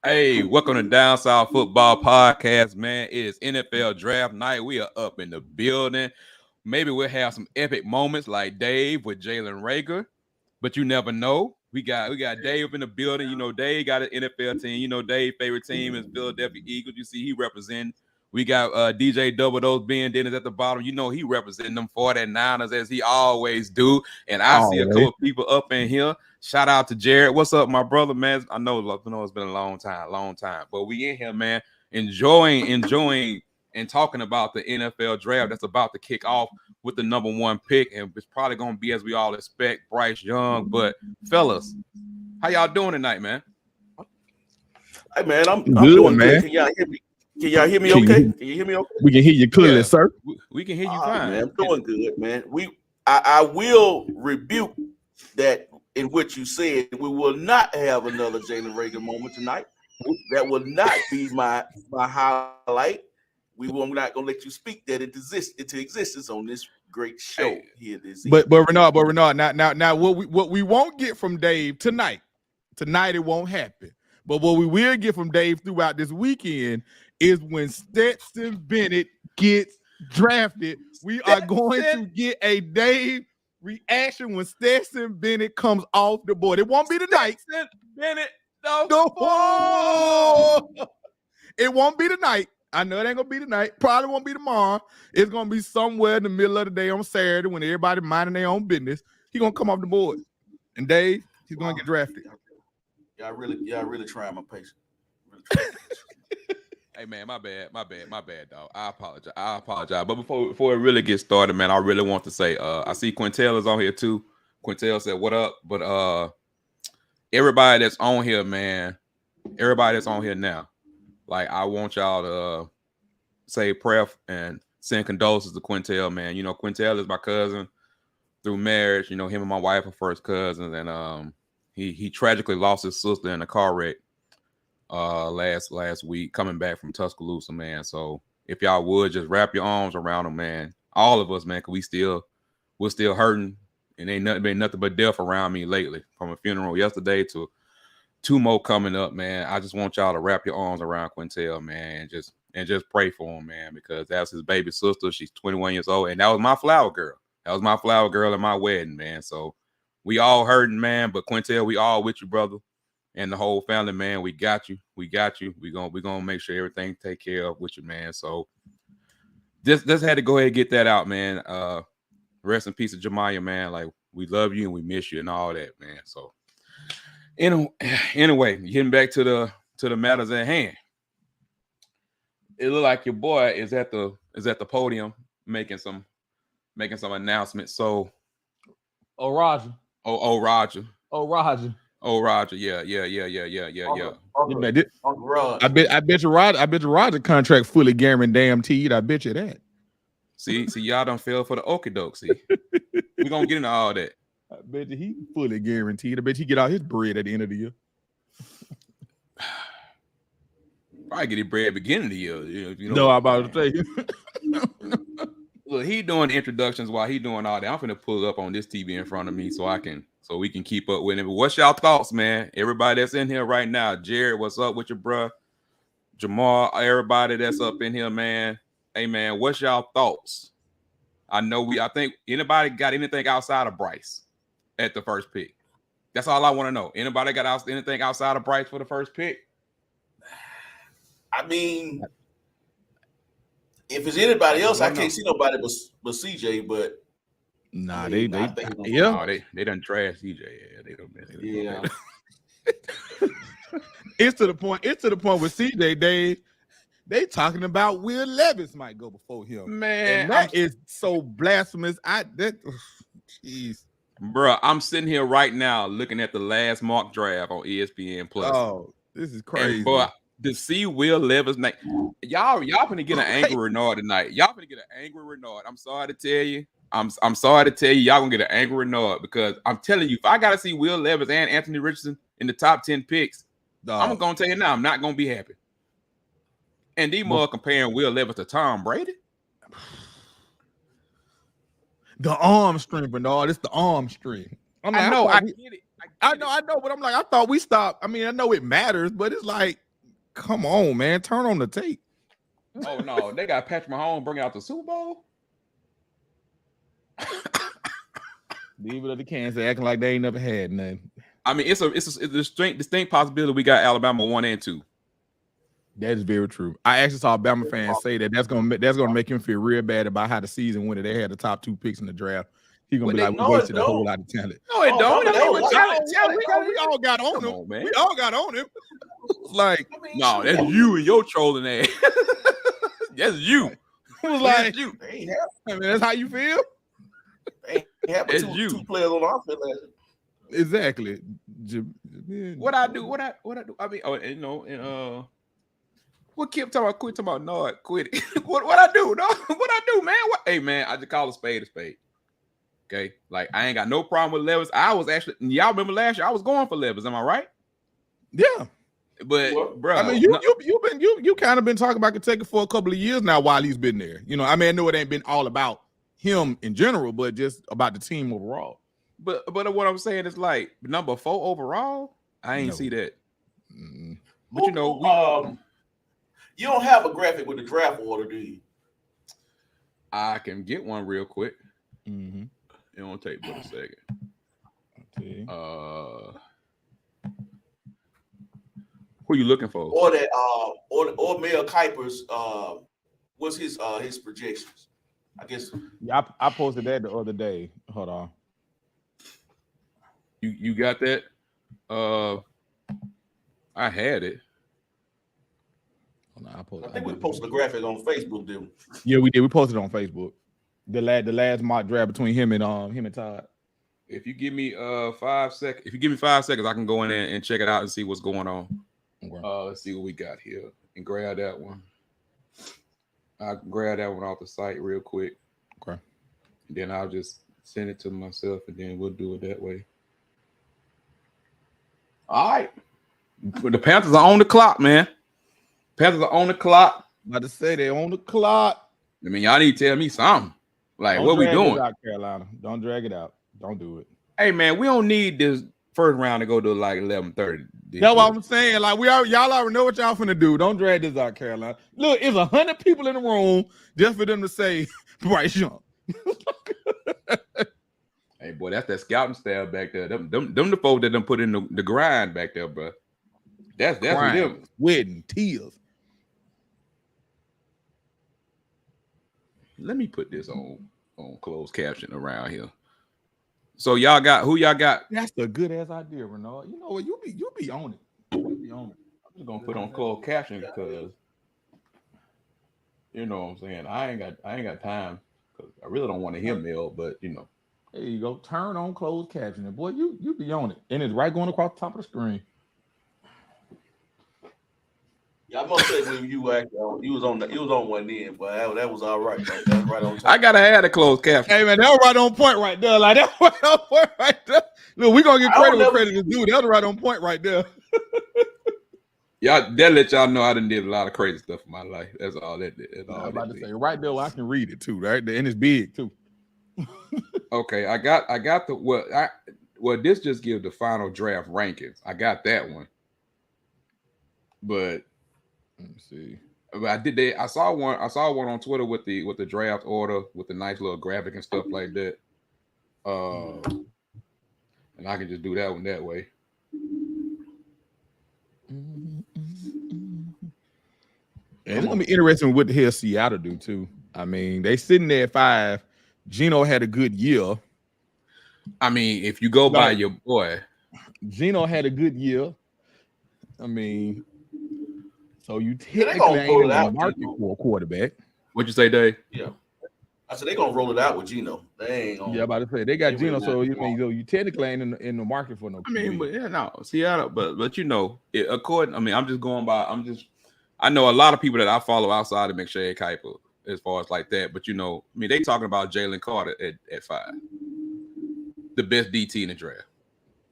Hey, welcome to Down South Football Podcast, man. It is NFL Draft Night. We are up in the building. Maybe we'll have some epic moments like Dave with Jalen Rager, but you never know. We got Dave in the building. You know, Dave got an NFL team. You know, Dave's favorite team is Philadelphia Eagles. You see, he representing. We got DJ Double Dose Ben Dennis at the bottom. You know, he representing them 49ers as he always do. And I see a couple of people up in here. Shout out to Jared. What's up, my brother, man? I know it's been a long time. But we in here, man, enjoying and talking about the NFL draft that's about to kick off with the number one pick. And it's probably going to be, as we all expect, Bryce Young. But, fellas, how y'all doing tonight, man? Hey, man, I'm doing man. good. Can y'all hear me okay? Can you hear me okay? We can hear you clearly, sir. We can hear you fine. Man, I'm doing good, man. I will rebuke that in what you said. We will not have another Jalen Rager moment tonight. That will not be my highlight. We're not gonna let you speak that into existence on this great show here this evening. But Renard, now what we won't get from Dave tonight it won't happen. But what we will get from Dave throughout this weekend is when Stetson Bennett gets drafted. We are going to get a Dave reaction when Stetson Bennett comes off the board. It won't be tonight. Stetson Bennett, It won't be tonight. I know it ain't gonna be tonight. Probably won't be tomorrow. It's gonna be somewhere in the middle of the day on Saturday when everybody minding their own business. He's gonna come off the board. And Dave, he's gonna get drafted. Y'all really trying my patience. Hey man, my bad, dog. I apologize. But before it really gets started, man, I really want to say, I see Quintel is on here too. Quintel said, "What up?" But everybody that's on here, man, everybody that's on here now, like I want y'all to say a prayer and send condolences to Quintel, man. You know, Quintel is my cousin through marriage. You know, him and my wife are first cousins, and he tragically lost his sister in a car wreck last week coming back from Tuscaloosa, man. So if y'all would just wrap your arms around him, man, all of us, man, because we're still hurting, and ain't been nothing but death around me lately, from a funeral yesterday to 2 more coming up, man. I just want y'all to wrap your arms around Quintel, man, and just pray for him, man, because that's his baby sister. She's 21 years old, and that was my flower girl. That was my flower girl at my wedding, man. So we all hurting, man, but Quintel, we all with you, brother. And the whole family, man, we got you. We gonna make sure everything take care of with you, man. So just had to go ahead and get that out, man. Rest in peace to Jemiah, man. Like, we love you and we miss you and all that, man. So anyway, getting back to the matters at hand. It looked like your boy is at the podium making some announcements. So Roger. Roger. Yeah. I bet you Roger contract fully guaranteed. I bet you that. See, y'all done fell for the okie doke. See, we're gonna get into all that. I bet you he fully guaranteed. I bet he get all his bread at the end of the year. Probably get his bread beginning of the year. You know. No, I'm about to tell you. Look, he doing introductions while he doing all that. I'm finna pull up on this TV in front of me so we can keep up with him. But what's y'all thoughts, man? Everybody that's in here right now, Jared, what's up with your bruh? Jamal, everybody that's up in here, man. Hey, man, what's y'all thoughts? I think anybody got anything outside of Bryce at the first pick? That's all I want to know. Anybody got anything outside of Bryce for the first pick? I mean, if it's anybody else, I can't see nobody but CJ. But nah, they done trash CJ. Yeah. It's to the point with CJ. They talking about Will Levis might go before him. Man, and that is so blasphemous. Jeez. Bro, I'm sitting here right now looking at the last mock draft on ESPN Plus. Oh, this is crazy. And boy, to see Will Levis, y'all finna get an angry Renard tonight. Y'all finna get an angry Renard. I'm sorry to tell you. I'm sorry to tell you, y'all gonna get an angry Renard, because I'm telling you, if I gotta see Will Levis and Anthony Richardson in the top 10 picks, I'm gonna tell you now, I'm not gonna be happy. And D-Mug comparing Will Levis to Tom Brady. The arm string, Bernard. It's the arm string. I get it. I know, but I'm like, I thought we stopped. I mean, I know it matters, but it's like, Come on, man. Turn on the tape. Oh no, they got Patrick Mahomes bring out the Super Bowl. Leave it up to Kansas, acting like they ain't never had nothing. I mean, it's a distinct possibility we got Alabama 1 and 2. That is very true. I actually saw Alabama fans say that's gonna make him feel real bad about how the season went. They had the top 2 picks in the draft. He's gonna be like, we wasted a whole lot of talent. No, it don't. We all got on him. Man. We all got on him. Like, no, that's you and your trolling ass. That's you. It was like, you. I mean, that's how you feel. It's two players on offense. Exactly. What I do? I mean, what Kip talking about? Quit talking about no, quit it. what I do? No, what I do, man? Hey, man, I just call a spade a spade. Okay, like I ain't got no problem with Levis. I was actually, y'all remember last year I was going for Levis. Am I right? Yeah. But bro, I mean, you kind of been talking about Kentucky for a couple of years now while he's been there. You know, I mean, I know it ain't been all about him in general, but just about the team overall. But what I'm saying is like number 4 overall. I ain't see that. Mm-hmm. But you know, you don't have a graphic with the draft order, do you? I can get one real quick. Mm-hmm. It won't take but a second. Okay. Who you looking for? Or that or Mel Kiper's what's his projections? I guess I posted that the other day. Hold on. You got that? I had it. I think we posted a graphic on Facebook, didn't we? Yeah, we did. We posted it on Facebook. The last mock draft between him and Todd. If you give me 5 seconds, I can go in there and check it out and see what's going on. Okay. Let's see what we got here and grab that one. I'll grab that one off the site real quick. Okay. And then I'll just send it to myself and then we'll do it that way. All right. The Panthers are on the clock, man. Panthers are on the clock. About to say they're on the clock. I mean, y'all need to tell me something. Like, what we doing? Out, Carolina. Don't drag it out. Don't do it. Hey, man, we don't need this first round to go to like 11:30. That's what I'm saying. Like, y'all already know what y'all finna do. Don't drag this out, Carolina. Look, it's 100 people in the room just for them to say Bryce Young. Hey, boy, that's that scouting staff back there. Them the folks that done put in the grind back there, bro. That's what them. Sweating, tears. Let me put this on closed caption around here. So y'all got who y'all got? That's a good ass idea, Renard. You know what? You be on it. You be on it. I'm just gonna put on closed caption because you know what I'm saying. I ain't got time because I really don't want to hear Mel, but you know. There you go. Turn on closed captioning. Boy, you be on it. And it's right going across the top of the screen. Yeah, I must say when you was on one end, but that was all right. That was right on time. I gotta have a closed caption. Hey man, that was right on point right there. Like that was right on point right there. Look, we gonna get credit where credit is due. That was right on point right there. Y'all, that let y'all know I done did a lot of crazy stuff in my life. That's all that did. That's all I'm about to say right there where I can read it too, right? And it's big too. Okay, I got the this just gives the final draft rankings. I got that one. But let me see. But I saw one on Twitter with the draft order with the nice little graphic and stuff like that. And I can just do that one that way. And it's gonna be interesting what the hell Seattle do too. I mean, they sitting there at 5. Geno had a good year. I mean, if you go by your boy, Geno had a good year. I mean, so you technically ain't in the market for a quarterback. What'd you say, Dave? Yeah, I said they're gonna roll it out with Geno. They ain't gonna. Yeah, about to say they got Geno, so you technically ain't in the market for no. I mean, but yeah, no, Seattle, but you know, I'm just going by. I know a lot of people that I follow outside of McShay Kiper as far as like that, but you know, I mean, they talking about Jalen Carter at 5, the best DT in the draft.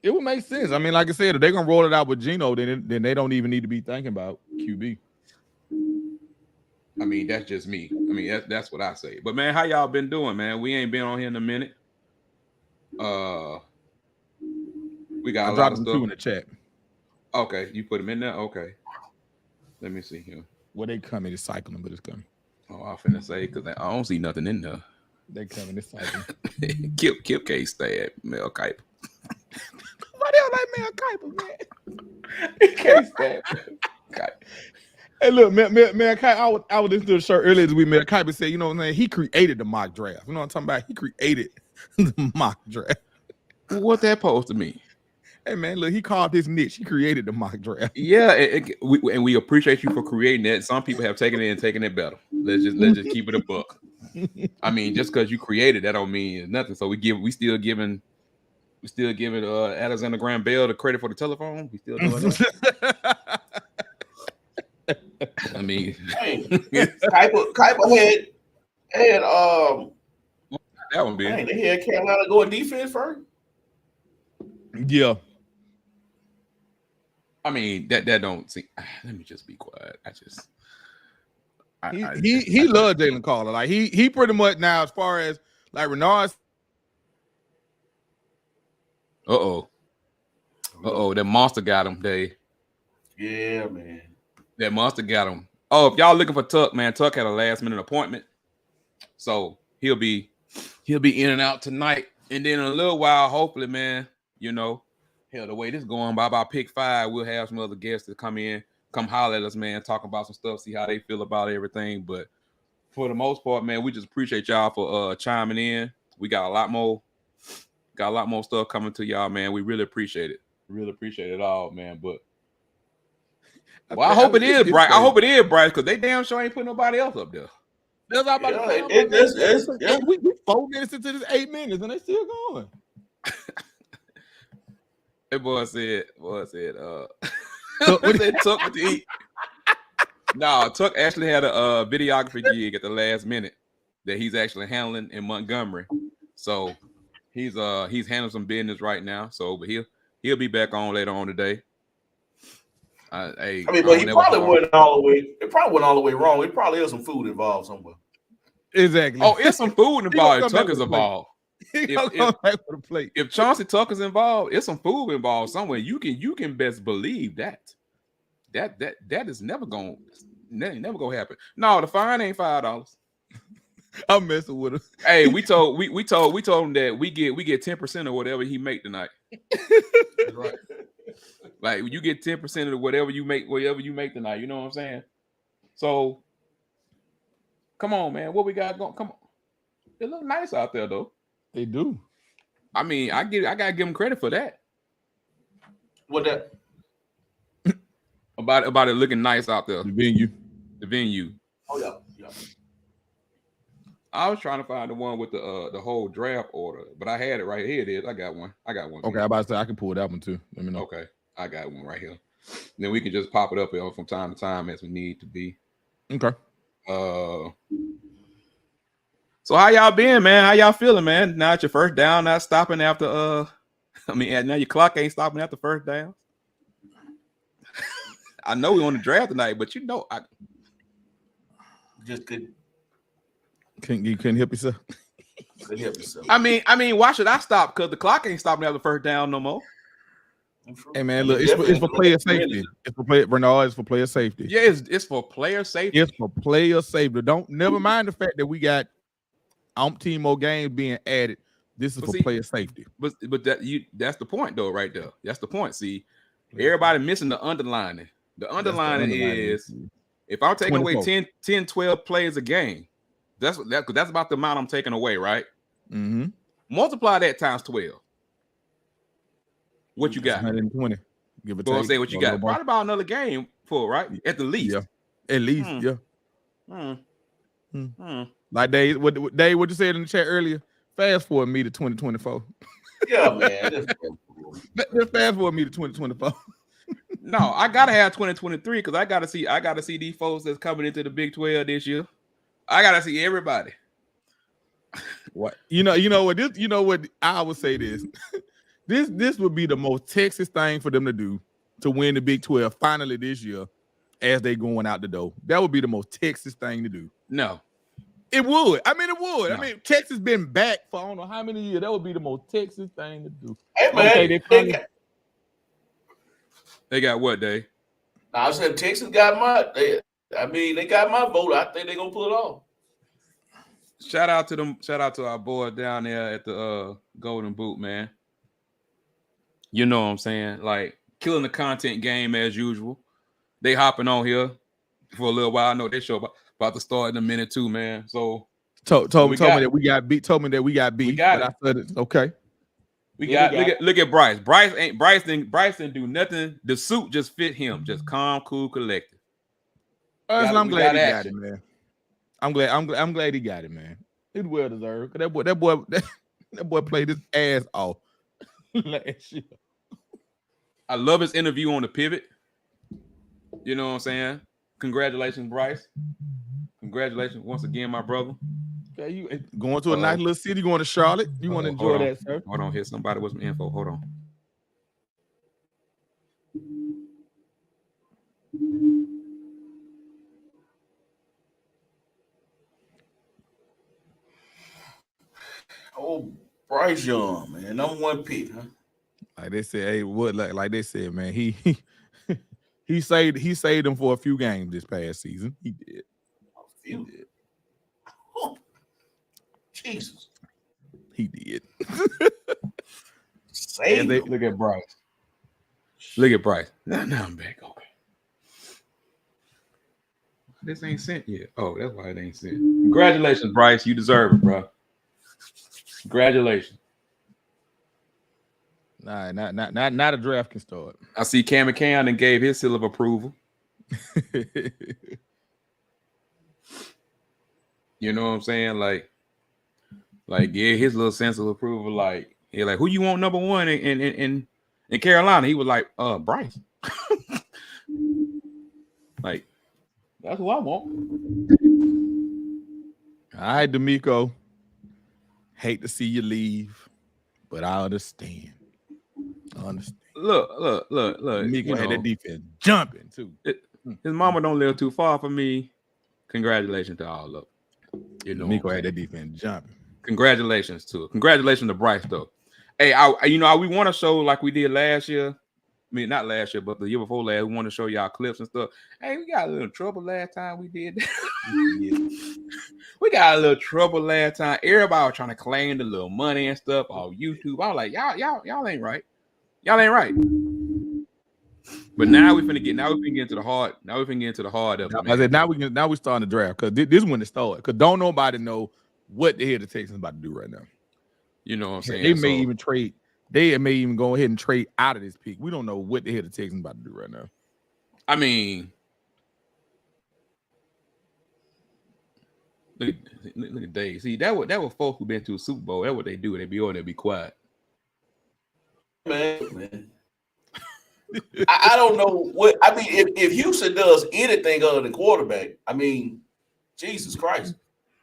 It would make sense. I mean, like I said, if they're gonna roll it out with Geno, then they don't even need to be thinking about QB. I mean, that's just me. I mean, that's what I say. But man, how y'all been doing, man? We ain't been on here in a minute. We got a lot of stuff in the chat. Okay, you put them in there. Okay. Let me see here. Well, they coming. It's cycling, but it's coming. Oh, I finna say because I don't see nothing in there. They coming. It's cycling. Kip can't stay at Mel Kiper. Why they don't like Mel Kiper, man? He can't stay at Mel Kiper. Hey, look, Mel Kiper. I was listening to the show earlier this week. Mel Kiper said, you know what I'm saying? He created the mock draft. You know what I'm talking about? He created the mock draft. What that supposed to mean? Hey man, look, he called his niche. He created the mock draft. Yeah, we appreciate you for creating that. Some people have taken it and taken it better. Let's just keep it a buck. I mean, just because you created that don't mean nothing. So we still giving Alexander Graham Bell the credit for the telephone. We still doing that. I mean, Kuiper had that one big. They had Carolina going defense first. Yeah. I mean that don't see. Let me just be quiet. He loved Jalen Carter. Like he pretty much now, as far as like Renard. Uh oh, that monster got him, Dave. Yeah, man. That monster got him. Oh, if y'all looking for Tuck, man, Tuck had a last minute appointment, so he'll be in and out tonight, and then in a little while, hopefully, man, you know. Hell, the way this going by about pick 5, we'll have some other guests to come holler at us, man, talk about some stuff, see how they feel about everything. But for the most part, man, we just appreciate y'all for chiming in. We got a lot more stuff coming to y'all, man. We really appreciate it. Really appreciate it all, man. But I hope it is bright. I hope it is bright because they damn sure ain't putting nobody else up there. That's all about we 4 minutes into this 8 minutes and they still going. That boy said, Tuck to eat. No, Tuck actually had a videography gig at the last minute that he's actually handling in Montgomery. So he's handling some business right now. So, but he'll be back on later on today. But he probably went all the way. It probably went all the way wrong. It probably is some food involved somewhere. Exactly. Oh, it's some food involved. Tuck is involved. If Chauncey Tucker's involved, it's some food involved somewhere. You can best believe that is never gonna happen. No, the fine ain't $5. I'm messing with him. Hey, we told him that we get 10% of whatever he make tonight. That's right. Like you get 10% of whatever you make tonight. You know what I'm saying? So come on, man. What we got going? Come on. It look nice out there though. They do. I mean, I gotta give them credit for that. What that? About it looking nice out there. The venue. Oh yeah. I was trying to find the one with the whole draft order, but I had it right here. It is. I got one. Okay, I'm about to say I can pull that one too. Let me know. Okay, I got one right here. Then we can just pop it up here from time to time as we need to be. Okay. So how y'all been, man? How y'all feeling, man? Now it's your first down, not stopping after now your clock ain't stopping after first down. I know we on the draft tonight, but you know I just couldn't help yourself. Couldn't help yourself. I mean, why should I stop? Because the clock ain't stopping after first down no more. Hey man, look, it's for player safety. It's for player Bernard. It's for player safety. Yeah, it's for player safety. It's for player safety. Never mind the fact that we got umpteen more games being added. This is player safety. But that's the point though, right there. That's the point. See, everybody missing the underlining. The underlining is if I'm taking 24. Away 10, 12 plays a game, that's about the amount I'm taking away, right? Mm-hmm. Multiply that times 12. What you got? 120. Give or take. Say what you got. Probably about another game full, right? At the least. Yeah. At least, Like Dave, what you said in the chat earlier? Fast forward me to 2024. Yeah, man. Just fast forward me to 2024. No, I gotta have 2023 because I gotta see these folks that's coming into the Big 12 this year. I gotta see everybody. What what I would say this. This would be the most Texas thing for them to do to win the Big 12 finally this year as they going out the door. That would be the most Texas thing to do. No. It would. I mean, it would. No. I mean, Texas been back for I don't know how many years. That would be the most Texas thing to do. Hey, man. They got what, Dave? I said Texas got they got my vote. I think they're gonna pull it off. Shout out to them. Shout out to our boys down there at the Golden Boot, man. You know what I'm saying? Like killing the content game as usual. They hopping on here for a little while. I know they show about to start in a minute too, man. So told me that we got beat. Told me that we got beat. We got but it. I said it's okay. Look at Bryce. Bryce didn't do nothing. The suit just fit him. Just calm, cool, collected. I'm glad he got it, man. I'm glad he got it, man. It's well deserved. That boy played his ass off last year. I love his interview on the pivot. You know what I'm saying? Congratulations, Bryce. Congratulations once again, my brother. Okay, you going to a nice little city, going to Charlotte. You want to enjoy that, sir? Hold on, here's somebody with some info. Hold on. Oh, Bryce Young, man, #1 pick, huh? Like they said, hey, what? Like they said, man, he saved them for a few games this past season. He did. A few. He did. Oh, Jesus. He did. Look at Bryce. Look at Bryce. Now I'm back. Okay. This ain't sent yet. Oh, that's why it ain't sent. Congratulations, Bryce. You deserve it, bro. Congratulations. Nah, not a draft can start. I see Cam and gave his seal of approval. You know what I'm saying? Like yeah, his little sense of approval. Like, yeah, like who you want #1 in Carolina? He was like, Bryce. Like, that's who I want. All right, D'Amico. Hate to see you leave, but I understand. Look. D'Amico had that defense jumping too. His mama don't live too far from me. Congratulations to all of them. You know, D'Amico had that defense jumping. Congratulations to it. Congratulations to Bryce though. Hey, we want to show like we did last year. I mean, not last year, but the year before last. We want to show y'all clips and stuff. Hey, we got a little trouble last time we did that. We got a little trouble last time. Everybody was trying to claim the little money and stuff on YouTube. I was like, y'all ain't right. Y'all ain't right. But now we finna get into the hard. Now we finna get into the hard of it. I said now we starting the draft because this is when it started. Because don't nobody know what the hell the Texans about to do right now. You know what I'm saying? They may even trade. They may even go ahead and trade out of this pick. We don't know what the hell the Texans about to do right now. I mean, look at Dave. See, that was folks who been to a Super Bowl. That's what they do. They be on there, be quiet. Man. I don't know what I mean. If Houston does anything other than quarterback, I mean, Jesus Christ.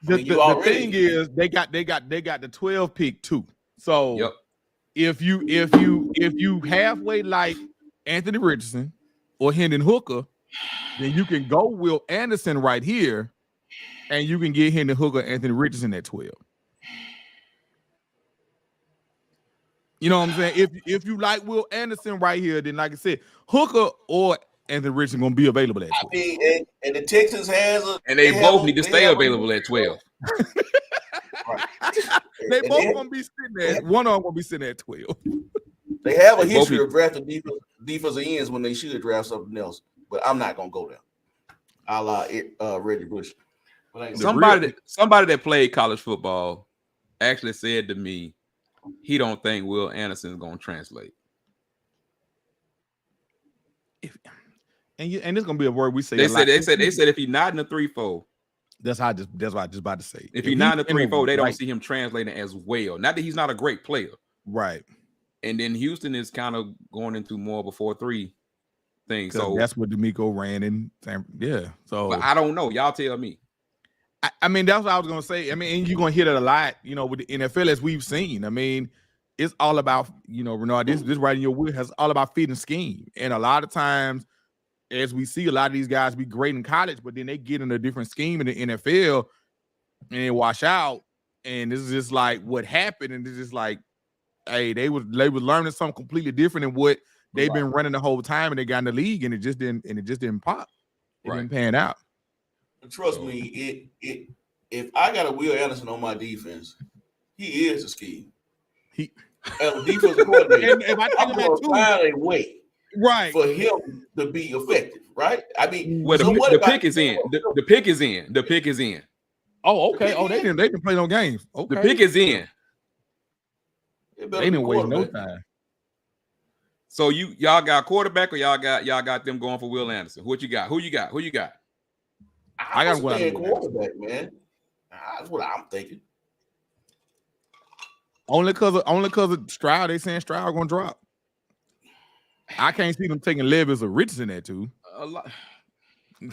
The thing is, they got the 12 pick too. So yep. if you halfway like Anthony Richardson or Hendon Hooker, then you can go Will Anderson right here, and you can get Hendon Hooker, Anthony Richardson at 12. You know what I'm saying? If you like Will Anderson right here, then like I said, Hooker or Anthony Richardson gonna be available at 12. I mean, and the Texans they both need to stay available at 12. Right. They both gonna be sitting there. One of them gonna be sitting at 12. They have a history of drafting defensive ends when they should draft something else, but I'm not gonna go there. A la Reggie Bush. Somebody that played college football actually said to me, he don't think Will Anderson is gonna translate. And it's gonna be a word we say. They said if he's not in the 3-4. That's what I just about to say. If he's not in the 3-4, they don't see him translating as well. Not that he's not a great player, right? And then Houston is kind of going into more of a 4-3 thing. So that's what D'Amico ran in. Yeah. So but I don't know. Y'all tell me. I mean, that's what I was gonna say. I mean, and you're gonna hear that a lot, with the NFL as we've seen. I mean, it's all about, Renard, this right in your wheelhouse. It's all about fitting scheme. And a lot of times, as we see a lot of these guys be great in college, but then they get in a different scheme in the NFL and they wash out. And this is just like what happened. And it's just like, hey, they was learning something completely different than what they've been running the whole time, and they got in the league, and it just didn't pop. It didn't pan out. Trust me, if I got a Will Anderson on my defense, he is a scheme. He as a defensive coordinator, and if I'm going to find a way for him to be effective, right? I mean, the pick is in. The pick is in. The pick is in. Oh, okay. Oh, they can play no games. Okay. The pick is in. They didn't waste no time. So y'all got quarterback or y'all got them going for Will Anderson? What you got? Who you got? I got one quarterback, man. That's what I'm thinking. Only because of Stroud, they saying Stroud gonna drop. I can't see them taking Levis or Richardson at two. A lot.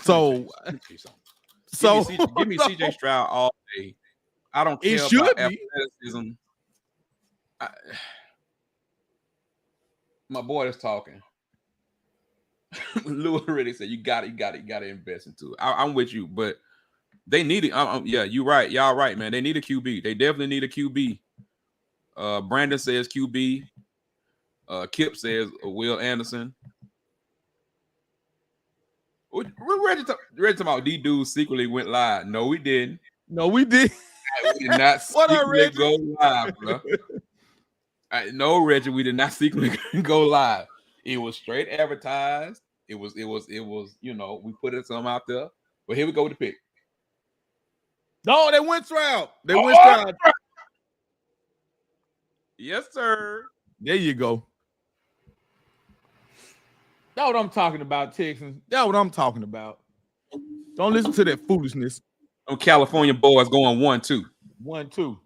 So give me CJ Stroud all day. I don't care about athleticism. My boy is talking. Lou already said you got to invest into it. I'm with you, but they need it. Yeah, you're right. Y'all right, man. They need a QB. They definitely need a QB. Brandon says QB. Kip says Will Anderson. We're ready to talk about these dudes secretly went live. No, we didn't. We did not secretly go live, bro. No, Reggie, we did not secretly go live. It was straight advertised. It was, we put it some out there. But here we go with the pick. No, they went Stroud. Stroud. Yes, sir. There you go. That's what I'm talking about, Texans. That's what I'm talking about. Don't listen to that foolishness. Them California boys going 1-2. 1-2.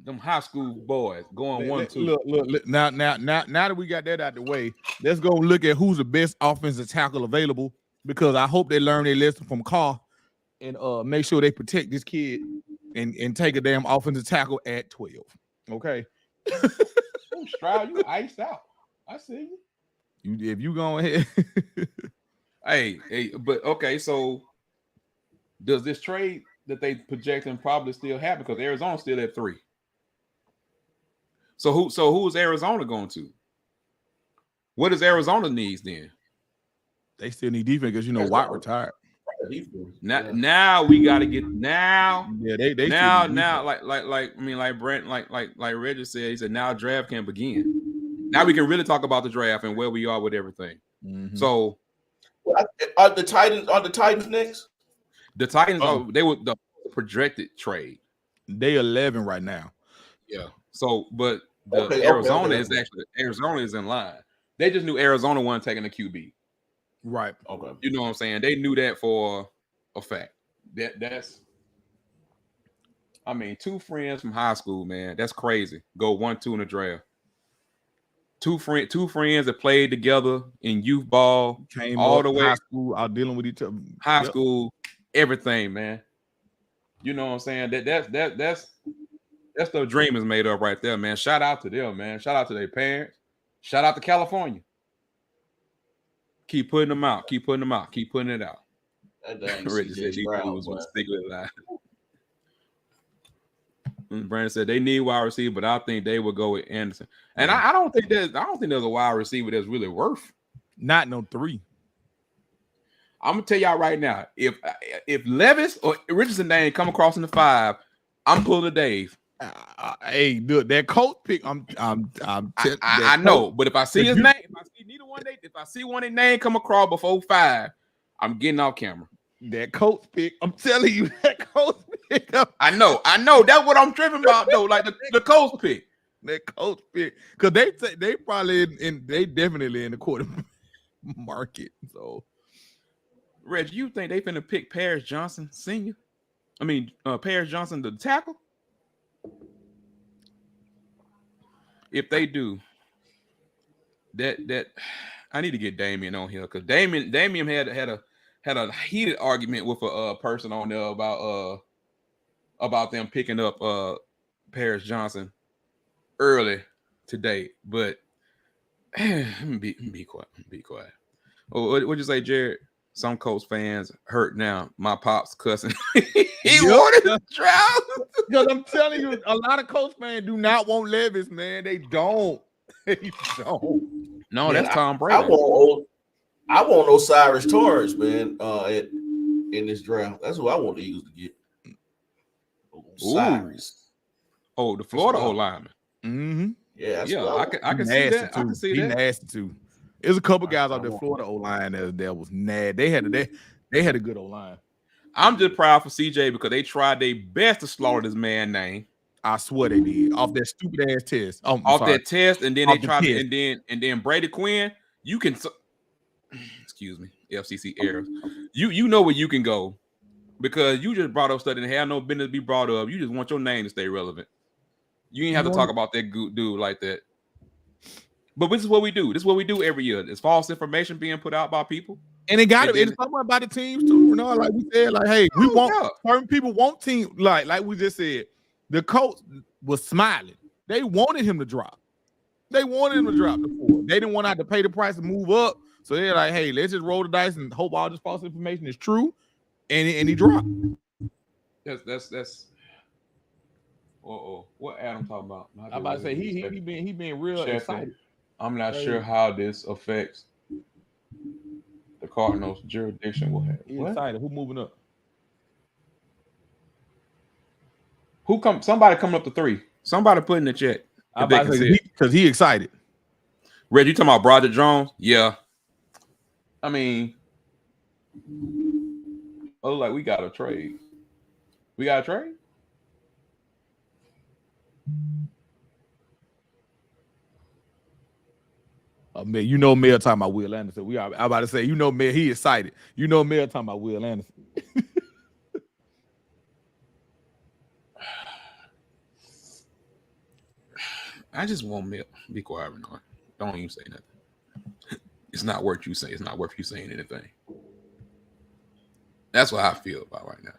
Them high school boys going 1-2. Look. Now that we got that out the way, let's go look at who's the best offensive tackle available, because I hope they learn their lesson from Carr and make sure they protect this kid and take a damn offensive tackle at 12. Okay. Stroud, you iced out. I see you. If you go ahead. hey, but okay, so does this trade that they projecting probably still happen, because Arizona's still at 3? So who's Arizona going to? What does Arizona needs then? They still need defense because Watt retired. Now we got to get now. Yeah, they now like Brent like Reggie said, he said now draft can begin. Now we can really talk about the draft and where we are with everything. Mm-hmm. So are the Titans next? The Titans they were the projected trade. They 11 right now. Yeah. So but Arizona is in line. They just knew Arizona wasn't taking a QB. Right. Okay. You know what I'm saying? They knew that for a fact. That's I mean, 2 friends from high school, man. That's crazy. Go 1-2 in the draft. Two friends that played together in youth ball, came all the way high school, out dealing with each other. High school, everything, man. You know what I'm saying? That's the dream is made up right there, man. Shout out to them, man. Shout out to their parents. Shout out to California. Keep putting them out. Keep putting it out. Reggie said he was secretly live. Brandon said they need wide receiver, but I think they will go with Anderson. And I don't think there's a wide receiver that's really worth. Not no 3. I'm gonna tell y'all right now, if Levis or Richardson name come across in the 5, I'm pulling Dave. Hey, dude, that coach pick. I know, but if I see his name, if I see one of their name come across before 5, I'm getting off camera. That coach pick, I'm telling you, that coach pick. I know. That's what I'm tripping about, though. Like the coach pick. That coach pick, because they probably they definitely in the quarter market. So, Reg, you think they finna pick Paris Johnson Senior? I mean, Paris Johnson the tackle. If they do, that I need to get Damien on here, because Damien had a heated argument with a person on there about them picking up Paris Johnson early today. But be quiet. Oh, what'd you say, Jared? Some Colts fans hurt now. My pop's cussing. He wanted to drown. Because I'm telling you, a lot of Colts fans do not want Levis, man. They don't. He don't. No, Man, that's Tom I Brady. want Osiris Torrance, man, in this draft. That's who I want the Eagles to get. Osiris. Oh, the Florida O lineman. Mm-hmm. Yeah, that's Yeah, what I can see that. I can see He that. nasty too. There's a couple guys I off the want Florida O line that was mad. They had a good O line. I'm just proud for CJ because they tried their best to slaughter this man's name. I swear they did off that stupid ass test. Oh, I'm Off sorry. that test, and then Off they the tried to, test. and then Brady Quinn, you can excuse me, FCC errors. You know where you can go because you just brought up stuff that had no business to be brought up. You just want your name to stay relevant. You ain't have to talk about that dude like that. But this is what we do. This is what we do every year. There's false information being put out by people. And it got it's something about the teams too. You know, like we said, like, hey, we want certain people want team, like we just said, the coach was smiling. They wanted him to drop. They wanted him to drop the 4. They didn't want to have to pay the price to move up. So they're like, hey, let's just roll the dice and hope all this false information is true. And he dropped. That's what Adam talking about? I'm about to say he been real excited. I'm not sure how this affects the Cardinals' jurisdiction. What? Excited. Who moving up? Somebody coming up to 3. Somebody put in the chat. Because he excited. Red, you talking about Broderick Jones? Yeah. I mean, like we got a trade. We got a trade? Man, you know Mel talking about Will Anderson. I'm about to say, you know Mel, he excited. You know Mel talking about Will Anderson. I just want Mel. Be quiet, Renard. Don't even say nothing. It's not worth you saying. It's not worth you saying anything. That's what I feel about right now.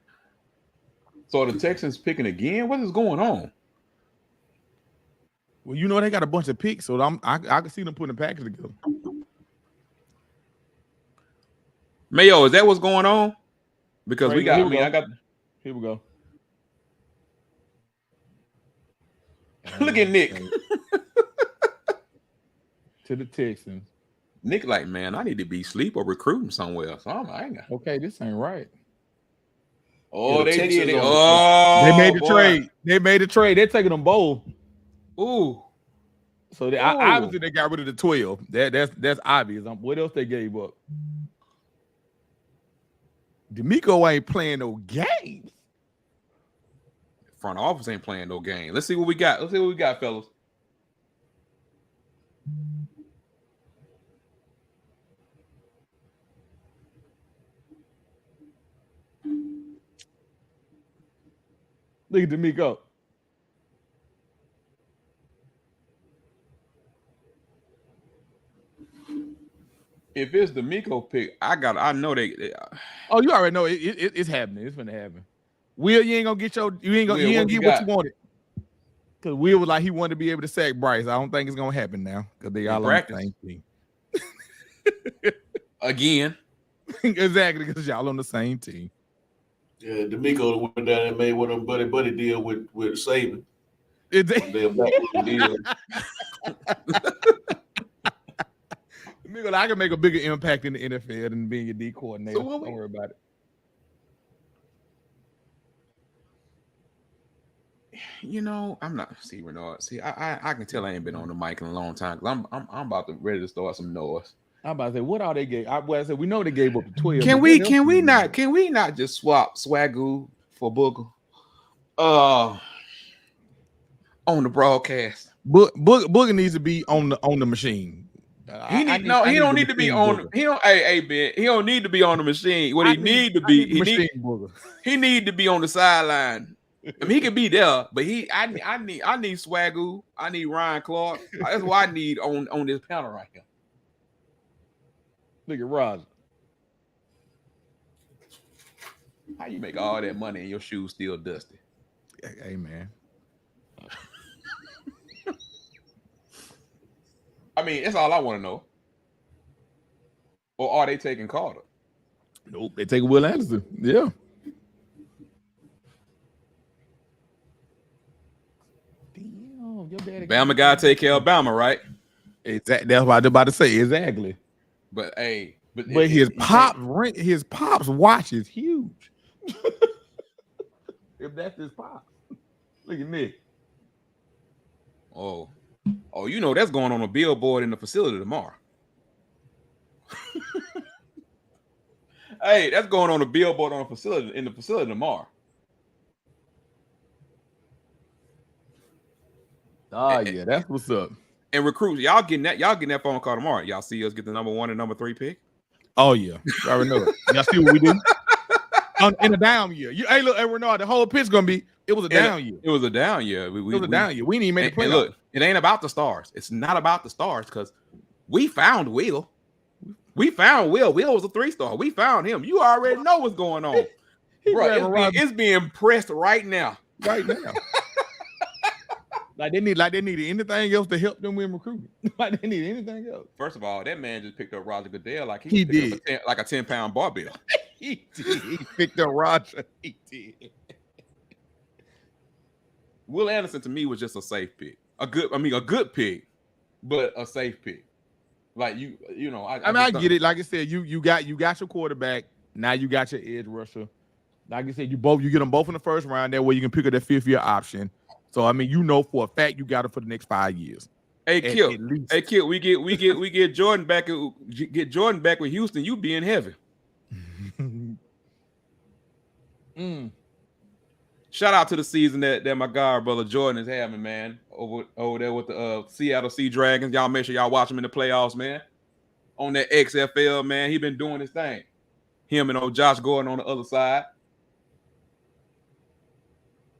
So the Texans picking again? What is going on? Well, you know they got a bunch of picks, so I can see them putting a package together. Mayo, is that what's going on? Because we got. Here we go. Look at Nick. To the Texans. Nick, like, man, I need to be asleep or recruiting somewhere. So I'm like, okay, this ain't right. Oh, they did it. They made the trade. They made the trade. They're taking them both. Ooh. So obviously they got rid of the 12. That's obvious. What else they gave up? D'Amico ain't playing no games. Front office ain't playing no game. Let's see what we got. Let's see what we got, fellas. Look at D'Amico. If it's the Miko pick, I know they oh, you already know it's happening. It's gonna happen. Will, you ain't gonna get what you wanted. Because Will was like he wanted to be able to sack Bryce. I don't think it's gonna happen now because they all on the same team. Again. Exactly, because y'all on the same team. Yeah, D'Amico went down and made one of them buddy deal with Saban. I can make a bigger impact in the NFL than being your D coordinator. So don't worry about it. You know, I'm not. See, Renard. See, I can tell I ain't been on the mic in a long time because I'm about to ready to start some noise. I'm about to say, what are they gave? I said we know they gave up the 12. Can we not just swap Swagoo for Booker? On the broadcast. Booker needs to be on the machine. He don't need to be on. He don't. Hey, Ben. He don't need to be on the machine. What he need to be, he need to be on the sideline. I mean, he can be there, but I need Swagoo. I need Ryan Clark. That's what I need on this panel right here. Look at Roger. How you make all that money and your shoes still dusty? Hey man. I mean, that's all I want to know. Or are they taking Carter? Nope, they taking Will Anderson. Yeah. Bama gotta take care of Bama, right? Exactly. That's what I was about to say. Exactly. But hey, But his pop's watch is huge. If that's his pop, look at Nick. Oh, you know that's going on a billboard in the facility tomorrow. Hey, that's going on a billboard on a facility in the facility tomorrow. Oh yeah, that's what's up. And recruits, y'all getting that phone call tomorrow. Y'all see us get the number 1 and number 3 pick. Oh yeah, I already know it. Y'all see what we did in a down year. Hey, look, hey Renard, the whole pitch gonna be. It was a down year. It was a down year. It was a down year. We didn't even make the playoffs. And look, it ain't about the stars. It's not about the stars because we found Will. We found Will. Will was a 3-star. We found him. You already know what's going on, bro. It's being pressed right now. Right now. Like they needed anything else to help them win recruiting. Like they need anything else. First of all, that man just picked up Roger Goodell like he did, like a 10-pound barbell. He did. He picked up Roger. He did. Will Anderson to me was just a safe pick. A good pick, but a safe pick. Like you know. I get it. Like I said, you got your quarterback. Now you got your edge rusher. Like I said, you get them both in the first round. That way you can pick up that 5th-year option. So I mean, you know for a fact you got it for the next 5 years. Hey, Kip, we get Jordan back. Get Jordan back with Houston. You be in heaven. Shout out to the season that my god brother Jordan is having, man. Over there with the Seattle Sea Dragons. Y'all make sure y'all watch him in the playoffs, man. On that XFL, man, he been doing his thing. Him and old Josh Gordon on the other side.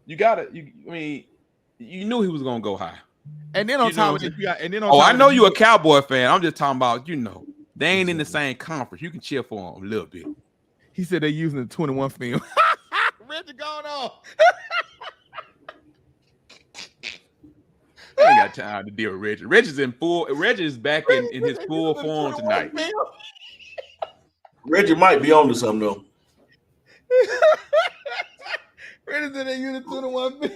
You got it. You knew he was gonna go high. And then on top of this, I know you a Cowboy fan. I'm just talking about, they ain't in the same conference. You can cheer for them a little bit. He said they're using the 21 film. Reggie going on. I ain't got time to deal with Reggie. Reggie's back in his full form tonight. Reggie might be on to something though. Reggie said they using 21 film.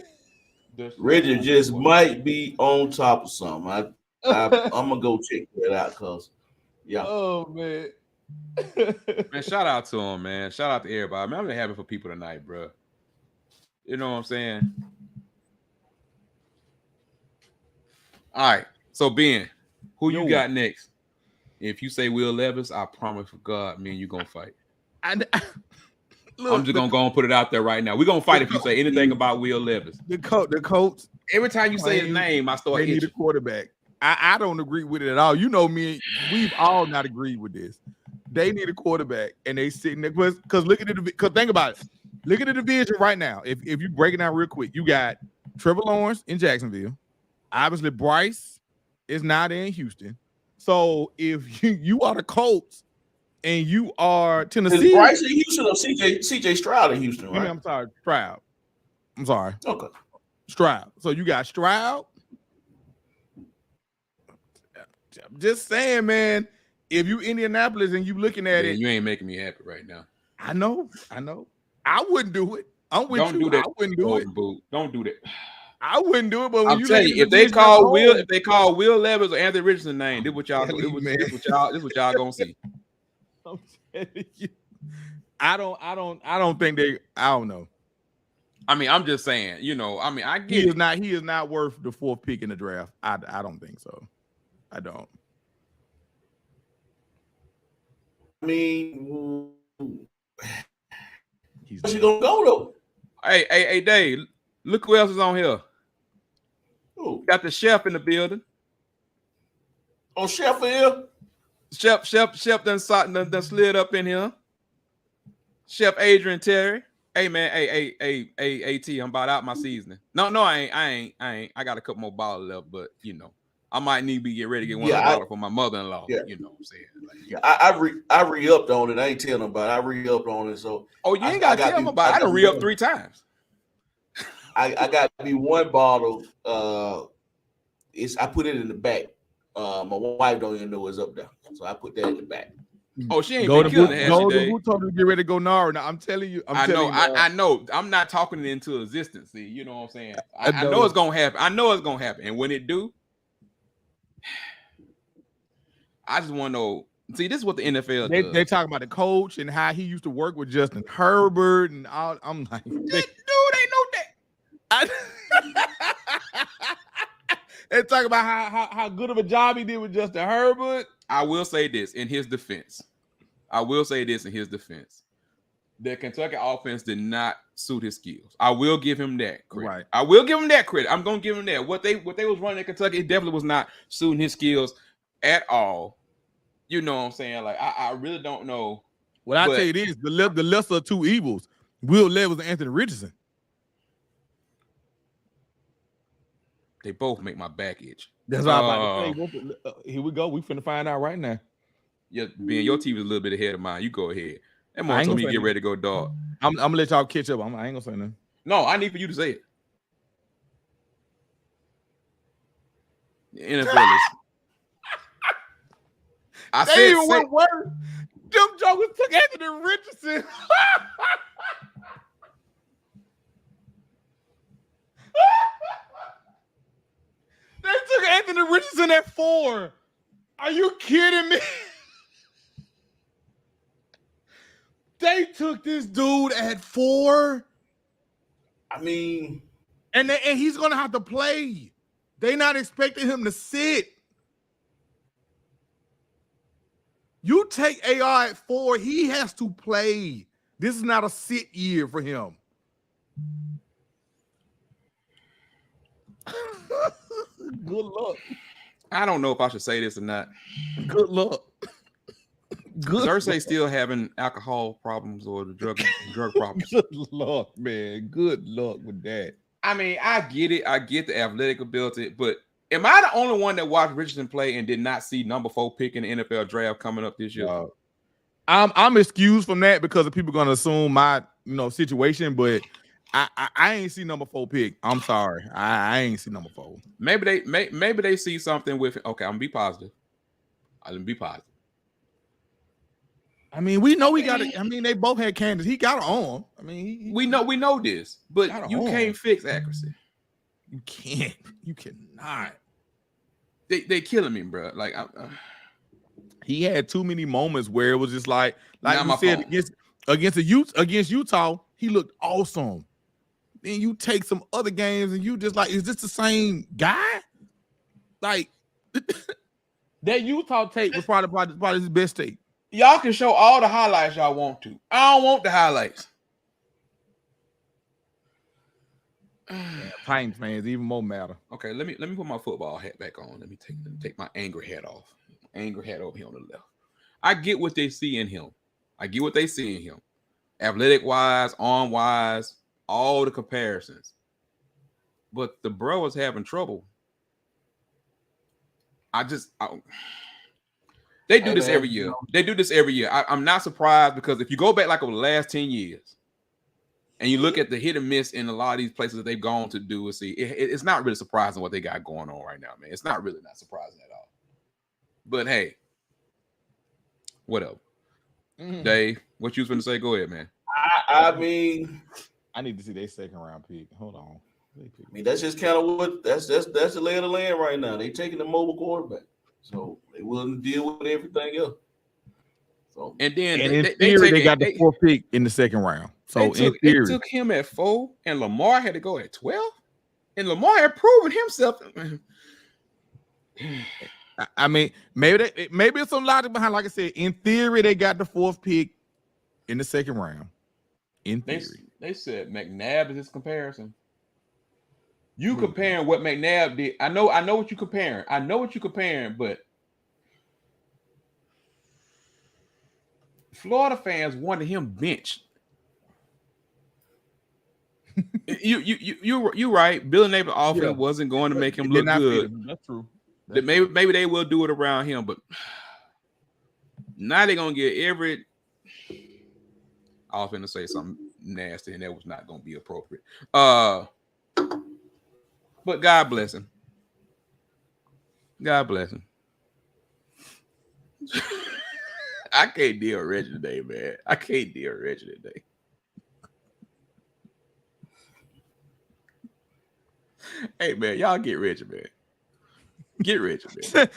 Reggie just might be on top of something. I'm gonna go check that out because Oh man. Man, shout out to him, man. Shout out to everybody. Man, I'm really happy for people tonight, bro. You know what I'm saying? All right. So Ben, who you got next? If you say Will Levis, I promise for God, me and you gonna fight. Look, I'm just gonna go and put it out there right now. We're gonna fight if you say anything about Will Levis. The Colts. Every time you say his name, I start. They need a quarterback. I don't agree with it at all. You know me, we've all not agreed with this. They need a quarterback, and they sitting there because look at it. Because think about it. Look at the division right now. If you break it down real quick, you got Trevor Lawrence in Jacksonville. Obviously, Bryce is not in Houston. So if you are the Colts and you are Tennessee, is Bryce in Houston or CJ Stroud in Houston? Right? I'm sorry, Stroud. I'm sorry. Okay, Stroud. So you got Stroud. Just saying, man. If you Indianapolis and you looking at it, you ain't making me happy right now. I know. I wouldn't do it. I'm with you. I wouldn't do it. Don't do that. I wouldn't do it. But when I'm telling you, if they call Will Levis or Anthony Richardson name, this what y'all gonna see. I'm telling you. I don't think they. I don't know. I mean, I'm just saying. I get he is not worth the 4th pick in the draft. I don't think so. I don't. I mean, he's gonna go though. Hey, Dave, look who else is on here. Who? Got the chef in the building. Oh, Chef here. Chef done slid up in here. Chef Adrian Terry. Hey man, hey, AT, I'm about out my seasoning. No, I ain't. I got a couple more bottles left, but I might need to get ready to get one bottle for my mother-in-law. Yeah. You know what I'm saying? I re-upped on it. I ain't telling them about it. I re-upped on it. So you ain't got to tell them about it. I done re-up 3 times. I got me one bottle. I put it in the back. My wife don't even know it's up there, so I put that in the back. Oh, she ain't been killing it. Who told you to get ready to go Nara? Now I'm telling you. I know. I'm not talking it into existence. See, you know what I'm saying? I know it's gonna happen. And when it do, I just want to know. See, this is what the NFL They does. talking about the coach and how he used to work with Justin Herbert and all. I'm like, Dude, ain't no that. They talk about how good of a job he did with Justin Herbert. I will say this in his defense. The Kentucky offense did not suit his skills. I will give him that credit. Right. I will give him that credit. I'm gonna give him that. What they was running in Kentucky, it definitely was not suiting his skills at all. You know what I'm saying? Like I really don't know. Well, I tell you this: the lesser of two evils. Will Levis and Anthony Richardson. They both make my back itch. That's what I'm about to say. Here we go. We finna find out right now. Yeah, Ben, your TV is a little bit ahead of mine. You go ahead. That moment told me to get ready to go dog. I'm gonna let y'all catch up. I ain't gonna say nothing. No, I need for you to say it. The NFL is. I they said even went worse. Them jokers took Anthony Richardson. They took Anthony Richardson at 4. Are you kidding me? They took this dude at 4. I mean, and he's gonna have to play. They not expecting him to sit. You take AR at 4, he has to play. This is not a sit year for him. Good luck. I don't know if I should say this or not. Good luck. Cersei still having alcohol problems or the drug problems. Good luck, man. Good luck with that. I mean, I get it. I get the athletic ability, but am I the only one that watched Richardson play and did not see number 4 pick in the NFL draft coming up this year? I'm excused from that because of people gonna assume my situation, but I ain't see number 4 pick. I'm sorry, I ain't see number 4. Maybe they see something with. Okay, I'm gonna be positive. I'm gonna be positive. I mean, we know he got it. I mean, they both had candidates. He got an arm. I mean, we know this, but you can't fix accuracy. You can't. You cannot. They killing me, bro. Like he had too many moments where it was just like you said against Utah, he looked awesome. Then you take some other games and you just like, is this the same guy? Like that Utah tape was probably his best tape. Y'all can show all the highlights y'all want to. I don't want the highlights. Titans fans even more matter. Okay, let me put my football hat back on. Let me take my angry hat off. Angry hat over here on the left. I get what they see in him. Athletic wise, arm wise, all the comparisons. But the bro was having trouble. They do this every year. I'm not surprised because if you go back like over the last 10 years and you look at the hit and miss in a lot of these places that they've gone to do and see, it's not really surprising what they got going on right now, man. It's not surprising at all. But hey, whatever. Dave, what you was going to say? Go ahead, man. I mean, I need to see their second round pick. Hold on. I mean, that's just kind of what that's the lay of the land right now. They taking the mobile quarterback, so they willing to deal with everything else. So and then in theory, they got the 4th pick in the second round. So in theory, they took him at 4, and Lamar had to go at 12, and Lamar had proven himself. I mean, maybe it's some logic behind. Like I said, in theory, they got the 4th pick in the second round. In theory, they said McNabb is his comparison. You comparing what McNabb did. I know what you're comparing. But Florida fans wanted him benched. You right. Bill Napier offense wasn't going to make him look good. That's true. Maybe they will do it around him, but now they're gonna get every. I was going to say something nasty, and that was not going to be appropriate. But God bless him. God bless him. I can't deal with Reggie today, man. I can't deal with Reggie today. Hey, man, y'all get Reggie, man. Get Reggie, man.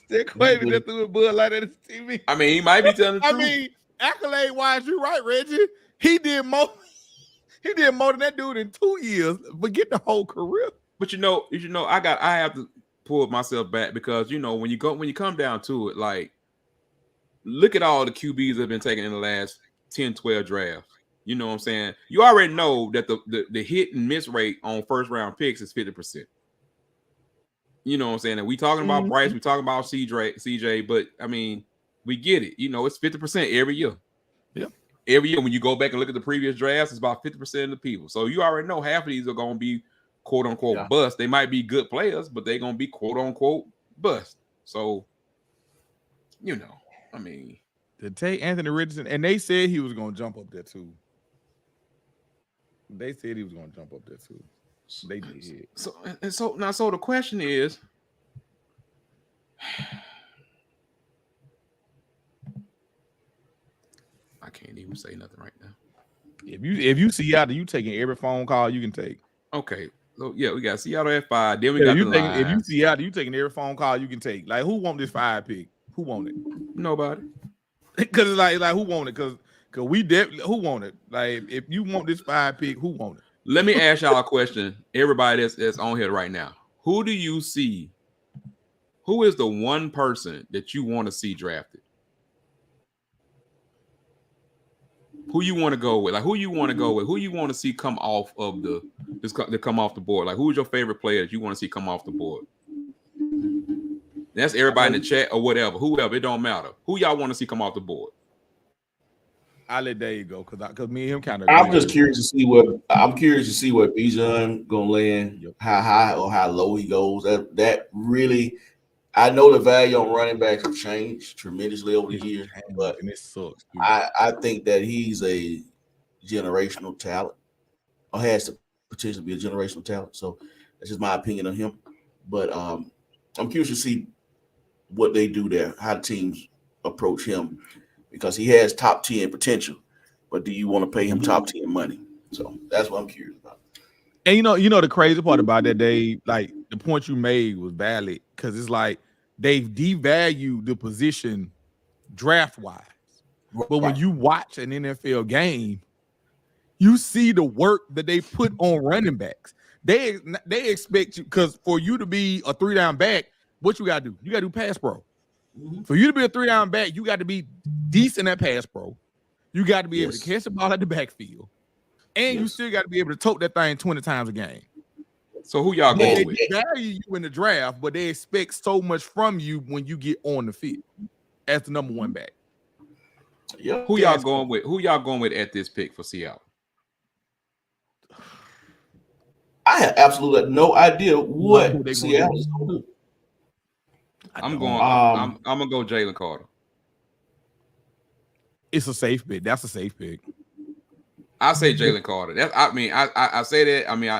That Quaver that threw a Bud Light at his TV. I mean, he might be telling the I truth. mean, accolade wise, you're right, Reggie. He did more. He did more than that dude in 2 years. Forget the whole career. But I have to pull myself back because when you come down to it, like look at all the QBs that have been taken in the last 10, 12 drafts. You know what I'm saying? You already know that the hit and miss rate on first round picks is 50%. You know what I'm saying? And we talking about Bryce, we talking about CJ, but I mean, we get it. It's 50% every year. Yeah. Every year when you go back and look at the previous drafts, it's about 50% of the people. So you already know half of these are going to be quote unquote bust. They might be good players, but they're going to be quote unquote bust. So, I mean, to take Anthony Richardson, and they said he was going to jump up there too. They said he was going to jump up there too. They did. So the question is, I can't even say nothing right now. If you Seattle, you taking every phone call you can take. Okay. So yeah, we got Seattle at 5. Then we got the Lions. If you Seattle, you taking every phone call you can take. Like, who want this 5 pick? Who want it? Nobody. Because it's like who want it? Because we definitely who want it? Like, if you want this 5 pick, who want it? Let me ask y'all a question. Everybody that's on here right now. Who do you see? Who is the one person that you want to see drafted? Who you want to go with? Like, who you want to go with? Who you want to see come off of come off the board? Like, who's your favorite player that you want to see come off the board? That's everybody in the chat or whatever. Whoever, it don't matter. Who y'all want to see come off the board? I'll let Dave go because me and him kind of. I'm just curious to see where Bijan gonna land, how high or how low he goes. That really, I know the value on running backs have changed tremendously over the years, but and it sucks. I think that he's a generational talent, or has the potential to be a generational talent. So that's just my opinion on him. But I'm curious to see what they do there, how the teams approach him, because he has top 10 potential. But do you want to pay him top 10 money? So that's what I'm curious about. And you know the crazy part about that, Dave, like the point you made was valid because it's like they've devalued the position draft wise. But when you watch an NFL game, you see the work that they put on running backs. They expect you, because for you to be a 3-down back, what you gotta do? You gotta do pass pro. For you to be a 3-down back, you got to be decent at pass pro. You got to be able to catch the ball at the backfield, and you still got to be able to tote that thing 20 times a game. So who y'all going with? They value you in the draft, but they expect so much from you when you get on the field as the number 1 back. Yeah. Who y'all going with? Who y'all going with at this pick for Seattle? I have absolutely no idea what Seattle's going to do. I'm gonna go Jalen Carter. It's a safe pick. That's a safe pick. I say Jalen Carter. I say that. I mean,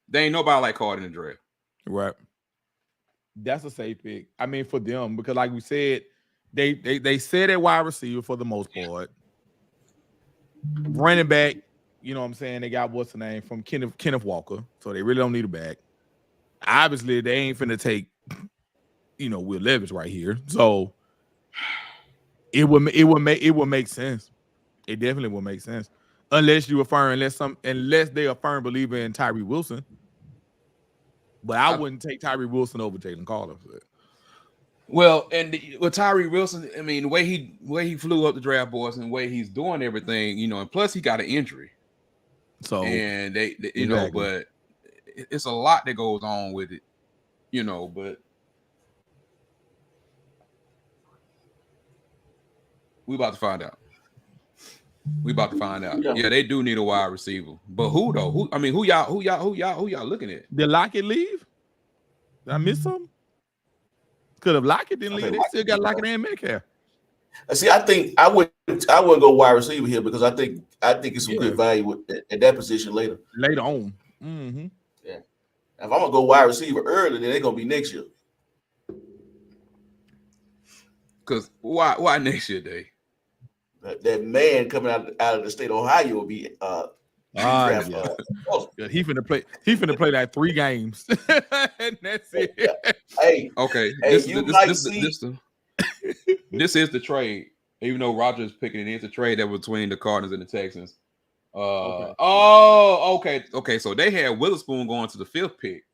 there ain't nobody like Carter in the draft. Right. That's a safe pick. I mean, for them, because like we said, they said at wide receiver for the most part. Running back, you know what I'm saying? They got what's the name from Kenneth Walker, so they really don't need a back. Obviously, they ain't finna take, Will Levis right here. So it would make sense. It definitely would make sense. Unless they affirm believer in Tyree Wilson. But I wouldn't take Tyree Wilson over Jalen Carter. Well, and with Tyree Wilson, I mean, the way he flew up the draft boards and the way he's doing everything, and plus he got an injury. So and they exactly. But it's a lot that goes on with it, but we about to find out. Yeah, they do need a wide receiver. But who though? Who y'all looking at? Did Lockett leave? Did I miss something? Because if Lockett didn't leave, they still got Lockett and Metcalf. See, I think I wouldn't go wide receiver here because I think it's some good value at that position later. Later on. Mm-hmm. Yeah. If I'm gonna go wide receiver early, then they're gonna be next year. Because why next year, Dave? That man coming out of the state of Ohio will be Pre-draft. Yeah. He finna play. He finna play like 3 games, and that's it. Hey, Okay, hey, you might see. This is the trade. Even though Rogers picking it, it's a trade that was between the Cardinals and the Texans. Okay. So they had Witherspoon going to the 5th pick.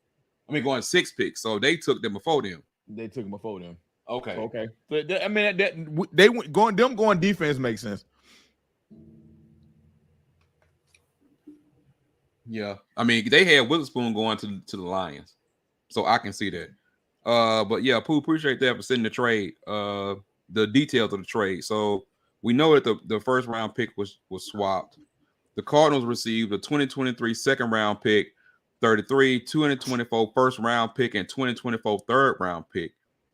I mean, going 6th pick. So they took them before them. They took him before them. Okay. Okay. So I mean, they went going defense makes sense. Yeah. I mean, they had Witherspoon going to the Lions. So I can see that. But yeah, Pooh, appreciate that for sending the trade. The details of the trade. So we know that the first round pick was swapped. The Cardinals received a 2023 second round pick, 33, 2024 first round pick, and 2024 third round pick.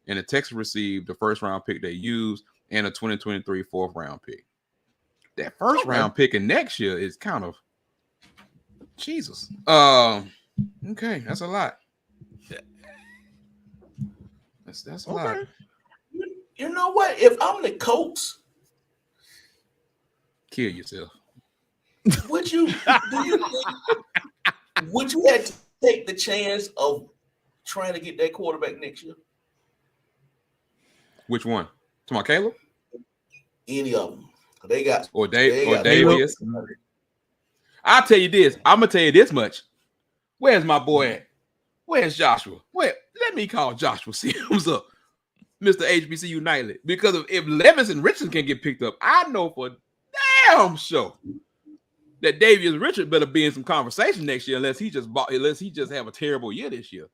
And the Texans received the first round pick they used and a 2023 fourth round pick. That first round pick in next year is kind of Jesus. Okay, that's a lot. That's a lot. You know what? If I'm the Colts, Kill yourself. would you have to take the chance of trying to get that quarterback next year? Which one? To my Caleb? Any of them? They got Davis. I'll tell you this. I'm gonna tell you this much. Where's my boy at? Where's Joshua? Let me call Joshua Sims up, Mr. HBC United. Because if Levis and Richardson can get picked up, I know for damn sure that Davius Richard better be in some conversation next year, unless he just have a terrible year this year.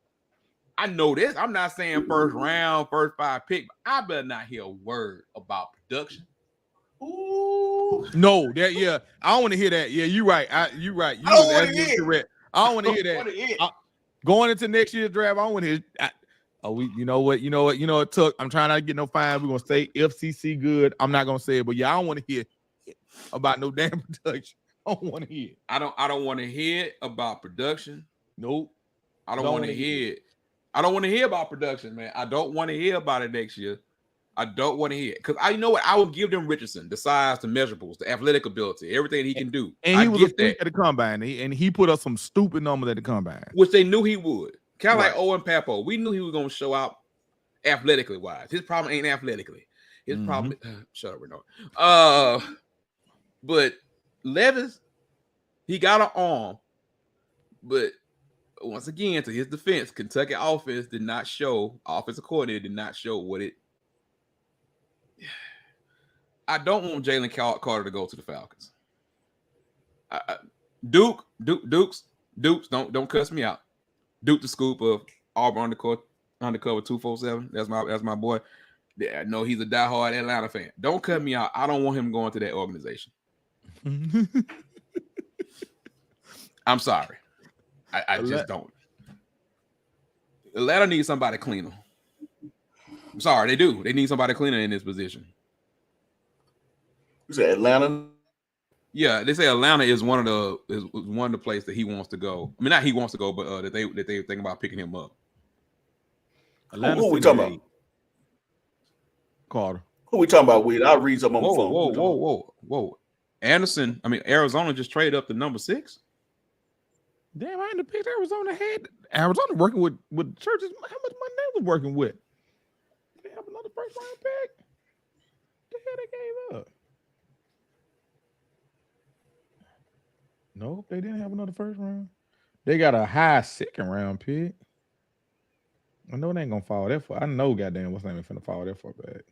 I know this. I'm not saying first round, first 5 pick, but I better not hear a word about production. Ooh. No, I don't want to hear that. Yeah, you're right. You're right. I don't want to hear correct. I don't want to hear that. Going into next year's draft, I don't want to hear. You know what? Tuck, I'm trying not to get no fine. We're gonna say FCC good. I'm not gonna say it, but yeah, I don't want to hear about no damn production. I don't want to hear it. I don't want to hear about production. Nope. I don't want to hear it. I don't want to hear about production, man. I don't want to hear about it next year. I don't want to hear it. Because you know what? I would give them Richardson, the size, the measurables, the athletic ability, everything he can do. And he was a freak at the combine. And he put up some stupid numbers at the combine. Which they knew he would. Kind of like Owen Papo. We knew he was going to show out athletically wise. His problem ain't athletically. His problem shut up, Renaud. But Levis, he got an arm. But once again, to his defense, Kentucky offense did not show, offensive coordinator did not show what it. I don't want Jalen Carter to go to the Falcons. Dukes, don't cuss me out. Duke the scoop of Auburn undercover 247. That's my boy. I know he's a diehard Atlanta fan. Don't cut me out. I don't want him going to that organization. I'm sorry. I just don't. Atlanta needs somebody cleaner. I'm sorry, they do. They need somebody cleaner in this position. You said Atlanta? Yeah, they say Atlanta is one of the places that he wants to go. I mean, not he wants to go, but that they think about picking him up. Who we talking about? Carter. Who we talking about? I'll read some on the phone. Whoa. Anderson. I mean, Arizona just traded up to number 6. Damn, I ain't picked Arizona working with churches. How much money they was working with? They have another first round pick. The hell they gave up? Nope, they didn't have another first round. They got a high second round pick. I know they ain't gonna fall that far. I know goddamn what's name finna fall that far back.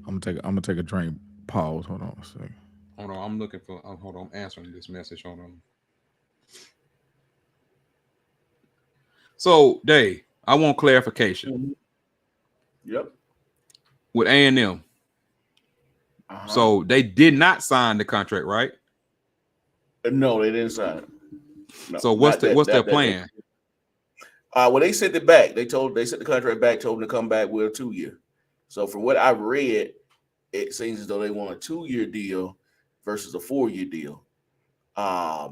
I'm gonna take a drink. Pause. Hold on a second. Hold on, I'm looking for. Hold on, I'm answering this message. Hold on. So, Dave, I want clarification. Yep. With A&M. So they did not sign the contract, right? No, they didn't sign it. No, so what's their plan? Well, they sent it back. They sent the contract back, told them to come back with a 2-year. So from what I read, it seems as though they want a 2-year deal versus a 4-year deal. I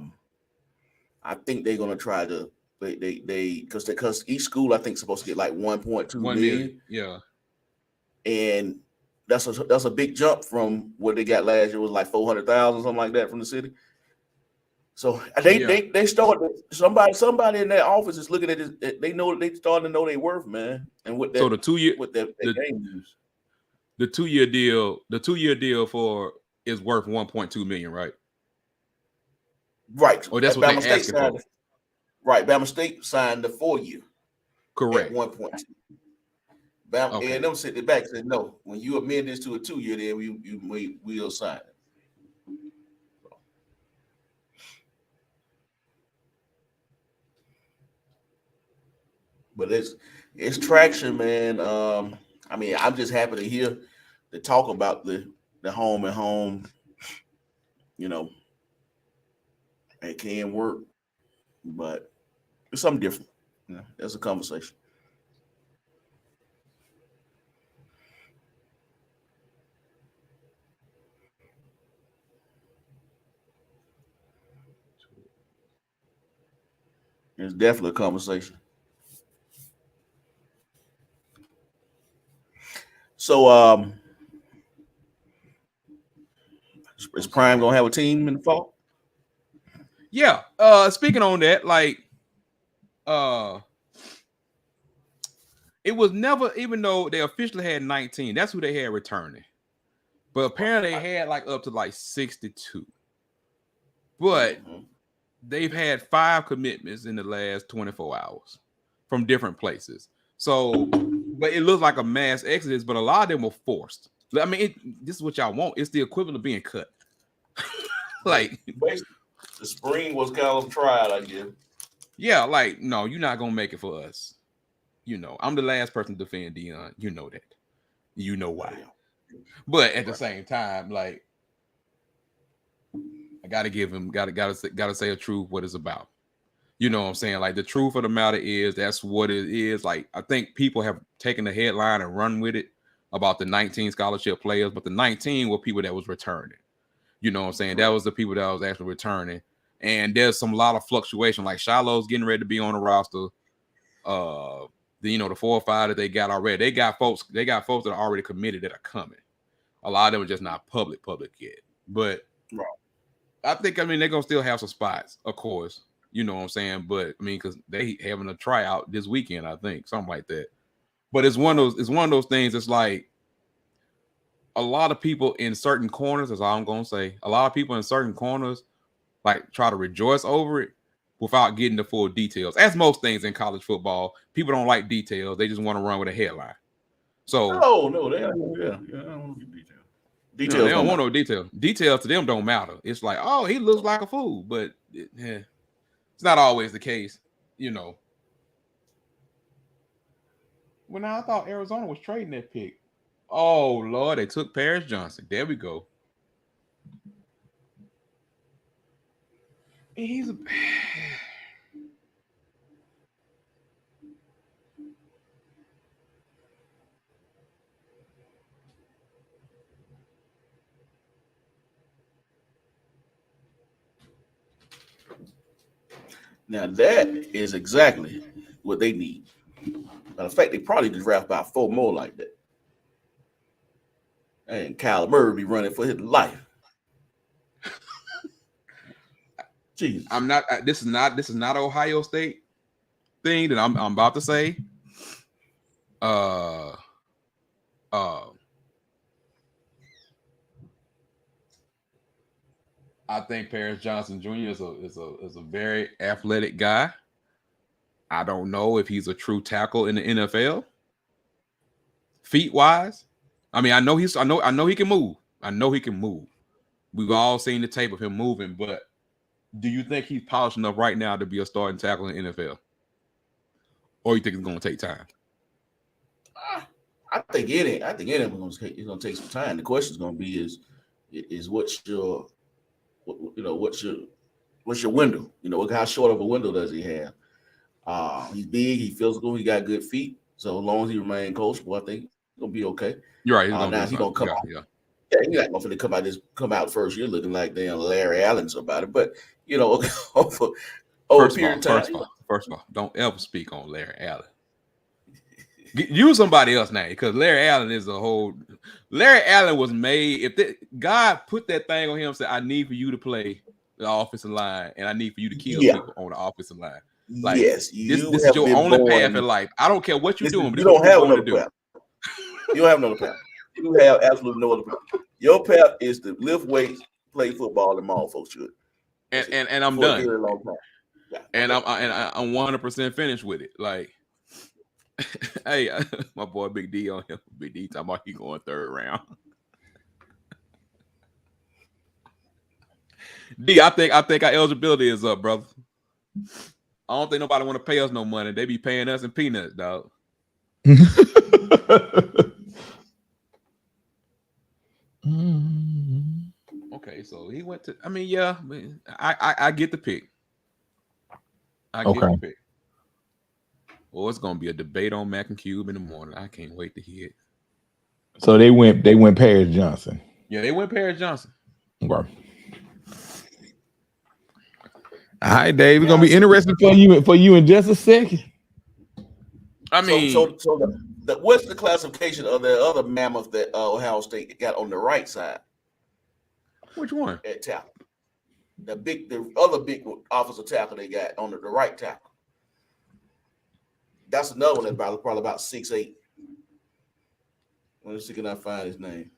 think they're gonna try to because each school I think is supposed to get like 1.2 million. Yeah. and that's a big jump from what they got last year. It was like 400,000, something like that, from the city. So they started, somebody in that office is looking at this. They starting to know their worth, man. And with that, so the 2 year with that game use. the 2 year deal for is worth 1.2 million, right? Right. Or that's what Bama they State asking for. Right. Bama State signed the 4 year. Correct. At 1.2. Bama Okay. and them sitting back and said, no, when you amend this to a 2 year, then we'll sign it. But it's traction, man. I mean, I'm just happy to hear the talk about the home and home. You know, it can work, but it's something different. You know, that's a conversation. It's definitely a conversation. So, is Prime gonna have a team in the fall? Yeah. Speaking on that, like, it was never, even though they officially had 19, that's who they had returning. But apparently they had like up to like 62. But they've had 5 commitments in the last 24 hours from different places. So, but it looks like a mass exodus, but a lot of them were forced. I mean, this is what y'all want. It's the equivalent of being cut. Like, basically, the spring was kind of trial, I guess. Yeah, like, no, you're not gonna make it for us. You know, I'm the last person to defend Dion. You know that. You know why. But at the same time, like, I gotta give him, gotta say the truth, what it's about. You know what I'm saying? Like, the truth of the matter is that's what it is. Like, I think people have taken the headline and run with it about the 19 scholarship players, but the 19 were people that was returning. You know what I'm saying? That was the people that was actually returning. And there's some lot of fluctuation. Like, Shiloh's getting ready to be on the roster. The 4 or 5 that they got already. They got folks that are already committed that are coming. A lot of them are just not public yet. But I think, they're gonna still have some spots, of course. You know what I'm saying? But because they having a tryout this weekend, I think, something like that. But it's one of those things. It's like a lot of people in certain corners, that's all I'm gonna say. A lot of people in certain corners like try to rejoice over it without getting the full details. As most things in college football, people don't like details. They just want to run with a headline. So no, they don't want to get details. They don't want no detail. Details to them don't matter. It's like, oh, he looks like a fool, but it's not always the case, you know. Well, now I thought Arizona was trading that pick. Oh Lord, they took Paris Johnson. There we go. He's a Now that is exactly what they need. Matter of fact, they probably could draft about 4 more like that. And Kyler Murray be running for his life. Jesus. I'm not. This is not Ohio State thing that I'm about to say. I think Paris Johnson Jr. is a very athletic guy. I don't know if he's a true tackle in the NFL. Feet wise, I know he can move. I know he can move. We've all seen the tape of him moving, but do you think he's polished enough right now to be a starting tackle in the NFL? Or you think it's going to take time? I think any of them is going to take some time. The question is going to be is what's your window? How short of a window does he have? He's big, he physical, he got good feet. So as long as he remains coachable, I think he's gonna be okay. You're right. He's gonna come out. Yeah, he's not gonna come out first year looking like damn Larry Allen's about it. But over a period of time. First of all, don't ever speak on Larry Allen. Use somebody else now because Larry Allen is a whole. Larry Allen was made. If God put that thing on him, and said, "I need for you to play the offensive line, and I need for you to kill people on the offensive line." Like yes, this you is have your been only born. path in life. I don't care what you're doing, but you this is what don't have you're going another to do. path. You don't have another path. You have absolutely no other path. Your path is to lift weights, play football, and mall folks should. And I'm for a done. very long time. Yeah, And I'm 100% finished with it. Like, hey, my boy Big D on him. Big D talking about he going third round. D, I think our eligibility is up, brother. I don't think nobody want to pay us no money. They be paying us in peanuts, dog. Okay, so he went to. I mean, yeah, I get the pick. I get the pick. Well, it's gonna be a debate on Mac and Cube in the morning. I can't wait to hear it. So they went Paris Johnson. Yeah, they went Paris Johnson. Okay. All right, Dave. It's gonna be interesting for you in just a second. I mean, so what's the classification of the other mammoth that Ohio State got on the right side? Which one? At tackle. The other big offensive tackle they got on the right tackle. That's another one that's probably about 6'8". Let me see, can I find his name?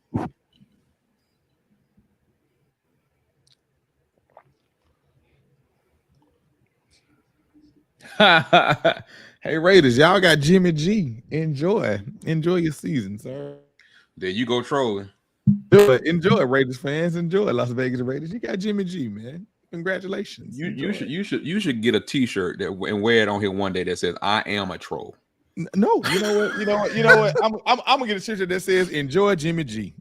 Hey Raiders, y'all got Jimmy G. Enjoy your season, sir. There you go trolling. Enjoy, Raiders fans. Enjoy, Las Vegas Raiders. You got Jimmy G, man. Congratulations. You should get a T-shirt and wear it on here one day that says "I am a troll." No, you know what? I'm gonna get a T-shirt that says "Enjoy Jimmy G."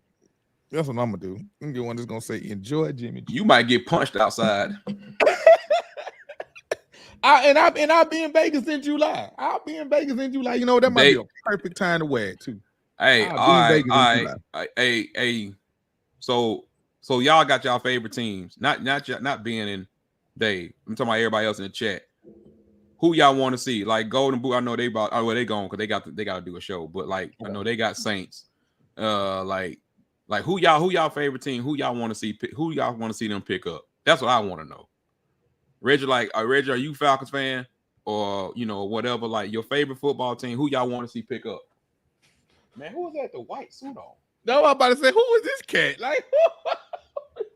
That's what I'm gonna do. I'm gonna get one that's gonna say "Enjoy Jimmy G." You might get punched outside. I'll be in Vegas in July. You know that might be a perfect time to wear it too. Hey, all right. Hey. So y'all got y'all favorite teams. Not being in Dave. I'm talking about everybody else in the chat. Who y'all want to see? Like Golden Boot. I know they going because they got to do a show. But like I know they got Saints. Like who y'all favorite team? Who y'all want to see? Who y'all want to see them pick up? That's what I want to know. Reggie, Reggie, are you Falcons fan or whatever? Like your favorite football team? Who y'all want to see pick up? Man, who was that? The white suit on? No, I'm about to say, who is this cat? Like,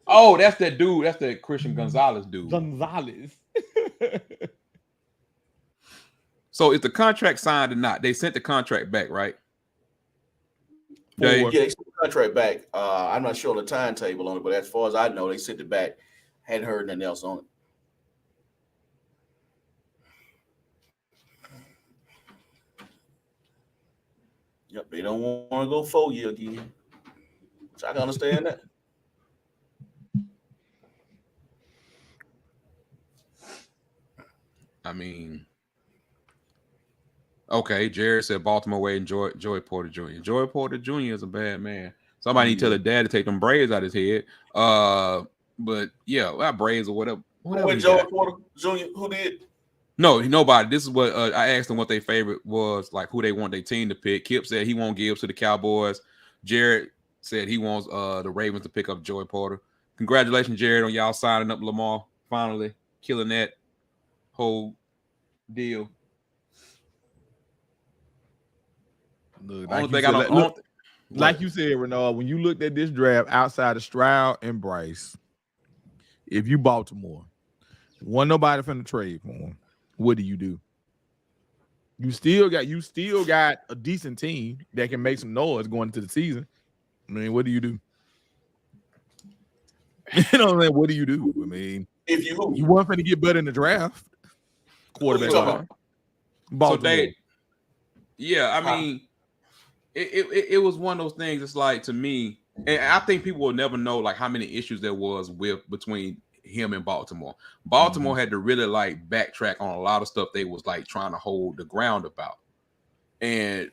oh, that's that dude. That's that Christian Gonzalez dude. So is the contract signed or not? They sent the contract back, right? Yeah, they sent the contract back. I'm not sure on the timetable on it, but as far as I know, they sent it back. Hadn't heard nothing else on it. Yep, they don't want to go 4 year again. So I can understand that. I mean, okay, Jared said Baltimore way and Joey Porter Jr. Joey Porter Jr. is a bad man. Somebody need to tell the dad to take them braids out of his head. But yeah, that braids or whatever. Who Joey Porter Jr. Who did? No, nobody. This is what I asked them what their favorite was, like who they want their team to pick. Kip said he won't give to the Cowboys. Jared said he wants the Ravens to pick up Joey Porter. Congratulations, Jared, on y'all signing up Lamar. Finally killing that whole deal. Look, like you said, Renard, when you looked at this draft outside of Stroud and Bryce, if you Baltimore, wasn't nobody finna trade for him, what do? You still got a decent team that can make some noise going into the season. I mean, what do? You know what I'm saying? What do? I mean, if you weren't finna get better in the draft, quarterback. Baltimore. So I mean, it was one of those things. It's like, to me, and I think people will never know like how many issues there was between him and Baltimore. Baltimore had to really like backtrack on a lot of stuff they was like trying to hold the ground about, and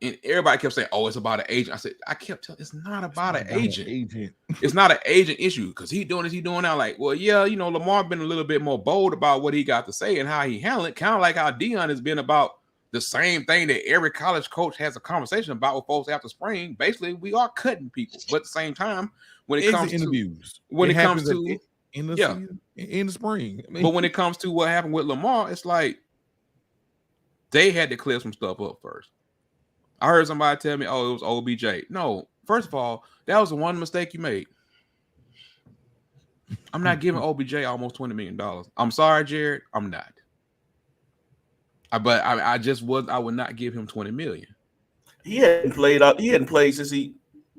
and everybody kept saying, "Oh, it's about an agent." I said, I kept telling, it's not about an agent. It's not an agent issue because he doing this, he doing that. Like, well, yeah, Lamar been a little bit more bold about what he got to say and how he handled it, kind of like how Dion has been about the same thing that every college coach has a conversation about with folks after spring. Basically, we are cutting people, but at the same time, when it comes to interviews, when it comes to in the yeah, season, in the spring. I mean, but when it comes to what happened with Lamar, it's like they had to clear some stuff up first. I heard somebody tell me, "Oh, it was OBJ." No, first of all, that was the one mistake you made. I'm not giving OBJ almost $20 million. I'm sorry, Jared. I'm not. But I just was. I would not give him $20 million. He hadn't played out. He hadn't played since he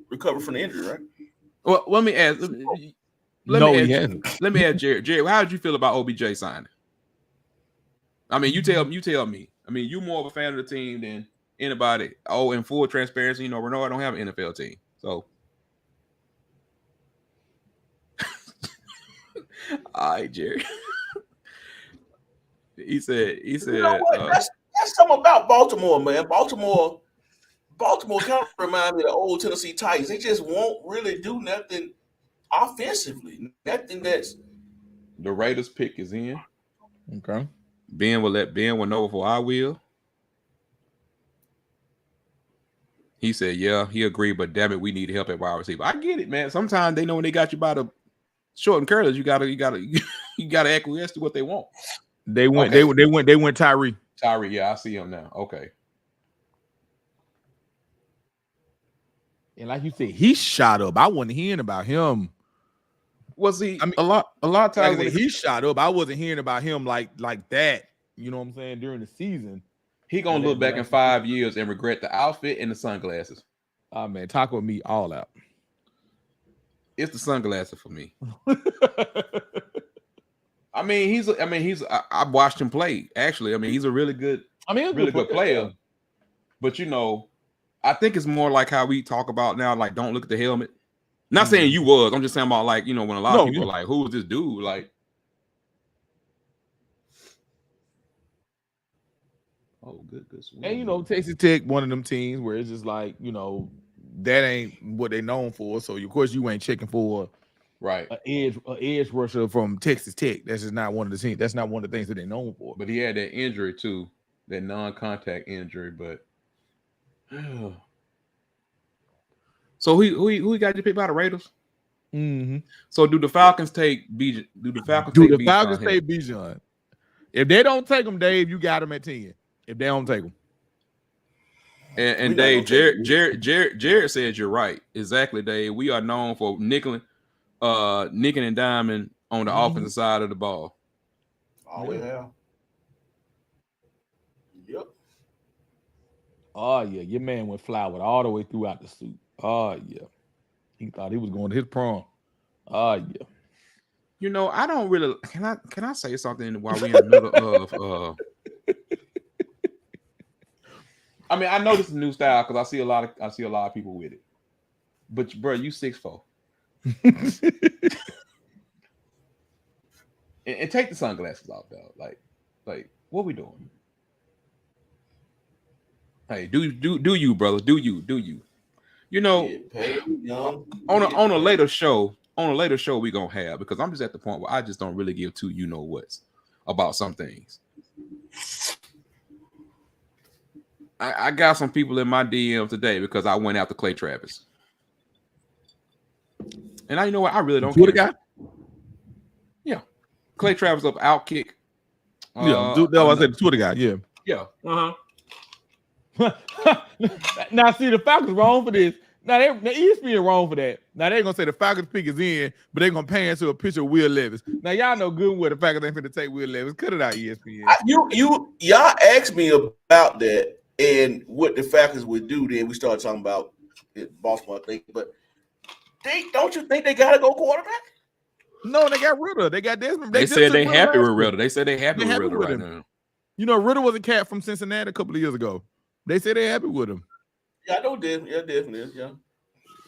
recovered from the injury, right? Well, let me ask. he hasn't. Let me ask Jared. Jared, how did you feel about OBJ signing? I mean, you tell me. I mean, you more of a fan of the team than anybody. Oh, in full transparency, you know, Renault don't have an NFL team, so. All right, Jerry. he said. You know what? That's something about Baltimore, man. Baltimore kind of remind me of the old Tennessee Titans. They just won't really do nothing offensively. Nothing that's. The Raiders pick is in. Okay. Ben will know before I will. He said, "Yeah, he agreed, but damn it, we need help at wide receiver." I get it, man. Sometimes they know when they got you by the short and curlers, you gotta acquiesce to what they want. They went Tyree. Tyree, yeah, I see him now. Okay. And like you said, he shot up. I wasn't hearing about him. Was he? I mean, a lot of times like he shot up. I wasn't hearing about him like that. You know what I'm saying? During the season, he gonna look back in 5 years and regret the outfit and the sunglasses. Oh man, taco meat all out. It's the sunglasses for me. I mean, I watched him play. Actually, I mean, he's a really good. Really good player. But you know, I think it's more like how we talk about now. Like, don't look at the helmet. Not saying you was. I'm just saying about like, you know, when a lot of people are like, "Who is this dude?" Like, oh, good. And you know, Texas Tech, one of them teams where it's just like, you know, that ain't what they known for. So of course you ain't checking for right an edge rusher from Texas Tech. That's just not one of the teams. That's not one of the things that they're known for. But he had that injury too, that non-contact injury. But so who got you picked by the Raiders? Mm-hmm. So do the Falcons take Bijan? Do the Falcons take Bijan? If they don't take him, Dave, you got him at 10. If they don't take him. And Dave, Jared said you're right. Exactly, Dave. We are known for nicking and diming on the offensive side of the ball. Always have. Yep. Oh yeah, your man went flowered all the way throughout the suit. Oh yeah, he thought he was going to his prom. Oh yeah. You know, I don't really. Can I say something while we're in the middle of? I mean, I know this is a new style because I see a lot of people with it. But bro, you 6'4". and take the sunglasses off, though. Like what we doing? Hey, do you, brother? Do you? You know, on a later show we gonna have, because I'm just at the point where I just don't really give two what's about some things. I got some people in my DM today because I went after Clay Travis. And you know what? I really don't care. The guy? Yeah. Clay Travis up out kick. I said the Twitter guy. Yeah. Yeah. Now, see, the Falcons wrong for this. Now, ESPN wrong for that. Now, they're going to say the Falcons pick is in, but they're going to pan to a picture of Will Levis. Now, y'all know good and well the Falcons ain't finna take Will Levis. Cut it out, ESPN. Y'all asked me about that and what the Falcons would do. Then we started talking about Baltimore, I think. But don't you think they got to go quarterback? No, they got Ritter. They got Desmond. They said they happy with Ritter. They said they happy with Ritter right now. You know, Ritter was a cat from Cincinnati a couple of years ago. They say they happy with him. Yeah, I know Desmond. Yeah, definitely. Yeah.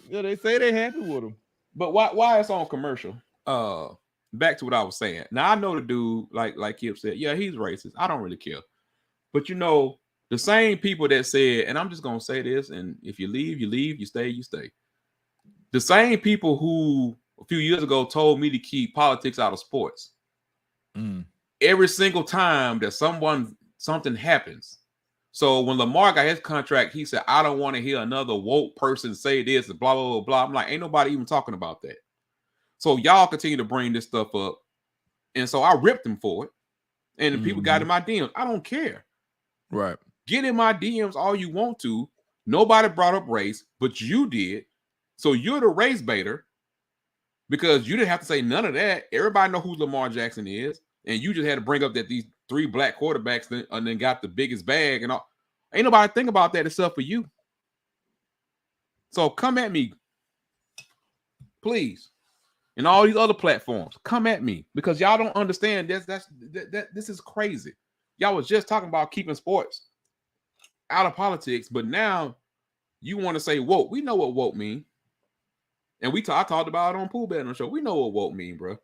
Yeah, they say they happy with him. But why it's on commercial? Back to what I was saying. Now I know the dude, like Kip said, yeah, he's racist. I don't really care. But you know, the same people that said, and I'm just gonna say this, and if you leave, you leave, you stay, you stay. The same people who a few years ago told me to keep politics out of sports. Every single time that something happens, So when Lamar got his contract, he said, I don't want to hear another woke person say this and blah, blah, blah, blah. I'm like, ain't nobody even talking about that. So y'all continue to bring this stuff up. And so I ripped him for it. And the people got in my DMs. I don't care. Right. Get in my DMs all you want to. Nobody brought up race, but you did. So you're the race baiter because you didn't have to say none of that. Everybody know who Lamar Jackson is. And you just had to bring up that these 3 black quarterbacks and then got the biggest bag and all. Ain't nobody think about that except for you. So come at me, please. And all these other platforms, come at me because y'all don't understand this is crazy. Y'all was just talking about keeping sports out of politics, but now you want to say woke. We know what woke mean. And I talked about it on Pool Bet on the show. We know what woke mean, bro.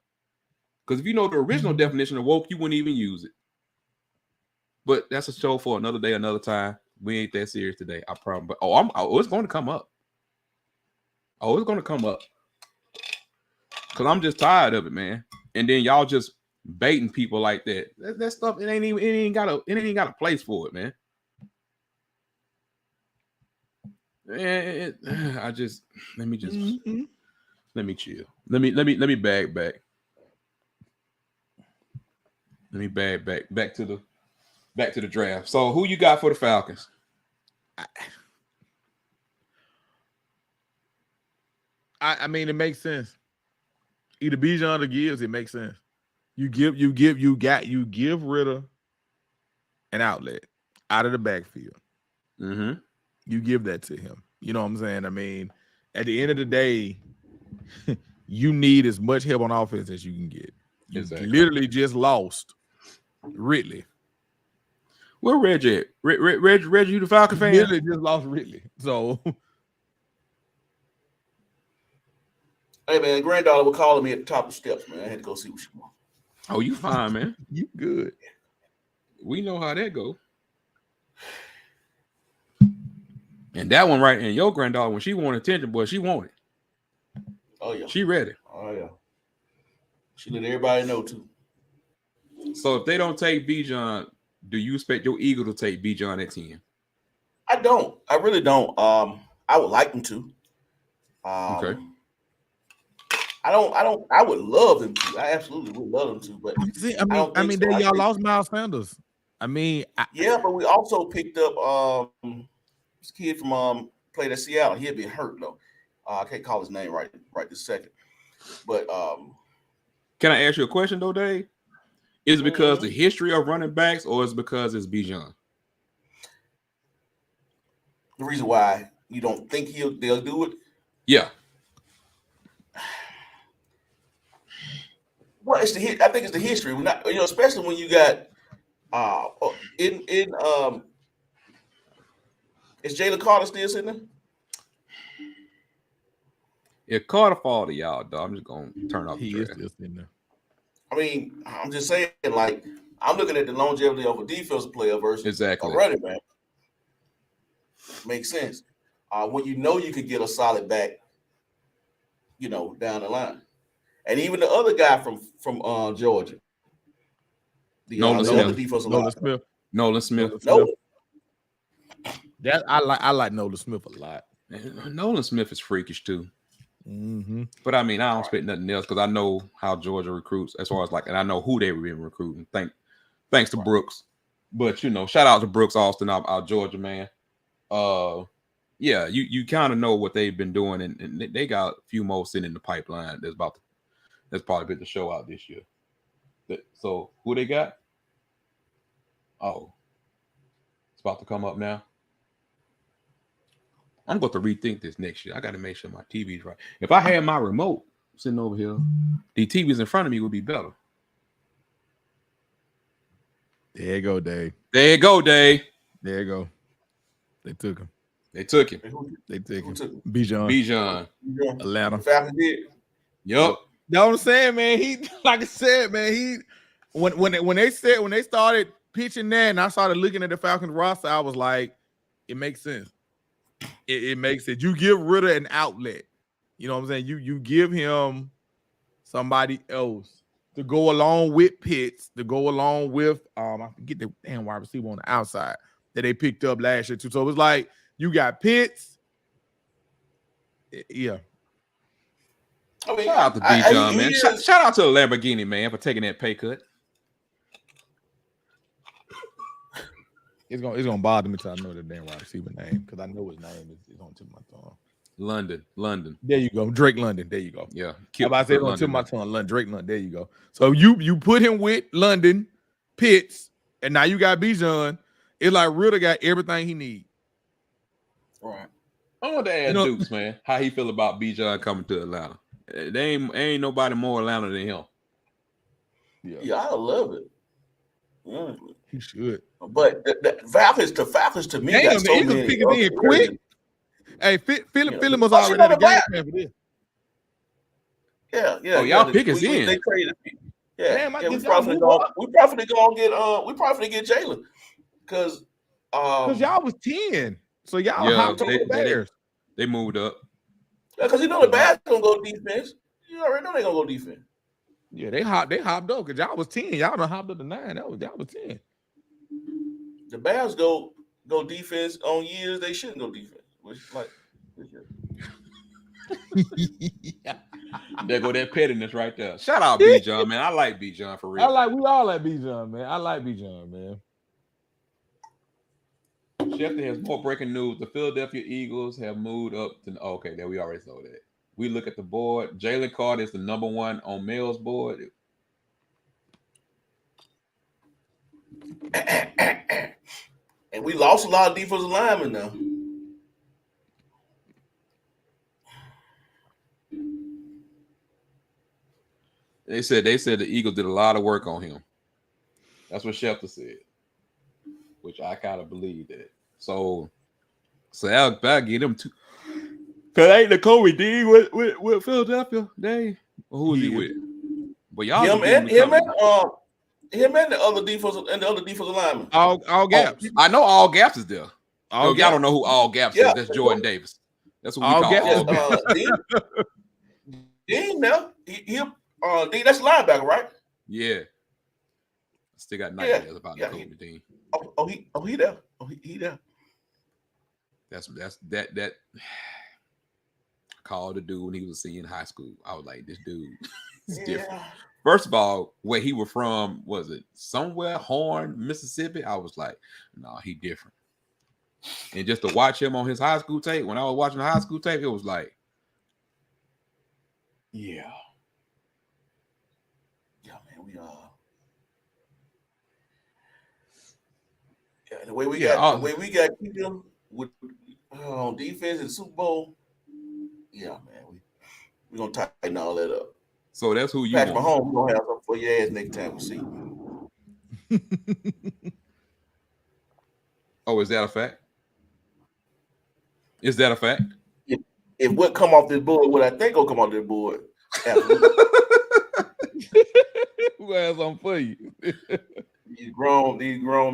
Because if you know the original definition of woke, you wouldn't even use it. But that's a show for another day, another time. We ain't that serious today, I promise. But it's going to come up. Oh, it's going to come up. Because I'm just tired of it, man. And then y'all just baiting people like that. That stuff, it ain't got a place for it, man. Let me chill. Let me bag back. Let me bag back to the draft. So who you got for the Falcons? I mean, it makes sense. Either Bijan or Gibbs, it makes sense. You give Ritter an outlet out of the backfield. Mm-hmm. You give that to him. You know what I'm saying? I mean, at the end of the day, you need as much help on offense as you can get. You literally just lost Ridley. Where Reggie at? Reggie, you the Falcon fan? Literally just lost Ridley. So, hey man, granddaughter was calling me at the top of the steps, man. I had to go see what she wants. Oh, you fine, man. You good. We know how that go. And that one right, and your granddaughter, when she wanted attention, boy, she wanted. Oh yeah. She ready. Oh yeah. She let everybody know too. So if they don't take Bijan, do you expect your Eagle to take Bijan at 10? I don't. I really don't. I would like them to. Okay. I would love them to. I absolutely would love them to. But I mean, then y'all lost Miles Sanders. I mean, yeah, but we also picked up this kid from played at Seattle. He had been hurt though. I can't call his name right this second. But can I ask you a question though, Dave? Is it because the history of running backs, or is it because it's Bijan? The reason why you don't think they'll do it? Yeah. Well, I think it's the history. Not, especially when you got is Jalen Carter still sitting there? If Carter fall to y'all, dog, I'm just gonna turn off the he is draft. still sitting there. I mean, I'm just saying, like, I'm looking at the longevity of a defensive player versus a running back. Makes sense. When you know you could get a solid back, down the line. And even the other guy from Georgia. Nolan Smith. That I like Nolan Smith a lot. Nolan Smith is freakish too. Mm-hmm. But I mean, I don't expect nothing else because I know how Georgia recruits as far as and I know who they've been recruiting. Thanks to Brooks. But shout out to Brooks Austin, our Georgia man. Yeah, you kind of know what they've been doing, and they got a few more sitting in the pipeline. That's probably been the show out this year. So who they got? Oh, it's about to come up now. I'm going to rethink this next year. I got to make sure my TV's right. If I had my remote sitting over here, the TVs in front of me would be better. There you go, Dave. There you go, Dave. There you go. They took him. They took him. Bijan. Atlanta. Falcons did. Yup. You know what I'm saying, man? He, like I said, man, when they started pitching that and I started looking at the Falcons roster, I was like, it makes sense. It makes sense. You give Ritter an outlet. You know what I'm saying? You give him somebody else to go along with Pitts, to go along with I forget the damn wide receiver on the outside that they picked up last year too. So it was like you got Pitts. Yeah. I mean, Shout out to B. John, man. Shout out to the Lamborghini man for taking that pay cut. It's gonna bother me till I know the damn wide receiver name because I know his name is on tip of my tongue. London. There you go, Drake London. There you go. Yeah, how about I say on tip of my tongue, Drake London. There you go. So you put him with London, Pitts, and now you got Bijan. It's like Ritter got everything he needs. Right. I want to ask Dukes, man, how he feel about Bijan coming to Atlanta. They ain't nobody more Atlanta than him. Yeah, I love it. Honestly. He should. But the Falcons to me, damn, the Eagles picking in quick. Hey, Philip was already in the game plan for this. Yeah. Oh, y'all pick us in. They traded people. Yeah, damn, we probably gonna get Jalen because y'all was 10, so y'all hopped on the Bears. They moved up. Yeah, because you know the Bears gonna go defense. You already know they gonna go defense. Yeah, they hopped up because y'all was 10. Y'all done hopped up to 9. Y'all was 10. The Bears go defense on years they shouldn't go defense. Which like There go that pettiness right there. Shout out Bijan, man. I like Bijan for real. We all like Bijan, man. I like Bijan, man. Schefter has more breaking news. The Philadelphia Eagles have moved up to okay, there we already know that. We look at the board. Jalen Carter is the number 1 on Mel's board. And we lost a lot of defensive linemen now. They said the Eagles did a lot of work on him. That's what Schefter said, which I kind of believe that. So I'll get him to. Cause ain't the Kobe D with Philadelphia. Who is he with? But y'all him and the other defensive linemen. All gaps. Oh, I know all gaps is there. Y'all don't know who all gaps is. That's Jordan Davis. That's what we all call gaps. all gaps. Dean now. Dean, that's linebacker, right? Yeah. Still got nightmares about the Kobe Dean. He there. He there. That's that. Called the dude when he was in high school. I was like, this dude is different. First of all, where he was from, was it somewhere Horn, Mississippi? I was like, nah, he different. And just to watch him on his high school tape, when I was watching the high school tape, it was like, yeah, man, we the way we got them with on defense in the Super Bowl. Yeah, man, we're gonna tighten all that up. So that's who you Patrick want. Mahomes gonna have something for your ass next time we see. Oh, is that a fact? Is that a fact? If what come off this board, what I think will come off this board, absolutely. Who has something for you? These grown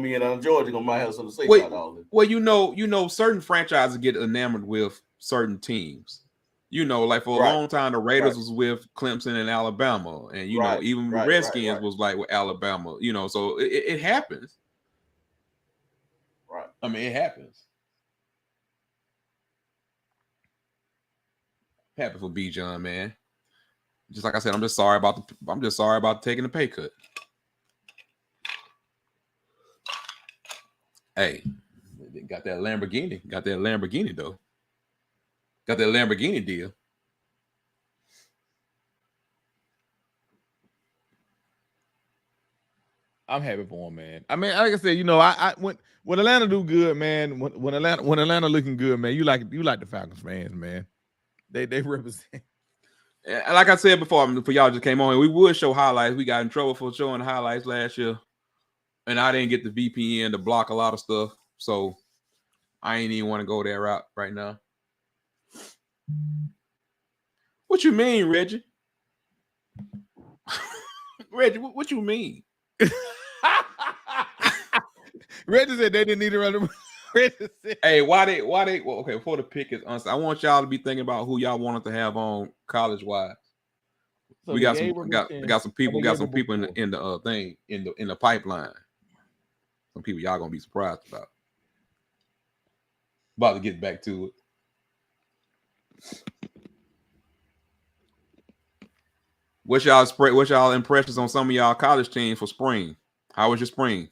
men out of Georgia gonna might have something to say about all this. Well, you know, certain franchises get enamored with certain teams. You know, like for a long time, the Raiders was with Clemson and Alabama, and you know, even the Redskins was like with Alabama. You know, so it happens. Right. I mean, it happens. Happy for Bijan, man. Just like I said, I'm just sorry about taking the pay cut. Hey, got that Lamborghini. Got that Lamborghini though. Got that Lamborghini deal. I'm happy for him, man. I mean, like I said, you know, I when Atlanta do good, man. When Atlanta looking good, man. You like the Falcons fans, man. They represent. And like I said before, for y'all just came on, we would show highlights. We got in trouble for showing highlights last year, and I didn't get the VPN to block a lot of stuff, so I ain't even want to go that route right now. What you mean, Reggie? Reggie, what you mean? Reggie said they didn't need to run the. Hey, why they? Well, okay, before the pick is honest, I want y'all to be thinking about who y'all wanted to have on college wise. So we got some people in the thing in the pipeline. Some people y'all gonna be surprised about. About to get back to it. What's y'all impressions on some of y'all college teams for spring? How was your spring?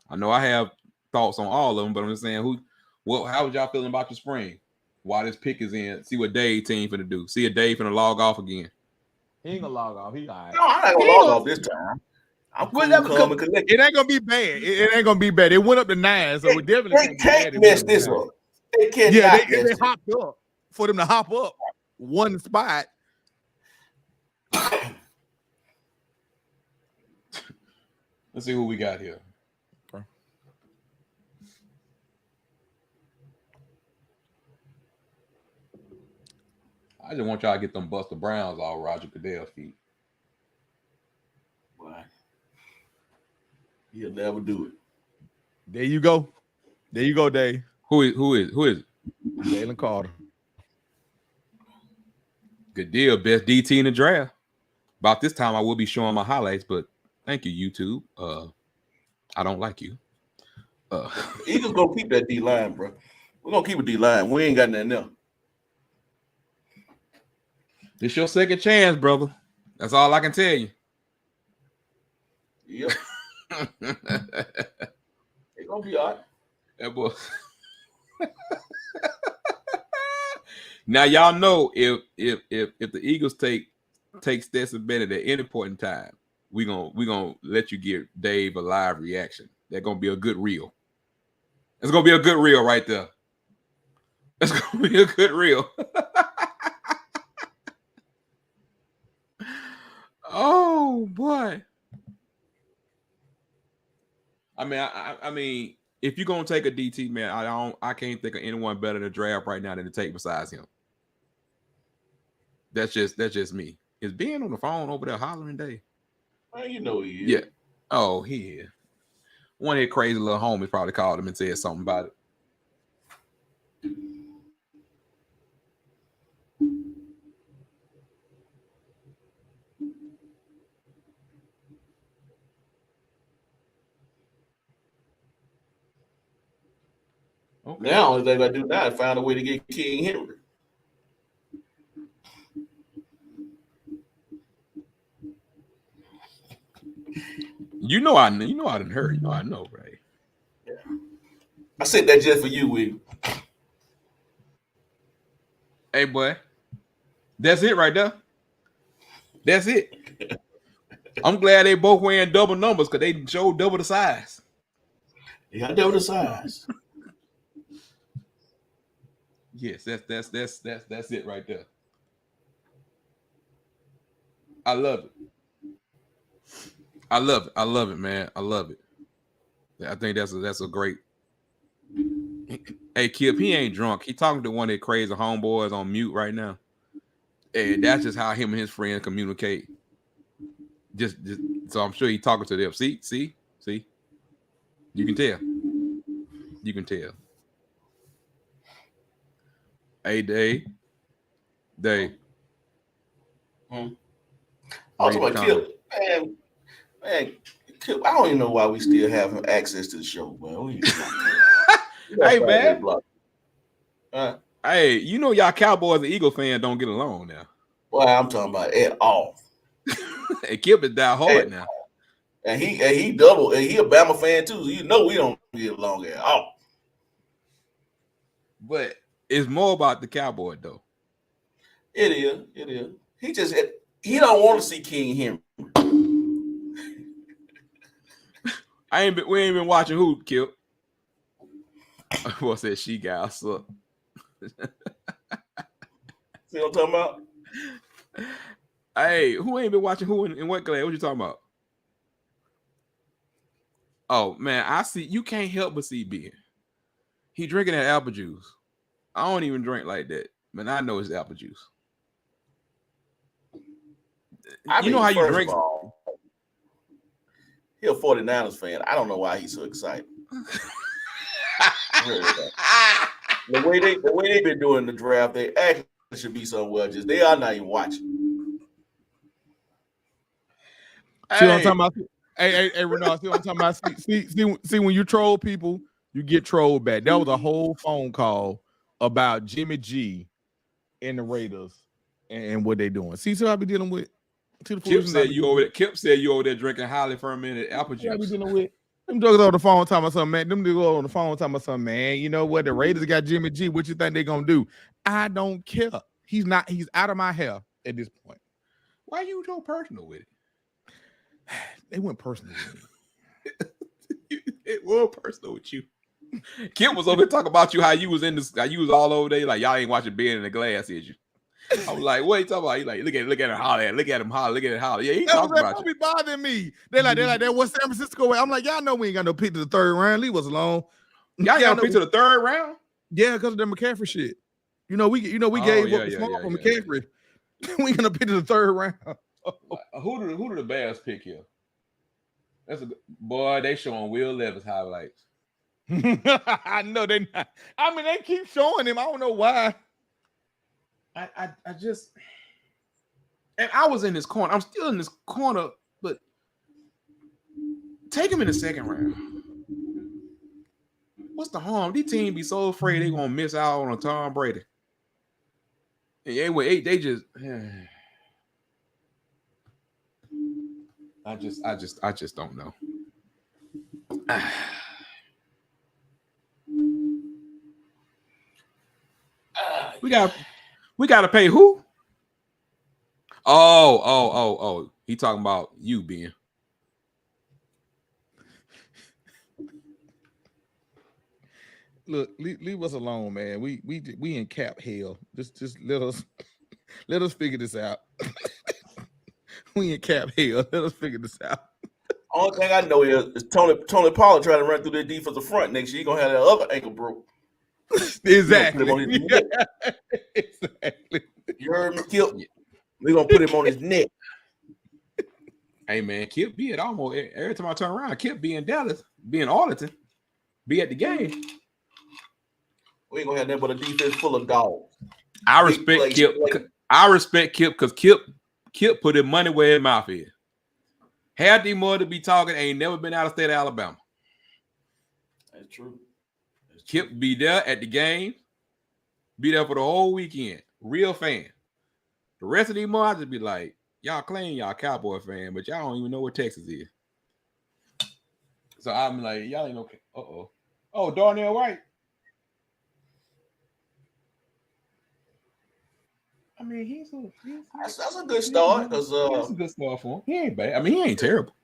I know I have thoughts on all of them, but I'm just saying how was y'all feeling about your spring? While this pick is in, see what Dave team finna do. See if Dave finna log off again. He ain't gonna log off. He all right. No, I'm not gonna log off this time. I'm cool, calm, and collected. It ain't gonna be bad. It ain't gonna be bad. It went up to 9, so it definitely can't mess this up. They cannot. Yeah, they hopped up for them to hop up one spot. Let's see who we got here. I just want y'all to get them Buster Browns all Roger Goodell feet. Why? He'll never do it. There you go. There you go, Dave. Who is it? Jalen Carter. Good deal. Best DT in the draft. About this time, I will be showing my highlights, but thank you, YouTube. I don't like you. Eagles gonna keep that D line, bro. We're gonna keep a D line. We ain't got nothing else. It's your second chance, brother. That's all I can tell you. Yep. It's gonna be all right. That boy. Now y'all know if the Eagles take Stetson Bennett at any point in time, we gonna let you give Dave a live reaction. That's gonna be a good reel. It's gonna be a good reel right there. It's gonna be a good reel. Oh boy. I mean, if you're gonna take a DT, man, I can't think of anyone better to draft right now than to take besides him. That's just me. Is Ben on the phone over there hollering, Dave? Well, you know he is. Yeah. Oh, he is. One of his crazy little homies probably called him and said something about it. Okay. Now, all they gotta do now is find a way to get King Henry. You know I didn't hear. You know I know, right? Yeah. I said that just for you, Will. Hey, boy. That's it right there. That's it. I'm glad they both wearing double numbers because they showed double the size. They got double the size. Yes, that's it right there. I love it. I love it, man. I love it. I think that's a great. Hey, Kip, he ain't drunk. He talking to one of their crazy homeboys on mute right now. And that's just how him and his friends communicate. Just so I'm sure he talking to them. See. You can tell. Hey, Dave. Also, like Kip, man, Kip, I don't even know why we still have access to the show, man. Hey, man. Hey, you know y'all Cowboys and Eagle fans don't get along now. Well, I'm talking about at all. Hey, Kip is down hard now. And he double, and he a Bama fan too. So you know we don't get along at all. But it's more about the Cowboy though. It is. He don't want to see King Henry. We ain't been watching who Kip. What said she got so. See what I'm talking about? Hey, who ain't been watching who in what class? What you talking about? Oh man, I see. You can't help but see Ben. He drinking that apple juice. I don't even drink like that, man. I know it's apple juice. You know how you drink. He a 49ers fan. I don't know why he's so excited. The way they've been doing the draft, they actually should be somewhere. Just they are not even watching. See what I'm talking about? Hey, Renard, see what I'm talking about? See when you troll people, you get trolled back. That was a whole phone call about Jimmy G and the Raiders and what they doing. See what I be dealing with? Kip said you over there drinking highly fermented apple juice. I be dealing with them jokers on the phone talking about something, man. Them niggas on the phone talking about something, man. You know what? The Raiders got Jimmy G. What you think they gonna do? I don't care. He's out of my hair at this point. Why you so personal with it? They went personal with me. It was personal with you. Kip was over there talking about you, how you was all over there, like y'all ain't watching Ben in the Glass, is you? I was like, what you talking about? He like, look at him holler, look at him holler. Yeah, he talking about you. Be bothering me. They like that. What's San Francisco way? I'm like, y'all know we ain't got no pick to the third round. Leave us alone. Y'all got no pick to the third round? Yeah, because of the McCaffrey shit. We gave up small for McCaffrey. We gonna pick to the third round. Who do the Bears pick here? That's a boy. They showing Will Levis highlights. I know they not. I mean, they keep showing him. I don't know why. I just, and I was in this corner. I'm still in this corner, but take him in the second round. What's the harm? These teams be so afraid they gonna miss out on a Tom Brady. And anyway, they just. I just don't know. We got to pay who? Oh. He talking about you, Ben. Look, leave us alone, man. We in cap hell. Just let us figure this out. We in cap hell. Let us figure this out. Only thing I know is Tony Pollard trying to run through the defensive front next year. He gonna have that other ankle broke. Exactly. Exactly. You heard me, Kip? We're gonna put him on his neck. Hey man, Kip be at almost every time I turn around. Kip be in Dallas, be in Arlington, be at the game. We ain't gonna have nothing but a defense full of dogs. I respect Kip. I respect Kip because Kip put his money where his mouth is. Had the mother be talking, ain't never been out of state of Alabama. That's true. Kip be there at the game, be there for the whole weekend. Real fan. The rest of these months, I just be like, y'all claim y'all Cowboy fan, but y'all don't even know where Texas is. So I'm like, y'all ain't okay. Oh, Darnell Wright. I mean, that's a good start because that's a good start for him. He ain't bad. I mean, he ain't terrible.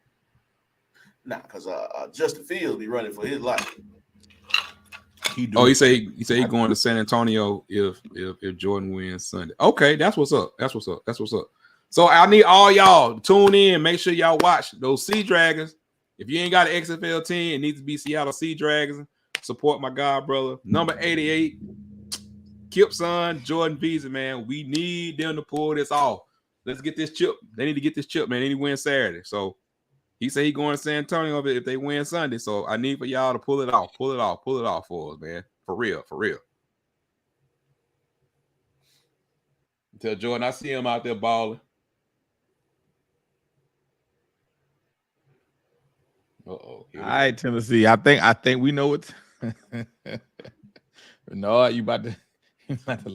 Nah, because Justin Fields be running for his life. He say he going to San Antonio if Jordan wins Sunday. Okay, that's what's up. So I need all y'all to tune in. Make sure y'all watch those Sea Dragons. If you ain't got an XFL team, it needs to be Seattle Sea Dragons. Support my god brother, number 88, Kip's son, Jordan Beasley, man. We need them to pull this off. Let's get this chip. They need to get this chip, man. They need to win Saturday. So he said he going to San Antonio if they win Sunday. So I need for y'all to pull it off for us, man. For real. Tell Jordan I see him out there balling. All right, Tennessee. I think we know what. No, you about to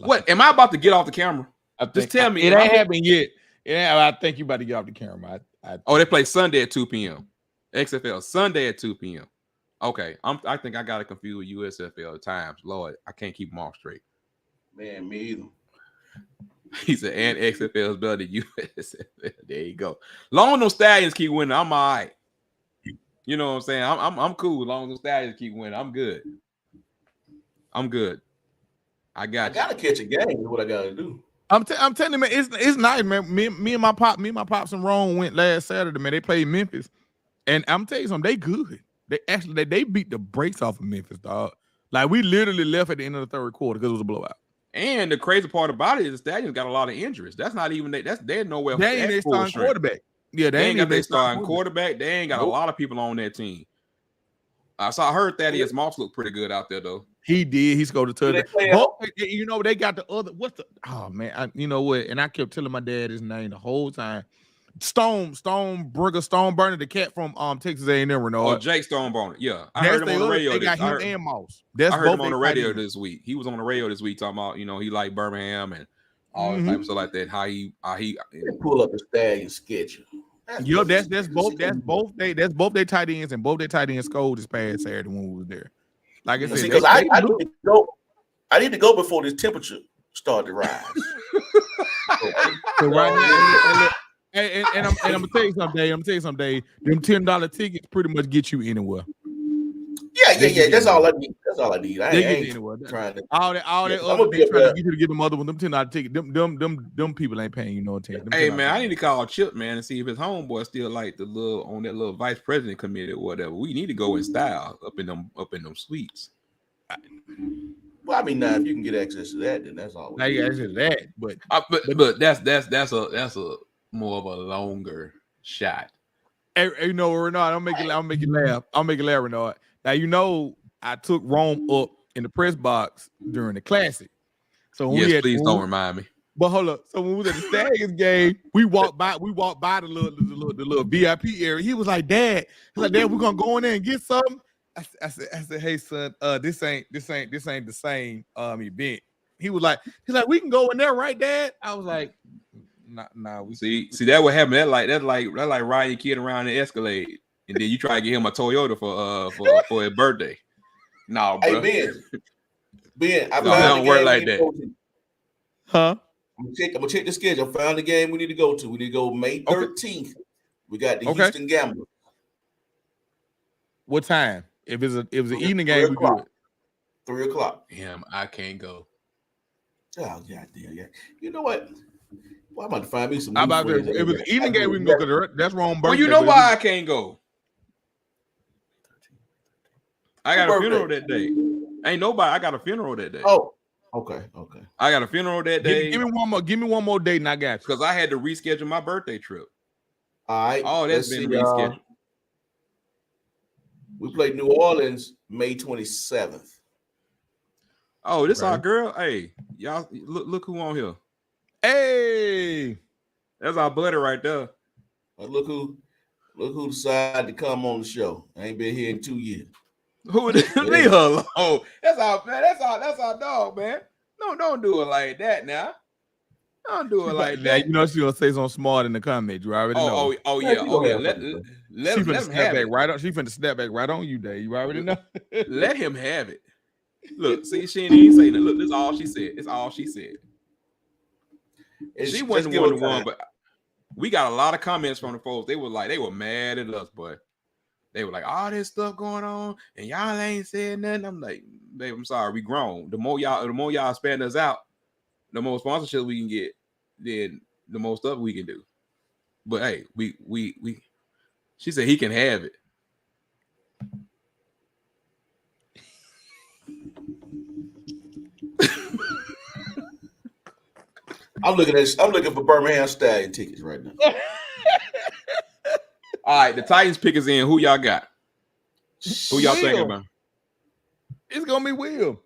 what? Am I about to get off the camera? Just tell me. It ain't happened yet. Yeah, I think you about to get off the camera. They play Sunday at 2 p.m. XFL Sunday at 2 p.m. Okay, I think I got to confuse USFL at times. Lord, I can't keep them all straight. Man, me either. He said, and XFL is better than USFL. There you go. Long as those Stallions keep winning, I'm all right. You know what I'm saying? I'm cool. As long as those Stallions keep winning, I'm good. I gotta catch a game. Is what I gotta do. I'm telling you, man, it's nice, man. Me and my pops and Ron went last Saturday, man. They played Memphis, and I'm telling you something. They good. They beat the brakes off of Memphis, dog. Like we literally left at the end of the third quarter because it was a blowout. And the crazy part about it is the Stallions got a lot of injuries. That's not even they're nowhere. They ain't their starting quarterback. Yeah, they ain't got their starting quarterback. They ain't got a lot of people on that team. I heard Thaddeus Moss looked pretty good out there though. He did. He scored a touchdown. You know, they got the other. You know what? And I kept telling my dad his name the whole time. Stoneburner, the cat from Texas A&M, Renard. Oh, Jake Stoneburner. Yeah, I heard him on the radio. They got him and Moss. I heard him on the radio this week. He was on the radio this week talking about, he liked Birmingham and all that type of stuff like that. How he pull up the Stallion schedule. That's both their tight ends, and both their tight ends scored this past Saturday when we was there. Like I said, because I need to go before this temperature started to rise. So right now, and I'm gonna tell you something, Dave. Them $10 tickets pretty much get you anywhere. Yeah. That's all I need. I ain't anywhere. Trying to all that other they trying to get you to get them other one. Them $10 tickets. Them people ain't paying you no attention. Hey man, I need to call Chip, man, and see if his homeboy still like on that little vice president committee or whatever. We need to go in style up in them suites. Well, I mean, now if you can get access to that, then that's all. Now you got access to that, but that's a more of a longer shot. Hey, Renard, I'll make you laugh. Renard. Now I took Rome up in the press box during the Classic. So please don't remind me. But hold up. So when we was at the Stallions game, we walked by the little VIP area. He was like, Dad, we're gonna go in there and get something. I said, hey son, this ain't the same event. He's like, we can go in there, right, Dad? I was like, nah. We see that what happened. That like riding your kid around the Escalade, and then you try to get him a Toyota for his birthday. No, bro. Hey Ben, I don't work like that. Huh? I'm gonna check the schedule. I found the game we need to go to. We need to go May 13th. Okay. We got the Houston Gamblers. What time? If it's an evening game, we do it. 3:00. Damn, I can't go. Oh yeah. You know what? Well, I'm about to find me some. If it's an evening game, we can go because that's wrong. Birthday, well, you know why I can't go. I got a funeral that day. Ain't nobody. I got a funeral that day. Oh, okay. I got a funeral that day. Give me one more date, and I got you. Because I had to reschedule my birthday trip. All right. Oh, that's been rescheduled. We played New Orleans May 27th. Oh, this our girl. Hey, y'all, look who on here. Hey, that's our buddy right there. Look who decided to come on the show. I ain't been here in 2 years. Who leave her alone? That's our dog, man. No, don't do it like that now. Don't do it like that. You know she's gonna say something smart in the comments. You already know. Oh yeah. Let him have it. She finna snap back right on you, Dave. You already know. Let him have it. Look, see, she ain't saying that. Look, this is all she said. It's all she said. She wasn't one, but we got a lot of comments from the folks. They were mad at us, but they were like, all this stuff going on, and y'all ain't saying nothing. I'm like, babe, I'm sorry, we grown. The more y'all spend us out, the more sponsorships we can get, then the more stuff we can do. But hey, we she said he can have it. I'm looking for Birmingham Stallion tickets right now. All right, the Titans pick is in. Who y'all got? Who y'all thinking about? It's gonna be Will.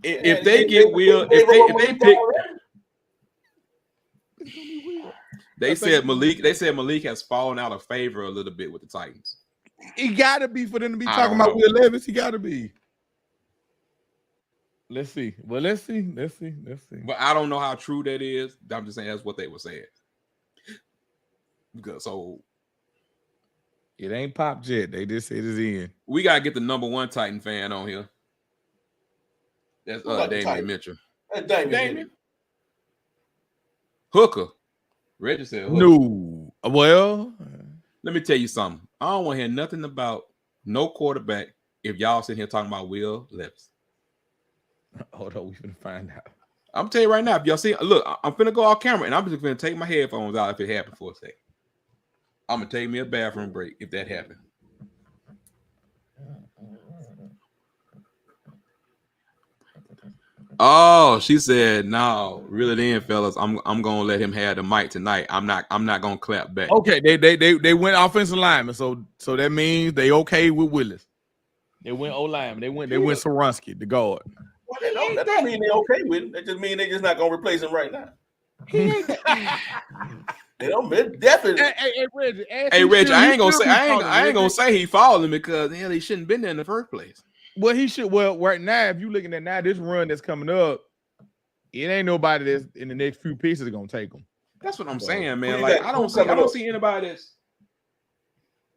If they get Will, if they pick, they said Malik has fallen out of favor a little bit with the Titans. He gotta be for them to be talking about Will Levis. He gotta be. Let's see. Well, let's see. But I don't know how true that is. I'm just saying that's what they were saying. Because so it ain't pop jet. They just said it's in. We gotta get the number one Titan fan on here. That's Damian Mitchell. Damian. Hooker. Reggie said Hooker. No. Well, let me tell you something. I don't want to hear nothing about no quarterback if y'all sitting here talking about Will Levis. Hold on, we finna find out. I'm telling you right now, if y'all see, look, I'm finna go off camera and I'm just gonna take my headphones out if it happens for a second. I'm gonna take me a bathroom break if that happens. Oh, she said, no, really then, fellas, I'm gonna let him have the mic tonight. I'm not gonna clap back. Okay, they went offensive lineman, so that means they okay with Willis. They went O lineman. They went Soronsky, the guard. Well, that don't mean they're okay with it. That just mean they're just not gonna replace him right now. They don't definitely. Hey, Reggie. Hey, Rich, I ain't gonna gonna say he falling because hell, he shouldn't been there in the first place. Well, he should. Well, right now, if you looking at now this run that's coming up, it ain't nobody that's in the next few pieces gonna take him. That's what I'm So, saying, man. you Like got- I who don't coming up? see anybody that's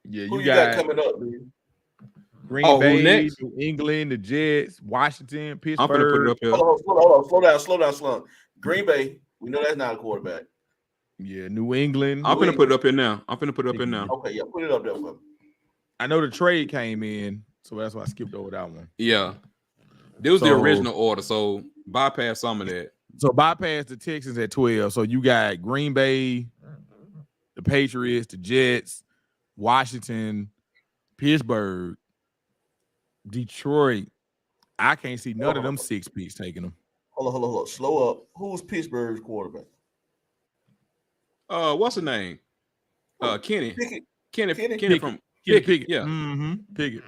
Yeah, Who you you got got coming up, dude? Green who Bay, next? New England, the Jets, Washington, I'm gonna put it Pittsburgh. up here. Hold on. Slow down. Green Bay, we know that's not a quarterback. Yeah, New England. I'm gonna put it up here now. Okay, yeah, put it up there for me. I know the trade came in, so that's why I skipped over that one. Yeah, this was the So- original order, so bypass some of that. So bypass the Texans at 12. So you got Green Bay, the Patriots, the Jets, Washington, Pittsburgh, Detroit. I can't see none of them 6 picks taking them. Hold on. Slow up. Who's Pittsburgh's quarterback? What's the name? Kenny Kenny from Pickett. Yeah. Mm-hmm. Pickett.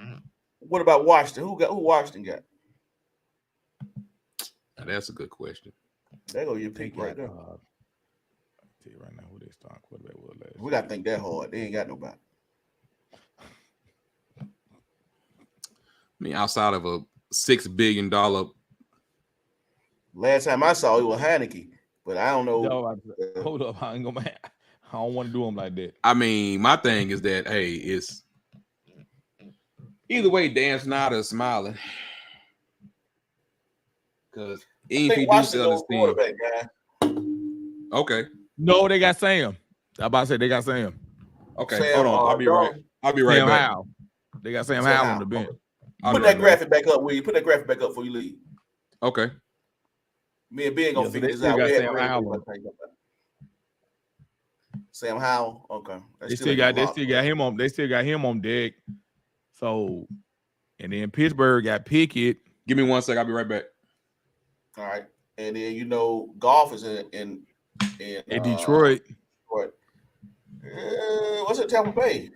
What about Washington? Who Washington got? Now, that's a good question. There go your pick right there. I'll tell you right now who they start quarterback was last. We gotta think that hard. They ain't got nobody. I mean, outside of a $6 billion. Last time I saw it was Heineke, but I don't know. No, hold up. I ain't gonna. I don't want to do them like that. I mean, my thing is that hey, it's either way. Dan Snyder is smiling because if he do sell his team, quarterback guy. okay, No, they got Sam. I about to say they got Sam. okay, Sam, hold on, I'll be right. I'll be right Sam back. Howell. They got Sam Sam Howell on Howell. the bench. I'll Put be that right graphic back up, will you? Put that graphic back up before you leave. back. Okay. Me and Ben gonna Yeah, so figure they this still out. got We had Sam already- Howell. Sam Howell. Okay. That They still still ain't got a lot. him on. They still got him on deck. So, and then Pittsburgh got Pickett. Give me 1 sec. I'll be right back. All right. And then golf is in Detroit. Detroit. What's it, Tampa Bay?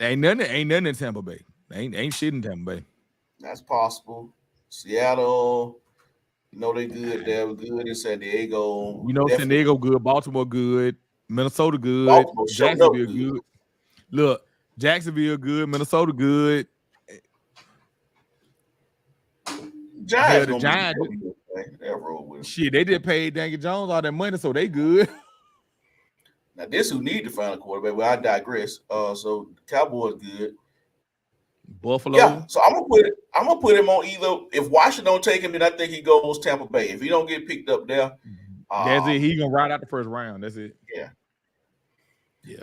Ain't nothing in Tampa Bay. Ain't shit in Tampa Bay. That's possible. Seattle, they good there. We're good in San Diego. San Diego good, Baltimore good, Minnesota good, Baltimore showed up Jacksonville good. good. Look, Jacksonville good, Minnesota good. Giants the gonna Giants. be good. They'll roll with them. Shit, they just paid Daniel Jones all that money, so they good. Now this who need to find a quarterback. Well, I digress. So the Cowboys good. Buffalo. Yeah, so I'm gonna put him on either. If Washington don't take him, then I think he goes Tampa Bay. If he don't get picked up there, that's it. He gonna ride out the first round. That's it. Yeah.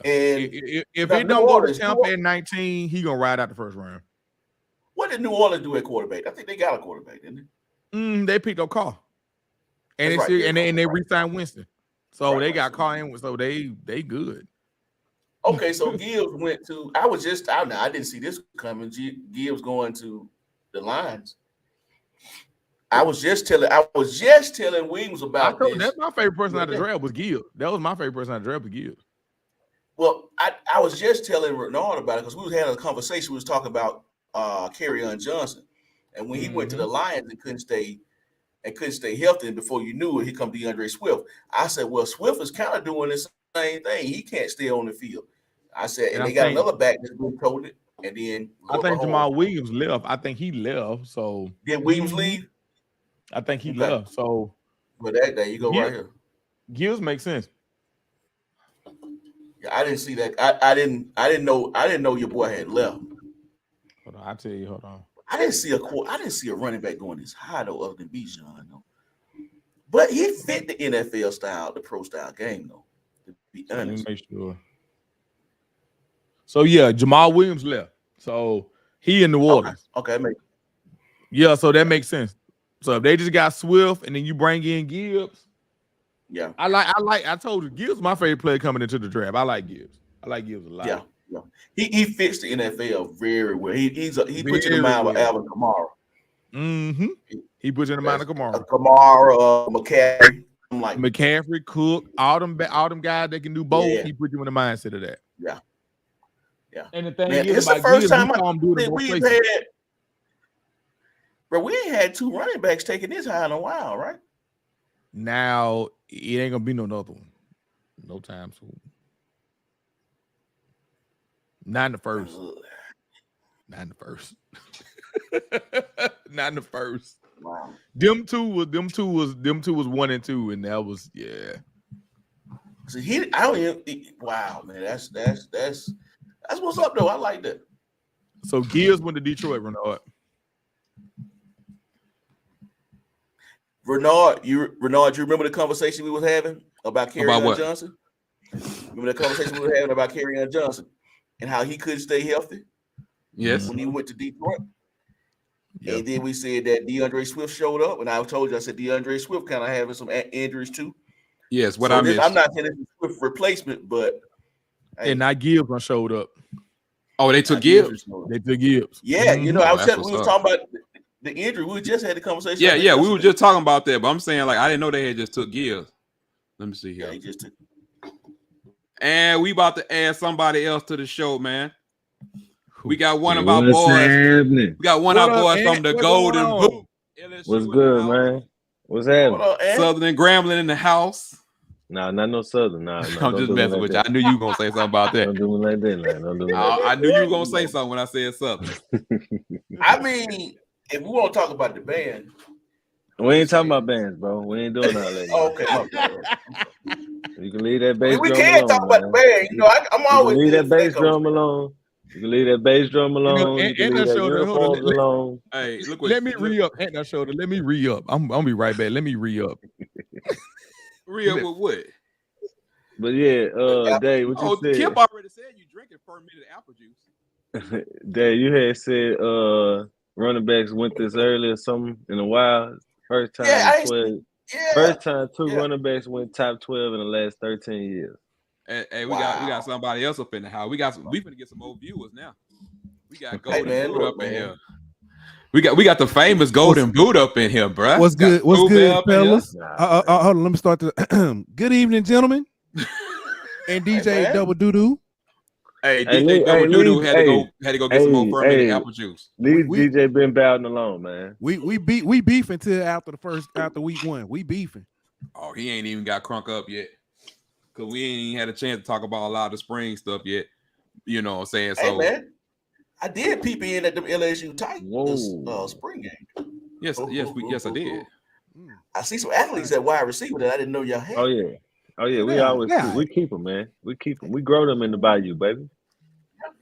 And if it don't go to Tampa at 19, he gonna ride out the first round. What did New Orleans do at quarterback? I think they got a quarterback, didn't they? They picked up Carr, and That's they right. they re-signed Winston, so they got right. Carr in, so they good. Okay, so Gibbs went to. I didn't see this coming. Gibbs going to the Lions. I was just telling Williams about this. That's my favorite person out of the draft was Gibbs. That was my favorite person out of the draft was Gibbs. Well, I was just telling Renard about it because we was having a conversation. We was talking about Kerryon Johnson, and when he went to the Lions and couldn't stay healthy, and before you knew it, here come DeAndre Swift. I said, well, Swift is kind of doing the same thing. He can't stay on the field. I said, and they got another back that's been coded, and then I think Jamal Williams left. I think he left. So did Williams leave? I think he left. So, but there you go, right here. Gibbs makes sense. Yeah, I didn't see that. I didn't know your boy had left. Hold on, I'll tell you. Hold on. I didn't see a running back going this high though, other than Bijan though. But he fit the NFL style, the pro style game though. To be honest. Let me make sure. So yeah, Jamal Williams left. So he in New Orleans. Okay, yeah, so that makes sense. So if they just got Swift and then you bring in Gibbs, yeah. I told you Gibbs my favorite player coming into the draft. I like Gibbs. I like Gibbs a lot. Yeah. He fits the NFL very well. He puts you in the mind of Alvin Kamara. Mm-hmm. He puts you in the mind of Kamara. Kamara, McCaffrey. I'm like McCaffrey, Cook, all them guys that can do both. Yeah. He put you in the mindset of that. Yeah. And the thing is, it's the first time we've had. But we ain't had two running backs taking this high in a while, right? Now it ain't gonna be no other one. No time soon. Not in the first. Not in the first. Not in the first. Wow. Them two was 1 and 2, and that was See, I don't even. Wow, man, that's what's up though. I like that. So Gears went to Detroit, Renard. Renard, you remember the conversation we was having about Kerryon Johnson? Remember the conversation we were having about Kerryon Johnson and how he couldn't stay healthy? Yes. When he went to Detroit. Yep. And then we said that DeAndre Swift showed up, and I told you, I said DeAndre Swift kind of having some injuries too. Yes, I missed. I'm not saying it's a Swift replacement, but and now Gibbs showed up. Oh, they took Gibbs. They took Gibbs. Yeah, you know, we was talking about the injury. We just had the conversation. Yeah, we were just talking about that, but I'm saying like I didn't know they had just took Gibbs. Let me see here. Yeah, he just took. And we about to add somebody else to the show, man. We got one of our boys. Happening? We got one of our boys from the Golden Boot. What's good, man? What's happening? Southern and Grambling in the house. Nah, not no Southern. Nah, I'm just messing with you. I knew you were gonna say something about that. Don't do me like that, man. Don't do me like that. I knew you were gonna say something when I said Southern. I mean, if we want to talk about the band, we ain't talking about bands, bro. We ain't doing all that. Okay, you can leave that bass we drum can't alone, talk about man. the band. You know, I'm always leave that bass drum alone. You can leave that bass drum alone. You can leave that uniforms alone. Hey, look what. Let me re-up. Ain't that shoulder? Let me re-up. I'm gonna be right back. Let me re-up. Re-up with what? But yeah, Dave, what you said? Kip already said you drinking fermented apple juice. Dave, you had said running backs went this early or something in a while. First time, first time two running backs went top 12 in the last 13 years. Hey, we got somebody else up in the house. We finna get some more viewers now. We got Golden Boot up in here. We got the famous Golden Boot up in here, bro. What's good? What's good, fellas? Hold on, let me start. Good evening, gentlemen. And DJ Double Doodoo. Hey, DJ Double Doodoo had to go get some more fermented apple juice. Leave DJ Ben Bowden alone, man. We beefing till after week 1. We beefing. Oh, he ain't even got crunk up yet. Cause we ain't even had a chance to talk about a lot of the spring stuff yet. You know what I'm saying? Hey, man, I did peep in at the LSU Titans spring game. Yes, I did. I see some athletes at wide receiver that I didn't know y'all had. Oh yeah. We always we keep them, man. We keep them. We grow them in the bayou, baby.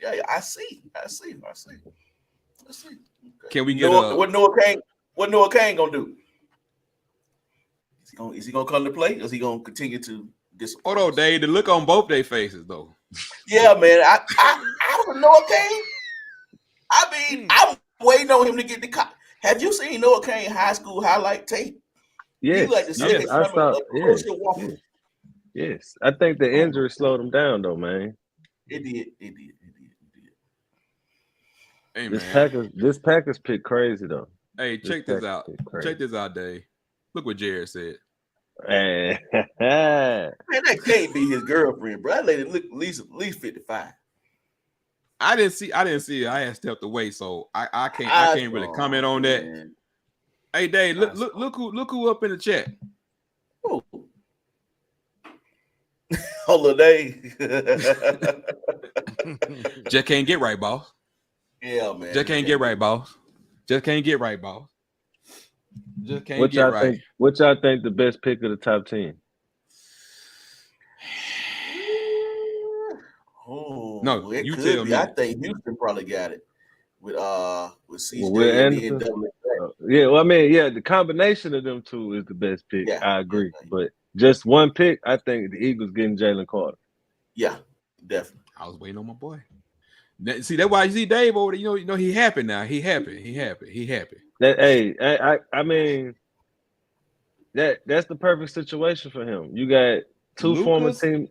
Yeah, I see. Okay. Can we get what Noah Kane gonna do? Is he gonna come to play? Or is he gonna continue to disappoint? Hold on, Dave. The look on both their faces, though. Yeah, man. I don't know Noah Kane. I mean, I'm waiting on him to get the. Have you seen Noah Kane high school highlight tape? Yes, I saw. Yes. I think the injury slowed him down, though, man. It did. Hey, this Packers pick crazy though. Hey, check this out. Check this out, Dave. Look what Jared said. Man, that can't be his girlfriend, bro. That lady look at least 55. I didn't see it. I had stepped away, so I can't really comment on that. Man. Hey, Dave, look who up in the chat. Oh. Hold on, Dave. Just can't get right, boss. Yeah, man. Just can't get right, boss. Just can't get right, boss. Just can't what get right. What y'all think the best pick of the top 10? Oh, no, it you could tell be. me. I think Houston probably got it with CJ and then yeah, well, I mean, yeah, the combination of them two is the best pick. Yeah, I agree, but just one pick, I think the Eagles getting Jalen Carter. Yeah, definitely. I was waiting on my boy. See, that's why you see Dave over there. You know, he happy now. He happy. I mean, that's the perfect situation for him. You got two former team.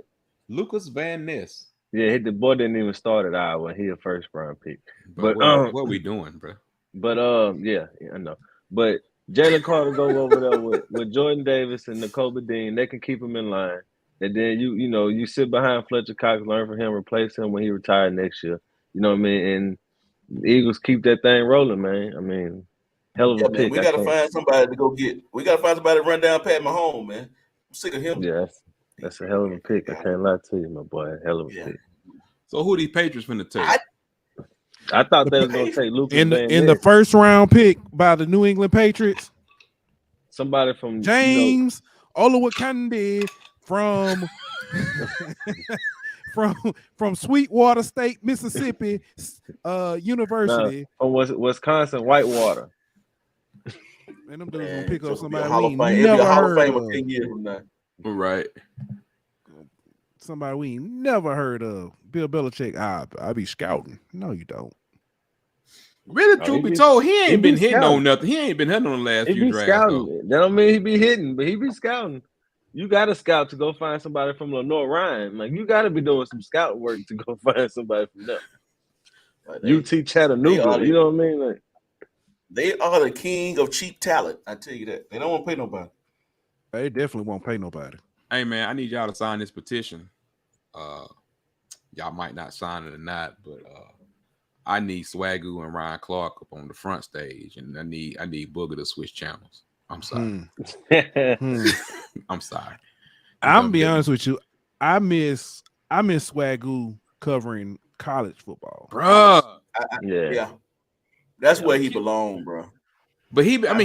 Lucas Van Ness. Yeah, the boy didn't even start at Iowa. He a first round pick. But what are we doing, bro? But yeah, I know. But Jalen Carter go over there with Jordan Davis and Nakobe Dean. They can keep him in line. And then you sit behind Fletcher Cox, learn from him, replace him when he retired next year. You know what I mean? And the Eagles keep that thing rolling, man. I mean, hell of a pick. We gotta find somebody to go get. We gotta find somebody to run down Pat Mahomes, man. I'm sick of him. Yeah, that's a hell of a pick. I can't lie to you, my boy. Hell of a pick. So who these Patriots finna take? I thought they was gonna take Lucas in Van the Ness. first round pick by the New England Patriots. Somebody from James Olowokandi from from Sweetwater State, Mississippi University. From Wisconsin, Whitewater. And them dudes gonna pick up So somebody Hall we of ain't Fame. It'll be never a Hall of heard Fame of. 10 years from now. Right. Somebody we ain't never heard of. Bill Belichick. I be scouting. No, you don't. Really, truth be told, he ain't been hitting on nothing. He ain't been hitting on the last few drafts. Scouting. That don't mean he be hitting, but he be scouting. You got to scout to go find somebody from Lenore Ryan. Like you got to be doing some scout work to go find somebody from there. Like UT Chattanooga. You know what I mean? Like, they are the king of cheap talent. I tell you that. They don't want to pay nobody. They definitely won't pay nobody. Hey man, I need y'all to sign this petition. Y'all might not sign it or not, but I need Swagoo and Ryan Clark up on the front stage, and I need Booger to switch channels. I'm sorry. I'm sorry. I'm be honest with you. I miss Swagoo covering college football, bro. Yeah, that's where he belongs, bro. But he been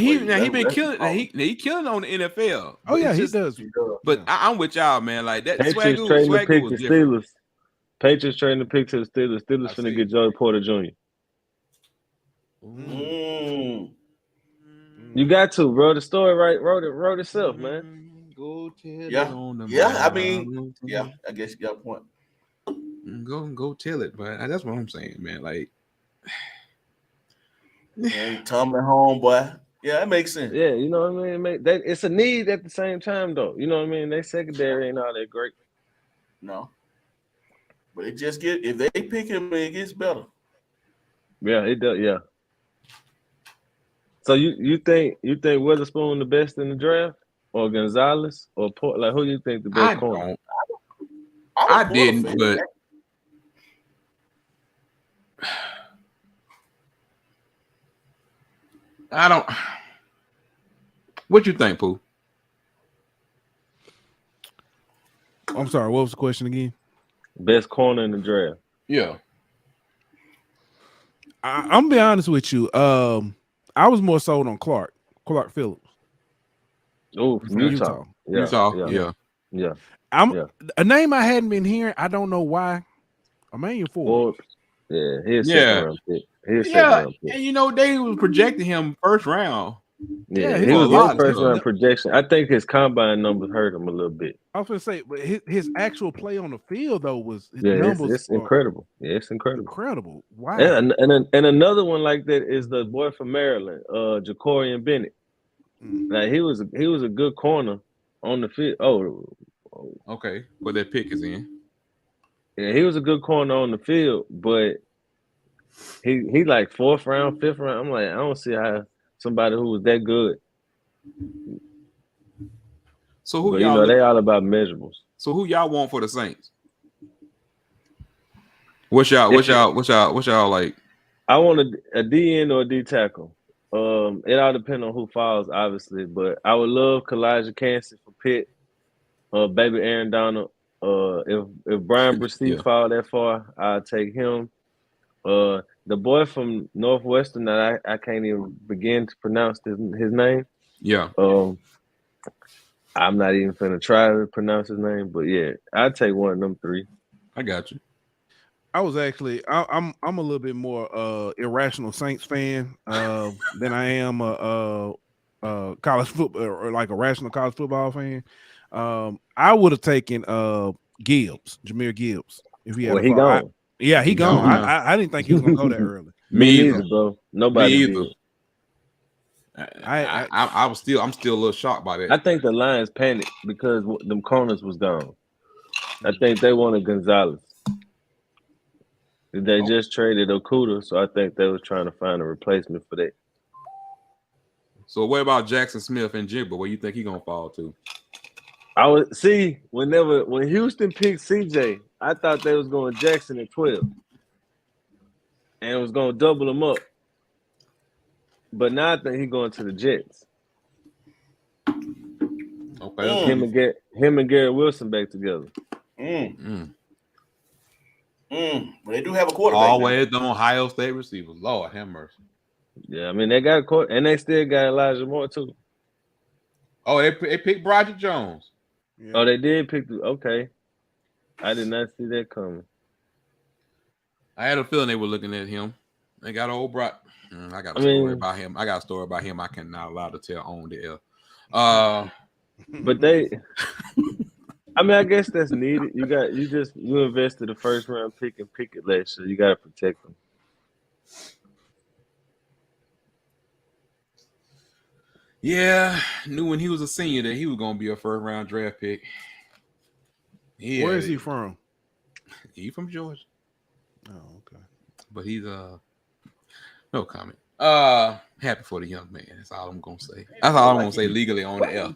killing. He killing on the NFL. Oh yeah, he does. But I'm with y'all, man. Like that. Patriots trading the pick to Steelers. Patriots trading the pick to the Steelers. Steelers finna get Joey Porter Jr. You got to, bro. The story wrote itself, man. Go tell yeah. it on the I mean, I guess you got a point. Go tell it, but that's what I'm saying, man. Like, tumbling home, boy. Yeah, that makes sense. Yeah, you know what I mean. It's a need at the same time, though. You know what I mean. They secondary ain't all that great. No, but it just if they pick him, it gets better. Yeah, it does. Yeah. So you think Witherspoon the best in the draft, or Gonzalez, or Port? Like who you think the best corner? I didn't, but I don't. What you think, Pooh? I'm sorry. What was the question again? Best corner in the draft. Yeah. I'm gonna be honest with you. I was more sold on Clark Phillips. Oh, from Utah. Yeah. A name I hadn't been hearing. I don't know why. Emmanuel Forbes. Yeah, he's second round pick. And you know they was projecting him first round. Yeah, he was one first round projection. I think his combine numbers hurt him a little bit. I was gonna say, but his actual play on the field though was it's incredible. Yeah, it's incredible. Incredible. Wow. And another one like that is the boy from Maryland, Jacorian Bennett. Like he was a good corner on the field. Oh, okay. But that pick is in. Yeah, he was a good corner on the field, but he like fourth round, fifth round. I'm like, I don't see how somebody who was that good. So who but, y'all? They all about measurables. So who y'all want for the Saints? What's y'all like? I want a DN or a D tackle. It all depends on who falls, obviously, but I would love Kalijah Kancey for Pitt, baby Aaron Donald. If Brian Bresee fall that far, I'll take him. The boy from Northwestern that I can't even begin to pronounce his name. Yeah. I'm not even finna try to pronounce his name, but yeah, I'd take one of them three. I got you. I was actually I'm a little bit more irrational Saints fan than I am a college football or like a rational college football fan. I would have taken Jahmyr Gibbs if he had. He gone. He gone. I didn't think he was gonna go that early. Me either, bro. Nobody either. I'm still a little shocked by that. I think the Lions panicked because them corners was gone. I think they wanted Gonzalez. They just traded Okuda, so I think they was trying to find a replacement for that. So what about Jackson Smith and Jigba? Where you think he gonna fall to? I would see when Houston picked CJ, I thought they was going Jackson at 12. And it was gonna double them up. But now I think he's going to the Jets. Okay. Him and Garrett Wilson back together. But they do have a quarterback. Always them Ohio State receivers. Lord have mercy. Yeah, I mean they got a court, and they still got Elijah Moore too. Oh, they picked Broderick Jones. Yeah. Oh, they did pick. Okay, I did not see that coming. I had a feeling they were looking at him. They got old Brock. I got a story about him. I got a story about him I cannot allow to tell on the air. But they, I mean, I guess that's needed. You invested the first round pick and pick it last year. You got to protect them. Yeah, knew when he was a senior that he was gonna be a first round draft pick. Yeah, Where is he from? He from Georgia. Oh, okay. But he's no comment. Happy for the young man. That's all I'm gonna say. That's all I'm gonna say legally on the air.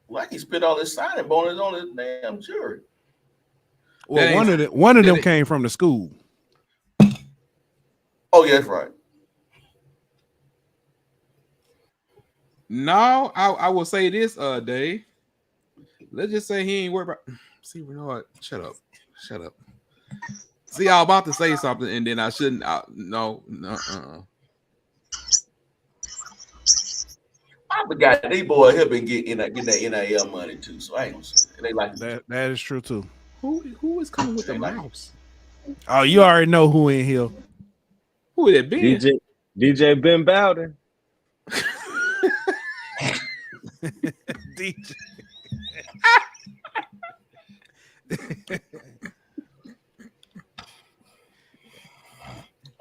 Like he spit all his signing bonus on his damn jury. Well, one of them came from the school. Oh, yeah, that's right. No, I will say this, Dave. Let's just say he ain't worried about. See, you know what? Shut up. See, I was about to say something, and then I shouldn't. No. I forgot these boys have been getting that NIL money too, so I ain't gonna say that. They like that. That is true too. Who is coming with the mouse? Oh, you already know who in here. Who would it be? DJ Ben Bowden. DJ.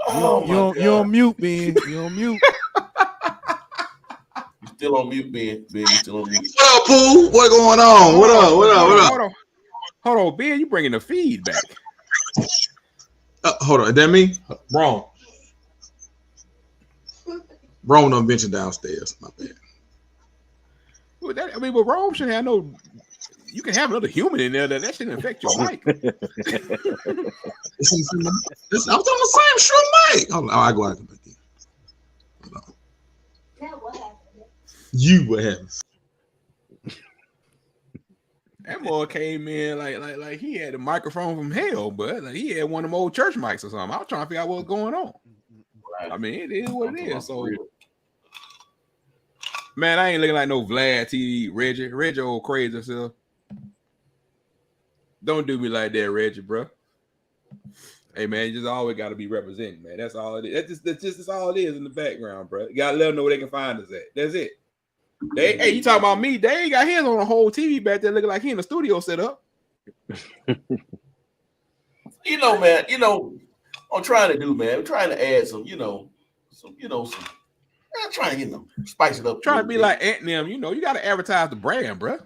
You on mute, Ben. You on mute. You still on mute, Ben. Ben, you still on mute. What up, Pooh? What going on? What up? Hold on, Ben. You bringing the feed back? Hold on. Is that me? Wrong. Wrong on benching downstairs. My bad. But Rome should have no. You can have another human in there that shouldn't affect your mic. I'm on the same show mic. Hold on. I go out back in. Hold on. What happened? That boy came in like he had a microphone from hell, but like he had one of them old church mics or something. I was trying to figure out what's going on. I mean, it is what it is. So, man, I ain't looking like no Vlad TV Reggie old crazy self. Don't do me like that, Reggie, bro. Hey, man, you just always got to be representing, man. That's all it is. That's all it is in the background, bro. You got to let them know where they can find us at. That's it. Hey, you talking about me? They ain't got hands on a whole TV back there looking like he in the studio set up. Man, I'm trying to do, man. I'm trying to add some, I'm trying to, spice it up. Trying to be like Ant them, you got to advertise the brand, bro.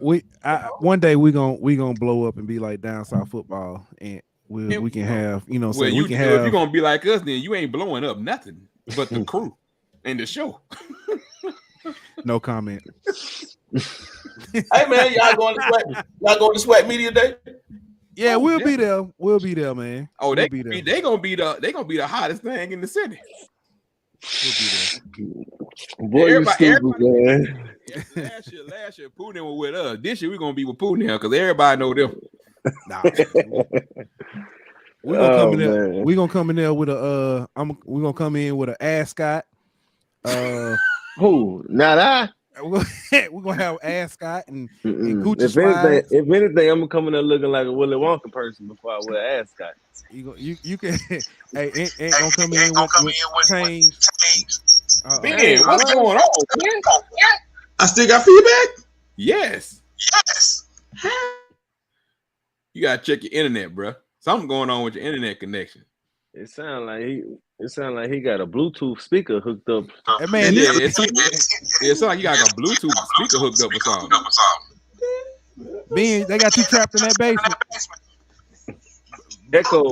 One day we gonna blow up and be like down south football, and we can have, we can have. If you're gonna be like us, then you ain't blowing up nothing but the crew and the show. No comment. Hey man, y'all going to SWAC Media Day? Yeah, we'll be there. We'll be there, man. Oh, they gonna be the hottest thing in the city. We'll be there. Boy, everybody, man. Last year, Pooh was with us. This year, we're gonna be with Pooh now because everybody know them. Nah, we're gonna come in there. We're gonna come in there with a we're gonna come in with an ascot. Who? Not I. We're gonna have ascot and Gucci. If anything, I'm gonna come in there looking like a Willy Wonka person before I wear ascot. You can. Hey, ain't gonna come in with chains. Man, what's going on, man? I still got feedback? Yes. You gotta check your internet, bro. Something going on with your internet connection. It sounds like he got a Bluetooth speaker hooked up. Hey, man, it sounds like you got a Bluetooth speaker hooked up or something. Ben, they got you trapped in that basement. Echo.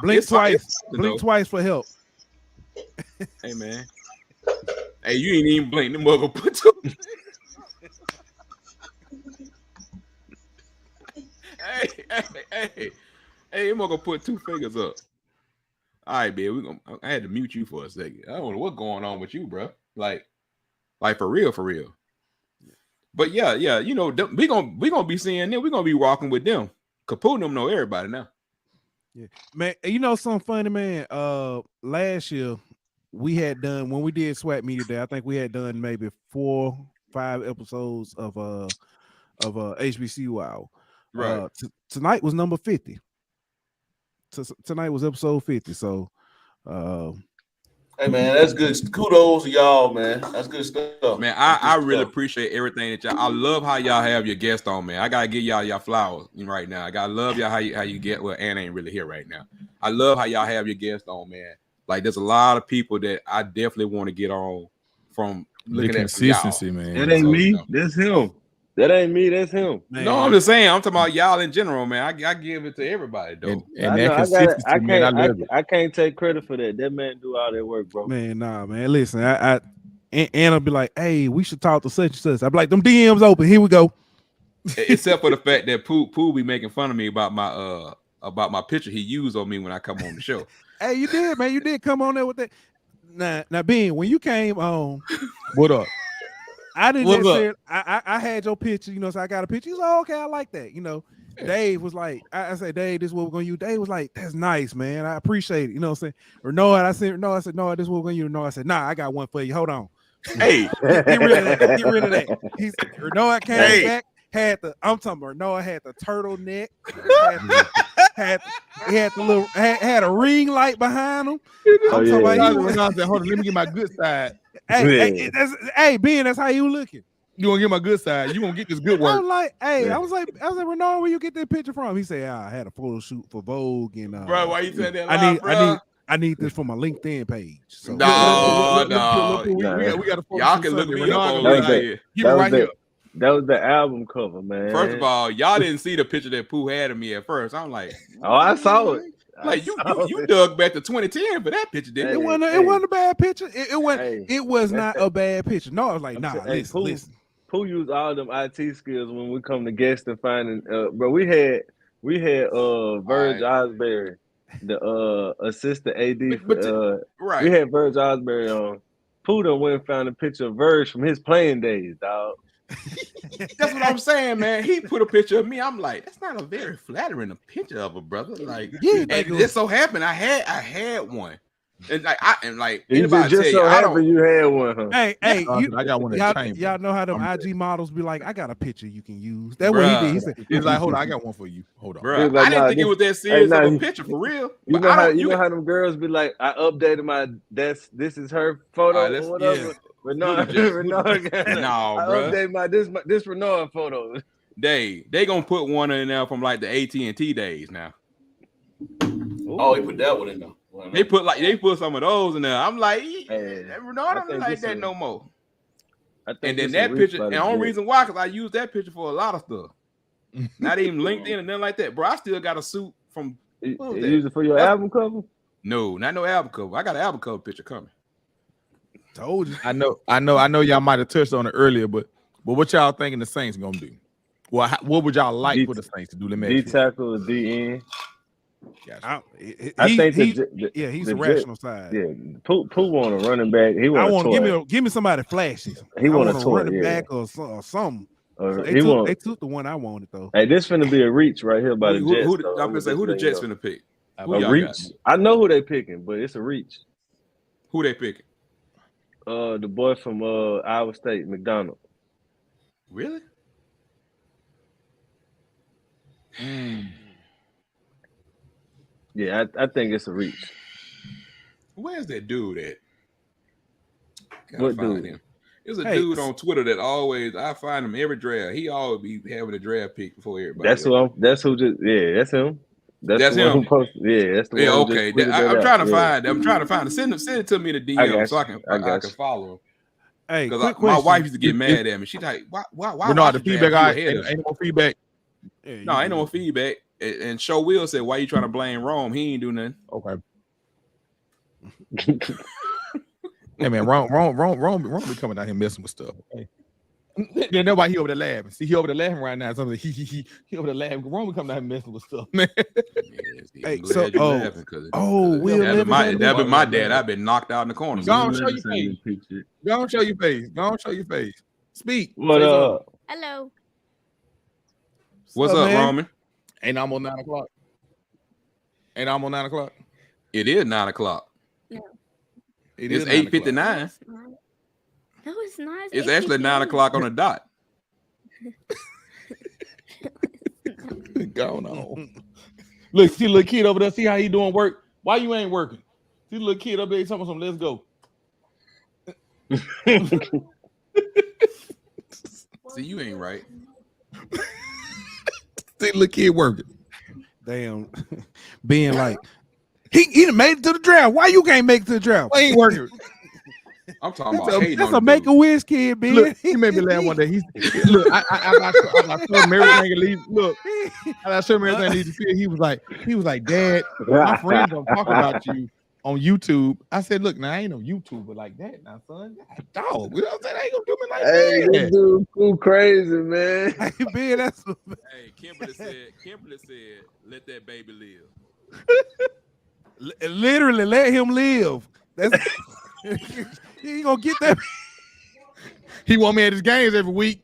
Blink twice for help. Hey man. Hey, you ain't even blink. Them mother put two. Hey, I'm gonna put two fingers up. All right, man. I had to mute you for a second. I don't know what's going on with you, bro. Like for real. But yeah. We gonna be seeing them. We gonna be walking with them. Kapoo them know everybody now. Yeah, man. You know something funny, man. Last year we had done when we did Swap Media Day. I think we had done maybe 4-5 episodes of HBCU Wow. Right. Tonight was number 50. Tonight was episode 50. So, Hey man, that's good. Kudos to y'all, man. That's good stuff. Man, That's good I really stuff. appreciate everything that y'all. I love how y'all have your guests on, man. I gotta give y'all flowers right now. I gotta love y'all how you get. Well, Anna ain't really here right now. I love how y'all have your guests on, man. Like, there's a lot of people that I definitely want to get on from looking The at from y'all. consistency, man. That ain't So, me. you know. That's him. That ain't me. That's him. man, No, I'm just saying. I'm talking about y'all in general, man. I give it to everybody though. And I that know, consistency, man, I love it. I can't take credit for that. That man do all that work, bro. man, nah, man. Listen, Anna be like, hey, we should talk to such and such. I'm like, them DMs open. Here we go. Except for the fact that Pooh be making fun of me about my picture he used on me when I come on the show. Hey, you did, man. You did come on there with that. Now, Ben, when you came on, What up? I didn't What's necessarily. I had your picture, so I got a picture. He's like, okay, I like that. Dave was like, I said, Dave, this is what we're gonna use. Dave was like, that's nice, man. I appreciate it. You know what I'm saying? Or no, I said, no, this is what we're gonna use. No, I said, nah, I got one for you. Hold on. Hey, Get rid of that. Get rid of that. He's Noah came back, had the I'm talking about Noah had the turtleneck, had a ring light behind him. Oh, I'm yeah. talking about Hold on, let me get my good side. hey, Ben, that's how you looking. You gonna get my good side? You gonna get this good I work? was like, I was like, Renard, where you get that picture from? He said, I had a photo shoot for Vogue, and bro, why you saying that loud, I need this for my LinkedIn page. So No. We got a photo Y'all shoot can look Sunday. me up Renard, over here. give me right here. That was the album cover, man. First of all, y'all didn't see the picture that Pooh had of me at first. I'm like, oh, I saw it. Like you dug back to 2010 for that picture, didn't it you? wasn't a bad picture. It was not a bad picture. No, I was like, nah, listen. Pooh used all them IT skills when we come to guest and finding. Bro, we had Verge Osbury, the assistant AD. Right. We had Verge Osbury on. Pooh done went and found a picture of Verge from his playing days, dog. That's what I'm saying, man. He put a picture of me. I'm like, that's not a very flattering picture of a brother. Like, and it so happened I had one. And anybody just tell so you, I don't. you had one, huh? Hey, I got one. Y'all know how them IG models be like, I got a picture you can use. That's what he did. He said, he's like, hold on, I got one for you. Hold on, bro. Like, I didn't think it was that serious of a picture for real. You know how them girls be like, I updated my this is her photo or whatever. Yeah. Renard, no, I bro. updated this Renard photo. They gonna put one in there from like the AT&T days now. Oh, he put that one in there. They put some of those in there. I'm like, Renard don't like that no more. And then that picture, and the only reason why, because I use that picture for a lot of stuff. Not even LinkedIn and nothing like that. Bro, I still got a suit from. You use it for your album cover? No, not no album cover. I got an album cover picture coming. Told you. I know y'all might have touched on it earlier, but what y'all thinking the Saints gonna do? Well, what would y'all like for the Saints to do? Let me D tackle or D end. I think he's a rational side. Yeah, Pooh want a running back. He want. Give me somebody flashy. He want a running back or something. They took the one I wanted though. Hey, this finna be a reach right here by the Jets. I'm gonna say who the Jets finna pick? A reach. I know who they picking, but it's a reach. Who they picking? The boy from Iowa State, McDonald. Really? Yeah, I think it's a reach. Where's that dude at? What dude? Him. There's a dude on Twitter that I find him every draft. He always be having a draft pick before everybody. That's him. That's him. That's the one who posted. Yeah, that's the one. Okay. I'm trying to find. I'm trying to find. Send it to me in the DM so I can follow him. Hey, because my wife used to get mad at me. She's like, "Why?" No, the feedback. Ain't no feedback. No, ain't no feedback. And Show Will said, "Why you trying to blame Rome? He ain't do nothing." Okay. Hey man, Rome be coming out here messing with stuff. Okay? Yeah, nobody he over there laughing. See, he over there laughing right now. Something he over there laughing. Rome be coming out here messing with stuff, man. Hey, so Will that be my dad. I've been knocked out in the corner. Go on, show your face. Go on, show your face. Go on, show your face. Speak. What up? Hello. What's up, man? Roman? Ain't almost 9 o'clock. Ain't almost 9 o'clock. It is 9 o'clock. No, It's 8:59. no, it's not. It's actually 9 o'clock on the dot. Going on. Look, see little kid over there. See how he doing work. Why you ain't working? See little kid up there. He's talking something. Let's go. See, you ain't right. See little kid working. Damn, being like he done made it to the draft. Why you can't make it to the draft? Why ain't working? I'm talking about hating That's on a the make a dude. wish kid, man. Look, he made me laugh one day. Look, I showed him everything and leave. Look, I showed him everything he needs to see. He was like, Dad, my friends don't talk about you on YouTube. I said, look, now I ain't no YouTuber like that, now, son. Dog, you know what I'm saying? I ain't gonna do me like Hey, that. this dude too crazy, man. Hey, man, that's Hey, Kimberly said, let that baby live. literally let him live. That's he ain't gonna get that. He want me at his games every week.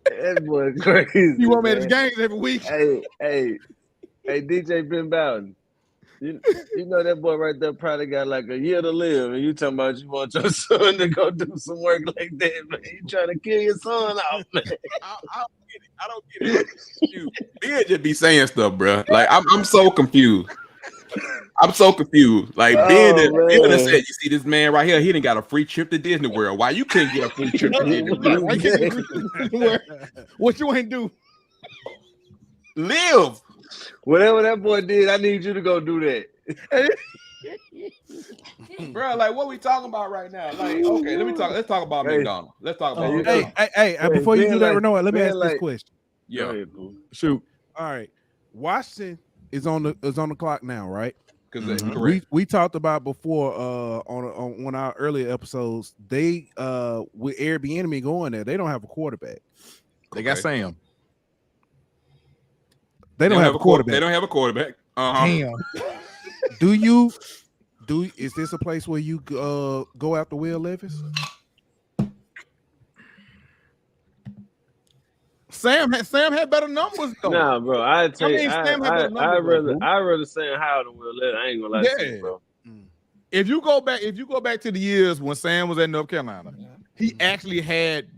That boy crazy. He want me at his man. games every week. Hey, DJ Ben Bowden. You know that boy right there probably got like a year to live, and you talking about you want your son to go do some work like that, man. You trying to kill your son out, man. I don't get it. You just be saying stuff, bro. Like I'm so confused. I'm so confused. Like Ben said, you see this man right here, he done got a free trip to Disney World. Why you couldn't get a free trip to Disney World? Why can't you what you ain't do? Live. Whatever that boy did, I need you to go do that. Bro, like what we talking about right now? Like, okay, let's talk about McDonald's. Let's talk about McDonald's. Hey, before you do that, Renoir, let me ask like, this question. Yeah. Ahead, boo. Shoot. All right, Washington is on the clock now, right? Because correct. We talked about before on one of our earlier episodes. They with Airbnb going there, they don't have a quarterback. They got Sam. They don't have a quarterback. They don't have a quarterback. Damn. Is this a place where you go after Will Levis? Sam had better numbers though. Nah, bro. I'd rather Sam Howell than Will Levis. I ain't gonna lie to you, bro. If you go back to the years when Sam was at North Carolina, he actually had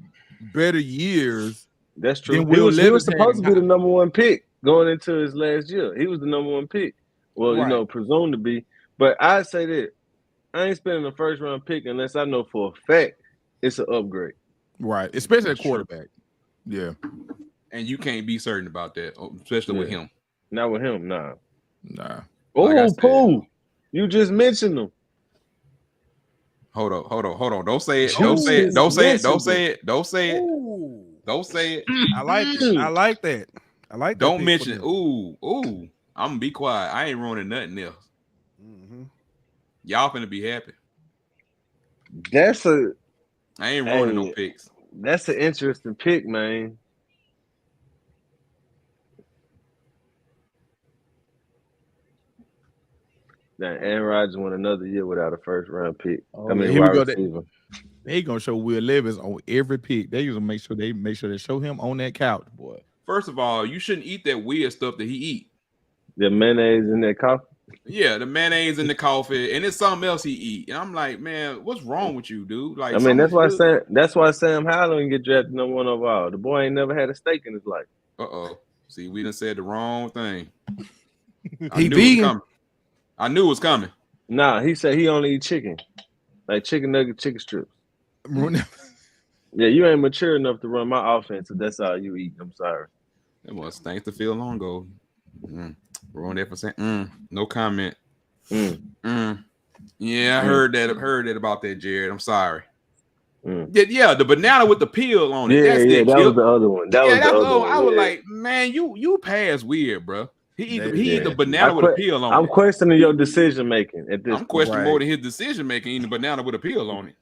better years. That's true. Then He Will was Levis supposed to had be the number one pick going into his last year. He was the number one pick. Well, Right. Presumed to be. But I say that I ain't spending a first round pick unless I know for a fact it's an upgrade. Right, especially at quarterback. Yeah. And you can't be certain about that, especially with him. Not with him, nah. Oh, Like I Oh, said. Pooh. You just mentioned him. Hold on. Don't say it. You Don't say it. Don't say it. Don't mentioned say it. Don't say it. Ooh, Don't say it. I like it. I like that. I like that. Don't pick mention it. for Ooh. I'm gonna be quiet. I ain't ruining nothing else. them. Y'all finna be happy. I ain't ruining no picks. That's an interesting pick, man. Now, Aaron Rodgers went another year without a first round pick. Oh, I mean, here we wide go. receiver. They gonna show Will Levis on every pick. They gonna make sure they show him on that couch, boy. First of all, you shouldn't eat that weird stuff that he eat. The mayonnaise in that coffee. Yeah, the mayonnaise in the coffee, and it's something else he eat. And I'm like, man, what's wrong with you, dude? Like, I mean, that's why something's Sam Howell didn't get drafted number one overall. The boy ain't never had a steak in his life. See, we done said the wrong thing. He vegan. I knew it was coming. Nah, he said he only eat chicken, like chicken nugget, chicken strips. Yeah, you ain't mature enough to run my offense if that's all you eat. I'm sorry. It was thanks to Phil Longo. Ruined that for saying. No comment. Yeah, I heard that about that, Jared. I'm sorry. Yeah, the banana with the peel on it. Yeah, that was the other one. That was the other one. I was like, man, you pass weird, bro. He eat the banana with a peel on it. I'm questioning your decision making at this point. I'm questioning more than his decision making eating the banana with a peel on it.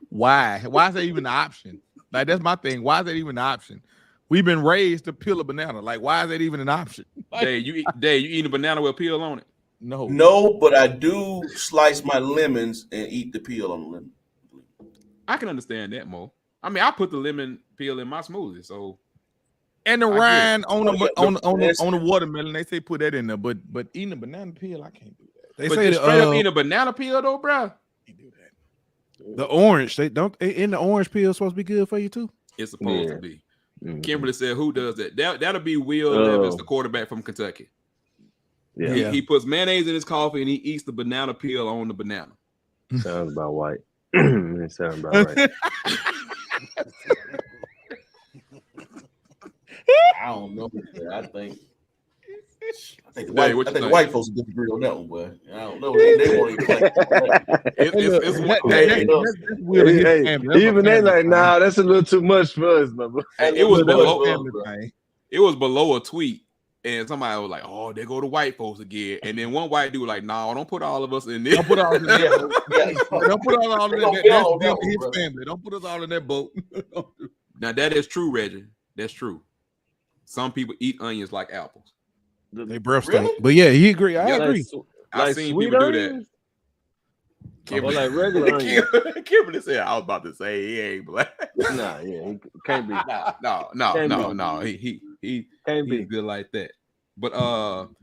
Why? Why is that even an option? Like, that's my thing. Why is that even an option? We've been raised to peel a banana. Like, why is that even an option? Like, Dave, you eating a banana with a peel on it? No, but I do slice my lemons and eat the peel on the lemon. I can understand that, Mo. I mean, I put the lemon peel in my smoothie, so And the I get it. rind on Oh, yeah. on the watermelon, they say put that in there. But eating a banana peel, I can't do that. They But say just straight up eating a banana peel though, bro. Can't do that. the orange. They don't in the orange peel supposed to be good for you too. It's supposed Yeah. to be. Mhm. Kimberly said, "Who does that? That'll be Will Levis, the quarterback from Kentucky. Yeah, He puts mayonnaise in his coffee and he eats the banana peel on the banana. sounds about white. It sounds about right. I don't know. I think Dang, the what you think? white folks disagree on that one, but I don't know. They won't even play. It's That- hey, that's Will and his Hey, family. That's a even they family like, thing. nah, that's a little too much for us, my boy. it was That's below. a family thing. It was below a tweet, and somebody was like, "Oh, there go the white folks again." And then one white dude was like, "No, don't put all of us in this." Don't put all in Yeah, that. yeah. Don't put all They in gonna that. be That's on that them one, and his bro. family. Don't put us all in that boat. Now that is true, Reggie. That's true. Some people eat onions like apples. They breath Really? stink. But yeah, he agree. I Yeah, agree. I've Like seen sweet people do that. onions? Or Kimberly, like regular onions? Kimberly said, "I was about to say he ain't black." Nah, yeah, he can't be. No. He's Can't be. good like that. But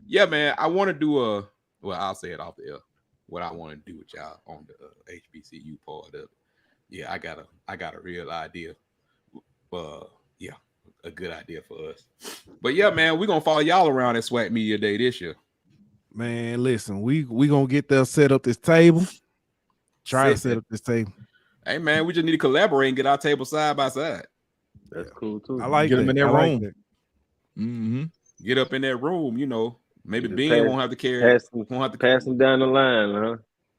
yeah, man, I want to do I'll say it off the air. What I want to do with y'all on the HBCU part of it. Yeah, I got a real idea. Yeah, a good idea for us. But yeah, man, we're gonna follow y'all around at SWAC Media Day this year. Man, listen, we gonna get there, set up this table. Try to set up this table. Hey man, we just need to collaborate and get our table side by side. That's cool too. I like Get that. them in that I like room. that. Mm-hmm. Get up in that room, Maybe Just Ben won't have to carry. Pass them down the line, huh?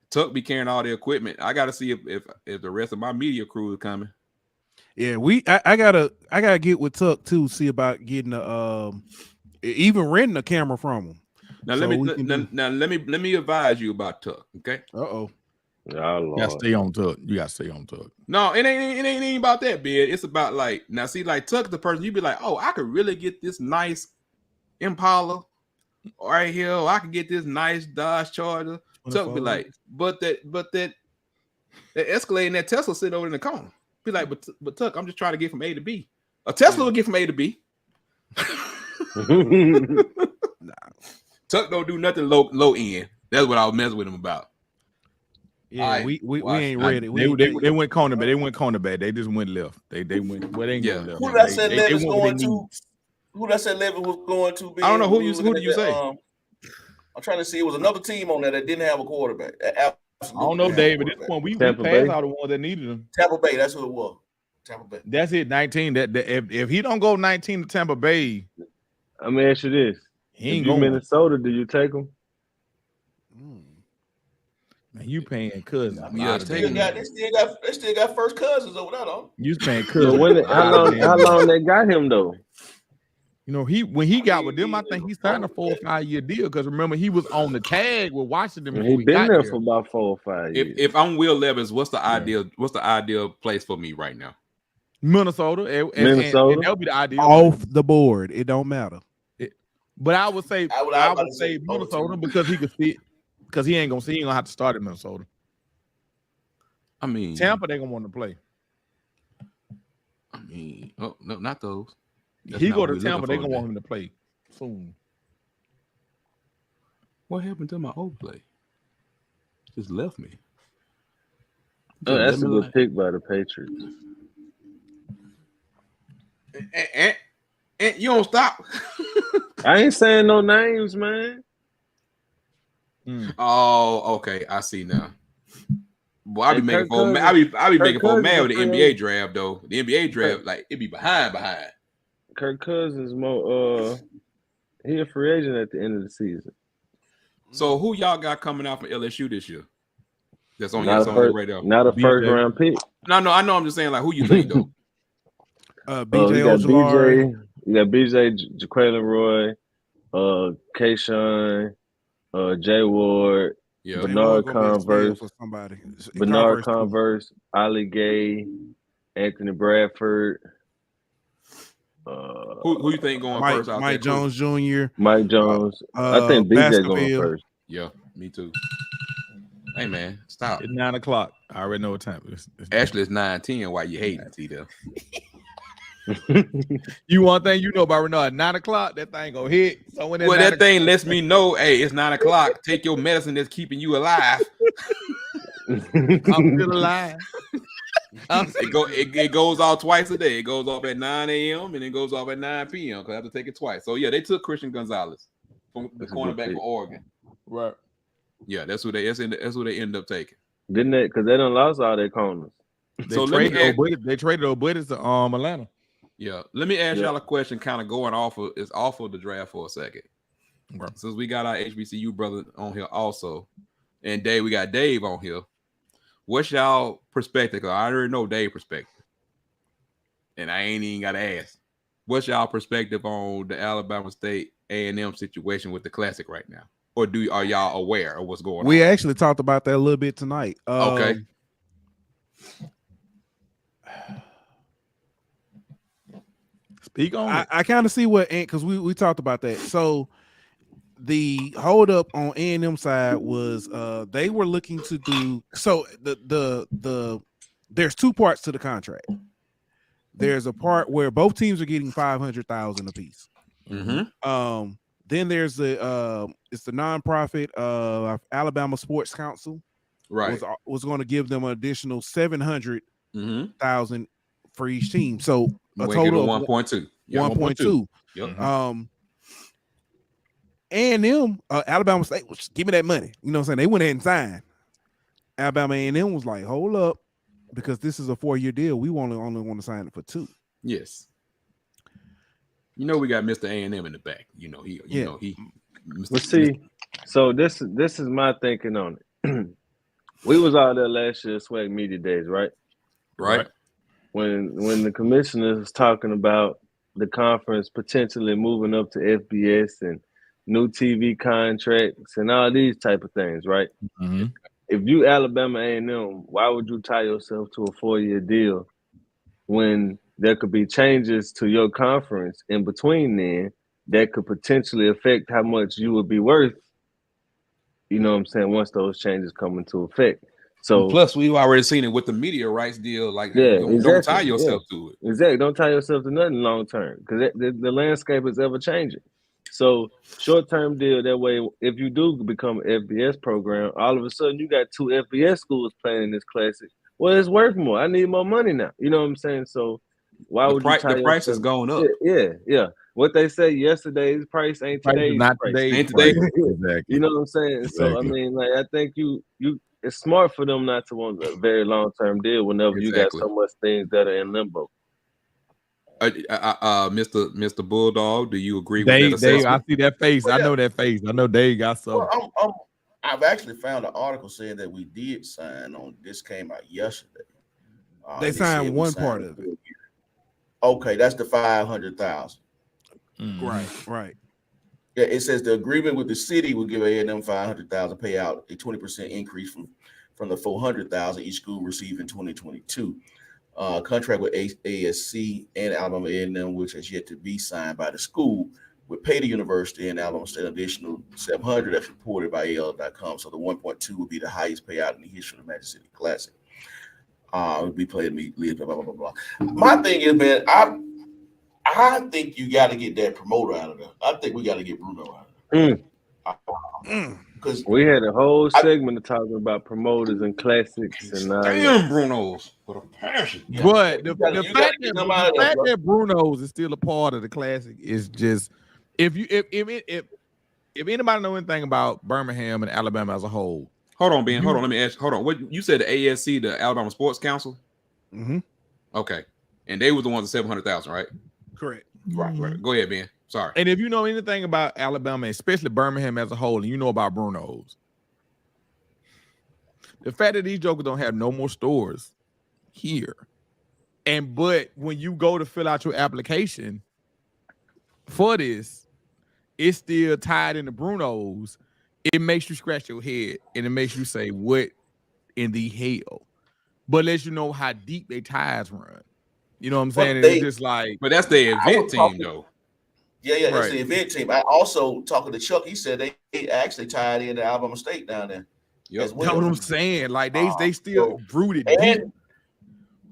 Tuck be carrying all the equipment. I got to see if the rest of my media crew is coming. Yeah, I gotta get with Tuck too. See about getting even renting a camera from him. Now So let me advise you about Tuck. Okay. Oh, Oh, You gotta Lord. stay on Tuck. You gotta stay on Tuck. No, it ain't about that, Ben. It's about like now. See, like Tuck, the person you be like, oh, I could really get this nice Impala right here. Or I could get this nice Dodge Charger. Tuck be like, but that Escalade and that Tesla sitting over in the corner. Be like, but Tuck, I'm just trying to get from A to B. A Tesla will get from A to B. Tuck don't do nothing low end. That's what I was messing with him about. yeah, we ain't ready. They went cornerback. They went cornerback. They just went left. They went. Well, they ain't Yeah. going left. Who did I say They Levis went where going they to? need. Who did I say Levis was going to be? I don't know who do you say. I'm trying to see. It was another team on there that didn't have a quarterback. I don't know, David. This one we Tampa passed Bay. out the ones that needed them. Tampa Bay. That's who it was. Tampa Bay. That's it. 19. That if he don't go 19 to Tampa Bay, Let me ask you this: he if ain't you going. Minnesota, do you take him? Man, you paying cousins. Yeah, They still got first cousins over there, though. You paying So cousins. how long they got him though? When he got with them, I think he signed a 4 or 5 year deal. Because remember, he was on the tag with Washington. And Before he been got there for about 4 or 5 years. If I'm Will Levis, what's the ideal place for me right now? Minnesota. Minnesota. And that'll be the ideal. off the board. It don't matter. But I would say I would would say say Minnesota because he could fit. Because he ain't gonna have to start in Minnesota. I mean, Tampa, they gonna want to play. I mean, oh no, not those. That's He not go what to we Tampa, looking they for gonna want today. him to play soon. What happened to my old play? Just left me. Oh, that's a Let me good pick by the Patriots. And you don't stop. I ain't saying no names, man. Oh, okay. I see now. Boy, I be Hey, making Kirk for Cousins- I be Kirk making for Cousins mad with is the free NBA agent. draft though. The NBA draft, like it be behind. Kirk Cousins, he a free agent at the end of the season. So who y'all got coming out from LSU this year? That's on Not your radar. Not a BJ. first round pick. No, I know. I'm just saying, like, who you think though? BJ You got Ojulari. BJ, Jaqueline Roy, Kayshawn, Jay Ward, Yeah. Bernard They were gonna be a steal Converse, for somebody. Bernard too. Converse, Ali Gay, Anthony Bradford, Who you think going first out Mike there? Jones Jr. Mike Jones. I think BJ going Baskerville. first. Yeah, me too. Hey man, stop. It's 9 o'clock. I already know what time it is. Actually, it's 9:10. Why you hating, T there? You one thing you know about Renard, at 9 o'clock, that thing gonna hit. So when Well, that thing lets me know, hey, it's 9 o'clock. Take your medicine that's keeping you alive. I'm still alive. It goes off twice a day. It goes off at 9 a.m. and it goes off at 9 p.m. because I have to take it twice. So yeah, they took Christian Gonzalez from the cornerback for Oregon. Right. Yeah, that's who they end up taking. Didn't they? Because they done lost all their corners. They traded Obudis to Atlanta. Yeah, let me ask y'all a question, kind of going off of the draft for a second. Right. Since we got our HBCU brother on here also, and we got Dave on here. What's y'all perspective? Because I already know Dave's perspective, and I ain't even got to ask. What's y'all perspective on the Alabama State A&M situation with the Classic right now? Or are y'all aware of what's going on? We actually talked about that a little bit tonight. Okay. Speak on it. I kind of see what because we talked about that. So the holdup on A&M side was they were looking to do so there's two parts to the contract. There's a part where both teams are getting $500,000 apiece. Mm-hmm. Then there's it's the nonprofit Alabama Sports Council, right? Was going to give them an additional $700,000 for each team. So a total of 1.2. 1.2. Yep. A&M, Alabama State, give me that money. You know what I'm saying? They went ahead and signed. Alabama A&M was like, hold up, because this is a 4-year deal. We only want to sign it for 2. Yes. You know we got Mr. A&M in the back. You know he. Let's see. So this is my thinking on it. We was out there last year, Swag Media Days, right? Right. When the commissioner was talking about the conference potentially moving up to FBS and new TV contracts and all these type of things, right? Mm-hmm. If you Alabama A&M, why would you tie yourself to a 4-year deal when there could be changes to your conference in between then that could potentially affect how much you would be worth, you know what I'm saying, once those changes come into effect. So plus we've already seen it with the media rights deal. Like, don't tie yourself to it. Exactly. Don't tie yourself to nothing long term because the landscape is ever changing. So short-term deal, that way, if you do become an FBS program, all of a sudden you got 2 FBS schools playing in this Classic. Well, it's worth more. I need more money now. You know what I'm saying? So why would you tie the price is going up? Yeah. What they say yesterday's price ain't today's price. Ain't today's Exactly. You know what I'm saying? Exactly. So I mean, like, I think you it's smart for them not to want a very long-term deal whenever you got so much things that are in limbo. Mr. Bulldog, do you agree with that Dave, assessment? I see that face. I know that face. I know Dave got some. Well, I've actually found an article saying that we did sign on. This came out yesterday. They signed one part of it. Okay, that's the 500,000. Right. Yeah, it says the agreement with the city will give A&M 500,000 payout, a 20% increase from the 400,000 each school received in 2022. Contract with ASC and Alabama A&M, which has yet to be signed by the school, would pay the university and Alabama State an additional $700. That's reported by AL.com. So the 1.2 would be the highest payout in the history of the Magic City Classic. It would be played immediately. Blah, blah, blah, blah. My thing is, man, I think you got to get that promoter out of there. I think we got to get Bruno out of there. Because we had a whole segment of talking about promoters and classics and damn Bruno's with a passion. But the fact that Bruno's is still a part of the Classic is just if anybody know anything about Birmingham and Alabama as a whole. Hold on, Ben. Hold on. Let me ask. Hold on. What you said? The ASC, the Alabama Sports Council. Mm-hmm. Okay, and they were the ones at 700,000, right? Correct. Right. Go ahead, Ben. Sorry. And if you know anything about Alabama, especially Birmingham as a whole, and you know about Bruno's, the fact that these jokers don't have no more stores here, but when you go to fill out your application for this, it's still tied into Bruno's. It makes you scratch your head and it makes you say, "What in the hell?" But lets you know how deep their ties run. You know what I'm saying? It's just like, but that's the event team, though. Yeah, right. It's the event team. I also talking to Chuck. He said they actually tied into Alabama State down there. Yep. That's what I'm saying. Like they still rooted and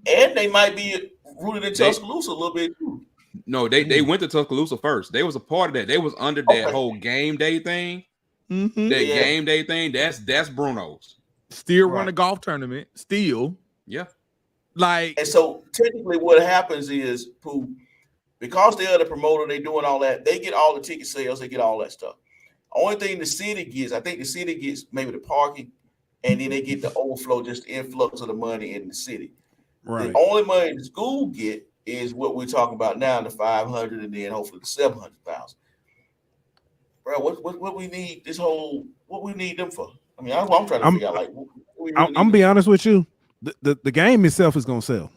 they might be rooted in Tuscaloosa a little bit too. No, they went to Tuscaloosa first. They was a part of that. They was under that whole game day thing. Mm-hmm. That game day thing. That's Bruno's. Still run a golf tournament. Still. Yeah. Like, and so technically what happens is, Pooh, because they're the promoter, they doing all that, they get all the ticket sales, they get all that stuff. Only thing the city gets, I think the city gets maybe the parking, and then they get the overflow, just the influx of the money in the city. right. The only money the school get is what we're talking about now, the 500, and then hopefully the 700,000. Bro, what we need this whole, what we need them for? I mean, that's what I'm trying to figure out. Like, what we really I'm be honest with you. The game itself is gonna sell.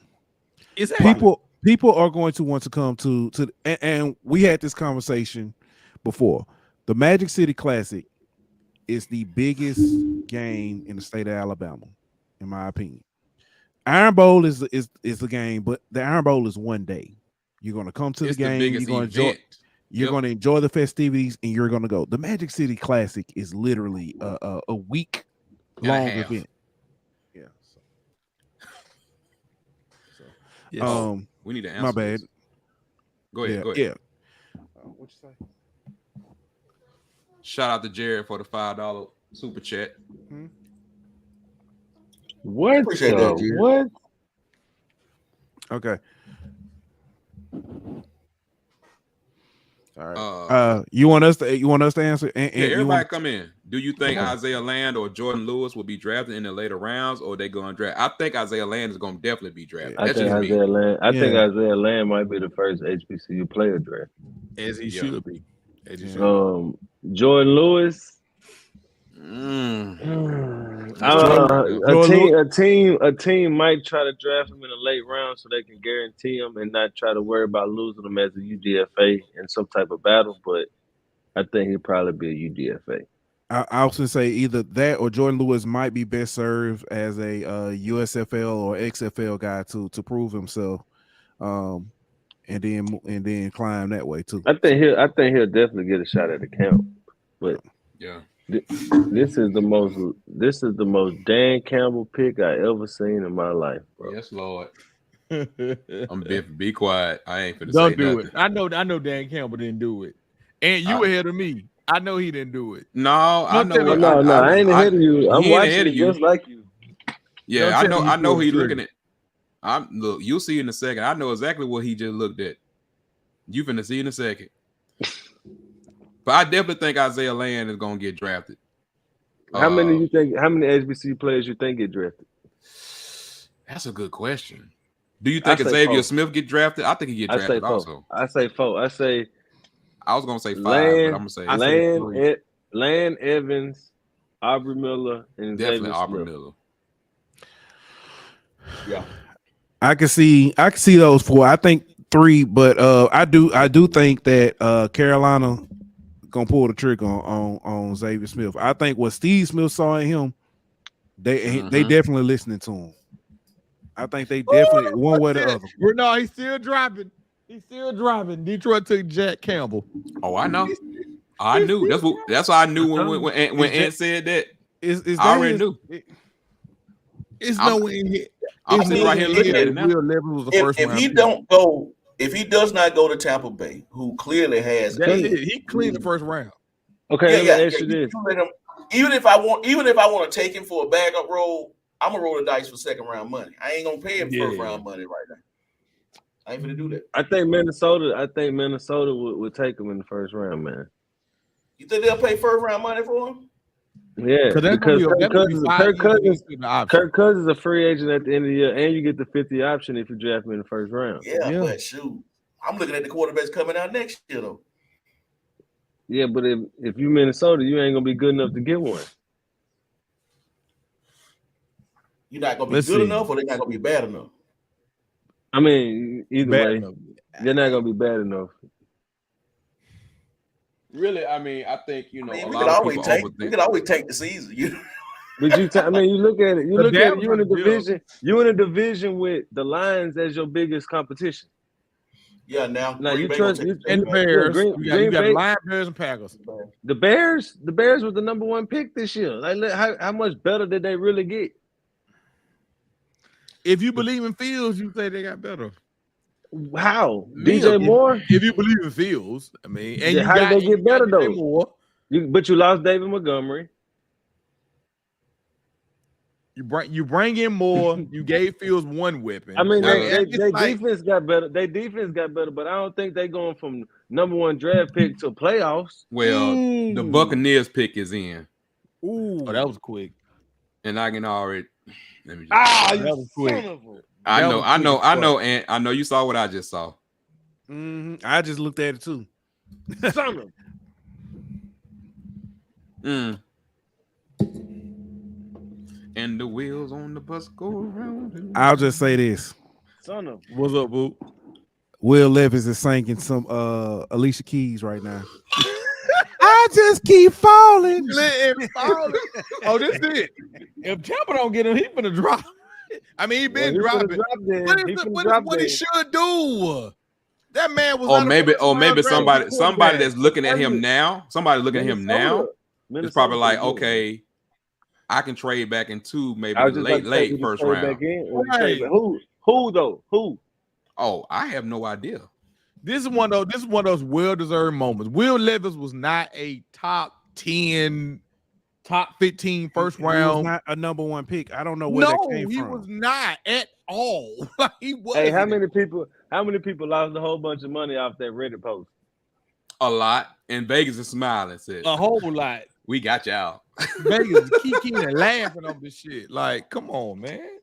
People are going to want to come to and we had this conversation before. The Magic City Classic is the biggest game in the state of Alabama, in my opinion. Iron Bowl is the game, but the Iron Bowl is one day. You're gonna come to the game. You're gonna enjoy. You're going to enjoy the festivities, and you're going to go. The Magic City Classic is literally a week long event. Yeah. So we need to answer. My bad. This. Go ahead. Yeah. What you say? Shout out to Jared for the $5 super chat. What? Appreciate that, Jared. What? Okay. All right. You want us to answer? And everybody come in. Do you think Isaiah Land or Jordan Lewis will be drafted in the later rounds, or they going to draft? I think Isaiah Land is going to definitely be drafted. I think Isaiah Land might be the first HBCU player draft, as he should be. Jordan Lewis. A team might try to draft him in the late round so they can guarantee him and not try to worry about losing him as a UDFA in some type of battle. But I think he'll probably be a UDFA. I was going to say either that or Jordan Lewis might be best served as a USFL or XFL guy to prove himself, and then climb that way too. I think he'll definitely get a shot at the camp, but yeah. This is the most Dan Campbell pick I ever seen in my life, bro. Yes, Lord. I'm Biff. Be quiet. I ain't finna Don't say do nothing. it. I know Dan Campbell didn't do it. And you ahead of me. I know he didn't do it. No, I know. I ain't ahead of you. I'm watching it just like you. Yeah, I know he looking at. Look, you'll see in a second. I know exactly what he just looked at. You finna see in a second. But I definitely think Isaiah Land is gonna get drafted. How many HBCU players you think get drafted? That's a good question. Do you think Xavier Smith get drafted? I think he get drafted also. I say 4. I was gonna say 5, but I'm gonna say Land, Evans, Aubrey Miller, and definitely Xavier Aubrey Smith. Miller. Yeah, I can see those 4. I think 3, but I do think that Carolina gonna pull the trigger on Xavier Smith. I think what Steve Smith saw in him, they definitely listening to him. I think they definitely one way or the other. No, he's still driving. Detroit took Jack Campbell. Oh, I know. I knew. That's what I knew when Ant said that. I already knew. It's no way in here. I'm sitting right here looking at it now. If he does not go to Tampa Bay, who clearly has he cleaned the first round. Okay, let me ask you this. Even if I want to take him for a backup role, I'm gonna roll the dice for second round money. I ain't gonna pay him first round money right now. I ain't gonna do that. I think Minnesota would take him in the first round, man. You think they'll pay first round money for him? Yeah, because Kirk Cousins is a free agent at the end of the year, and you get the 50 option if you draft him in the first round. Yeah. But shoot, I'm looking at the quarterbacks coming out next year, though. Yeah, but if you Minnesota, you ain't gonna be good enough to get one. You're not gonna be good enough, or they're not gonna be bad enough. I mean, either way, they're not gonna be bad enough. Really, I mean, I think we could always take the season. But you look at it. You in a division. You in a division with the Lions as your biggest competition. Yeah, now you trust and the Bears. You got Lions, Bears, and Packers. The Bears was the number 1 pick this year. Like, how much better did they really get? If you believe in Fields, you say they got better. How? Mills, DJ Moore? If you believe in Fields, I mean, and How did they get better though? Moore. But you lost David Montgomery. You bring in Moore. You gave Fields one weapon. I mean, Like, they defense got better. They defense got better, but I don't think they going from #1 draft pick to playoffs. Well, the Buccaneers pick is in. Ooh, oh, that was quick. And I can already let me just that was quick. I know, and I know you saw what I just saw. I just looked at it too. Son of. And the wheels on the bus go around. I'll just say this. Son of. What's up, boo? Will Levis is sinking some Alicia Keys right now. I just keep falling. Oh, this is it. If Tampa don't get him, he's gonna drop. I mean, he been dropping. What he should do? That man was. Maybe somebody that's looking at him now. Somebody looking at him now. It's probably like, okay, I can trade back into maybe the late first round. Who though? Who? Oh, I have no idea. This is one of those well-deserved moments. Will Levis was not a top 10, top 15 first round. He was not a #1 pick. I don't know where that came from. He was not at all. He was. Hey, how many people lost a whole bunch of money off that Reddit post? A lot. And Vegas is smiling. Said a whole lot. We got y'all. Vegas kicking and laughing over this shit. Like, come on, man.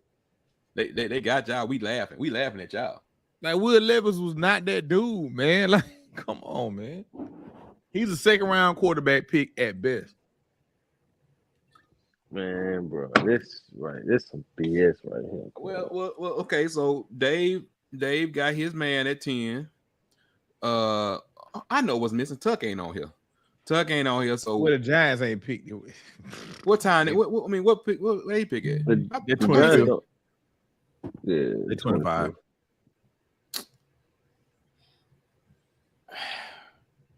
They got y'all. We laughing. We laughing at y'all. Like, Will Levis was not that dude, man. Like, come on, man. He's a second-round quarterback pick at best. Man, bro, this some BS right here. Well, okay. So Dave got his man at 10. I know what's missing. Tuck ain't on here. So the Giants ain't picked you. What time? What pick? What they pick at? They're 25. Yeah, they're 25.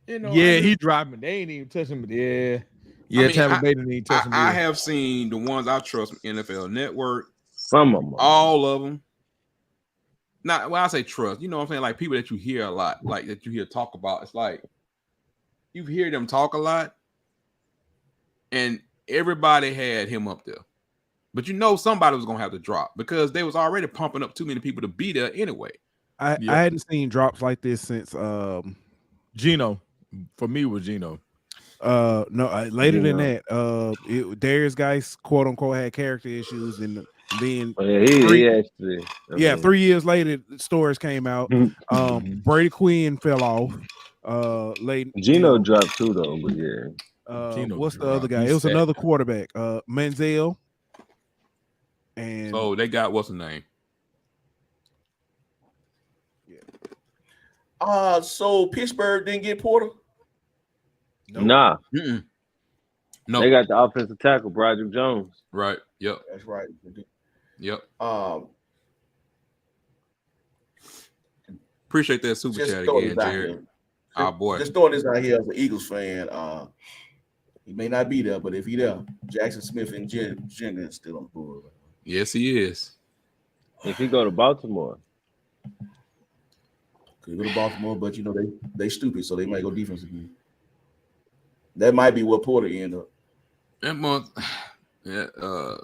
He dropping. They ain't even touching him. Tampa Bay didn't even touch him. I have seen the ones I trust from NFL Network. Some of them, all of them. Not when I say trust, you know what I'm saying? Like people that you hear a lot, like that you hear talk about. It's like you hear them talk a lot, and everybody had him up there. But somebody was gonna have to drop because they was already pumping up too many people to be there anyway. I hadn't seen drops like this since Geno. For me, it was Geno. Later than that, Darius Geis, quote unquote, had character issues, and then 3 years later, stories came out. Brady Quinn fell off. Late Geno dropped too, though. But what's the other guy? It was another quarterback, Manziel. And so they got what's the name? So Pittsburgh didn't get Porter? Nope. Nah. No. They got the offensive tackle, Broderick Jones. Right. Yep. That's right. Yep. Appreciate that super chat again, Jared. Our boy. Just throwing this out here as an Eagles fan. He may not be there, but if he there, Jackson Smith and Jenkins still on the board. Yes, he is. If he go to Baltimore. Could go to Baltimore, but they stupid, so they might go defense again. That might be what Porter end up. That month,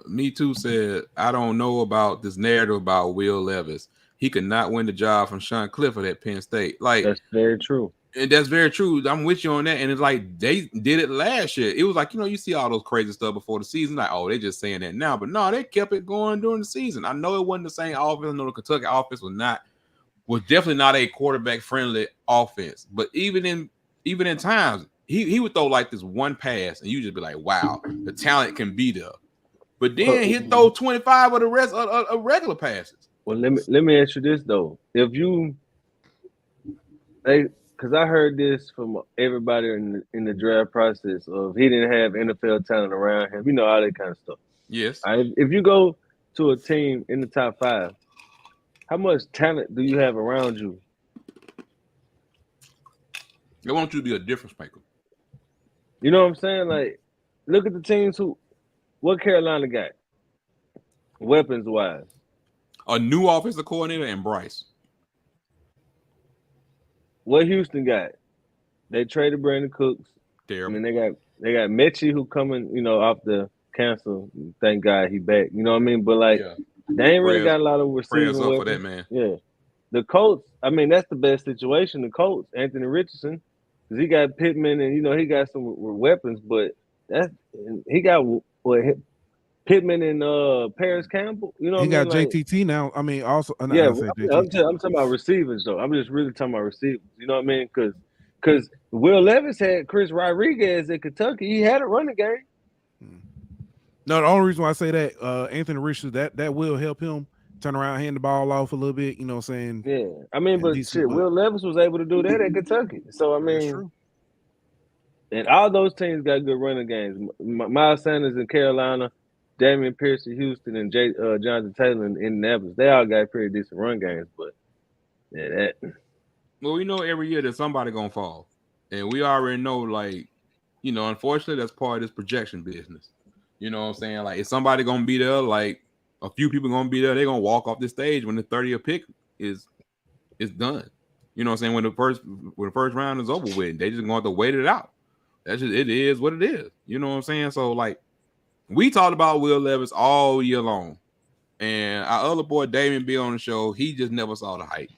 Me Too said, I don't know about this narrative about Will Levis. He could not win the job from Sean Clifford at Penn State. Like that's very true. And that's very true. I'm with you on that. And it's like they did it last year. It was like, you see all those crazy stuff before the season. Like, oh, they're just saying that now. But no, they kept it going during the season. I know it wasn't the same offense. I know the Kentucky offense was definitely not a quarterback friendly offense. But even in times, he would throw like this one pass, and you just be like, wow, the talent can be there. But then he'd throw 25 of the rest of regular passes. Well, let me ask you this though: because I heard this from everybody in the draft process of he didn't have NFL talent around him, all that kind of stuff. Yes. If you go to a team in the top 5, how much talent do you have around you? They want you to be a difference maker. You know what I'm saying? Like, look at the teams what Carolina got, weapons wise. A new offensive coordinator and Bryce. what Houston got? They traded Brandon Cooks. I Terrible. mean, they got Mechie who coming, off the cancel. Thank God he back. You know what I mean? But like, Yeah. they ain't really Prayers, got a lot of prayers receiving up weapons. for that, man. Yeah, the Colts. I mean, that's the best situation. The Colts, Anthony Richardson, because he got Pittman and he got some weapons, but he got what Pittman and Paris Campbell. You know He what I got mean? Like, JTT now. I mean, also, yeah, I say I'm JTT. talking about receivers though. I'm just really talking about receivers. You know what I mean? Because Will Levis had Chris Rodriguez at Kentucky. He had a running game. No, the only reason why I say that, Anthony Richardson, that will help him turn around, hand the ball off a little bit. You know what I'm saying? Yeah, I mean, And but decent, but Will Levis was able to do that at Kentucky. So I that's mean, true. and all those teams got good running games. Miles Sanders in Carolina, Damian Pierce in Houston, and Jonathan Taylor in Indianapolis. They all got pretty decent run games. But yeah, that. Well, we know every year that somebody gonna fall, and we already know, like, unfortunately, that's part of this projection business. You know what I'm saying? Like, if somebody gonna be there, like a few people gonna be there, they're gonna walk off the stage when the 30th pick is done. You know what I'm saying? When the first round is over with, they just gonna have to wait it out. That's just, it is what it is. You know what I'm saying? So like, we talked about Will Levis all year long, and our other boy Damien B on the show, he just never saw the hype.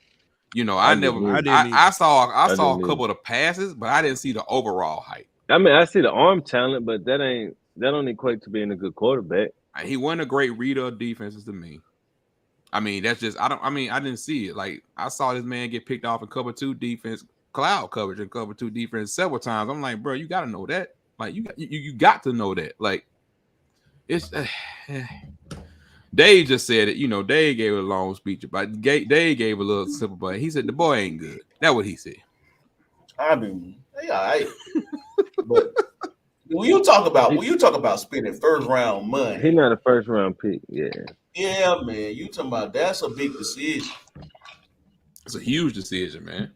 I didn't either. I saw a didn't couple of the passes, but I didn't see the overall hype. I mean, I see the arm talent, but that don't equate to being a good quarterback. He wasn't a great reader of defenses to me. I mean, that's just I didn't see it. Like, I saw this man get picked off in cover 2 defense, cloud coverage and cover 2 defense several times. I'm like, bro, you got to know that. Like, you got to know that. Like, it's Dave just said it. Dave gave a long speech, but Dave gave a little simple, but he said the boy ain't good. That's what he said. I mean, yeah, but when you talk about spending first round money, He's not a first round pick. yeah, man, you talking about that's a big decision. It's a huge decision, man.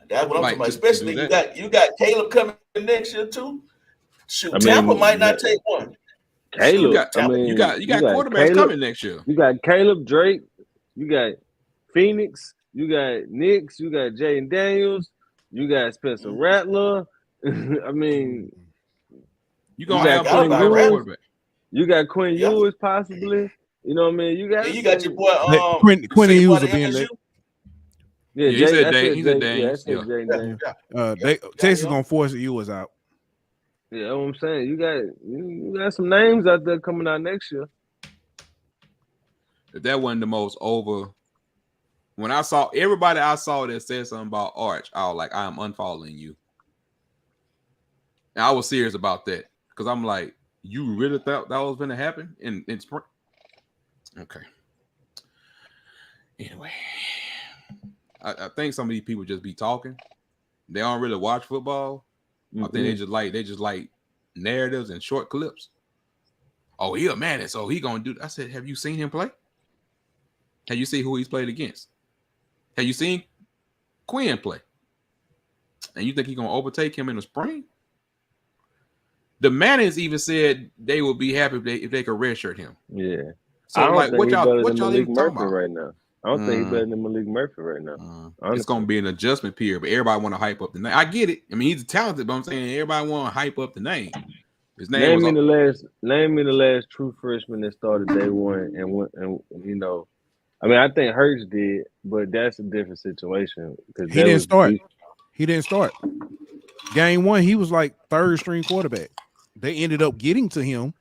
That's what I'm Like, talking about. to Especially do you got Caleb coming next year too. Shoot, I mean, Tampa might not take one. Caleb. You got quarterbacks Caleb, coming next year. You got Caleb Drake. You got Phoenix. You got Knicks. You got Jaden Daniels. You got Spencer Rattler. I mean, You gonna have got Quinn about Ewers. You got Quinn Yeah. Ewers possibly. You know what I mean? You got your boy Quinn Ewers will be in LSU. there. Yeah, he said Jay, he said yeah, I Daniels. said Yeah. Jaden Daniels. Texas gonna force Ewers out. Yeah, that's what I'm saying. You got some names out there coming out next year. If that wasn't the most over, when I saw everybody I saw that said something about Arch, I was like, I am unfollowing you. And I was serious about that because I'm like, you really thought that was going to happen in spring? Okay. Anyway, I think some of these people just be talking. They don't really watch football. I think they just like narratives and short clips. Oh, he a man, so he gonna do. I said, have you seen him play? Have you seen who he's played against? Have you seen Quinn play? And you think he's gonna overtake him in the spring? The Mannings even said they would be happy if they could redshirt him. Yeah. So like, what y'all even talking about right now? I don't think he's better than Malik Murphy right now. It's gonna be an adjustment period, but everybody want to hype up the name. I get it. I mean, he's talented, but I'm saying everybody want to hype up the name. His name name me the last true freshman that started day one and went, and I mean, I think Hurts did, but that's a different situation because he didn't start. He didn't start. Game 1, he was like third string quarterback. They ended up getting to him,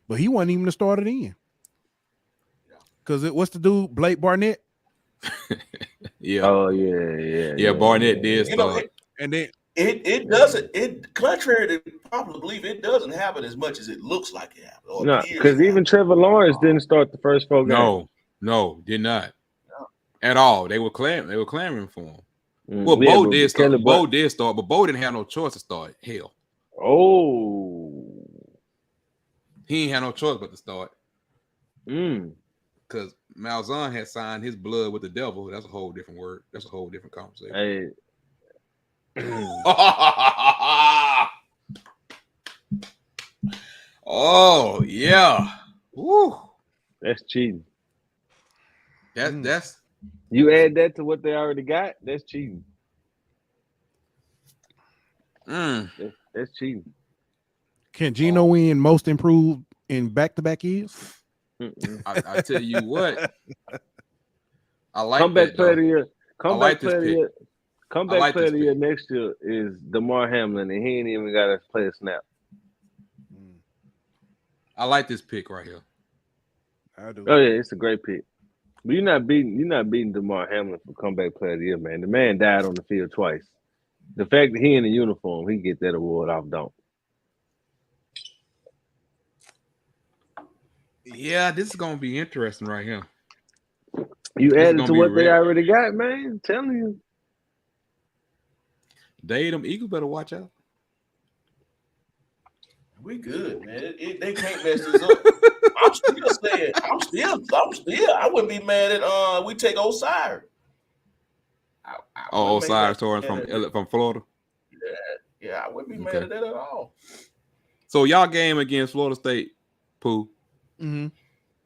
but he wasn't even the starter then. Because what's the dude, Blake Barnett? Yeah. Oh yeah. Barnett did start. And then it doesn't. It contrary to popular belief, it doesn't happen as much as it looks like it happens. No, because even Trevor Lawrence didn't start the first 4 games. No, did not at all. They were clamoring for him. Well, Bo did start. Bo did start, but Bo didn't have no choice to start. Hell, he ain't had no choice but to start. Because Malzahn had signed his blood with the devil. That's a whole different word. That's a whole different conversation. Oh yeah. Woo. That's cheating. That's you add that to what they already got. That's cheating. That's cheating. Can Gino win most improved in back-to-back years? I tell you what, I like Comeback that player of though. the year. like this pick. Comeback player of the year next year is DeMar Hamlin, and he ain't even got to play a snap. I like this pick right here. I do. Oh yeah, it's a great pick. But you're not beating DeMar Hamlin for comeback player of the year, man. The man died on the field twice. The fact that he in a uniform, he get that award off don't. Yeah, this is gonna be interesting right here. You added to what they already got, man. I'm telling you. Them Eagles better watch out. We good, man. They can't mess this up. I'm still saying, I wouldn't be mad at we take Osiris. Osiris Torres from Florida. Yeah, I wouldn't be mad at that at all. So y'all game against Florida State, Pooh. Mm-hmm.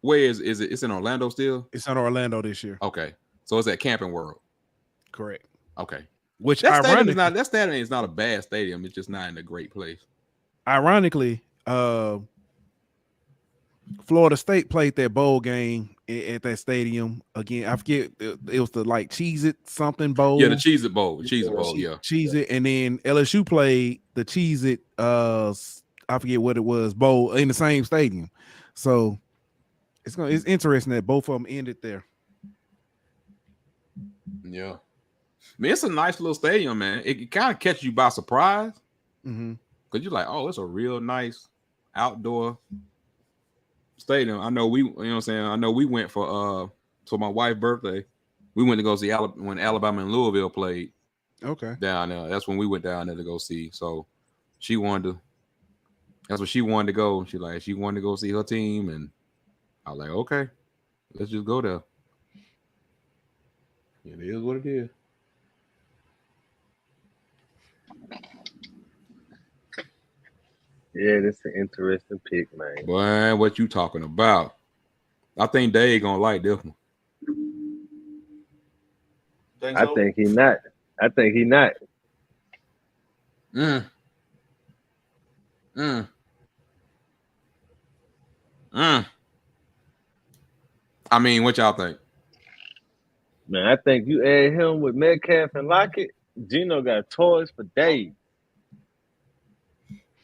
Where is it? It's in Orlando still? It's in Orlando this year. Okay. So it's at Camping World. Correct. Okay. Which that stadium is not a bad stadium. It's just not in a great place. Ironically, Florida State played their bowl game at that stadium again. I forget, it was the like Cheez-It something bowl. Yeah, the Cheez-It Bowl. The Cheez-It Bowl, yeah. Cheez-It, and then LSU played the Cheez-It, I forget what it was, bowl in the same stadium. So it's interesting that both of them ended there. Yeah. I mean, it's a nice little stadium, man. It kind of catches you by surprise. Mm-hmm. Because you're like, oh, it's a real nice outdoor stadium. I know you know what I'm saying? I know we went for my wife's birthday. We went to go see when Alabama and Louisville played. Okay. Down there. That's when we went down there to go see. So that's what she wanted to go. She wanted to go see her team, and I was like, okay, let's just go there. It is what it is. Yeah, that's an interesting pick, man. Boy, what you talking about? I think Dave gonna like this one. I think he not. I mean, what y'all think? Man, I think you add him with Metcalf and Lockett, Gino got toys for days.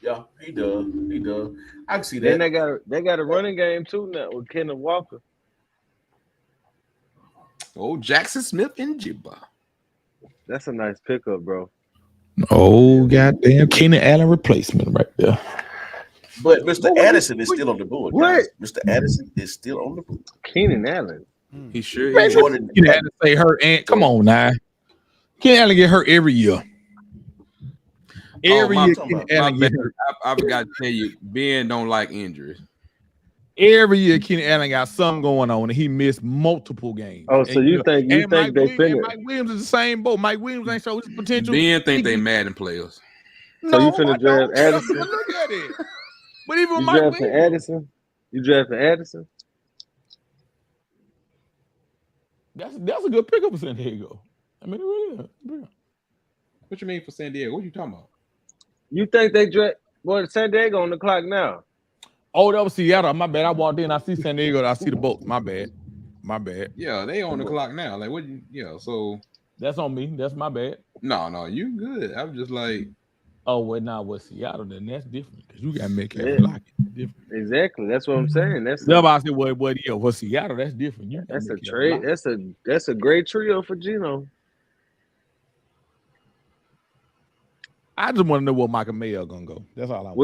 Yeah, he does. I can see that. Then they got a running game too now with Kenneth Walker. Oh, Jackson Smith and Jibba. That's a nice pickup, bro. Oh, goddamn Keenan Allen replacement right there. But Mr. Addison is still on the board. What? Mr. Addison is still on the board. Keenan Allen. He sure Man, is. Keenan Allen stay hurt. And come on now. Keenan Allen get hurt every year. Every year Keenan Allen get hurt. I forgot to tell you, Ben don't like injuries. Every year Keenan Allen got something going on, and he missed multiple games. Oh, so you think they finished? Mike Williams is the same boat. Mike Williams ain't showed his potential. Ben think they Madden players. So you finna draft Addison? Look at it. But even You Mike drafting Williams, Addison? You drafting Addison? that's a good pickup for San Diego. I mean, it really is. Yeah. What you mean for San Diego? What you talking about? You think they draft? Well, San Diego on the clock now. Oh, that was Seattle. My bad. I walked in. I see San Diego. I see the boat. My bad. Yeah, they on the clock now. Like what? So that's on me. That's my bad. No, you good. I'm just like, oh, well, now with Seattle, then that's different because you got Metcalf and Lockett. Different. Exactly. That's what I'm saying. That's I said, for Seattle, that's different. That's a trade. That's a great trio for Gino. I just want to know where Michael Mayer gonna go. That's all I want.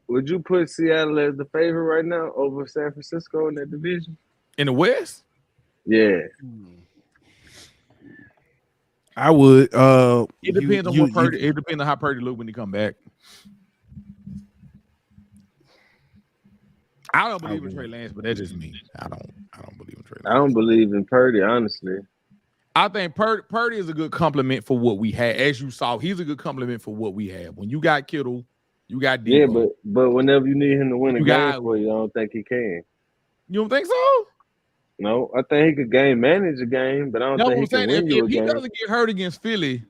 Would you put Seattle as the favorite right now over San Francisco in that division? In the West? Yeah. I would. It depends on what Purdy. It depends on how Purdy look when he come back. I don't believe in Trey Lance, but that's just me. I don't believe in Trey Lance. I don't believe in Purdy, honestly. I think Purdy is a good compliment for what we had. As you saw, he's a good compliment for what we have. When you got Kittle, you got Debo. Yeah, but whenever you need him to win a game for you, I don't think he can. You don't think so? No, I think he could manage a game, but I don't think he can win you a game. If he doesn't get hurt against Philly,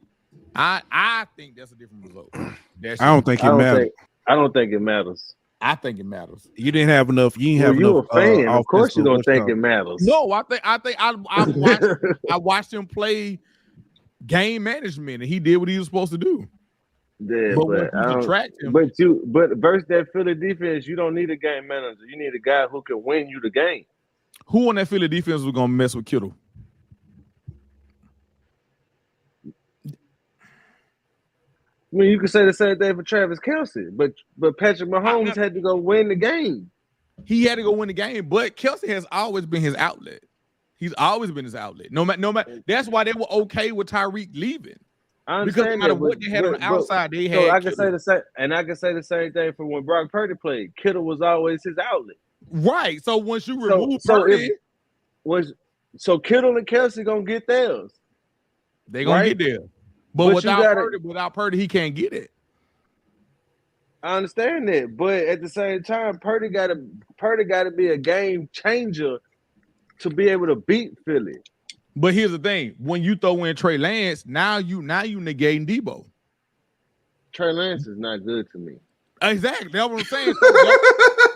I think that's a different result. I don't think it matters. I don't think it matters. I think it matters. You didn't have enough. You didn't Well, have you enough. a fan, of course you don't think offensive- it matters. No, I think I watched him play game management, and he did what he was supposed to do. Yeah, But but when I you don't. subtract him, But versus that Philly defense, you don't need a game manager. You need a guy who can win you the game. who on that Philly defense was gonna mess with Kittle? I mean, you could say the same thing for Travis Kelce, but Patrick Mahomes had to go win the game. He had to go win the game, but Kelce has always been his outlet. He's always been his outlet. No matter. That's why they were okay with Tyreek leaving. I Because no understand matter that, what they had on the outside, they had. So I can Kittle. say the same, and I can say the same thing for when Brock Purdy played. Kittle was always his outlet. Right. So once you remove Purdy, so Kittle and Kelce gonna get theirs. they gonna right? get there. But without Purdy, he can't get it. I understand that, but at the same time, Purdy got to be a game changer to be able to beat Philly. But here's the thing: when you throw in Trey Lance, now you negating Debo. Trey Lance is not good to me. Exactly. That's what I'm saying.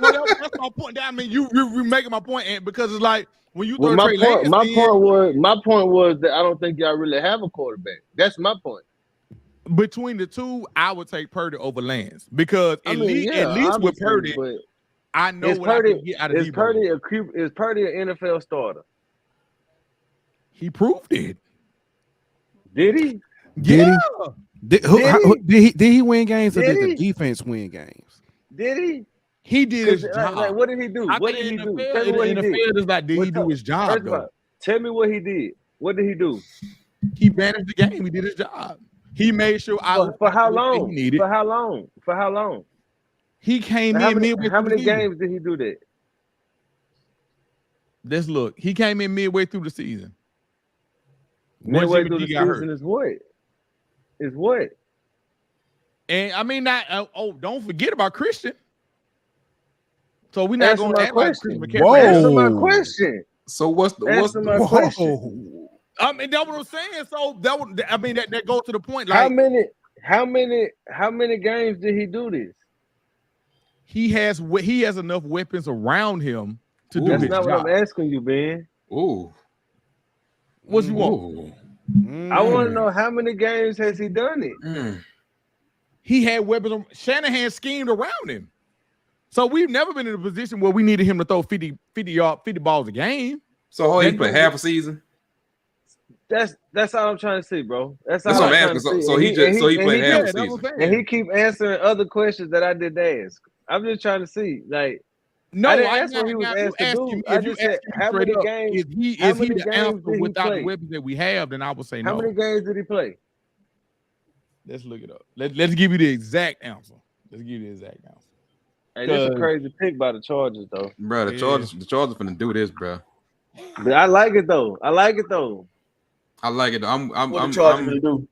That's my point. I mean, you making my point, and because it's like when you throw Trey Lance. My point was that I don't think y'all really have a quarterback. That's my point. Between the two, I would take Purdy over Lance because at least with Purdy, I know what I can get out of Debo. Is Purdy an NFL starter? He proved it. Did he? Yeah. Did he win games or did the defense win games? Did he? He did his job. Like, what did he do? What did he do? Tell me what he did. Is like, did he do his job? Though? Tell me what he did. What did he do? He managed the game. He did his job. He made sure for how long? For how long? For how long? He came in midway. How many games did he do that? Let's look. He came in midway through the season. Midway through the season is what? Is what? And I mean, don't forget about Christian. So we're not going to act like Christian McCaffrey. Answer my question. So what's my question? I mean, that's what I'm saying. So that goes to the point. Like, how many games did he do this? He has enough weapons around him to do That's his not job. what I'm asking you, Ben. Ooh. What you want? I want to know how many games has he done it? He had weapons. Shanahan schemed around him. So we've never been in a position where we needed him to throw 50 balls a game. So he played half a season? That's all I'm trying to see, bro. That's what I'm asking. So he played half a season. And he keep answering other questions that I did ask. I'm just trying to see, like. No, I didn't ask what he was asked to do. I just said, how many games? Is he the answer without the weapons that we have? Then I would say no. How many games did he play? Let's look it up. Let's give you the exact answer. Let's give you the exact answer. Hey, this is a crazy pick by the Chargers, though. Bro, the Chargers finna do this, bro. But I like it though. I like it. I'm what the Chargers gonna do?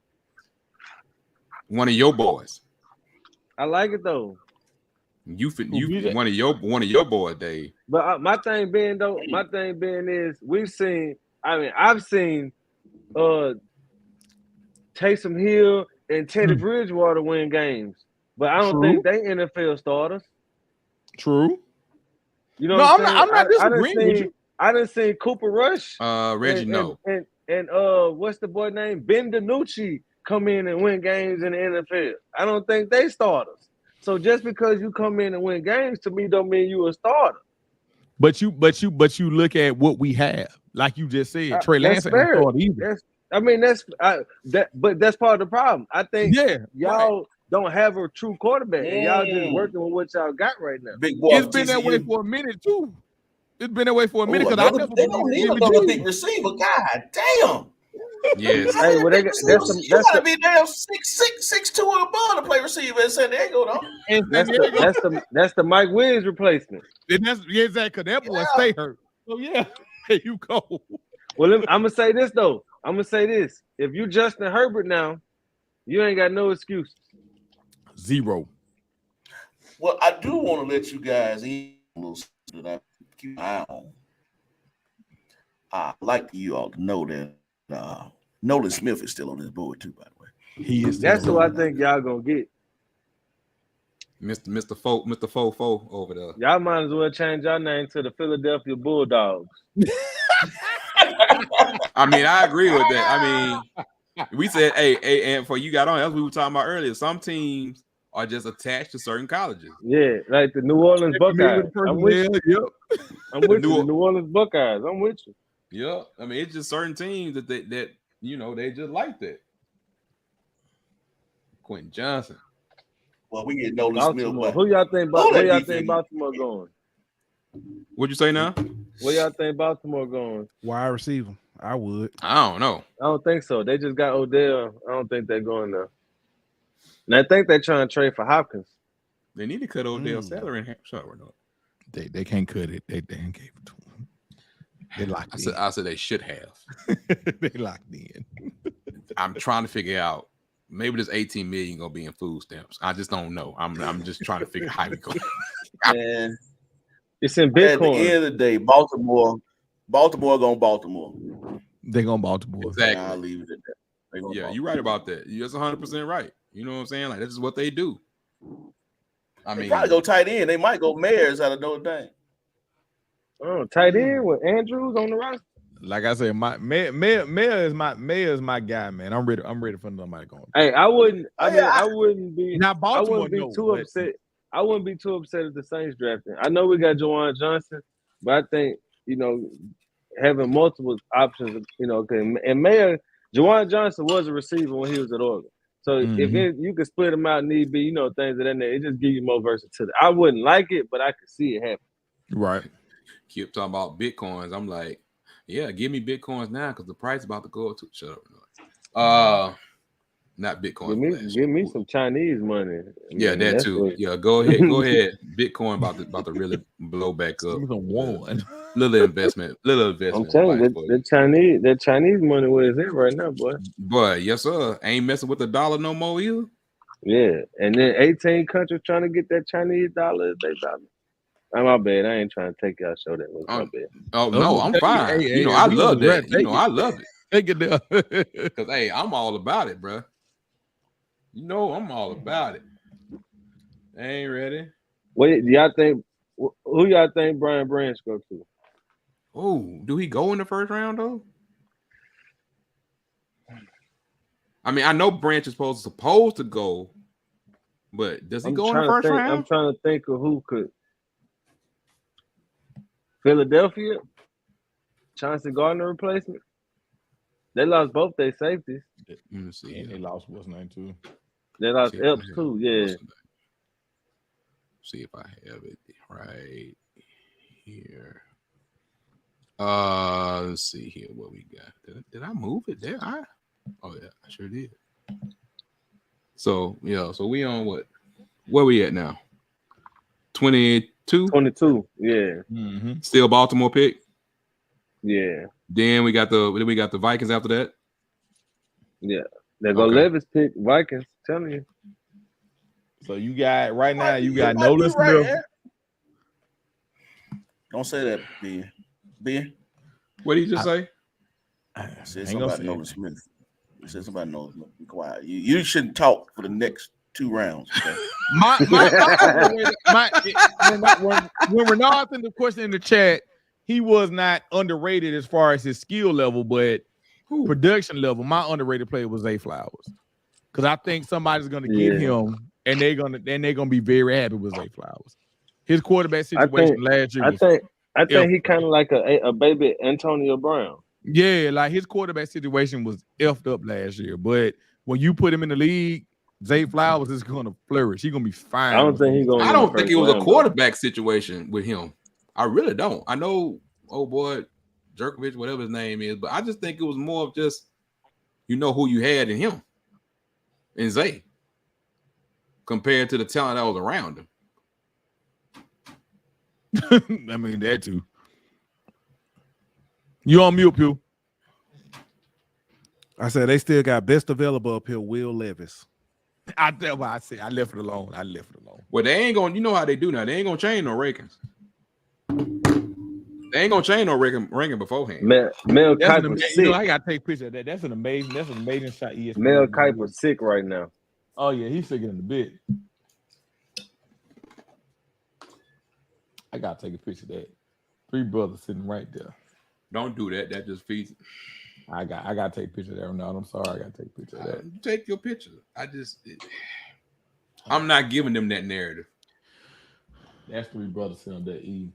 One of your boys. I like it though. You one of your boys, Dave. But my thing being is I've seen Taysom Hill and Teddy Bridgewater win games, but I don't think they NFL starters. True. You know, I'm not disagreeing with you. I didn't see Cooper Rush, Reggie, and what's the boy name? Ben DiNucci come in and win games in the NFL. I don't think they starters. So just because you come in and win games to me don't mean you a starter. But you look at what we have, like you just said. Trey Lance ain't started either. But that's part of the problem. I think y'all right. don't have a true quarterback, and y'all just working with what y'all got right now. Big boy, it's been that way for a minute too. It's been that way for a minute because they don't need another big receiver. God damn. Yes. Hey, well, you gotta be damn 6'2" or above to play receiver in San Diego, though. That's the Mike Williams replacement. And that's exactly because that boy stay hurt. So yeah, there you go. Well, I'm gonna say this though. If you Justin Herbert now, you ain't got no excuse. Zero. Well, I do want to let you guys in a little that I keep an eye on. I'd like you all to know that Nolan Smith is still on this board too, by the way. He is. That's who I think y'all gonna get. Mr. Fofo over there. Y'all might as well change your name to the Philadelphia Bulldogs. I mean, I agree with that. I mean, we said, hey, and for you got on, as we were talking about earlier, some teams are just attached to certain colleges. Yeah, like the New Orleans Buckeyes. I'm with you. Yep. I'm with you. The New Orleans Buckeyes. I'm with you. Yeah, I mean, it's just certain teams that they just like that. Quentin Johnson. Well, we get Nolan Smith. But who y'all think? Where y'all think Baltimore going? What'd you say now? Where y'all think Baltimore going? Wide receiver. I would. I don't know. I don't think so. They just got Odell. I don't think they're going there. And I think they're trying to trade for Hopkins. They need to cut Odell's salary in half. They can't cut it. They gave it to him. They locked in. I said they should have. They locked in. I'm trying to figure out. Maybe this 18 million gonna be in food stamps. I just don't know. I'm just trying to figure how you go. And it's in Bitcoin. At the end of the day, Baltimore gonna Baltimore. They're gonna Baltimore. Exactly. I'll leave it at that. Yeah, you're right about that. You're 100% right. You know what I'm saying? Like, this is what they do. I mean, probably go tight end. They might go Mayors out of Notre Dame. Oh, tight end with Andrews on the roster. Like I said, my Mayor is my guy, man. I'm ready for somebody going. Hey, I wouldn't be not Baltimore. I wouldn't be too upset. I wouldn't be too upset if the Saints drafting. I know we got Juwan Johnson, but I think having multiple options, and Mayor Juwan Johnson was a receiver when he was at Oregon. So if you could split them out, need be things of that nature, it just gives you more versatility. I wouldn't like it, but I could see it happen. Right. Keep talking about Bitcoins. I'm like, yeah, give me Bitcoins now because the price is about to go up. Shut up. Not Bitcoin. Give me some Chinese money. Yeah, that too. Yeah, go ahead. Bitcoin about to really blow back up. Little investment. I'm telling you, that Chinese money where it's at right now, boy. Boy, yes, sir. Ain't messing with the dollar no more either. Yeah, and then 18 countries trying to get that Chinese dollar. My bad. I ain't trying to take y'all show that was my bad. Oh no, I'm fine. I love that. I love it. Take it down. Because hey, I'm all about it, bro. I'm all about it. Ain't ready. Wait, do y'all think who y'all think Brian Branch go to? Oh, do he go in the first round though? I mean, I know Branch is supposed to go, but does he go in the first round? I'm trying to think of who could. Philadelphia, Chauncey Gardner replacement. They lost both their safeties. Let me see. They lost what's name too. They lost Epps too. Yeah. See if I have it right here. Let's see here what we got. Did I move it there? Oh yeah, I sure did. So so we on what? Where we at now? 22? 22, yeah. Mm-hmm. Still Baltimore pick? Yeah. Then we got the Vikings after that. Yeah. They go Levis pick Vikings, telling you. So you got right now, you got Nolan Smith. Don't say that, Ben. What did you just say? I said something about Nolan Smith. You said something about Nolan Smith. Be quiet. You shouldn't talk for the next 2 rounds. Okay? When Renard sent the question in the chat, he was not underrated as far as his skill level, but production level. My underrated player was Zay Flowers, because I think somebody's going to get him, and they're gonna be very happy with Zay Flowers. His quarterback situation last year. I think he kind of like a baby Antonio Brown. Yeah, like his quarterback situation was effed up last year, but when you put him in the league, Zay Flowers is going to flourish. He's going to be fine. I don't think he's going. I don't think it was a quarterback situation with him. I really don't. I know, old boy, Jerkovich, whatever his name is, but I just think it was more of just who you had in him, in Zay, compared to the talent that was around him. I mean, that too. You on mute, Pew? I said they still got best available up here, Will Levis. I said I left it alone. Well, they ain't gonna. You know how they do now. They ain't gonna change no rankings. They ain't gonna change no ranking beforehand. Mel That's an Kiper's amazing. sick. You know, I gotta take a picture of that. That's an amazing shot. ESPN. Mel Kiper's sick right now. Oh yeah, he's sick in the bit. I gotta take a picture of that. 3 brothers sitting right there. Don't do that. That just feeds. I gotta take a picture of that. No, I'm sorry. I gotta take a picture of that. Take your picture. I'm not giving them that narrative. That's 3 brothers sitting on that E.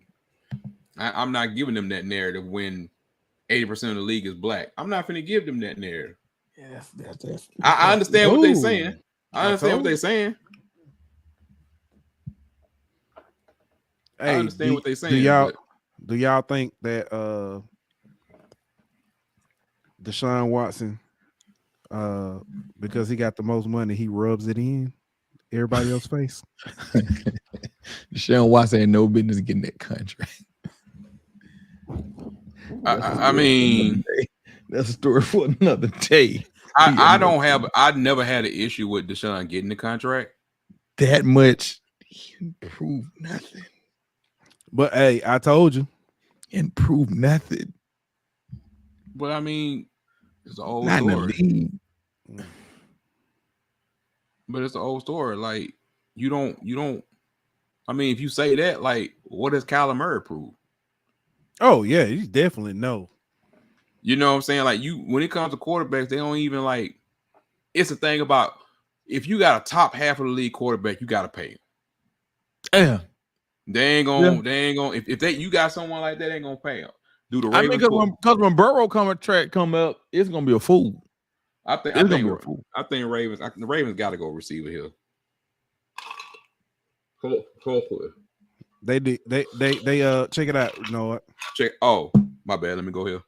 I'm not giving them that narrative when 80% of the league is black. I'm not going to give them that narrative. Yeah, that's I understand what they're saying. I understand what they're saying. Hey, I understand what they're saying. Do y'all think that Deshaun Watson, because he got the most money, he rubs it in everybody else's face? Deshaun Watson had no business getting that contract. I mean, that's a story for another day. I never had an issue with Deshaun getting the contract. That much, he improved nothing. But hey, I told you, improved nothing. But I mean, it's an old Not story. in the league. But it's an old story. Like you don't. I mean, if you say that, like, what does Kyler Murray prove? Oh yeah, he's definitely no. You know what I'm saying? Like when it comes to quarterbacks, they don't even like. It's a thing about if you got a top half of the league quarterback, you got to pay him. Yeah, they ain't gonna. If you got someone like that, they ain't gonna pay him. Do the Ravens? I mean, because when Burrow contract come up, it's gonna be a fool. I think Ravens. The Ravens got to go receiver here. Hopefully. They check it out. You know what? Check. Oh, my bad. Let me go here.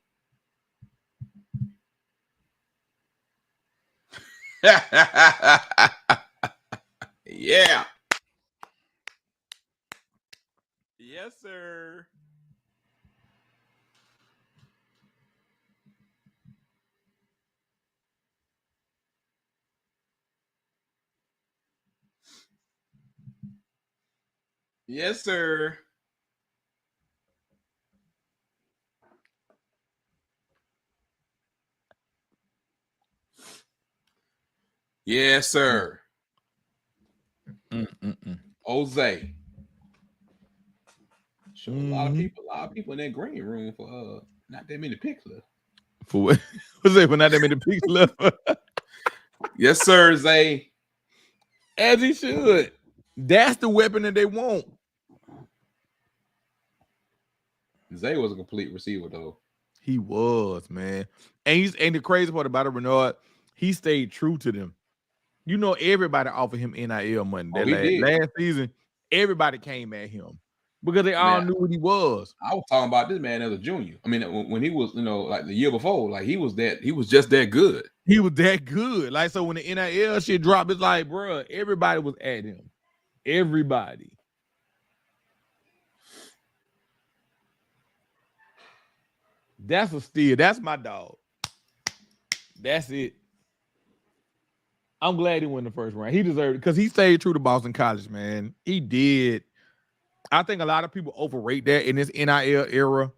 Yeah. Yes, sir. Yes, sir. Yes, sir. Jose. Show a lot of people in that green room for not that many picks left. For what? What's that? For not that many picks left. Yes, sir, Zay. As he should. That's the weapon that they want. Zay was a complete receiver, though. He was, man. And the crazy part about it, Bernard, he stayed true to them. You know, everybody offered him NIL money. Last season, everybody came at him because they all knew what he was. I was talking about this man as a junior. I mean, when he was, like the year before, like he was just that good. He was that good. Like, so when the NIL shit dropped, it's like, bro, everybody was at him. Everybody. That's a steal. That's my dog. That's it. I'm glad he won the first round. He deserved it because he stayed true to Boston College, man. He did. I think a lot of people overrate that in this NIL era.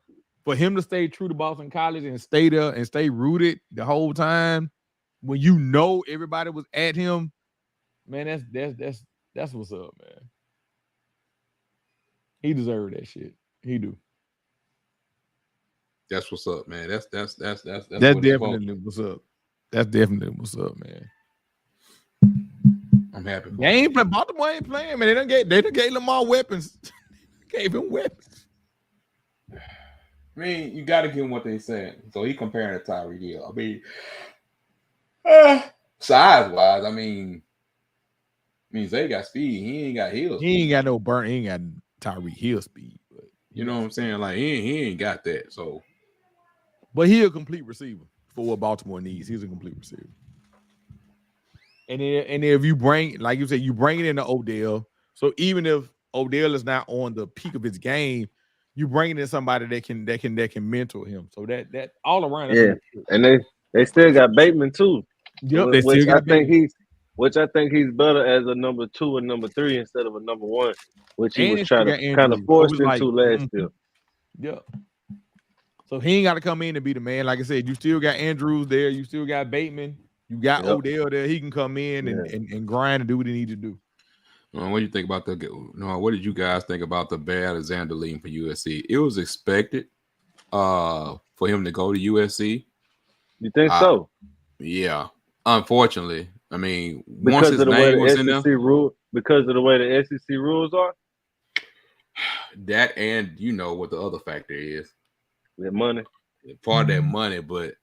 For him to stay true to Boston College and stay there and stay rooted the whole time, when you know everybody was at him, man, that's what's up, man. He deserved that shit. He do. That's what's up, man. That's definitely what's up. That's definitely what's up, man. I'm happy. They ain't playing. Baltimore ain't playing, man. They done gave Lamar weapons. Gave him weapons. I mean, you got to give him what they said. So he comparing to Tyreek Hill. I mean, size wise, I mean, Zay got speed. He ain't got Hill. He ain't got no burn. He ain't got Tyreek Hill speed. But you know what I'm saying? Like he ain't got that. So, but he a complete receiver for what Baltimore needs. He's a complete receiver. And if you bring, like you said, you bring it into Odell. So even if Odell is not on the peak of his game, you bring in somebody that can mentor him. So that all around. Yeah, and they still got Bateman too. Yep, which I think he's better as a number 2 and number 3 instead of a number 1, which he was trying to kind of force into last year. Yeah. So he ain't got to come in and be the man. Like I said, you still got Andrews there. You still got Bateman. You got Odell there. He can come in and grind and do what he needs to do. What do you think about what did you guys think about the bad Alexander leaving for USC? It was expected for him to go to USC. You think so? Yeah. Unfortunately. I mean, because once his of the way name was the in there. Because of the way the SEC rules are? That and you know what the other factor is. That money. Part of that money, but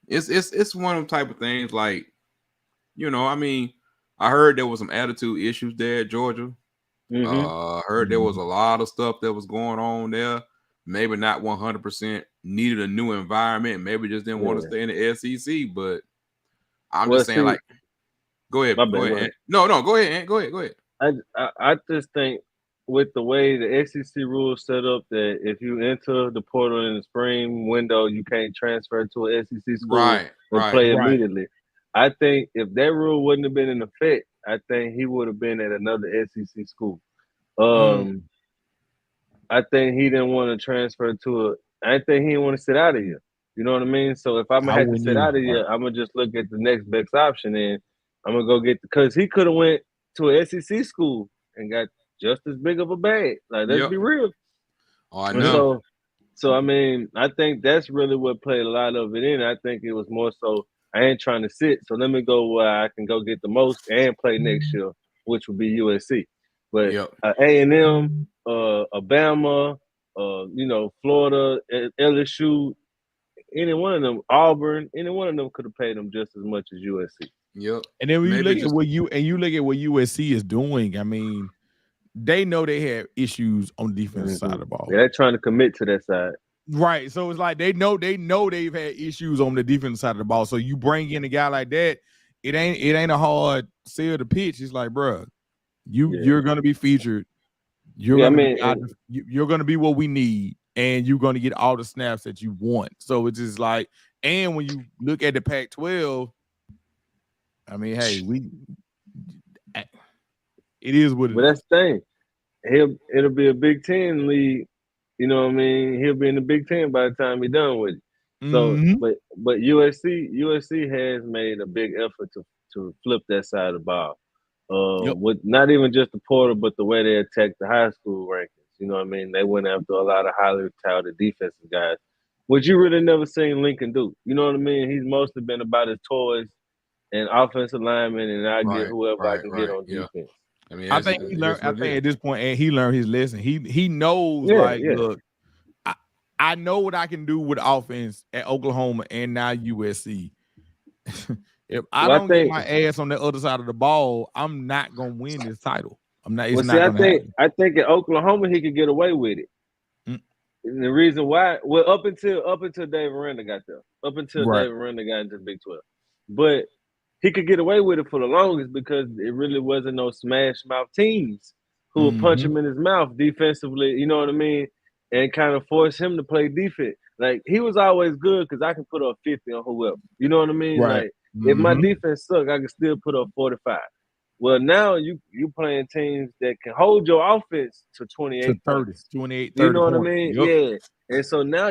it's one of them type of things like, I mean, I heard there was some attitude issues there at Georgia. I heard there was a lot of stuff that was going on there. Maybe not 100% needed a new environment. Maybe just didn't want to stay in the SEC. But I'm just saying, like, go ahead. Go ahead. No, go ahead, Ant. Go ahead. I just think with the way the SEC rules set up that if you enter the portal in the spring window, you can't transfer to an SEC school and play immediately. I think if that rule wouldn't have been in effect, I think he would have been at another SEC school. I think he didn't want to transfer to I think he didn't want to sit out of here. You know what I mean? So if I'm gonna have to sit out of here, I'm gonna just look at the next best option and I'm gonna go get because he could have went to an SEC school and got just as big of a bag. Like, let's be real. Oh, I know. So I mean, I think that's really what played a lot of it in. I think it was more so I ain't trying to sit, so let me go where I can go get the most and play next year, which would be USC. But A&M, Alabama, Florida, LSU, any one of them, Auburn, any one of them could have paid them just as much as USC. Yep. And then when you look at what USC is doing, I mean, they know they have issues on the defensive side of the ball. Yeah, they're trying to commit to that side. Right. So it's like they know they've had issues on the defensive side of the ball. So you bring in a guy like that, it ain't a hard sell to pitch. It's like, bro, you're gonna be featured. You're gonna be what we need, and you're gonna get all the snaps that you want. So it's just like, and when you look at the Pac-12, I mean, hey, it is what it is. But that's the thing. It'll be a Big Ten league. You know what I mean? He'll be in the Big Ten by the time he's done with it. So, but USC has made a big effort to flip that side of the ball. With not even just the portal, but the way they attack the high school rankings. You know what I mean? They went after a lot of highly touted defensive guys, which you really never seen Lincoln do. You know what I mean? He's mostly been about his toys and offensive linemen, and I get whoever I can get on defense. I mean, I think he learned. I think at this point, and he learned his lesson. He knows, look, I know what I can do with offense at Oklahoma and now USC. If I don't get my ass on the other side of the ball, I'm not gonna win this title. I'm not. It's not gonna happen. I think at Oklahoma he could get away with it. And the reason why, up until Dave Aranda got there, Dave Aranda got into the Big 12, but he could get away with it for the longest because it really wasn't no smash mouth teams who would punch him in his mouth defensively. You know what I mean? And kind of force him to play defense. Like, he was always good because I can put up 50 on whoever. You know what I mean? Right. Like, if my defense sucks, I can still put up 45. Well, now you playing teams that can hold your offense to 28 to 30, 28, 30 You know what points. I mean? Yep. Yeah. And so now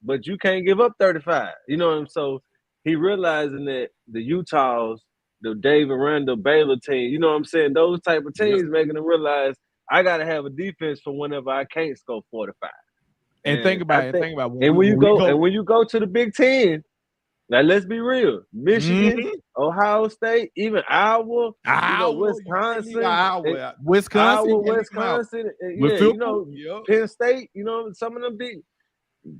but you can't give up 35. You know what I mean? So he realizing that the Utahs, the Dave Aranda, Baylor team, you know what I'm saying? Those type of teams making them realize I got to have a defense for whenever I can't score 45. And think about when you go to the Big Ten. Now let's be real. Michigan, Ohio State, even Iowa, Wisconsin, Penn State. You know, some of them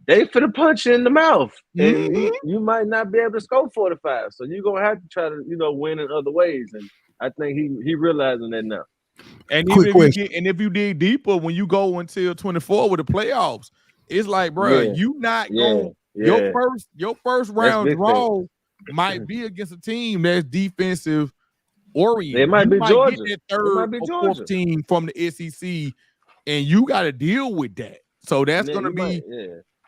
they finna punch you in the mouth, and you might not be able to score 45. So you're gonna have to try to win in other ways. And I think he realizing that now. And if you dig deeper, when you go until 24 with the playoffs, it's like, bro, you not going. Your first round draw might be against a team that's defensive oriented. It might be Georgia. Get that third or fourth team from the SEC, and you got to deal with that. So that's going to be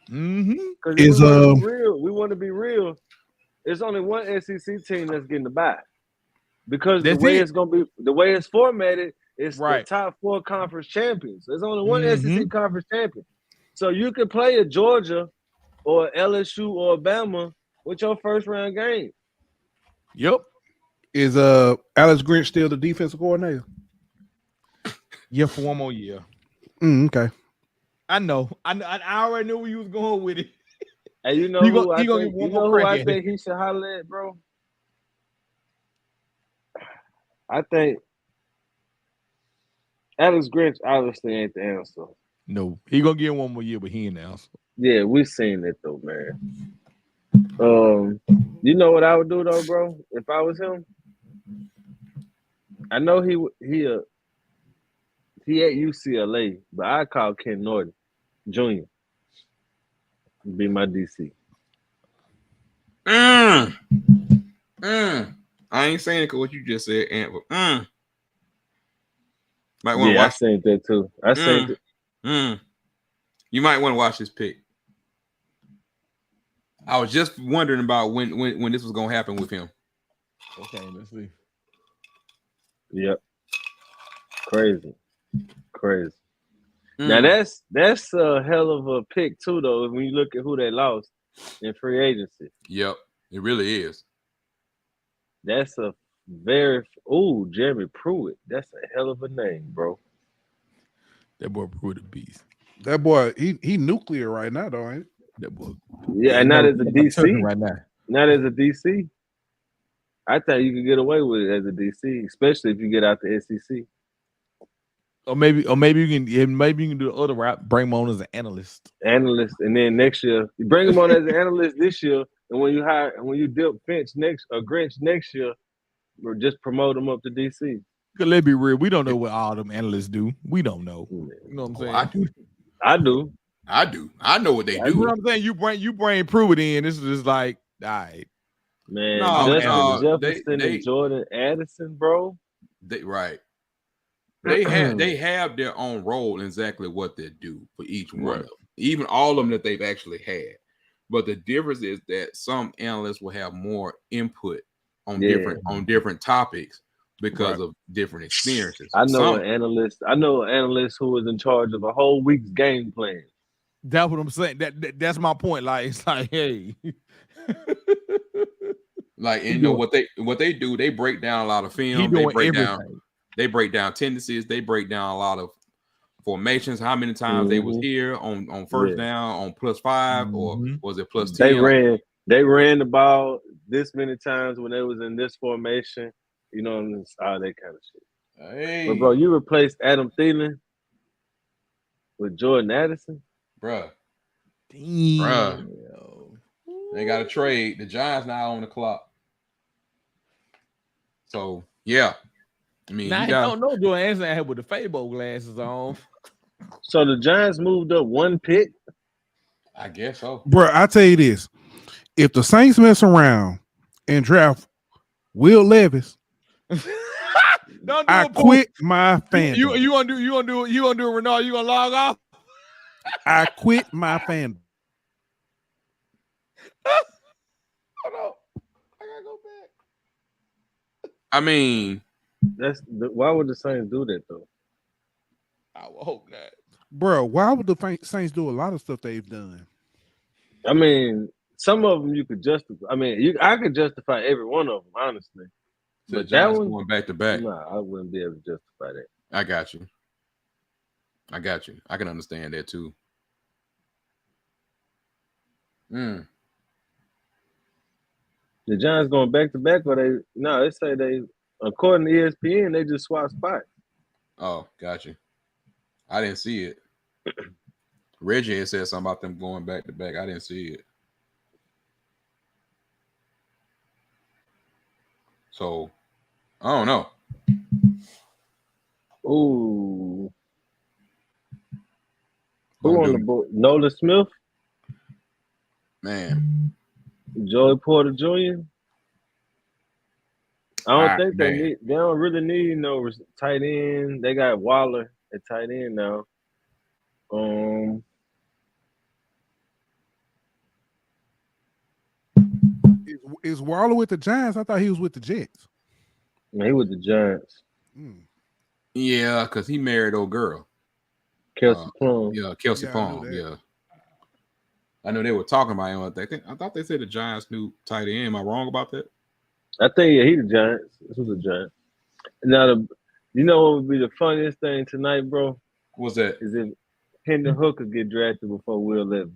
Because we want to be real. There's only one SEC team that's getting the bye because the way it's formatted, it's the top 4 conference champions. There's only one SEC conference champion. So you could play a Georgia or LSU or Alabama with your first round game. Yep. Is Alex Grinch still the defensive coordinator? Yeah, for one more year. Okay. I know. I already knew where you was going with it. And you know He who gonna I get think? one You more know who crack I at think he should holler at, bro? I think Alex Grinch obviously ain't the answer. No, he gonna get one more year, but he ain't the answer. Yeah, we seen it though, man. You know what I would do though, bro? If I was him, I know he at UCLA, but I call Ken Norton Jr. be my DC. I ain't saying it what you just said, Ant, but might want to Yeah, I watch. seen that too. I seen it. You might want to watch this pick. I was just wondering about when this was gonna happen with him. Okay, let's see. Yep. Crazy. Now that's a hell of a pick too, though. When you look at who they lost in free agency. Yep, it really is. That's a Jeremy Pruitt. That's a hell of a name, bro. That boy Pruitt a beast. That boy, he nuclear right now, though, ain't it? That boy. Yeah, and not as a DC. Right now. Not as a DC. I thought you could get away with it as a DC, especially if you get out the SEC. Or maybe you can do the other route. Bring him on as an analyst. Analyst, and then next year you bring him on as an analyst this year, and when you dip Grinch next year, or just promote him up to DC. Let's be real. We don't know what all them analysts do. We don't know. You know what I'm saying? I do. I know what they do. You know what I'm saying? You bring Pruitt in. This is just like, all right. Man, No, Jefferson and Jordan Addison, bro. They have their own role in exactly what they do for each one of them. Even all of them that they've actually had. But the difference is that some analysts will have more input on different topics because of different experiences. I know an analyst who was in charge of a whole week's game plan. That's what I'm saying. That's my point. Like, it's like, hey. Like, and you know what they do, they break down a lot of film. They break down tendencies. They break down a lot of formations. How many times they was here on first down, on +5, or was it +10? They ran the ball this many times when they was in this formation. You know, all that kind of shit. Hey. But bro, you replaced Adam Thielen with Jordan Addison, bruh. Damn. They got to trade. The Giants now on the clock. So yeah, I mean, now I don't know Jordan Addison had with the Fabo glasses on. So the Giants moved up one pick. I guess so, bro. I tell you this: if the Saints mess around and draft Will Levis, I quit my fandom. You gonna do it, Renard? You gonna log off? I quit my fandom. Hold on, I gotta go back. I mean, why would the Saints do that though? I will hope not, bro. Why would the Saints do a lot of stuff they've done? I mean, some of them you could justify. I mean, I could justify every one of them, honestly. But that one going back to back. Nah, I wouldn't be able to justify that. I got you. I can understand that too. The Giants going back to back, or they say they, according to ESPN, they just swap spots. Oh, got you. I didn't see it. Reggie had said something about them going back to back. I didn't see it. So I don't know. Ooh. Who on the board? Nolan Smith? Man. Joey Porter Jr.? I don't think they don't really need no tight end. They got Waller at tight end now. Is Waller with the Giants? I thought he was with the Jets. No, he with the Giants. Yeah, because he married old girl. Kelsey Plum. Yeah, Kelsey Yeah, I knew Plum. that. Yeah. I know they were talking about him. I thought they said the Giants knew tight end. Am I wrong about that? I think he the Giants. This was the Giants. Now you know what would be the funniest thing tonight, bro? What's that? Is if Hendon Hooker get drafted before Will Levis.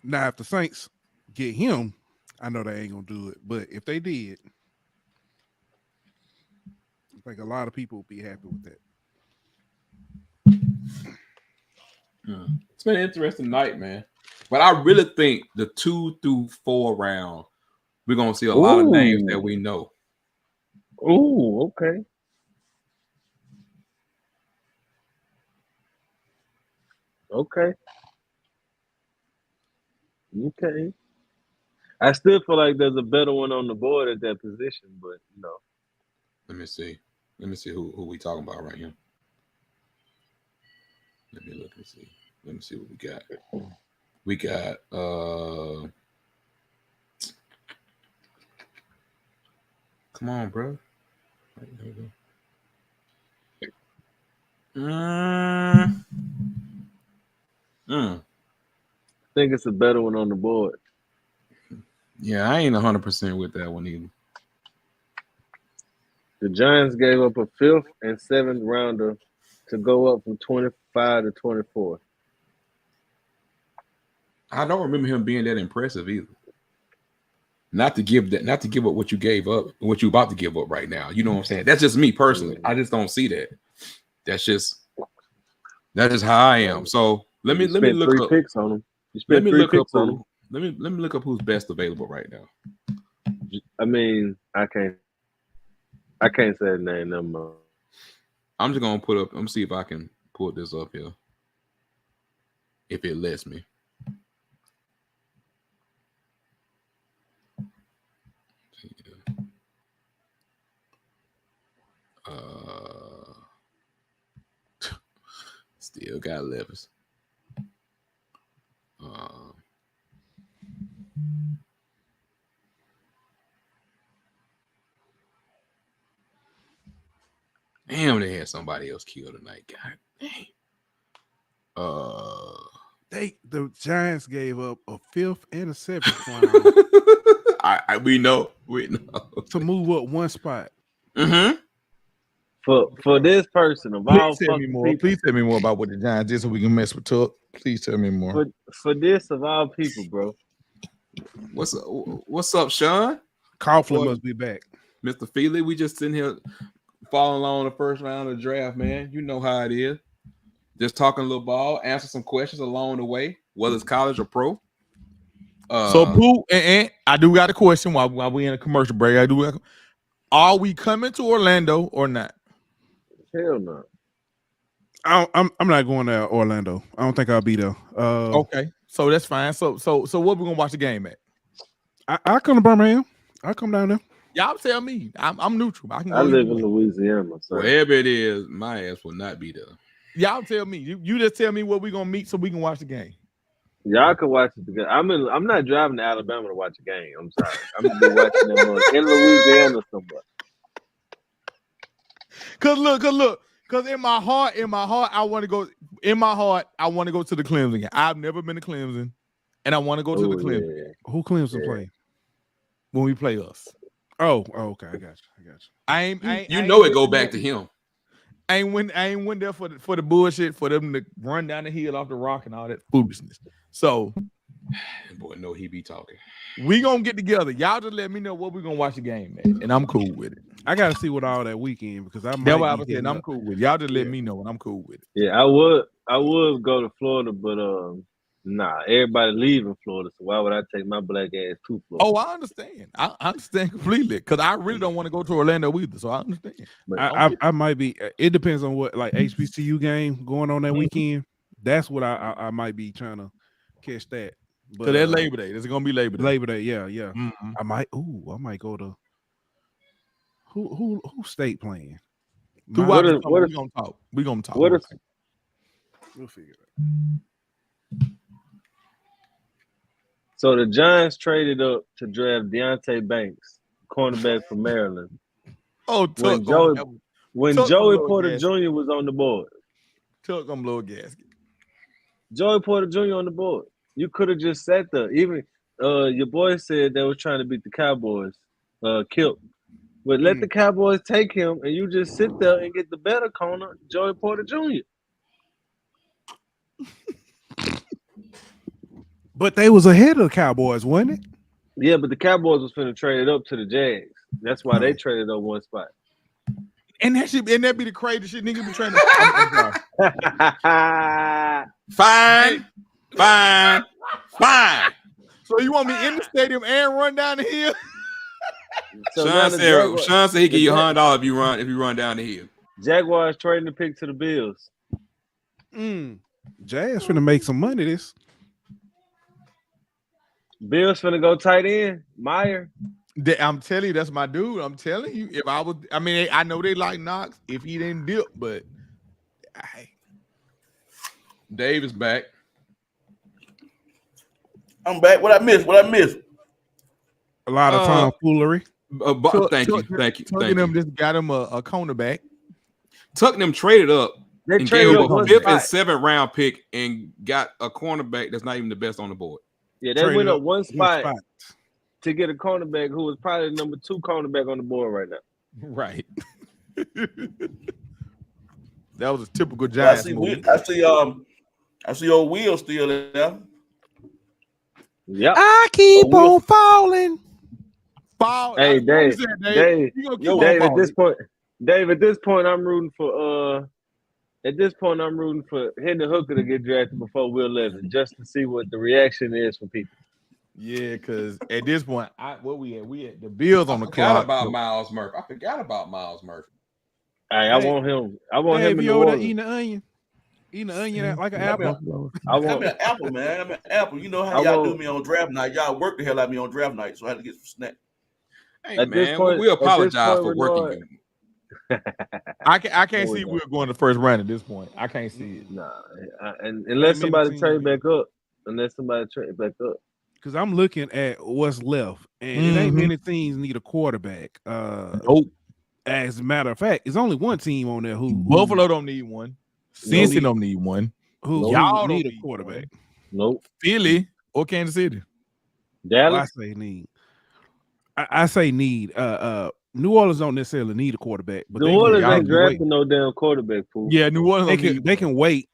Now, if the Saints get him, I know they ain't gonna do it. But if they did, I think a lot of people would be happy with that. It's been an interesting night, man. But I really think the 2 through 4 round, we're gonna see a lot of names that we know. Ooh, okay. Okay. Okay. I still feel like there's a better one on the board at that position, but you know. Let me see. Let me see who we talking about right here. Let me look and see. Let me see what we got. We got come on, bro. There we go. I think it's a better one on the board. Yeah, I ain't 100% with that one either. The Giants gave up a 5th and 7th rounder to go up from 25 to 24. I don't remember him being that impressive either. Not to give up what you gave up, what you about to give up right now. You know what I'm saying? That's just me personally. I just don't see that. That is how I am. So let me look up 3 picks on him. You let spent me 3 look up picks on him. let me look up who's best available right now. I mean, I can't say his name no more. I'm just gonna put up. I'm gonna see if I can pull this up here. If it lets me. Still got Levis. Damn, they had somebody else killed tonight. God dang. The Giants gave up a 5th and a 7th round. We know to move up one spot. Mm-hmm. For this person of all fucking people. Please tell me more about what the Giants did so we can mess with Tuck. Please tell me more. For this of all people, bro. What's up, Sean? Coughlin must be back. Mr. Feely, we just sitting here following along the first round of the draft, man. You know how it is. Just talking a little ball, answer some questions along the way, whether it's college or pro. So, Pooh and I do got a question while we in a commercial break. Are we coming to Orlando or not? Hell no. I'm not going to Orlando. I don't think I'll be there. Okay, so that's fine. So what we gonna watch the game at? I come to Birmingham. I come down there. Y'all tell me. I'm neutral. I can go. I live in Louisiana. So. Wherever it is, my ass will not be there. Y'all tell me. You just tell me where we gonna meet so we can watch the game. Y'all can watch it together. I'm not driving to Alabama to watch a game. I'm sorry. I'm gonna be watching them in Louisiana somewhere. Cause look. Cause in my heart, I want to go. In my heart, I want to go to the Clemson game. I've never been to Clemson, and I want to go to the Clemson. Yeah. Who Clemson play When we play us. Oh, okay. I got you. I ain't it go back to him. I ain't went there for the bullshit for them to run down the hill off the rock and all that foolishness. So, boy, no, he be talking. We gonna get together. Y'all just let me know what we gonna watch the game, man, and I'm cool with it. I gotta see what all that weekend because I might. That's what I was saying. I'm cool with it. Y'all just let me know, and I'm cool with it. Yeah, I would go to Florida, but nah, everybody leaving Florida, so why would I take my black ass to Florida? Oh, I understand. I understand completely because I really don't want to go to Orlando either. So I understand. But I might be. It depends on what like HBCU game going on that weekend. That's what I might be trying to catch that. But that's Labor Day. It's gonna be Labor Day. Labor Day, yeah. Mm-hmm. I might go to who state playing. We're gonna talk. We're gonna talk. We'll figure it out. So the Giants traded up to draft Deontay Banks, cornerback from Maryland. Oh, when Tuck Joey blow a Porter gasket. Jr. was on the board. Tuck gonna blow a gasket. Joey Porter Jr. on the board. You could have just sat there. Even your boy said they was trying to beat the Cowboys. Killed. But let the Cowboys take him, and you just sit there and get the better corner, Joey Porter Jr. But they was ahead of the Cowboys, wasn't it? Yeah, but the Cowboys was finna trade it up to the Jags. That's why they traded up one spot. And that be the crazy shit. Nigga be trying to. I'm sorry. Fine. So you want me in the stadium and run down the hill? So now Sean said he give you $100 if you run down the hill. Jaguars trading the pick to the Bills. Jazz finna make some money this. Bills finna go tight end. Meyer. I'm telling you, that's my dude. I'm telling you, if I was, I mean, I know they like Knox if he didn't dip, but Dave is back. I'm back. What I missed? A lot of tomfoolery. Thank you. Tuck and them just got him a cornerback. Tuck and them traded up. They And traded gave up up a one 5th spot. and 7th round pick and got a cornerback that's not even the best on the board. Yeah, they Traded went up up one spot to get a cornerback who was probably the number 2 cornerback on the board right now. Right. That was a typical I Giants see. move. I see old Will still there. Yep. I keep on falling. Fall. Hey, Dave. You gonna keep on Dave, at falling. this point, I'm rooting for Hendon Hooker to get drafted before Will Levis, just to see what the reaction is from people. Yeah, because at this point, we at the Bills on the I forgot clock. about Miles Murphy. Hey, I want him. I want him in you New over there Orleans. eating the onion like an apple. I'm an apple, man. I'm an apple. You know how y'all do me on draft night. Y'all work the hell out of me on draft night, so I had to get some snack. Hey, At this man, point- we at this apologize point, for working Renard- you. I can't There we see go. Will going the first round at this point. I can't see it. Nah, and unless Maybe somebody the team trade will. back up. Because I'm looking at what's left, and it ain't many teams need a quarterback. Nope. As a matter of fact, it's only one team on there who Buffalo don't need one. Cincy don't need one. who Y'all need don't a need quarterback. Nope. Philly or Kansas City. Well, I Dallas. say need. I say need. New Orleans don't necessarily need a quarterback, but New they Orleans can ain't wait. drafting no damn quarterback, fool. Yeah, New Orleans They don't can need they one. can wait.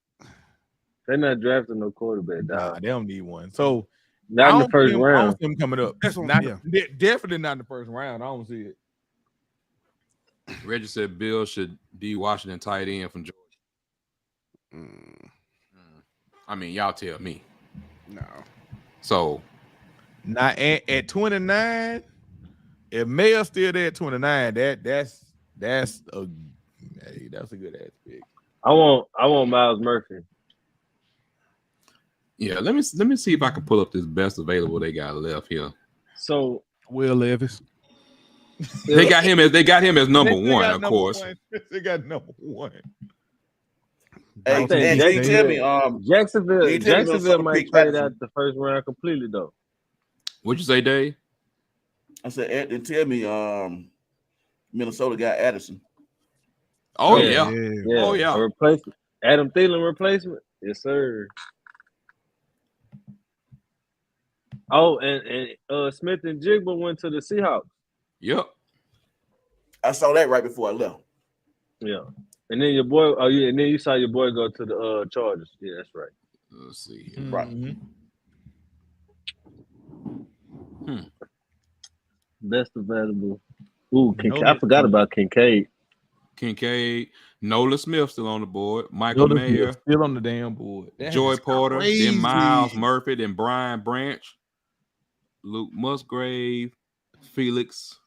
They're not drafting no quarterback, Nah, dog. they don't need one. So Not in the first I round. don't see them coming up. That's what- Not, yeah. definitely not in the first round. I don't see it. Reggie said Bill should D Washington tight end from Georgia. I mean, y'all tell me. No. So Now at 29, if Mayer's still there at 29, that's a good ass pick. I want Miles Murphy. yeah, let me see if I can pull up this best available they got left here. So Will Levis. They got him as number They one, got of number course. one. They got number one. Hey, I think and you tell me, Jacksonville you tell me Minnesota might pick trade Patterson. out the first round completely though. What'd you say, Dave? I said, and tell me, Minnesota got Addison. Oh Yeah. yeah. Oh, yeah. A replacement. Adam Thielen replacement. Yes, sir. Oh, and Smith and Jigba went to the Seahawks. Yep. I saw that right before I left. Yeah. And then your boy, and then you saw your boy go to the Chargers. Yeah, that's right. Let's see here. Right. Best available. Ooh, Nolan I forgot about Kincaid. Kincaid, Nola Smith still on the board. Michael Mayer, still on the damn board. That Joy is Porter, crazy. then Miles Murphy, then Brian Branch, Luke Musgrave, Felix.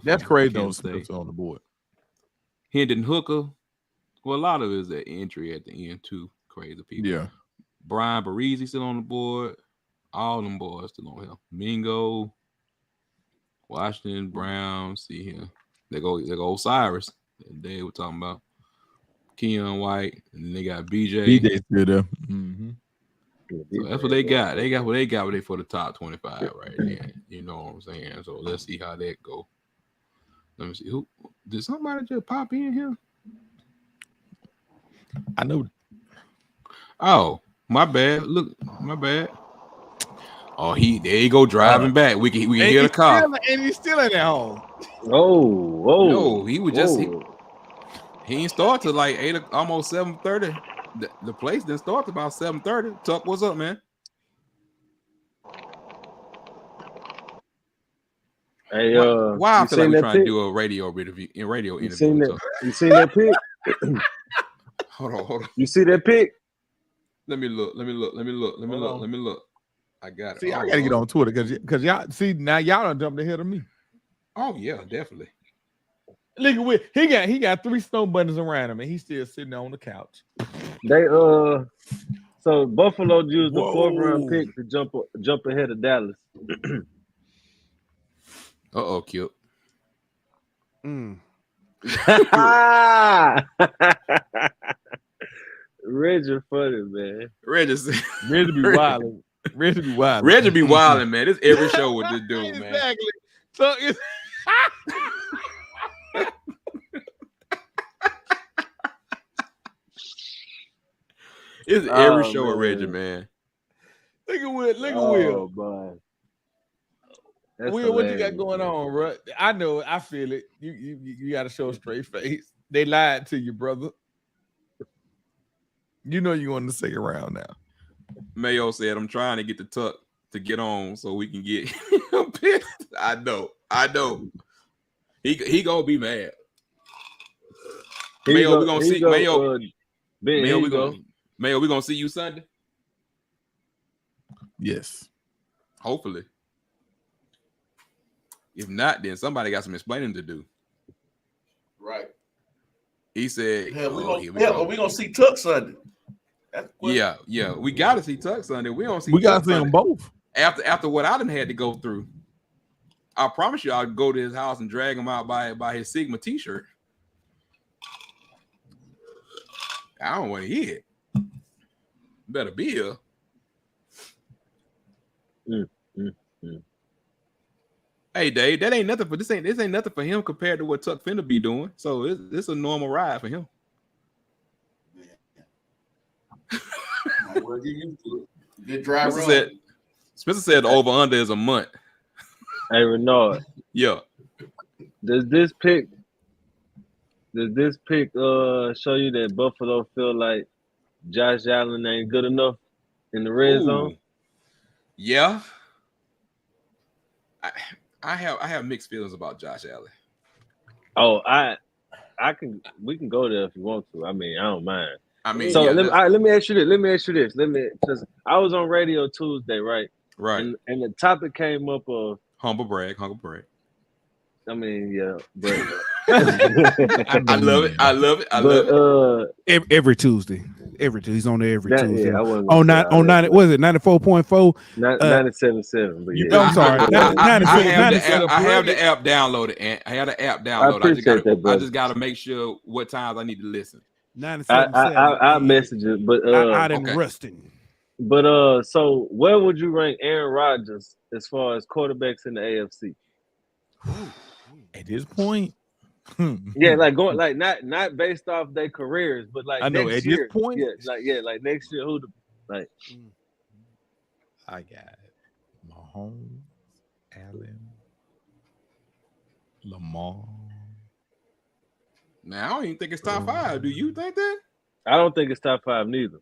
That's from crazy. Kansas Those State. Smiths on the board. Hendon Hooker. Well, a lot of it is that entry at the end too. Crazy people. Yeah. Brian Barisi still on the board. All them boys still on here. Mingo, Washington, Brown. See here. They go Osiris. That Dave was talking about. Keon White, and then they got BJ. BJ still there. So that's what they got. They got what they got for the top 25 right there. You know what I'm saying? So let's see how that go. Let me see. Who did somebody just pop in here? I know. Oh, my bad. Look, my bad. Oh, there you go driving back. We can hear the car. And he's still in at home. No, he was just he ain't start till like 8, almost 7:30. The place didn't start till about 7:30. Tuck, what's up, man? Hey, why I feel like we're trying to do a radio interview. You seen that pic? Hold on. You see that pic? Let me look. I got it. See, I gotta get on Twitter because y'all see now y'all done jumped ahead of me. Oh yeah, definitely. Look at what he got 3 snow bunnies around him and he's still sitting on the couch. They so Buffalo used the 4th round pick to jump ahead of Dallas. Cute. Reggie funny, man. Reggie be wilding. Reggie be wilding, man. This every show with this dude, man. Exactly. So it's it's every show with Reggie, man. Look at Will. Oh, boy. Will, what you got going on, bro? I know it. I feel it. You got to show a straight face. They lied to you, brother. You know you on the second round now. Mayo said, "I'm trying to get the Tuck to get on so we can get him pissed." I know. He gonna be mad. Mayo, we gonna see Mayo. Mayo, we gonna see you Sunday. Yes, hopefully. If not, then somebody got some explaining to do. Right. He said, we're gonna see Tuck Sunday. Yeah, we gotta see Tuck Sunday. We don't see. We gotta see them both. After what I done had to go through, I promise you, I'll go to his house and drag him out by his Sigma T-shirt. I don't want to hear it. Better be here. Hey Dave, that ain't nothing for this ain't nothing for him compared to what Tuck finna be doing. So it's a normal ride for him. Good drive. Spencer said the over under is a month. Hey Renard. Yeah. Does this pick show you that Buffalo feel like Josh Allen ain't good enough in the red zone? Yeah. I have mixed feelings about Josh Allen. Oh, we can go there if you want to. I mean, I don't mind. I mean, so let me ask you this. Because I was on radio Tuesday, right? Right. And the topic came up of humble brag. I mean, yeah, but I love it. Every Tuesday. He's on there every Tuesday. Yeah, on 90, was it 94.4? 97.7. But yeah. I'm sorry. I have the app downloaded, and I have the app downloaded. I just gotta make sure what times I need to listen. 97.7. I message it, but out in Ruston. But so where would you rank Aaron Rodgers as far as quarterbacks in the AFC? At this point, yeah, like going like not based off their careers, but like I know next at year, this point, like next year, I got Mahomes, Allen, Lamar. Now I don't even think it's top 5. Do you think that? I don't think it's top 5 neither.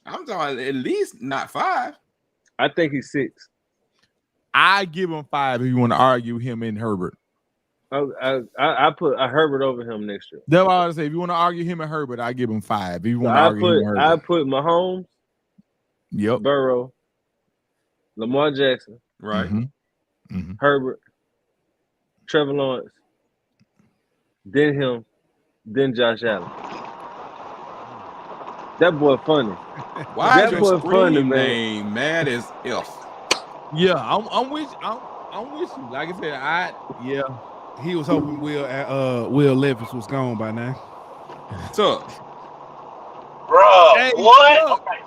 I'm talking at least not 5. I think he's 6. I give him 5 if you want to argue him and Herbert. I put Herbert over him next year. That's what I would say. If you want to argue him and Herbert, I give him 5. If you want to argue him and Herbert. I put Mahomes, Burrow, Lamar Jackson, right, Herbert, Trevor Lawrence, then him, then Josh Allen. That boy funny. Why that boy funny, man? Mad as if. Yeah, I'm with you. Like I said, he was hoping Will Levis was gone by now. So, bro, hey, what? Okay,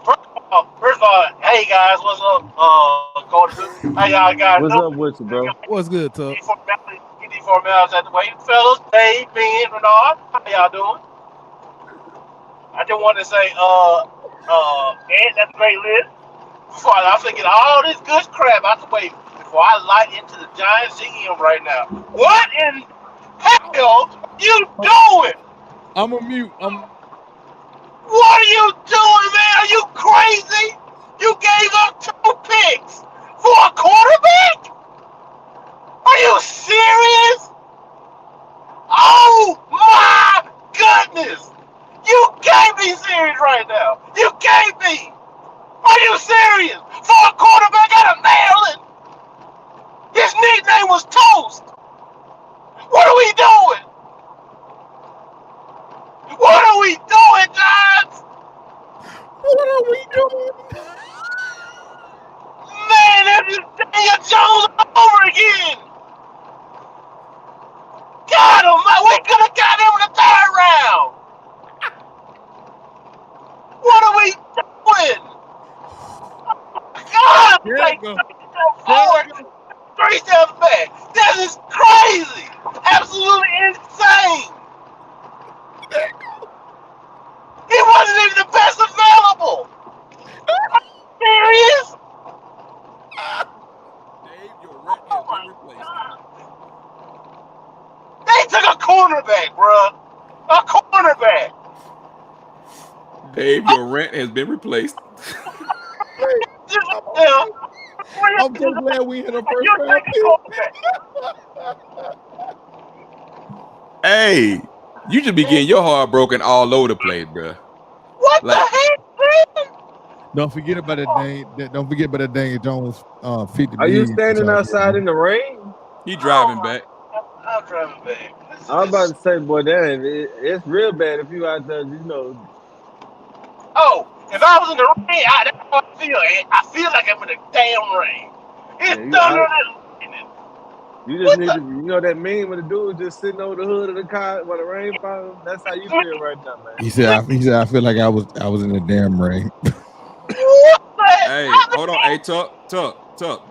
first of all, hey guys, what's up? Hey y'all guys. What's up with you, bro? What's good, Tuck? He before me, I was at the way. Fellas, Dave, Ben, Renard, how y'all doing? I just want to say, Ed, that's a great list. Before I'm thinking all this good crap out the way before I light into the Giants GM right now. What in hell are you doing? I'm a mute. What are you doing, man? Are you crazy? You gave up 2 picks for a quarterback? Are you serious? Oh my goodness! You can't be serious right now. You can't be. Are you serious? For a quarterback out of Maryland? His nickname was Toast. What are we doing? What are we doing, Giants? What are we doing? Man, that is Daniel Jones over again. God almighty, we could have got him in the 3rd round. What are we doing? God, There like you go. 3 steps forward, 3 steps back. This is crazy. Absolutely insane. He wasn't even the best available. Are you serious? Dave, your rent has been replaced. They took a cornerback, bruh. A cornerback. Dave, your rent has been replaced. I'm so glad we hit a first You round take a cornerback. Hey, you should be getting your heart broken all over the place, bro. What Like- the heck, man? Don't forget about that Daniel Jones 50 Are you million. standing outside in the rain? He driving back. I'm driving back. I was about to say, boy, damn, it's real bad if you out there, Oh, if I was in the rain, that's how I feel. I feel like I'm in the damn rain. It's thunder and lightning. You just need to, that meme when the dude just sitting over the hood of the car while the rain falls. That's how you feel right now, man. He said, I feel like I was in the damn rain. Hey, hold on. Hey, Tuck.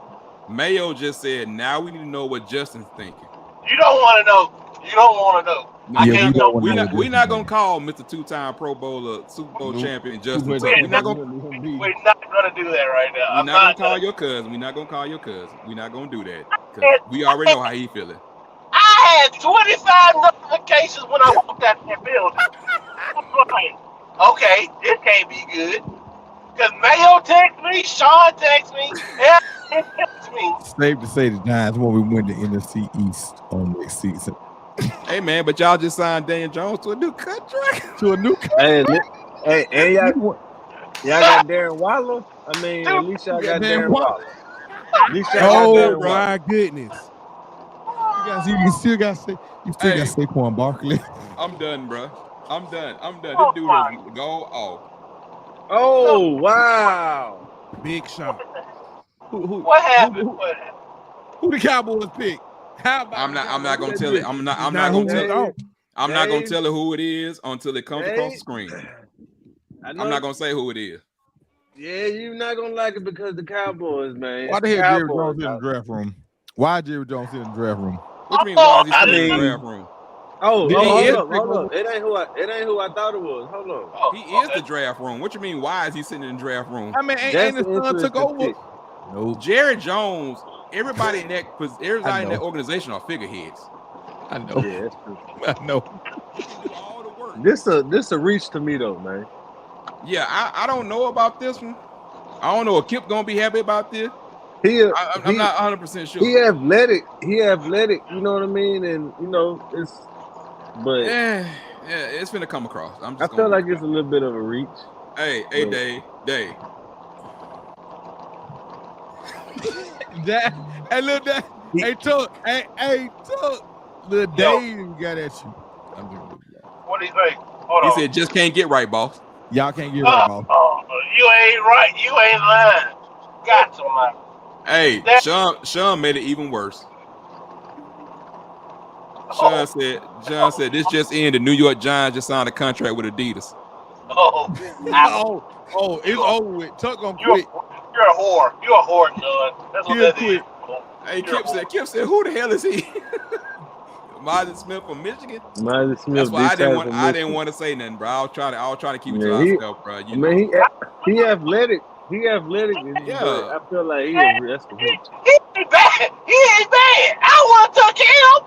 Mayo just said, now we need to know what Justin's thinking. You don't want to know. You don't want to know. We're not gonna call Mr. 2-time Pro Bowler, Super Bowl champion Justin Tuck. We're not gonna do that right now. We're not gonna call your cousin. We're not gonna call your cousin. We're not gonna do that because we already know how he feeling. I had 25 notifications when I walked out that building. I'm like, okay, this can't be good. Because Mayo text me, Sean text me, everyone text me. Safe to say the Giants when we win the NFC East on next season. Hey man, but y'all just signed Daniel Jones to a new contract. Hey, and y'all got Darren Waller. I mean, at least y'all got Darren Waller. At least y'all got Darren Waller. My goodness. You still got Saquon Barkley. I'm done, bro. I'm done. This dude is go off. Oh wow! Big shot. What happened? Who the Cowboys pick? I'm not gonna tell it. I'm not gonna tell it who it is until it comes across the screen. I'm not gonna say who it is. Yeah, you're not gonna like it because the Cowboys, man. Why the hell Jerry Jones in the draft room? Why Jerry Jones in the draft room? What you mean? Why is he still in the draft room? Hold up. It ain't who I thought it was. Hold on. He is the draft room. What you mean? Why is he sitting in the draft room? I mean, ain't his son took over? No. Jerry Jones. Everybody in that organization are figureheads. I know. Yeah, that's true. I know. He can do all the work. This a reach to me though, man. Yeah, I don't know about this one. I don't know if Kip gonna be happy about this. I'm not 100% sure. He athletic. You know what I mean? And it's gonna come across. I feel like it's a little bit of a reach. Hey, Dave. Tuck. Little Dave got at you. What do you think? Hold he on. said, just can't get right, boss. Y'all can't get right, boss. You ain't right. You ain't lying. Got to lie. Hey, Sean made it even worse. John said, this just in. The New York Giants just signed a contract with Adidas. It's over with. Tuck gonna quit. You're a whore. You're a whore, son. That's what that is. Hey, Kip said, who the hell is he? Martin Smith from Michigan. Miley That's Smith, why D type from I didn't Michigan. want to say nothing, bro. I was trying to keep it to Yeah, ourselves, bro. You I know. mean, he athletic. He athletic, Yeah. but I feel like that's the him. He ain't bad. He ain't bad. I want to touch him.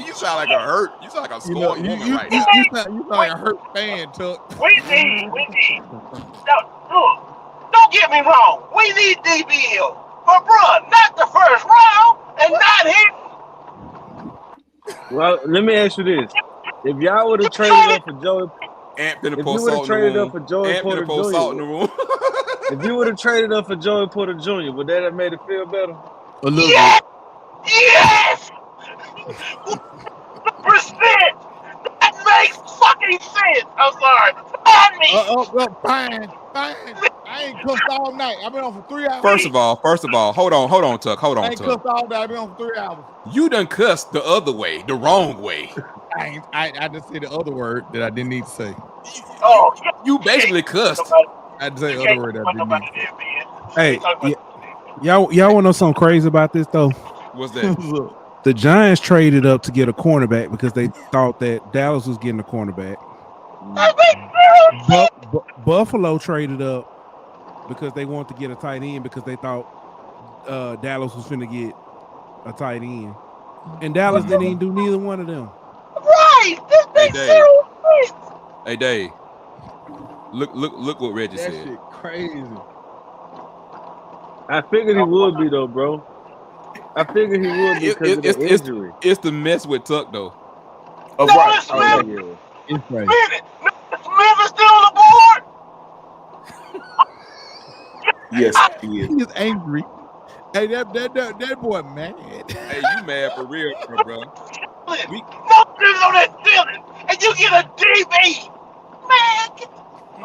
You sound like a hurt. You sound like a You know, scorned you woman you, right you, now. you sound like a hurt fan, Tuck. We need. Look, don't get me wrong. We need DBL. But, bruh, not the first round and not him. Well, let me ask you this: if y'all would have traded up for Joey, Ant finna if pour you would have salt in the traded room. up for Joey Ant Porter finna pour salt in Jr., the room. if you would have traded up for Joey Porter Jr., would that have made it feel better? A little Yes! Yes! 100%! That makes fucking sense! I'm sorry. Find me! Fine. I ain't cussed all night. I've been on for 3 hours. First of all, hold on, Tuck. Hold I on, ain't Tuck. cussed all day. I've been on for 3 hours. You done cussed the other way, the wrong way. I just said the other word that I didn't need to say. Oh, You basically cussed. I just say You the can't other word that I talk didn't about need to it, say. man. Hey, You can't talk about y'all want to know something crazy about this though? What's that? Look, The Giants traded up to get a cornerback because they thought that Dallas was getting a cornerback. that makes zero sense. Buffalo traded up because they wanted to get a tight end because they thought Dallas was finna get a tight end, and Dallas didn't even do neither one of them. Right! This makes Dave. zero sense. Hey, Dave. Look what Reggie that said. shit crazy. I figured he would be though, bro. I figured he would be because of the injury. It's the mess with Tuck though. Oh, No, right. it's Oh Smith. yeah. It's crazy. Smith is still on the board. Yes, he is. He is angry. Hey, that boy mad. Hey, you mad for real, bro? No dudes on that ceiling, and you get a DB. Man,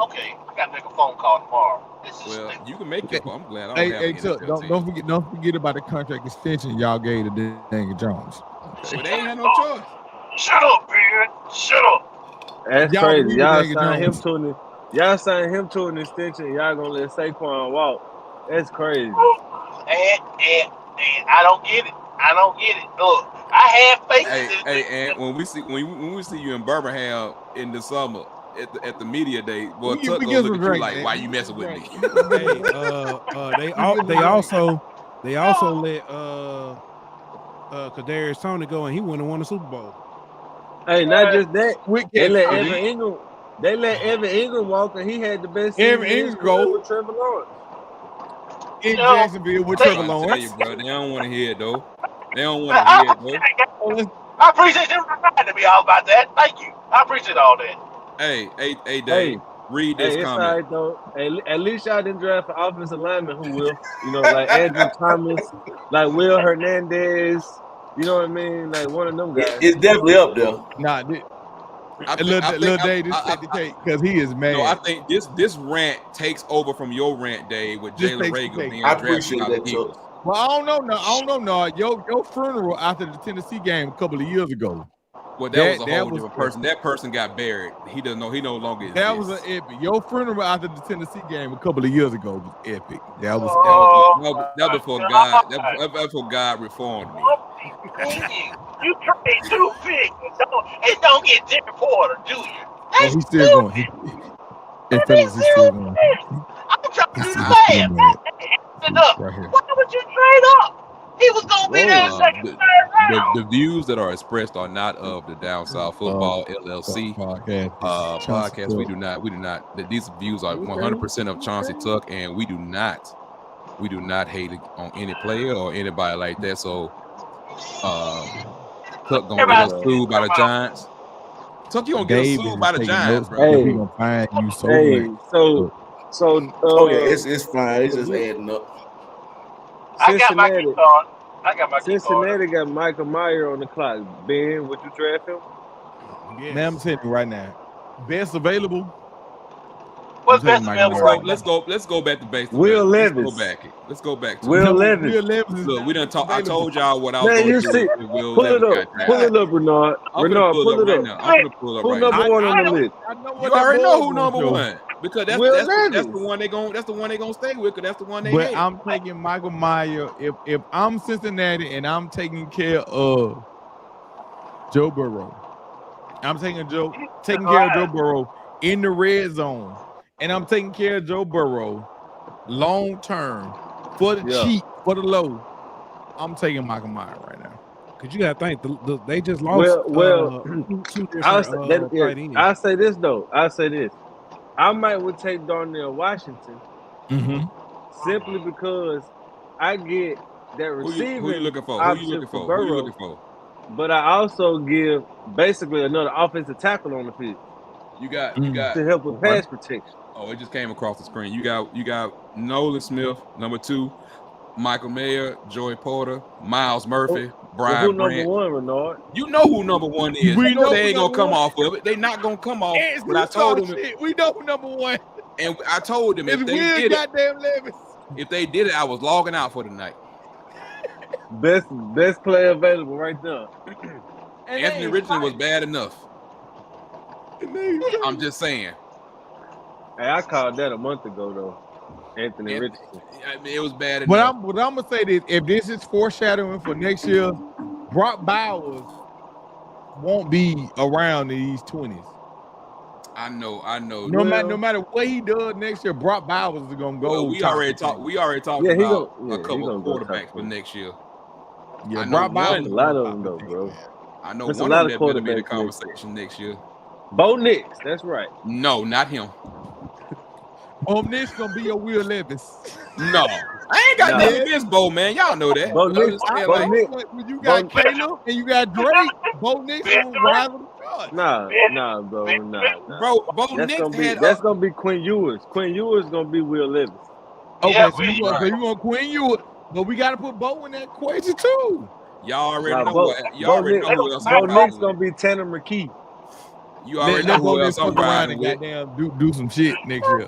okay, I gotta make a phone call tomorrow. This is Well, you can make it. I'm glad I don't Hey, have hey, an Tuck, NFL team. don't forget about the contract extension y'all gave to Daniel Jones. Well, they ain't had no choice. Shut up, man. Shut up. That's Y'all crazy. believe in Y'all Daniel signed him Jones. to an extension. Y'all gonna let Saquon walk? That's crazy. And I don't get it. I don't get it. Look, I have faith in this. Hey, and when we see you in Birmingham in the summer at the media day, boy, Tuck gonna look at you like, why you messing with me? Hey, they also let Kadarius Toney go, and he wouldn't have won the Super Bowl. Hey, not just that. They let Did Evan he? Ingram. They let Evan Ingram walk, and he had the best Evan season in his Ingram career go. with Trevor Lawrence. In No, Jacksonville with they- Trevor I'm trying to tell Lawrence. you, bro, they don't want to hear it though. They don't want to hear it though. I appreciate you reminding me all about that. Thank you. I appreciate all that. Hey, Dave, Hey, read this it's all comment. right though. Hey, at least y'all didn't draft an offensive lineman who will, like Andrew Thomas, like Will Hernandez. You know what I mean? Like one of them guys. It's definitely up there. Nah, I Little Dave just I- take the cake because he is mad. No, I think this rant takes over from your rant, Dave, with Just Jalen takes the Reagor cake. being I drafted appreciate by the that, Tuck. Eagles. Well, I don't know. Your funeral after the Tennessee game a couple of years ago. Well, that was a That whole was different person. That person got buried. He doesn't know. He no longer exists. That was an epic. Your funeral after the Tennessee game a couple of years ago was epic. That was That before God. That before God reformed me. You trade 2 picks and don't get Jimmy Porter, do you? Oh, That's he's still stupid. going. Hey, That fellas, makes he's still zero going. sense. I'm trying to He's do the still math. mad. Right here. Why would you trade up? He was gonna be there in second, third round. The views that are expressed are not of the Down South Football LLC podcast. We do not. These views are 100% of Chauncey Tuck, and we do not hate on any player or anybody like that. So, Tuck gonna get us sued by the Giants. Tuck, you gonna get us Dave sued is by the taking Giants, notes bro. because Hey, he gonna find you so hey, much. so Oh yeah, it's fine. It's just adding up. I got my key card. I got my key card. Cincinnati got Michael Meyer on the clock. Ben, would you draft him? Yes. Man, I'm telling you right now. Best available. What's I'm best taking Michael available Meyer. right now? Let's go back to basics. Will Let's Levis. go back. To Will No, Levis. Will Levis is Look, we done not talk. I available. told y'all what I was Man, going you to see, do. If Will pull Levis it up. got Pull drafted. it up, Renard. I'm Renard, gonna pull pull it up it right up. now. I'm gonna pull it up Who right number now. one on the list? I know what You that already boy know who gonna number show. one because that's Will that's the Levis. one they gonna stay with because that's the one they But hate. I'm taking Michael Meyer. If I'm Cincinnati and I'm taking care of Joe Burrow. I'm taking care of Joe right. Burrow in the red zone, and I'm taking care of Joe Burrow long term for the cheap, for the low. I'm taking Michael Myers right now. Because you got to think they just lost two I'll different say, tight ends. I'll say this though. I'll say this. I might would take Darnell Washington simply because I get that receiving Who you looking for? option for Burrow. Who you looking for? But I also give basically another offensive tackle on the field. You got to help with pass protection. Oh, it just came across the screen. You got Nolan Smith, number 2, Michael Mayer, Joey Porter, Miles Murphy, Brian who Brandt. number 1, Renard? You know who number 1 is. We You know know they ain't who gonna come number off of it. They not gonna come off. It's But I told them, we know who number 1. and I told them It's if they Will did goddamn Levis. if they did it, I was logging out for the night. Best player available right there. Anthony Richardson was bad enough. I'm just saying. Hey, I called that a month ago though. Anthony Richardson. I mean, it was bad But enough. I'm gonna say this: if this is foreshadowing for next year, Brock Bowers won't be around in these 20s. I know. No matter what he does next year, Brock Bowers is gonna go. Well, we already talked Yeah, about a couple of go quarterbacks for next year. Yeah, I know Brock Bowers. a lot of them though, bro. I know There's one a lot of of them better be in the quarterbacks conversation next year. Bo Nix, that's right. No, not him. Nix gonna be your Will Levis. No, I ain't got nothing against Bo, man. Y'all know that. Bo Nix, When you got Caleb and you got Drake, Bo Nix gonna rival the charge. Nah, bro, Bro, Bo that's Nix that's gonna be Quinn Ewers. Quinn Ewers gonna be Will Levis. Okay, Yeah, so you gonna Quinn Ewers, but we gotta put Bo in that equation too. Y'all already know Bo who else I'm Nix riding gonna with. be Tanner McKee. You already know who else I'm fuck around riding and with. goddamn do some shit next year.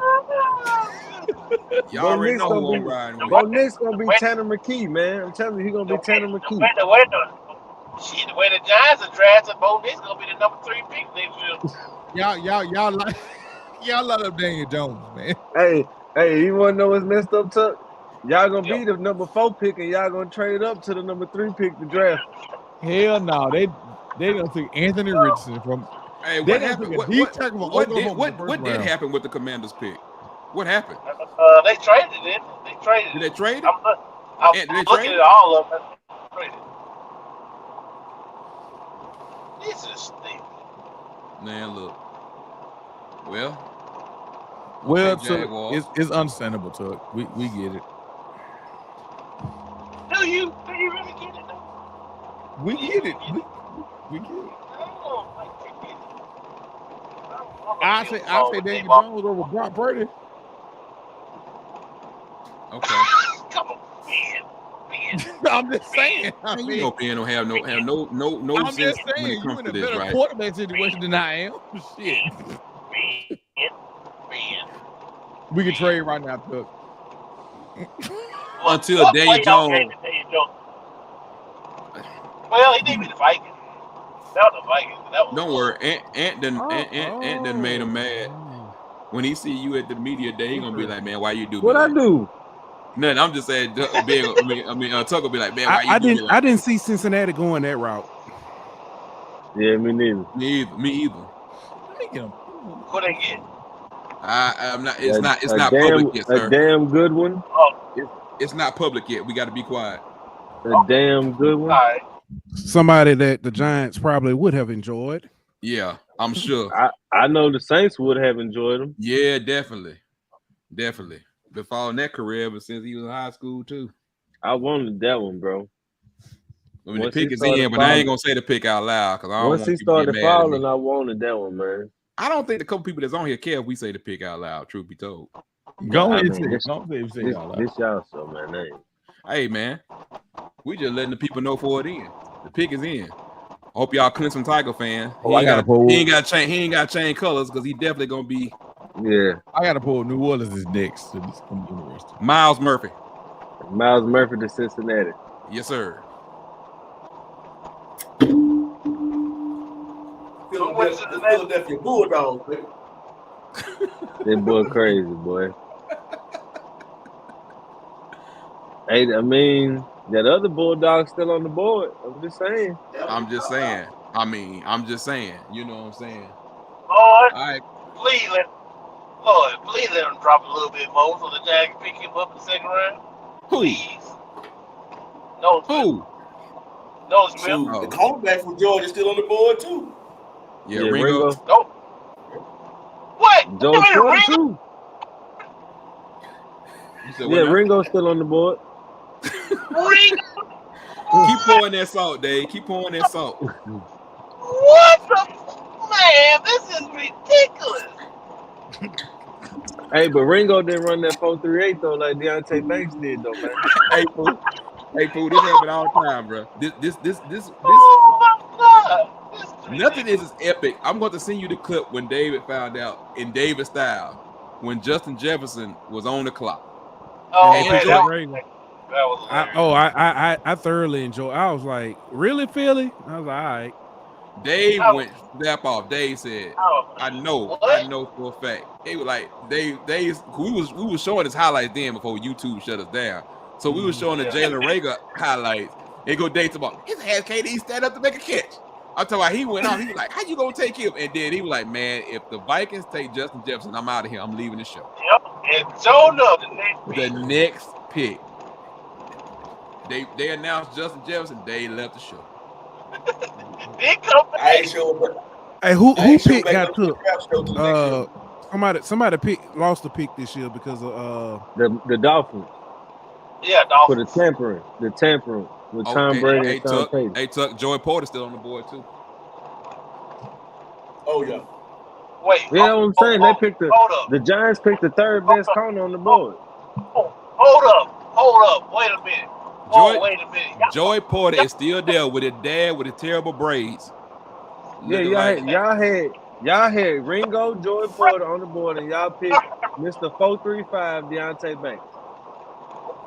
Y'all already know who I'm riding with. Bo Nix gonna be Tanner McKee, man. I'm telling you, he gonna be Tanner McKee. The way the Giants are drafted, Bo Nix gonna be the number 3 pick next year. Y'all love Daniel Jones, man. Hey, you wanna know what's messed up, Tuck? Y'all gonna be the number 4 pick, and y'all gonna trade up to the number 3 pick to draft. Hell no, they gonna take Anthony Richardson from. Hey, They what gonna happened? take a What deep tackle from Oklahoma what in the first did round. happen with the Commanders pick? What happened? They traded it. They traded Did it. they trade it? I'm Did they looking trade at it? all of them. Traded. This is stupid. Man, look. Well, okay, Tuck, Jaguars. it's understandable, Tuck. We get it. Do you really get it? We get it. We get it. I say Daniel Jones over Brock Purdy. Okay. Come on, man. I'm just saying. I Man, mean, you know Ben don't have no I'm sense just when saying it you comes in to a this, better right? quarterback situation than I am. Shit. Man. We can trade right now, Tuck. Until Daniel Jones. Well, he did be the Vikings. That was the Vikings. Don't worry, Ant done made him mad. When he see you at the media day, he gonna be like, "Man, why you do me What I like do? Nothing. I'm just saying, big. Tuck will be like, "Man, why you I do me didn't like I didn't see Cincinnati going that route. Yeah, me neither. Me either. What they get? I'm not. It's not damn, public yet, sir. A damn good one. It's not public yet. We got to be quiet. A damn good one. All right. Somebody that the Giants probably would have enjoyed. Yeah, I'm sure. I know the Saints would have enjoyed him. Yeah, definitely. Been following that career ever since he was in high school too. I wanted that one, bro. I mean, the pick is in, but I ain't gonna say the pick out loud because I don't once want he people to started get mad at falling, me. I wanted that one, man. I don't think the couple people that's on here care if we say the pick out loud. Truth be told. Go ahead, this y'all show, man. Hey, man, we just letting the people know for it in. The pick is in. I hope y'all Clemson Tiger fan. He ain't got chain colors because he definitely gonna be. Yeah, I gotta pull New Orleans is next. So this is gonna be interesting. Miles Murphy to Cincinnati. Yes, sir. Philadelphia Bulldogs, baby. That boy crazy, boy. Hey, I mean, that other Bulldog still on the board. I'm just saying. I mean, I'm just saying. You know what I'm saying? Lord, All right. Cleveland. Lord, please let him drop a little bit more so the Jags pick him up in the second round. Who? Please. No Smith. Who? No Smith. Shoot, the Oh, cornerback from Georgia still on the board too. yeah, Yeah, Ringo. Ringo. No. What? Wait Joey a minute, Porter Ringo? too. You said Yeah, what now? Ringo's still on the board. Ringo? Keep pouring that salt, Dave. Keep pouring that salt. What the? Man, this is ridiculous. Hey, but Ringo didn't run that 4.38 though, like Deontay Banks did though, man. Hey, fool. Hey, fool. This happen all the time, bro. This. Oh my God. This is Nothing is ridiculous. as epic. I'm going to send you the clip when David found out in David style when Justin Jefferson was on the clock. Oh And man, Joy, that was hilarious. I thoroughly enjoyed. I was like, really, Philly? I was like, all right. Dave Oh. went snap off. Dave said, Oh. I know What? for a fact. They were like, we was showing his highlights then before YouTube shut us down. So we was showing the Jalen Rager highlights. They go Dave about his ass can't even stand up to make a catch. I'm talking about he went off. He was like, how you gonna take him? And then he was like, man, if the Vikings take Justin Jefferson, I'm out of here. I'm leaving the show. Yep. And sure enough, The next pick. They announced Justin Jefferson. They left the show. I ain't sure, but Hey, who I ain't sure pick back got up to the took? draft show till next year. Somebody lost the pick this year because of The Dolphins Yeah, for the Dolphins. tampering with Tom Brady and Sean Payton. Hey, Tuck, Joey Porter still on the board too. Oh yeah. Wait. Yeah, what I'm saying, they picked Hold up. the Giants picked the third best corner on the board. Hold up. Wait a minute. Wait a minute. Joey Porter is still there with his dad with his terrible braids. Yeah, y'all had Ringo, Joey Porter on the board, and y'all picked Mr. 435 Deontay Banks.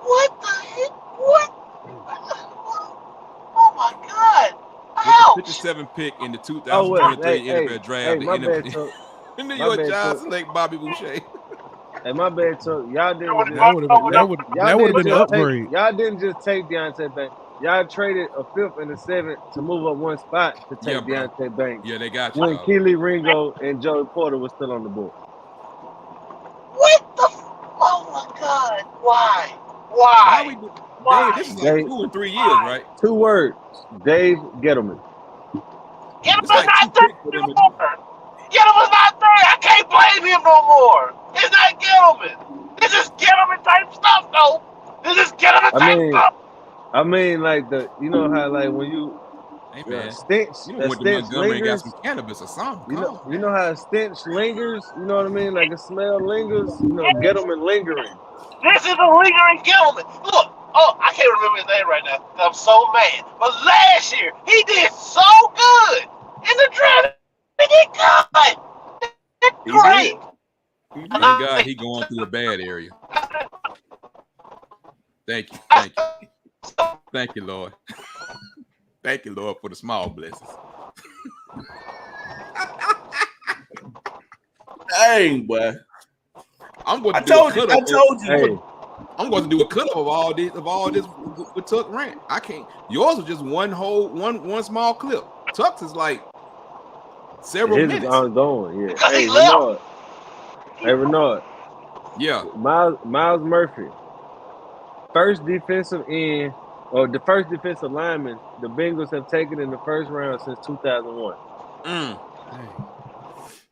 What the heck? What? Oh my God! With the Ouch! 57th pick in the Oh, well, 2023 NFL draft, my bad, Chuck. the New My York bad, Giants Chuck. select Bobby Boucher. Hey, my bad, Chuck. Y'all didn't just that would have been an upgrade. Y'all didn't just take Deontay Banks. Y'all traded a fifth and a seventh to move up one spot to take Deontay Banks. Yeah, they got you. When Keely Ringo and Joey Porter was still on the board. What the? Oh my God! Why? Dave, this is like 2 or 3 years, right? 2 words. Dave Gettleman. Gettleman's not there anymore. Gettleman's not there. I can't blame him no more. It's not Gettleman. This is Gettleman type stuff, though. This is Gettleman type stuff. I mean, like you know how like when you stench, you know, a went to stench Montgomery and got lingers. some cannabis or something. You know how a stench lingers. You know what I mean? Like a smell lingers. You know, Gettleman lingering. This is a lingering Gettleman. Look, I can't remember his name right now. I'm so mad. But last year he did so good in the draft. He did good. Great. Thank God he going through a bad area. Thank you, Lord. Thank you, Lord, for the small blessings. Dang, boy. I'm going to I told you. Hey. I'm going to do a cut of all this with Tuck rant. I can't. Yours was just one small clip. Tuck's is like several minutes. Is ongoing, yeah. Hey, Renard. Yeah. Miles Murphy. First defensive end, or the first defensive lineman the Bengals have taken in the first round since 2001.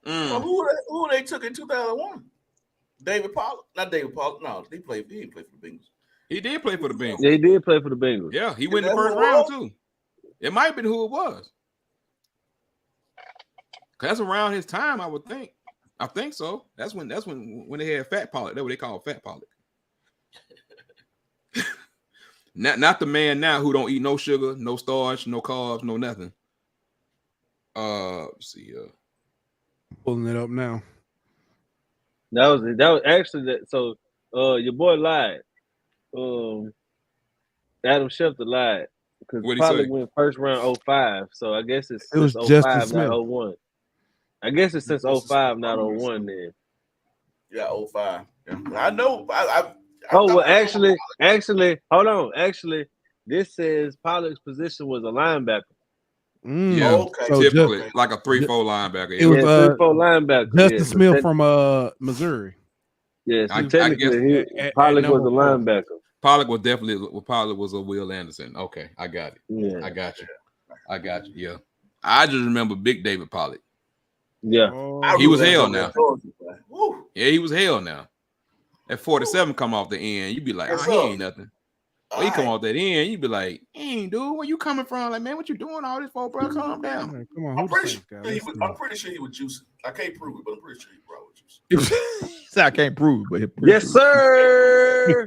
Well, who they took in 2001? David Pollard? Not David Pollard. No, he didn't play for the Bengals. He did play for the Bengals. Yeah, he did play for the Bengals. Yeah, he went in the first round too. It might have been who it was. That's around his time, I would think. I think so. That's when they had Fat Pollard. That's what they call Fat Pollard. Not the man now who don't eat no sugar, no starch, no carbs, no nothing. Let's see. Pulling it up now. That was actually that. So, your boy lied. Adam Schefter lied because Pollard went first round 05. So I guess it was 05, not 01. I guess it's since 05, not 01 then. Yeah, 05. Yeah. I know. Actually, hold on. Actually, this says Pollard's position was a linebacker. Yeah, Okay. So typically like a 3-4 linebacker. It was Yeah, 3-4 linebacker. Justin yeah, Smith but from Missouri. yeah, so I guess technically, at Pollock was number a 4. linebacker. Pollock was a Will Anderson. Okay, I got it. Yeah, I got you. Yeah, I just remember Big David Pollock. yeah. I He was remember hell that now. Georgia guy. Woo. Yeah, he was hell now. At 47 come off the end, you be like, Yes, he sir. ain't nothing. When he come off that end, you be like, hey, dude, where you coming from? Like, man, what you doing all this for, bro? Calm down. Man, come on, I'm who the pretty Saints sure got? he Let's was. see. I'm pretty sure he was juicing. I can't prove it, but I'm pretty sure he probably was juicing. So I can't prove, but Yes, sir.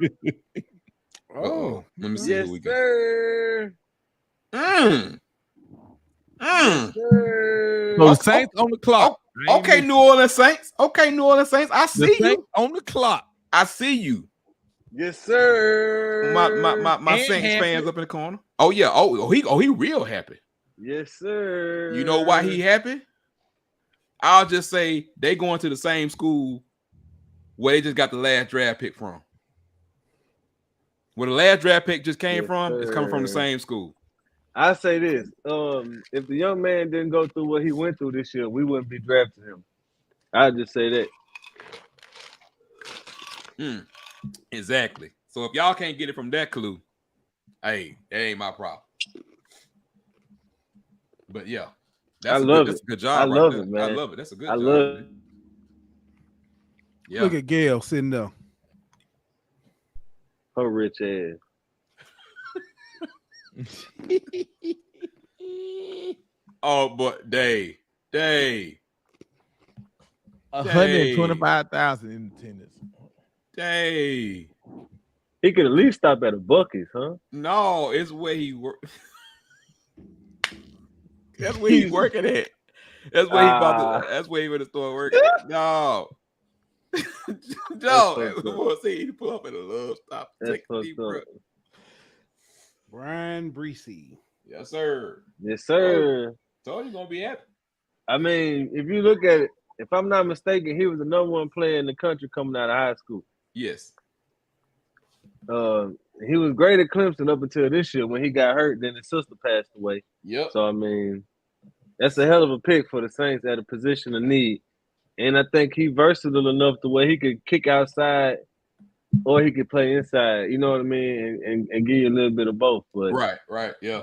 Oh, Let me see Yes, who we got. sir. Mm. Yes, sir. So the Saints on the clock. Okay, New Orleans Saints. Okay, New Orleans Saints. I The see Saints you. on the clock. I see you. Yes, sir. My And Saints happy. fans up in the corner. Oh yeah. Oh he real happy. Yes, sir. You know why he happy? I'll just say they going to the same school where they just got the last draft pick from. Where the last draft pick just came from, it's coming from the same school. I say this: if the young man didn't go through what he went through this year, we wouldn't be drafting him. I just say that. Exactly. So if y'all can't get it from that clue, hey, that ain't my problem. But yeah, that's a good job. I love it, man. I love it. That's a good job. Love it. Yeah. Look at Gail sitting there. Her rich ass. Oh, but Dave. 125,000 in attendance. Dave. He could at least stop at a Buc-ee's, huh? No, it's where he work. That's where he's working at. That's where he about to. That's where he gonna start working. No. No, we'll see. He pull up at a love stop. That's Take a deep breath. Brian Breesy. Yes, sir. Yes, sir. Told you gonna be happy. I mean, if you look at it, if I'm not mistaken, he was the number 1 player in the country coming out of high school. Yes. He was great at Clemson up until this year when he got hurt. Then his sister passed away. Yep. So I mean, that's a hell of a pick for the Saints at a position of need. And I think he versatile enough to where he could kick outside or he could play inside. You know what I mean? And give you a little bit of both. But right, yeah.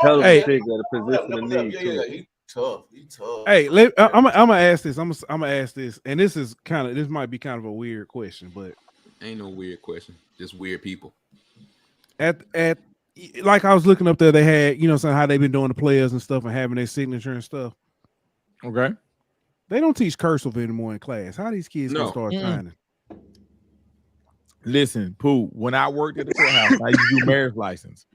Hell of a pick at a position of need. Yeah, he tough. Hey, I'm gonna ask this. I'm gonna ask this, and this might be kind of a weird question, but ain't no weird question. Just weird people. At like I was looking up there, they had how they've been doing the players and stuff and having their signature and stuff. Okay. They don't teach cursive anymore in class. How these kids gonna start signing? Listen, Pooh, when I worked at the courthouse, I used to do marriage license.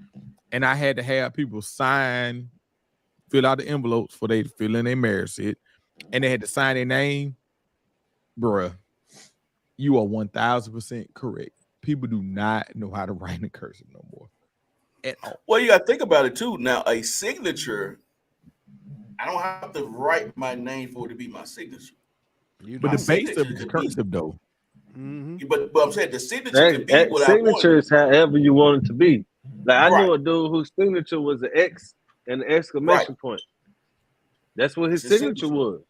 And I had to have people fill out the envelopes for they to fill in their marriage set. And they had to sign their name. Bruh, you are 1,000% correct. People do not know how to write in cursive no more. At all. Well, you got to think about it too. Now, a signature, I don't have to write my name for it to be my signature. But the base of the cursive, though. Mm-hmm. But I'm saying the signature can be what signature is however you want it to be. Like I Right. know a dude whose signature was an X and an exclamation point. That's what his signature was.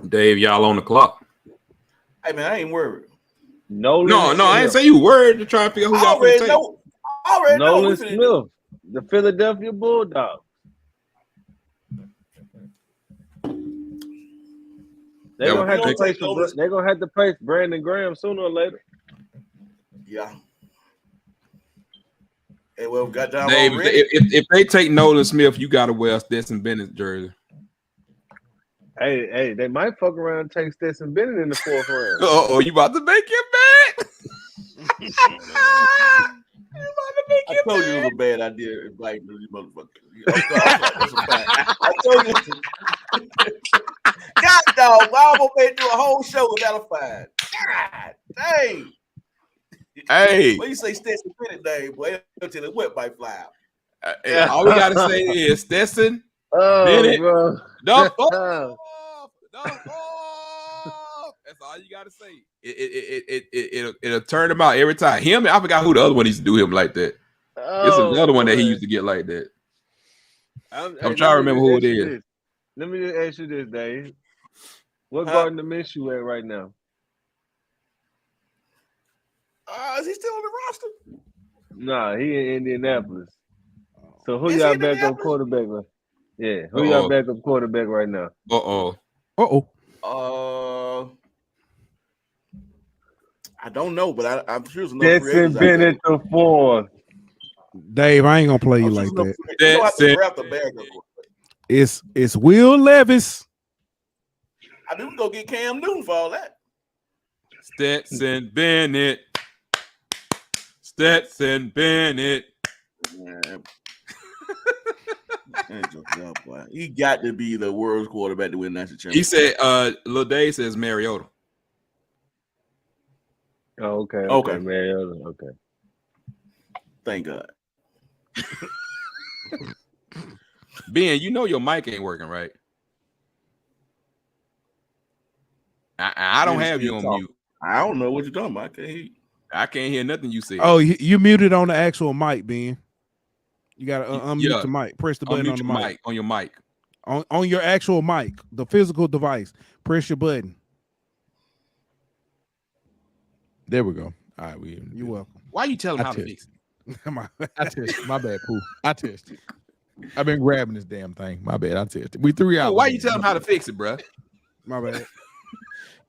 Dave, y'all on the clock. Hey man, I ain't worried. Nolan I ain't say you worried to try to figure out who y'all already finna take. know. I already know. Nolan who Smith, finna- the Philadelphia Bulldogs. They're That gonna have would- to play They gonna they're gonna have to play Brandon Graham sooner or later. Yeah. Hey, well, got down Dave, already. if they take Nolan Smith, you gotta wear a Stetson Bennett jersey. Hey, they might fuck around and take Stetson Bennett in the 4th round. Oh, you about to make it bad? I told you it was a bad idea inviting these motherfuckers. I told you. God dog, I almost made do a whole show without a fine. God dang. Hey, When you say Stetson Bennett name, boy, until it went by fly out. all we gotta say is Stetson Oh, Bennett. bro. That's all you gotta say. It'll turn him out every time. Him, I forgot who the other one used to do him like that. It's another one that he used to get like that. I'm Hey, trying to remember who it is. this. Let me just ask you this, Dave. What Huh? Gardner Minshew at right now? Is he still on the roster? Nah, he in Indianapolis. So who Is he y'all in backup Indianapolis? quarterback? Yeah, who y'all backup quarterback right now? I don't know, but I'm sure there's enough free Stetson agents out there. Bennett the fourth. Dave, I ain't gonna play you I'm sure like there's that. enough you don't have to draft a backup. It's Will Levis. I do go get Cam Newton for all that. Stetson Bennett. Stetson Bennett. Man. Boy. He got to be the world's quarterback to win national championship. He said, Lil Dave says Mariota. Oh, okay. Mariota. Okay. Thank God. Ben, you know your mic ain't working, right? I don't have you on mute. I don't know what you're talking about. I can't hear nothing you said. Oh, you muted on the actual mic, Ben. You gotta unmute the mic. Press the button on the mic. On your mic. On your actual mic, the physical device. Press your button. There we go. All right, you're welcome. Why you telling him how to fix it? I tested. My bad, Pooh. I tested. I've been grabbing this damn thing. My bad. I tested. We 3 hours. Why you telling him how to fix it, bro? My bad.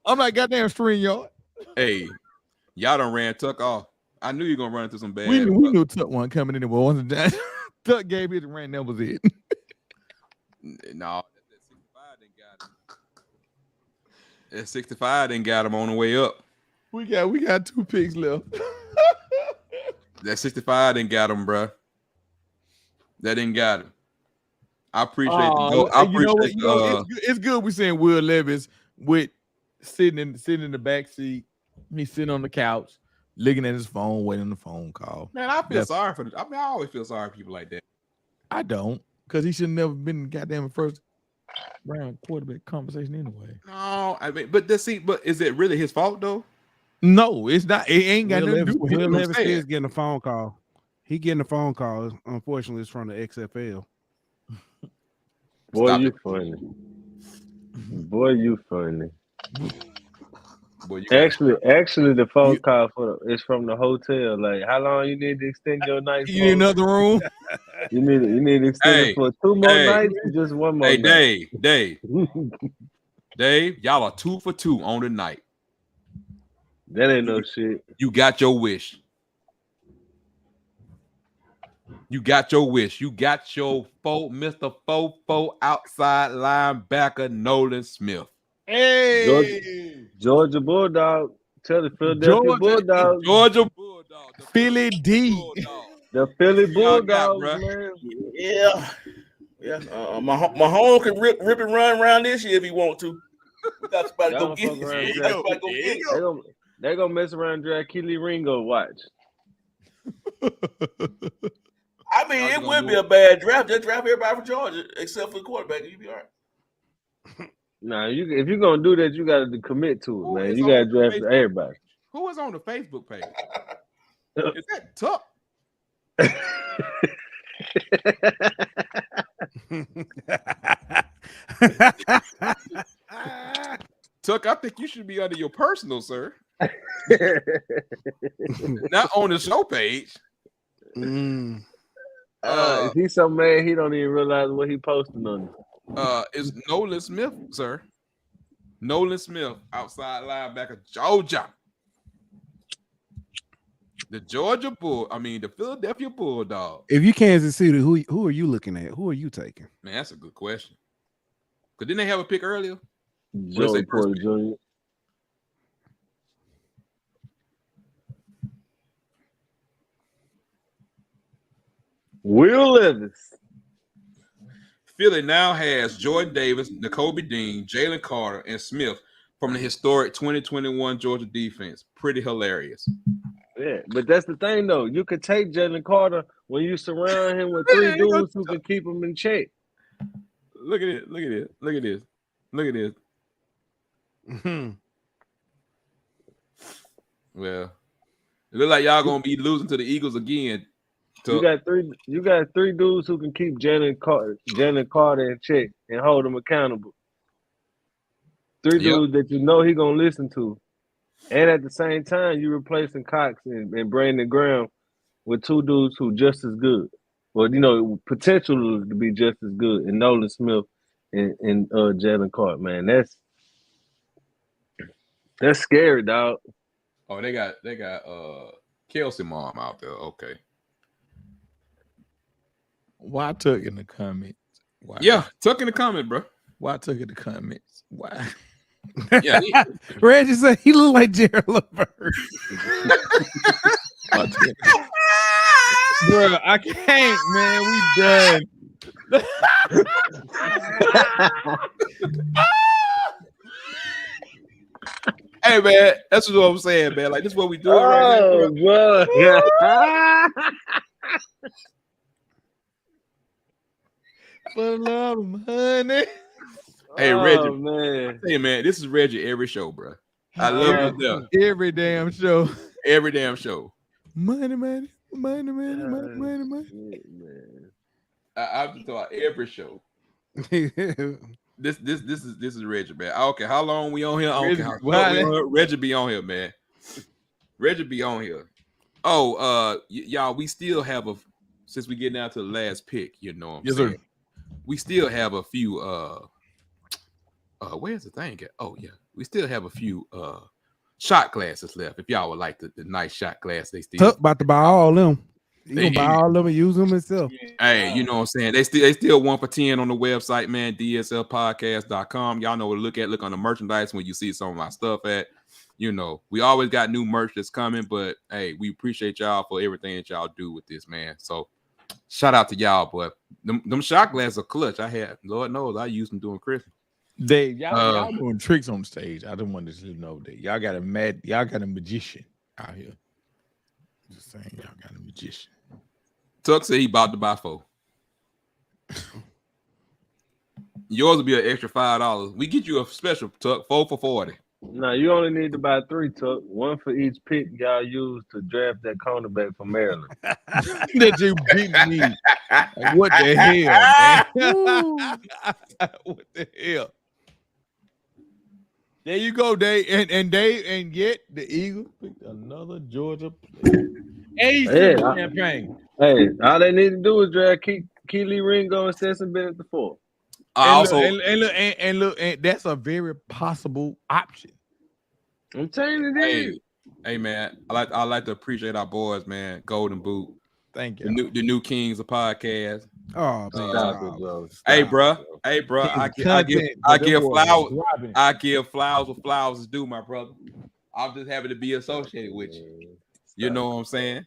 I'm like goddamn StreamYard. Hey, y'all done ran Tuck off. I knew you were gonna run into some bad. We knew Tuck wasn't coming in. Once Tuck gave it and ran, that was it. No, that 65 didn't got him on the way up. We got 2 picks left. That 65 didn't got him, bro. That didn't got him. I appreciate it's good we seeing Will Levis with sitting in the back seat. He's sitting on the couch, looking at his phone, waiting on the phone call. Man, I feel sorry for I always feel sorry for people like that. I don't, because he should never been goddamn first round quarterback conversation anyway. No, I mean, but is it really his fault though? No, it's not. It ain't got nothing to do with Will him. Levis is getting a phone call. He getting a phone call. Unfortunately, it's from the XFL. Boy, you funny. Boy, you funny. Boy, actually, the phone call is from the hotel. Like, how long you need to extend your night? You need another room. You need to extend it for 2 more nights, or just 1 more night. Dave, y'all are 2 for 2 on the night. That ain't no shit. You got your wish. You got your wish. You got your Mr. 4-4 outside linebacker Nolan Smith. Hey, Georgia Bulldog. Tell the Philadelphia Bulldogs. Georgia Bulldog. Philly D. The Philly Bulldogs, man. Yeah. My home can rip and run around this year if he want to. We got somebody go get it. They're gonna mess around and draft Keely Ringo. Watch. I mean, it would be a bad draft. Just draft everybody from Georgia except for the quarterback. You'd be all right. Nah, if you're gonna do that, you gotta commit to it, man. You gotta draft everybody. Who is on the Facebook page? Is that Tuck? Tuck, I think you should be under your personal, sir. Not on the show page. He's so mad he don't even realize what he posting on. It's Nolan Smith, sir. Nolan Smith, outside linebacker, Georgia. The Philadelphia Bulldog. If you Kansas City, who are you looking at? Who are you taking? Man, that's a good question. Because didn't they have a pick earlier? Joey Porter Jr. Will Levis. Philly now has Jordan Davis, Nakobe Dean, Jalen Carter, and Smith from the historic 2021 Georgia defense. Pretty hilarious. Yeah, but that's the thing, though. You could take Jalen Carter when you surround him with 3 dudes who can keep him in check. Look at it. Look at it. Look at this. Look at this. Well, it looks like y'all gonna be losing to the Eagles again. You got three dudes who can keep Jalen Carter in check and hold him accountable. Three dudes that you know he gonna listen to. And at the same time, you're replacing Cox and Brandon Graham with two dudes who just as good. Well, you know, potential to be just as good. And Nolan Smith and Jalen Carter, man. That's scary, dog. Oh, they got Kelsey mom out there. Okay. Why Tuck in the comments? Why? Yeah, Tuck in the comment, bro. Why Tuck in the comments? Why? Yeah, Reggie said he looked like Jared Levert. Bro, I can't, man. We done. hey man, that's what I'm saying, man. Like this is what we doing right now. Bro. For love of money. Hey Reggie, man. Hey man, this is Reggie every show, bro. I love you. Every damn show. Every damn show. Money. Man. I'm just talking every show. This is Reggie, man. Okay, how long we on here? I don't care how long we on here. Reggie be on here, man. Reggie be on here. Oh, y'all, we still have since we get down to the last pick, you know what I'm saying? Sir. We still have a few where's the thing at? Oh yeah, we still have a few shot glasses left. If y'all would like the nice shot glass, they still Tuck about to buy all them. He gonna buy all them and use them himself. Hey, you know what I'm saying? They still 1 for 10 on the website, man. DSLpodcast.com. Y'all know what to look on the merchandise when you see some of my stuff at. You know, we always got new merch that's coming, but hey, we appreciate y'all for everything that y'all do with this, man. So shout out to y'all, but them shot glasses are clutch. Lord knows I used them during Christmas. Dave, y'all doing tricks on stage. I don't want to know that. Y'all got a magician out here. Just saying, y'all got a magician. Tuck said he about to buy 4. Yours will be an extra $5. We get you a special, Tuck, 4 for $40. No, you only need to buy 3, Tuck. 1 for each pick y'all use to draft that cornerback from Maryland. That you beat me. Like, what the hell, man? What the hell? There you go, Dave. And yet the Eagles picked another Georgia player. And he's still campaign. Hey, all they need to do is draft Keely Ringo and Stetson Bennett the 4th. And that's a very possible option. I'm telling you this. Hey man, I like to appreciate our boys, man. Golden Boot. Thank you. The new Kings of podcast. Oh man. Hey bro. I give flowers. I give flowers what flowers is due, my brother. I'm just happy to be associated with you. You know what I'm saying?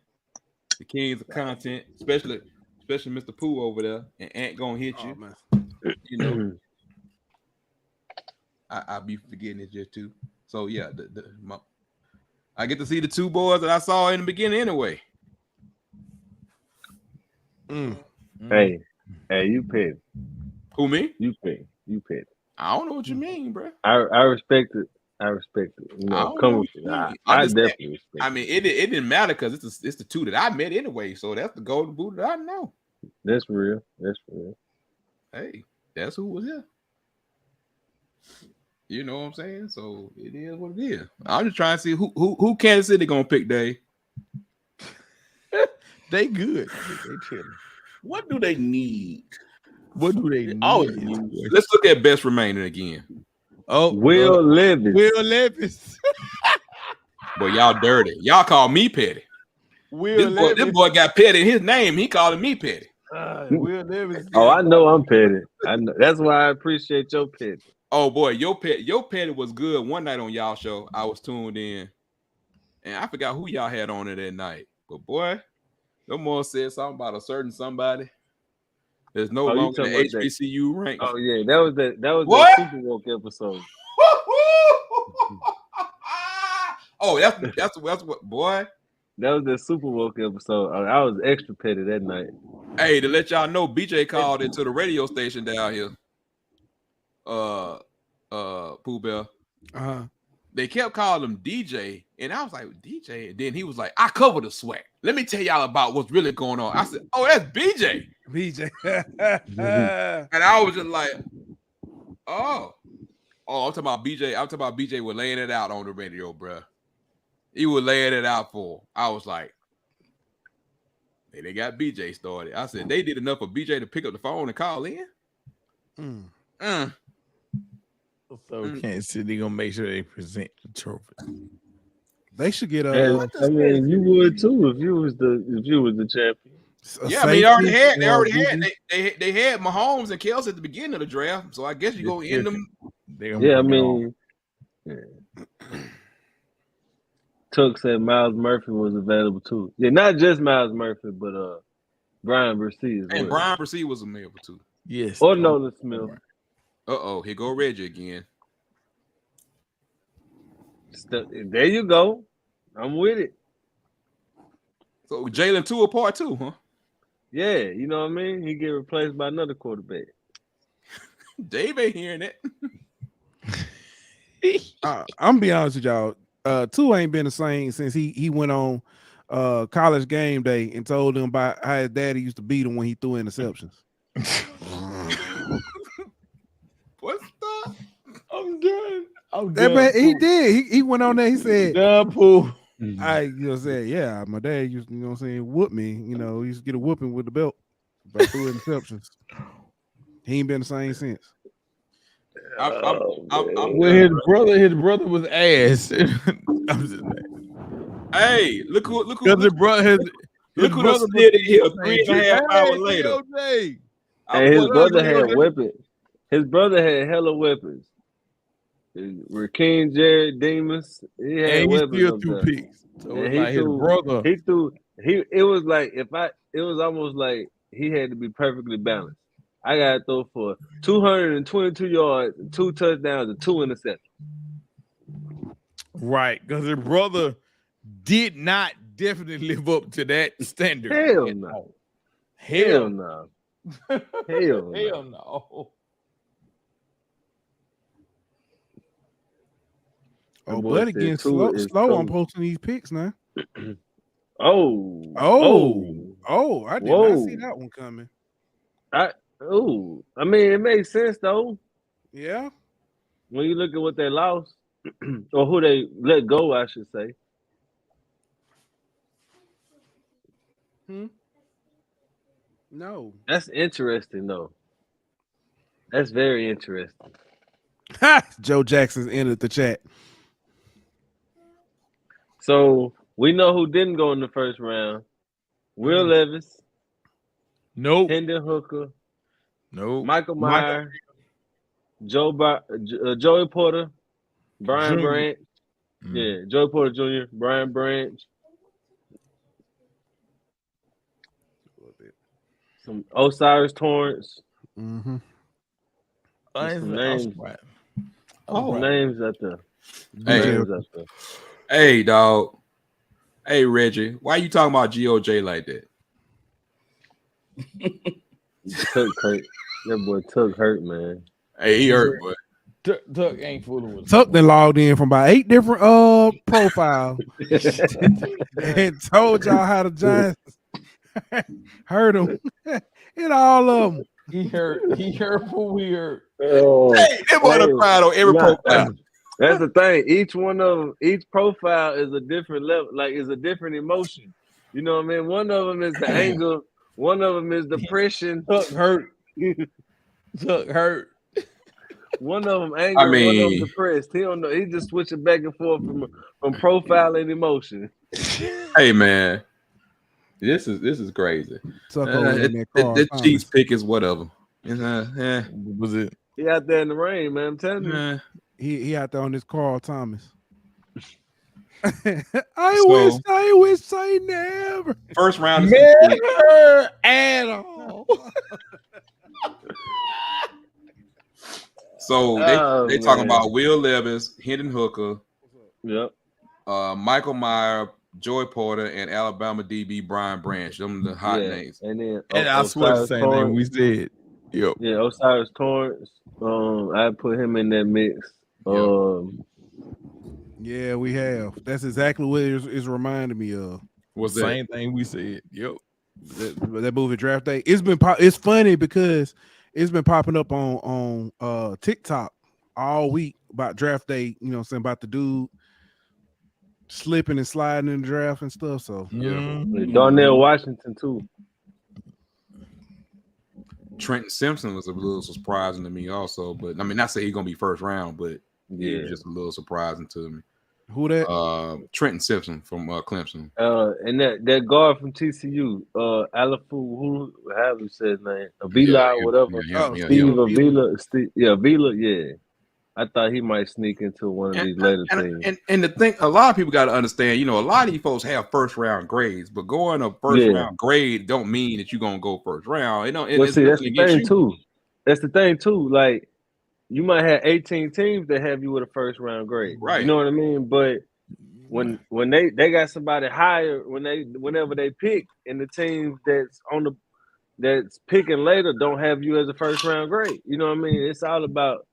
The Kings of content, especially Mr. Pooh over there, and Ant gonna hit you. man. You know, I be forgetting it just too. So yeah, I get to see the 2 boys that I saw in the beginning anyway. Hey, you pick. Who, me? You pick. I don't know what you mean, bro. I respect it. You know, I definitely respect it. I mean, it didn't matter because it's the 2 that I met anyway. So that's the Golden Boot that I know. That's real. Hey, that's who was here. You know what I'm saying? So it is what it is. I'm just trying to see who Kansas City gonna pick, Dave. They good. They chilling. What do they need? What do they need? Let's look at best remaining again. Oh, Will Levis. Will Levis. Boy, y'all dirty. Y'all call me petty. This boy got petty in his name. He calling me petty. Will Levis. Oh, I know I'm petty. I know. That's why I appreciate your petty. Oh boy, your petty was good one night on y'all show. I was tuned in, and I forgot who y'all had on it that night. But boy, no more said something about a certain somebody. There's no longer the HBCU rank. Oh yeah, that was the Super Woke episode. Oh, that's what boy. That was the Super Woke episode. I was extra petty that night. Hey, to let y'all know, BJ called into the radio station down here. Pooh Bell. Uh-huh. They kept calling him DJ, And I was like, DJ. And then he was like, I cover the swag. Let me tell y'all about what's really going on. I said, oh, that's BJ. BJ. And I was just like, oh, I'm talking about BJ. I'm talking about BJ was laying it out on the radio, bro. He was laying it out for. I was like, hey, they got BJ started. I said they did enough for BJ to pick up the phone and call in. So Kansas City gonna make sure they present the trophy. They should get I mean, you would too if you was the champion. Yeah, I mean, they already had Mahomes and Kelsey at the beginning of the draft, so I guess you go in them. Yeah, I mean, Tuck said Miles Murphy was available too. Yeah, not just Miles Murphy, but Brian Brzee as well. And Brian Brzee was available too. Yes. Or Nolan Smith. Here go Reggie again. There you go. I'm with it. So Jalen 2 part 2, huh? Yeah, you know what I mean? He get replaced by another quarterback. Dave ain't hearing it. I'm gonna be honest with y'all. 2 ain't been the same since he went on College Game Day and told them about how his daddy used to beat him when he threw interceptions. What's that? I'm done. He did. He went on there. He said, Double. Yeah, my dad used to, you know what I'm saying, whoop me. You know, he used to get a whooping with the belt by through interceptions. He ain't been the same since. His brother was ass. I'm just hey, look who his brother slid in here 3.5 hours later. And his brother had weapons. His brother had hella weapons. Rakeem Jared Demus, he had weapons. Still 2 picks. So and it's like his brother. It was like it was almost like he had to be perfectly balanced. I gotta throw for 222 yards, 2 touchdowns, and 2 interceptions. Right, because his brother did not definitely live up to that standard. Hell no. Hell no. Hell no. Oh, Buddy getting slow on posting these picks now. I did not see that one coming. I mean, it makes sense though. Yeah. When you look at what they lost, or who they let go, I should say. No. That's interesting though. That's very interesting. Joe Jackson's entered the chat. So we know who didn't go in the first round. Will Levis. Nope. Hendon Hooker. Nope. Michael Meyer. Joey Porter. Brian Branch. Yeah, Joey Porter Jr., Brian Branch. Some Osiris Torrance. Mm-hmm. Some names. Some names at the. Hey, dog. Hey, Reggie. Why you talking about GOJ like that? Tuck hurt. That boy Tuck hurt, man. Hey, he hurt, boy. Tuck ain't fooling with Tuck then logged in from about 8 different profiles and told y'all how the Giants hurt him. And all of them. He hurt for weird. Hey, that boy done cried on every profile. That's the thing. Each profile is a different level, like is a different emotion. You know what I mean? One of them is the anger, one of them is depression. Tuck hurt. Tuck hurt. One of them angry, one of them depressed. He don't know. He just switching back and forth from profile and emotion. Hey man, this is crazy. That Chiefs pick is whatever. Was it? He out there in the rain, man. I'm telling you. He out there on this Carl Thomas. I wish I never. First round is never at all. So they talking about Will Levis, Hendon Hooker, yep, Michael Meyer, Joey Porter, and Alabama DB Brian Branch. Them the hot names. And then I swear the same name we said. Yep. Yeah, Osiris Torrance. I put him in that mix. Yeah, we have. That's exactly what it's reminding me of. What's that? Same thing we said. Yep. That movie Draft Day. It's funny because it's been popping up on TikTok all week about draft day. You know what I'm saying, about the dude slipping and sliding in the draft and stuff. So Darnell Washington too. Trenton Simpson was a little surprising to me also, but I mean, not say he's gonna be first round, but he was just a little surprising to me. Who that? Trenton Simpson from Clemson. And that guard from TCU, Alafu, who have you said his name? Avila, whatever. Steve Avila. Avila, yeah. I thought he might sneak into one of these later teams. And the thing, a lot of people got to understand, you know, a lot of these folks have first round grades, but going a first round grade don't mean that you're gonna go first round. Well, see, that's the thing too. That's the thing too. Like, you might have 18 teams that have you with a first round grade, right? You know what I mean? But when they got somebody higher, whenever they pick, and the teams that's picking later don't have you as a first round grade. You know what I mean? It's all about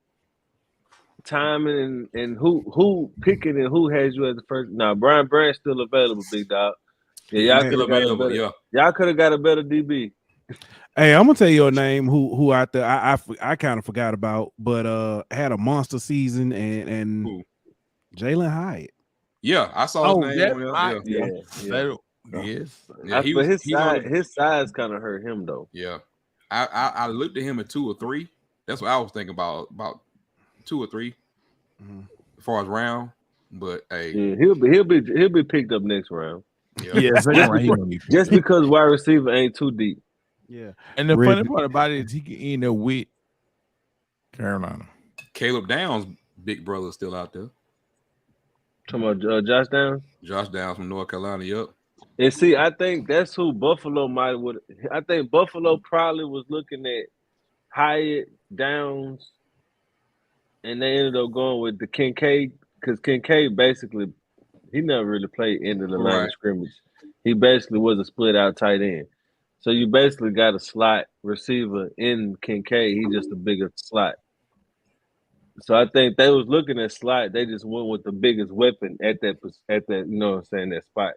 timing and who picking and who has you as the first. Now Brian Brandt's still available, big dog. Yeah, y'all could have got a better. Y'all could have got a better DB. Hey, I'm gonna tell you a name who out there I kind of forgot about, but had a monster season and Jalen Hyatt. Yeah, I saw his name. Yes. Yeah, but his size kind of hurt him though. Yeah, I looked at him at 2 or 3. That's what I was thinking about 2 or 3 as far as round. But hey, yeah, he'll be picked up next round. Yeah, just because wide receiver ain't too deep. Yeah, and the funny part about it is he can end up with Carolina. Caleb Downs' big brother is still out there. Talking about Josh Downs? Josh Downs from North Carolina, yep. And see, I think that's who Buffalo might would. I think Buffalo probably was looking at Hyatt, Downs, and they ended up going with the Kincaid because Kincaid basically he never really played into the line of scrimmage. He basically was a split out tight end. So you basically got a slot receiver in Kincaid. He's just a bigger slot. So I think they was looking at slot. They just went with the biggest weapon at that you know what I'm saying, that spot.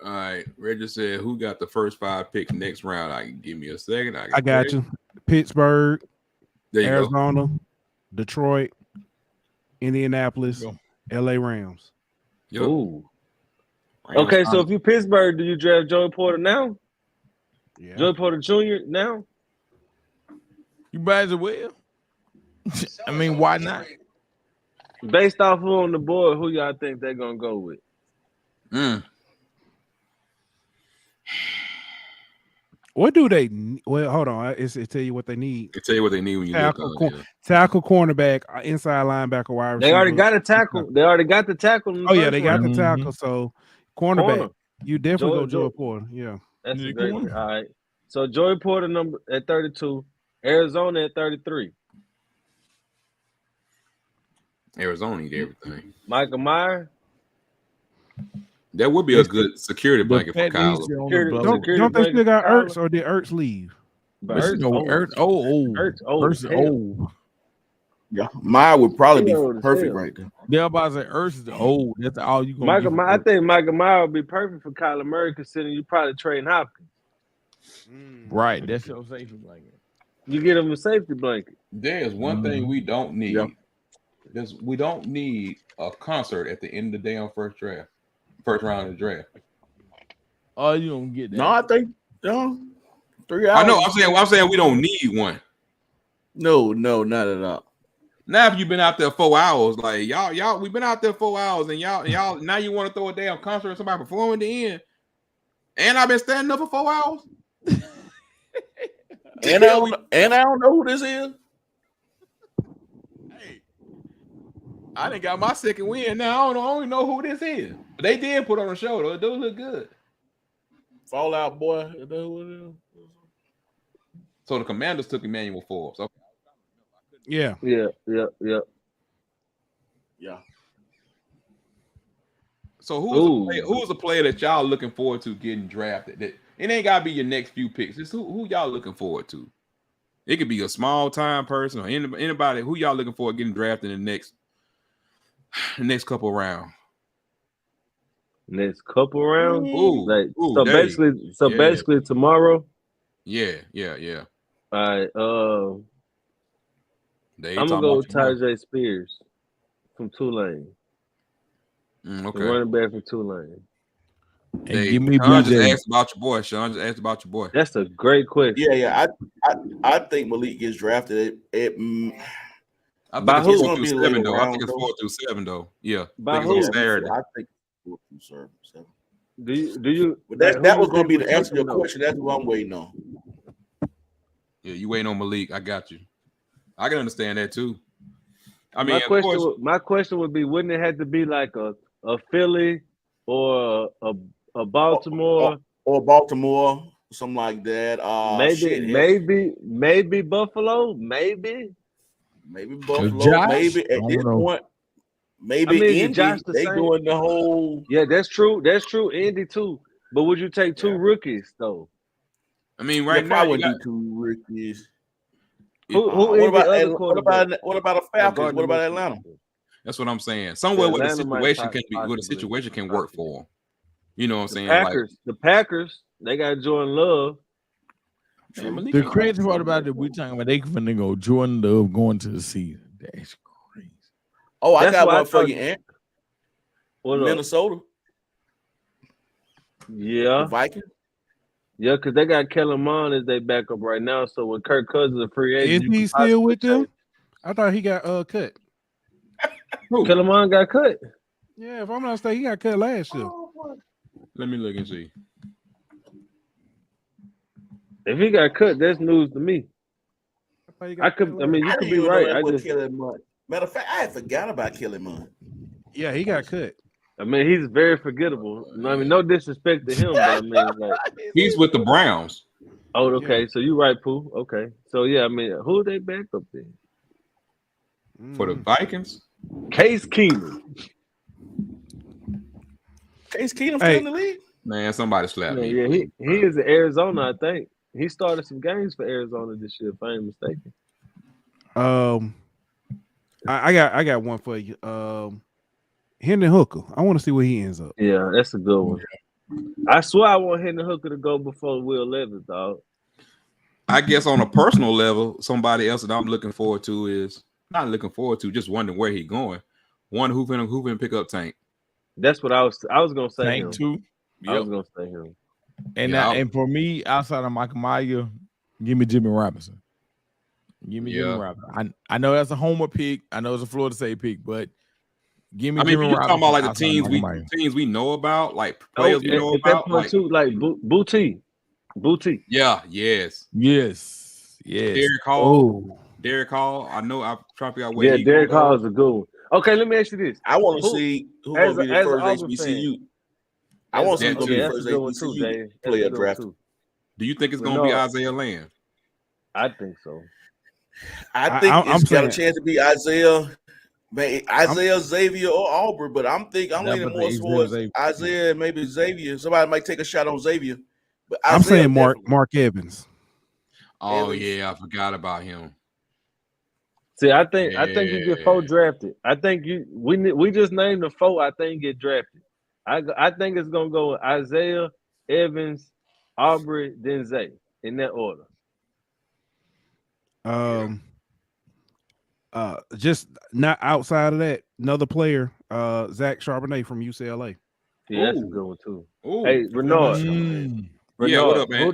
All right. Reggie said, who got the first 5 picks next round? I can give me a second. I got you. Pittsburgh, Arizona, go. Detroit, Indianapolis, LA Rams. Yep. Ooh. Okay, so if you Pittsburgh, do you draft Joey Porter now? Yeah. Joey Porter Jr. now? You might as well. I mean, why not? Based off who on the board, who y'all think they're gonna go with? What do they? Well, hold on. It tell you what they need. It tell you what they need when you tackle, tackle, cornerback, inside linebacker, wide receiver. They already got a tackle. They already got the tackle. Oh yeah, they got the tackle. So cornerback, you definitely go Joey Porter. Yeah, that's a great. All right. So Joey Porter number at 32, Arizona at 33. Arizona need everything. Michael Myers. That would be a good security blanket for Kyle. Don't they still got Ertz, or did Ertz leave? Ertz old. Yeah, Meyer would probably be perfect right there. Yeah, about to say Ertz is old. That's all you gonna. I think Michael Myers would be perfect for Kyler Murray, considering you probably trading Hopkins. Right, that's your safety blanket. You get him a safety blanket. There's one thing we don't need. We don't need a concert at the end of the day on first round of the draft. Oh, you don't get that. No, I think 3 hours. I know. I'm saying we don't need one. No, not at all. Now, if you've been out there 4 hours, like y'all, we've been out there 4 hours, and y'all, now you want to throw a damn concert and somebody performing the end, and I've been standing up for 4 hours, and I don't know who this is. Hey, I done got my second win. Now I don't know who this is. But they did put on a show though. It do look good. Fallout Boy. So the Commanders took Emmanuel Forbes. Okay. Yeah. So who's a player that y'all looking forward to getting drafted? That it ain't gotta be your next few picks. It's who y'all looking forward to. It could be a small time person or anybody who y'all looking for getting drafted in the next Next couple rounds. Next couple rounds. Ooh, Like ooh, Dave. Yeah. basically tomorrow. Yeah. All right. They I'm gonna talking go about with your boy. Tajay Spears from Tulane. The Okay. running back from Tulane. And Dave, give me Sean just BJ. asked about your boy. Sean just asked about your boy. That's a great question. Yeah. I think Malik gets drafted. I think By it's who? It's 4 gonna through be 7 later though. I think round it's though. 4 through 7 though. Yeah. I By think it's who? on Saturday. I think 4 through 7. Do you? But Like, who that you was gonna think be would the take answer to your him though? question. That's what I'm waiting on. Yeah, you waiting on Malik. I got you. I can understand that too. I My mean, of course, question would be: wouldn't it have to be like a Philly or a Baltimore? Or Baltimore, something like that. Maybe Buffalo. Maybe. Maybe Buffalo. Josh? Maybe I at don't this know. point, I maybe mean, is Josh Indy. the They same? doing the whole. Yeah, that's true. That's true. Indy too. But would you take two rookies though? I mean, Yeah, right now probably you wouldn't got do 2 rookies. Who What is the about other what quarterback? about the Falcons? Gardner What about Minshew. Atlanta? that's what I'm saying. Somewhere where the Atlanta might situation can be where the possibly. situation can work for him. You know what I'm The saying? Like, Packers, they got Jordan Love. man, Malik The ain't crazy going. part about it, we talking about they finna go Jordan Love going to the season. That's crazy. Oh, I That's got why I one for thought. you, Ant. What up? Minnesota, the Yeah, Vikings. yeah, because they got Kellen Mond as their backup right now. So when Kirk Cousins is a free Is agent, you he can still possibly with them? trade. I thought he got cut. Who? Kellen Mond got cut. Yeah, if I'm not mistaken, he got cut last year. Let me look and see. If he got cut, that's news to me. I thought he I got could. cut I mean, last you I could didn't be even know right. that's I what just. Kelly Mond. Matter of fact, I had forgot about Kelly Mond. year. Yeah, he got cut. I mean, he's very forgettable. I mean, no disrespect to him, but I mean, like, He's with the Browns. oh, okay. Yeah. So you right, Pooh. Okay. So yeah, I mean, who they backup then? For the Vikings? Case Keenum. Case Keenum still Hey. in the league? Man, somebody slap me. Yeah, please, he is in Arizona, I think. He started some games for Arizona this year, if I ain't mistaken. I got one for you. Hendon Hooker. I want to see where he ends up. Yeah, that's a good one. I swear I want Hendon Hooker to go before Will Levis, dog. I guess on a personal level, somebody else that I'm looking forward to is not looking forward to, just wondering where he going. One who finna pick up Tank. That's what I was gonna say. Tank him. too. I was gonna say him. And Yeah, and for me, outside of Michael Mayer, give me Jimmy Robinson. Give me Jimmy Robinson. I know that's a homer pick. I know it's a Florida State pick, but give me I mean, Jimmy you're Robinson. talking about like the outside of teams Michael Mayer. we know about, like players we know At that about. point Like, too, like Booty. yeah, yes. Yes. Derek Hall. I know. I'm trying to figure out where Yeah, he Derek going. Hall is a good one. Okay, let me ask you this. I want to see who's as going to be a- the as an first Auburn HBCU. fan. I want to see That who's too. going to be the That's a first good one too, Dave. HBCU That's a player good one drafted. too. Do you think it's gonna be Isaiah Land? I think so. I think I'm it's got a saying- chance to be Isaiah, Xavier, or Aubrey, but I'm leaning more towards Isaiah and maybe Xavier. Somebody might take a shot on Xavier, but Isaiah I'm saying definitely. Mark Evans. Oh Evans. yeah, I forgot about him. See, I think you get 4 drafted. I think we just named the 4. I think get drafted. I think it's gonna go Isaiah, Evans, Aubrey, then Zay in that order. Just not outside of that, another player, Zach Charbonnet from UCLA. Yeah, that's a good one too. Ooh. Hey, Renard. Yeah, what up, man?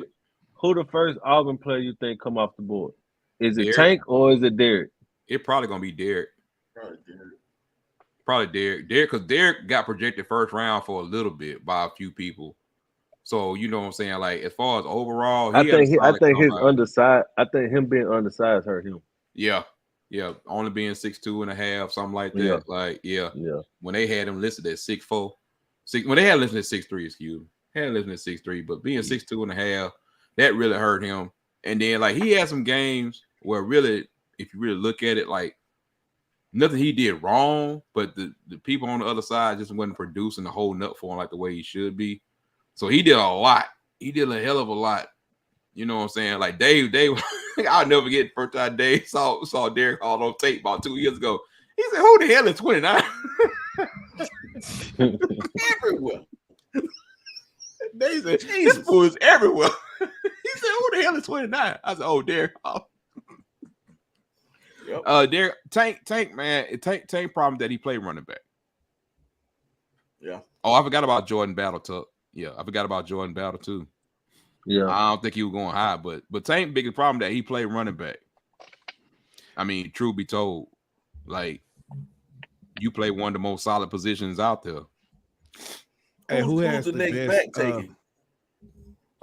Who the first Auburn player you think come off the board? Is it Derek. Tank or is it Derek? It probably gonna be Derek. Probably Derek. Because Derek got projected first round for a little bit by a few people. So you know what I'm saying? Like as far as overall, I think his comeback. undersized. I think him being undersized hurt him. Yeah. Only being 6'2" and a half, something like that. Yeah. Like, yeah. Yeah. When they had him listed at 6'4", when they had listed at 6'3", excuse me. Had listed at 6'3", but being 6'2" and a half, that really hurt him. And then like he had some games where really, if you really look at it, like nothing he did wrong, but the people on the other side just wasn't producing the whole nut for him like the way he should be. So he did a lot. He did a hell of a lot. You know what I'm saying? Like Dave, I'll never forget the first time Dave saw Derek Hall on tape about 2 years ago. He said, "Who the hell is 29?" Everywhere. They said, "This Jesus. fool is everywhere." He said, "Who the hell is 29?" I said, "Oh, Derek." Yep. Derek Tank, man. Tank problem that he played running back. Yeah. Oh, I forgot about Jordan Battle too. Yeah, I forgot about Jordan Battle too. Yeah. I don't think he was going high, but Tank biggest problem that he played running back. I mean, truth be told, like you play one of the most solid positions out there. Hey, who has the the next best? back taking?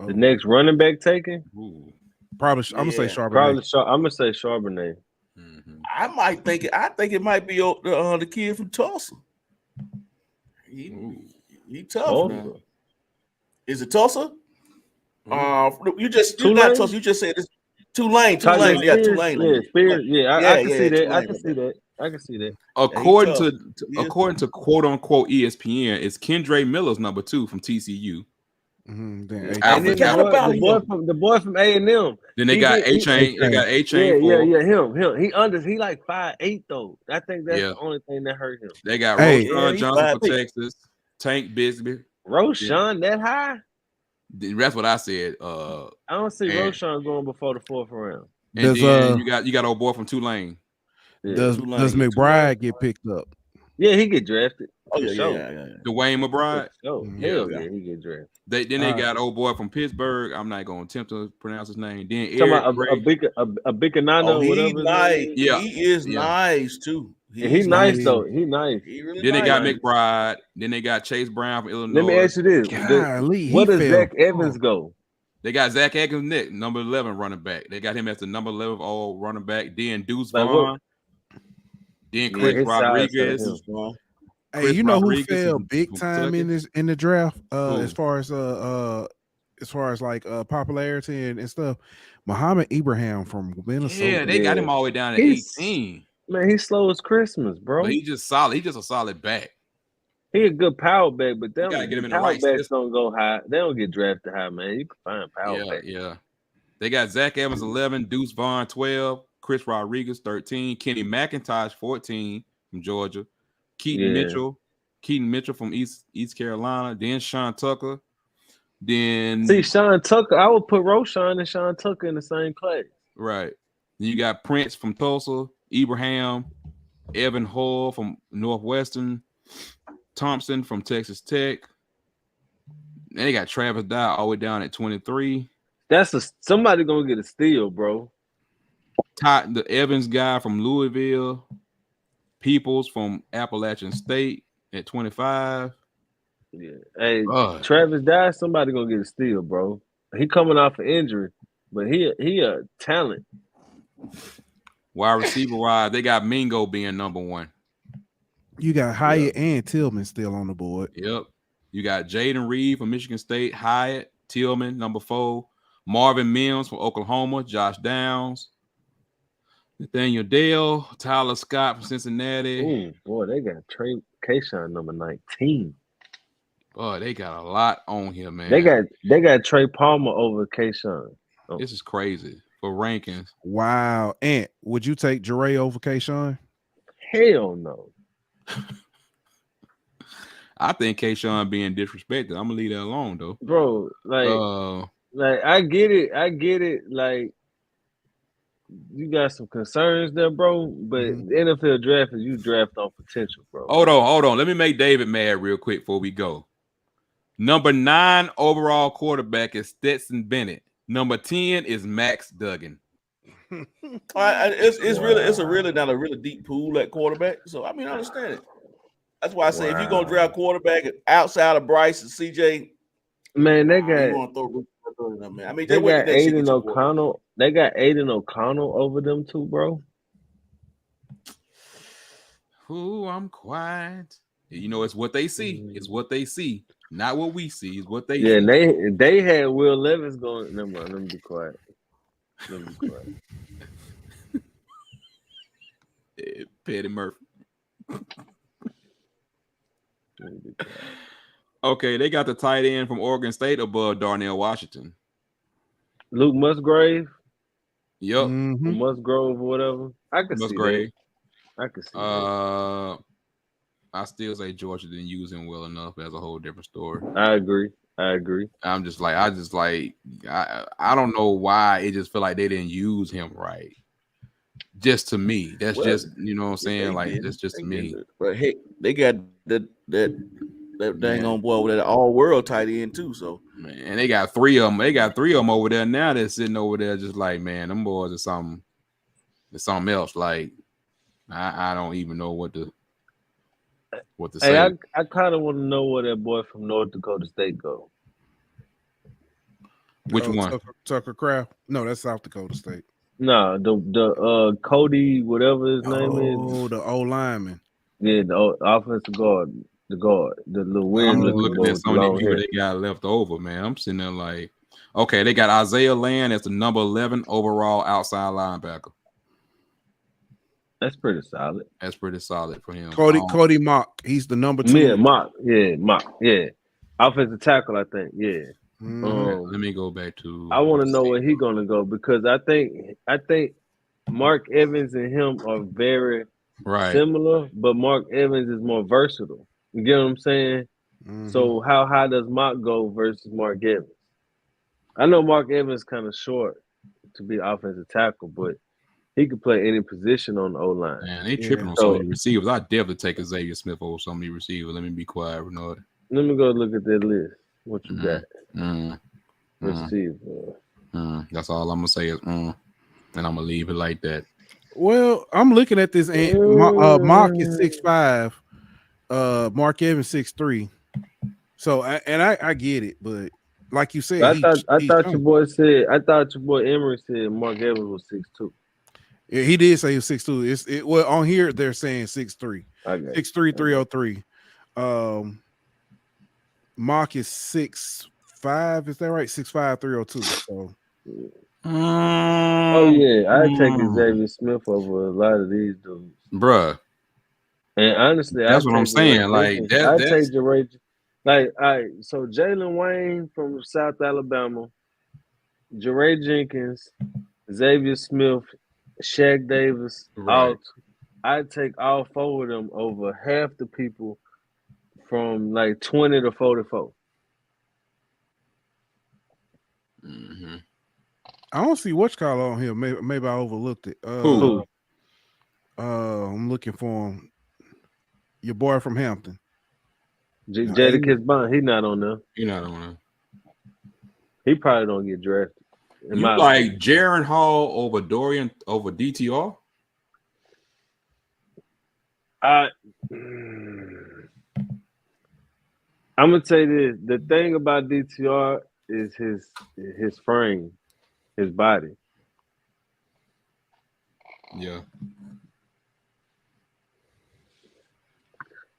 The next running back taken? Ooh. Probably. I'm gonna say Yeah. Charbonnet. Probably. I'm gonna say Charbonnet. Mm-hmm. I think it might be the kid from Tulsa. He tough, Tulsa. man. Is it Tulsa? You Tulane? not Tulsa. You just said it's Tulane. Tyler Yeah, Spears? Tulane. Yeah, Spears. Yeah, I can see that. Tulane. I can see that. I can see that. According tough. to quote unquote ESPN, it's Kendre Miller's number 2 from TCU. Mm-hmm. I forgot about the boy from A&M. Then they got A-Chain. They got A-Chain. Yeah. Him. He like 5'8" though. I think that's the only thing that hurt him. They got Hey. Roshan Johnson for 5'8". Texas. Tank Bisbee. Roshan that high? That's what I said. I don't see Roshan going before the 4th round. And then you got old boy from Tulane. Does McBride get picked up? Yeah, he get drafted. Oh yeah. Dwayne McBride. Oh, hell yeah, he get drafted. They got old boy from Pittsburgh. I'm not gonna attempt to pronounce his name. Then a big Nano, whatever. Nice. Yeah, he is nice too. He's nice though. He nice. Then they got McBride. Then they got Chase Brown from Illinois. Let me ask you this: where does Zach Evans go? They got Zach Evans, number 11 running back. They got him as the number 11 all running back. Then Deuce Vaughn. Then Chris Rodriguez. Hey, you know who fell big time in the draft? As far as like popularity and stuff, Muhammad Ibrahim from Minnesota. Yeah, they got him all the way down at 18. Man, he's slow as Christmas, bro. But he's just solid. He's just a solid back. He a good power back, but them gotta get him in the power right backs system. don't go high. They don't get drafted high, man. You can find power back. Yeah. They got Zach Evans 11, Deuce Vaughn 12, Chris Rodriguez 13, Kenny McIntosh 14 from Georgia, Keaton Mitchell from East Carolina, then Sean Tucker. Then Sean Tucker, I would put Roshan and Sean Tucker in the same class. Right. Then you got Prince from Tulsa, Ibrahim, Evan Hall from Northwestern, Thompson from Texas Tech. Then they got Travis Dye all the way down at 23. Somebody gonna get a steal, bro. The Evans guy from Louisville, Peoples from Appalachian State at 25. Yeah. Hey, Travis Dye, somebody gonna get a steal, bro. He coming off an injury, but he a talent. Wide receiver wise, they got Mingo being number 1. You got Hyatt and Tillman still on the board. Yep. You got Jaden Reed from Michigan State, Hyatt, Tillman, number 4, Marvin Mims from Oklahoma, Josh Downs, Nathaniel Dale, Tyler Scott from Cincinnati. Oh boy, they got Trey Kayshawn number 19. Boy, they got a lot on here, man. They got Trey Palmer over Kayshawn. Oh. This is crazy for rankings. Wow. Ant, would you take Jure over Kayshawn? Hell no. I think Kayshawn being disrespected. I'm gonna leave that alone though. Bro, like I get it. Like you got some concerns there, bro. But the NFL draft is you draft on potential, bro. Hold on. Let me make David mad real quick before we go. Number 9 overall quarterback is Stetson Bennett. Number 10 is Max Duggan. It's really not a really deep pool at quarterback. So I mean, I understand it. That's why I say if you're gonna draft quarterback outside of Bryce and CJ, man, they got. I mean, they got Aiden O'Connell. They got Aiden O'Connell over them too, bro. Ooh, I'm quiet. You know, it's what they see. It's what they see, not what we see. It's what they see. And they had Will Levis going. Never mind. Let me be quiet. Petty Murphy. Okay, they got the tight end from Oregon State above Darnell Washington. Luke Musgrave. Yep. Musgrove or whatever. I can see that. I can see that. I still say Georgia didn't use him well enough. That's a whole different story. I agree. I'm just like, I don't know why it just feel like they didn't use him right. Just to me, that's Well, just you know what I'm saying. Like did. that's just They to did me. it. But hey, they got that dang on boy with that all world tight end too. So Man, and they got three of them. They got three of them over there now. They're sitting over there just like, man, them boys are something. It's something else. Like I don't even know what to say. Hey, I kind of want to know where that boy from North Dakota State go. Which one? Tucker Craft? No, that's South Dakota State. No, the Cody, whatever his name is. Oh, the old lineman. Yeah, the offensive guard, the little weird I'm just looking looking boy at with some of the long people hair. they got left over, man. I'm sitting there like, okay, they got Isaiah Land as the number 11 overall outside linebacker. That's pretty solid. That's pretty solid for him. Cody Mock. He's the number 2. Yeah, Mock. Yeah. Offensive tackle, I think. Yeah. Mm-hmm. Let me go back to. I want to know where he's gonna go because I think Mark Evans and him are very similar, but Mark Evans is more versatile. You get what I'm saying? Mm-hmm. So how high does Mock go versus Mark Evans? I know Mark Evans kind of short to be offensive tackle, but he could play any position on the O line. Man, they tripping on some of the receivers. I definitely take Xavier Smith over some of the receivers. Let me be quiet, Renard. Let me go look at that list. What you got? Receiver. That's all I'm gonna say is and I'm gonna leave it like that. Well, I'm looking at this. Mock is 6'5". Mark Evans 6'3". So I get it, but like you said, I thought your boy Emery said Mark Evans was 6'2". Yeah, he did say he was 6'2". Well, on here they're saying 6'3". 6'3", 303. Mock is 6'5". Is that right? 6'5", 302. So. Oh yeah, I take Xavier Smith over a lot of these dudes, bruh. And honestly, that's what I'm saying. Like I take Jeray. Like, all right, so Jalen Wayne from South Alabama, Jeray Jenkins, Xavier Smith, Shaq Davis, right. I take all 4 of them over half the people from like 20 to 44. Mm-hmm. I don't see what's called on here. Maybe I overlooked it. Who? I'm looking for him. Your boy from Hampton. Jadakiss Bond, he not on there. He not on there. He probably don't get drafted. You like Jaron Hall over Dorian over DTR? I'm gonna tell you this. The thing about DTR is his frame, his body. Yeah.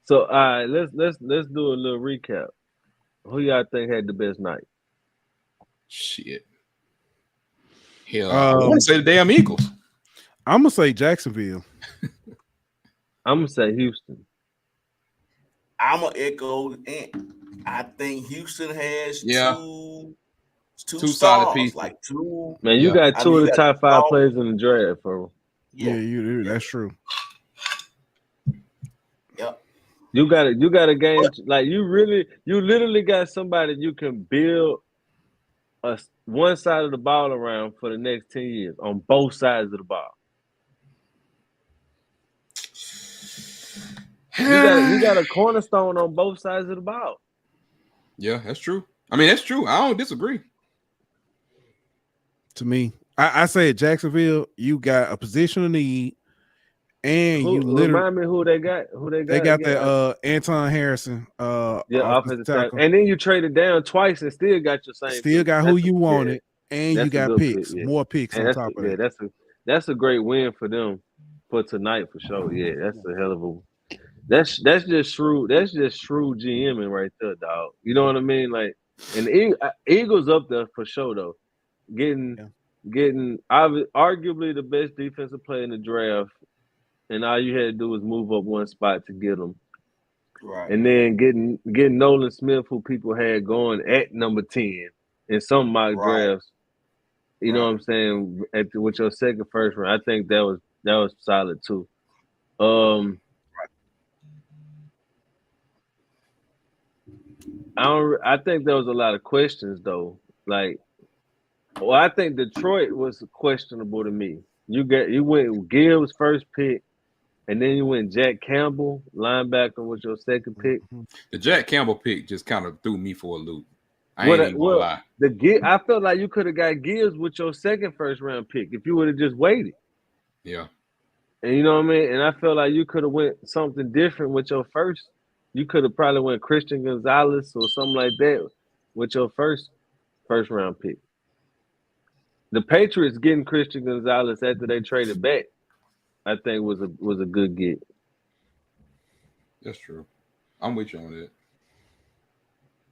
So all right, let's do a little recap. Who y'all think had the best night? Shit. Hell, I want to say the damn Eagles. I'm gonna say Jacksonville. I'm gonna say Houston. I'm gonna echo. I think Houston has two solid pieces. Like two. Man, you got 2 of the top 5 players in the draft, bro. Yeah, you do. That's true. Yep. You got a game like you literally got somebody you can build one side of the ball around for the next 10 years on both sides of the ball. You got a cornerstone on both sides of the ball. Yeah, that's true. I mean, that's true. I don't disagree. To me, I say at Jacksonville, you got a position of need, and you literally remind me who they got. They got that Anton Harrison, offensive tackle. And then you traded down twice and still got your same. Still got who you wanted, and you got picks, more picks on top of that. That's a great win for them for tonight for sure. Yeah, that's a hell of a. That's just shrewd. That's just shrewd GMing right there, dog. You know what I mean? Like, and the Eagles up there for sure though, getting arguably the best defensive player in the draft, and all you had to do was move up one spot to get them. Right. And then getting Nolan Smith, who people had going at number 10 in some mock drafts. You know what I'm saying? With your second first round, I think that was solid too. Um, I think there was a lot of questions though. Like, well, I think Detroit was questionable to me. You went with Gibbs first pick, and then you went Jack Campbell, linebacker, was your second pick. The Jack Campbell pick just kind of threw me for a loop. I ain't even gonna Well, lie. I felt like you could have got Gibbs with your second first round pick if you would have just waited. Yeah. And you know what I mean? And I felt like you could have went something different with your first. You could have probably went Christian Gonzalez or something like that with your first round pick. The Patriots getting Christian Gonzalez after they traded back, I think was a good get. That's true. I'm with you on that.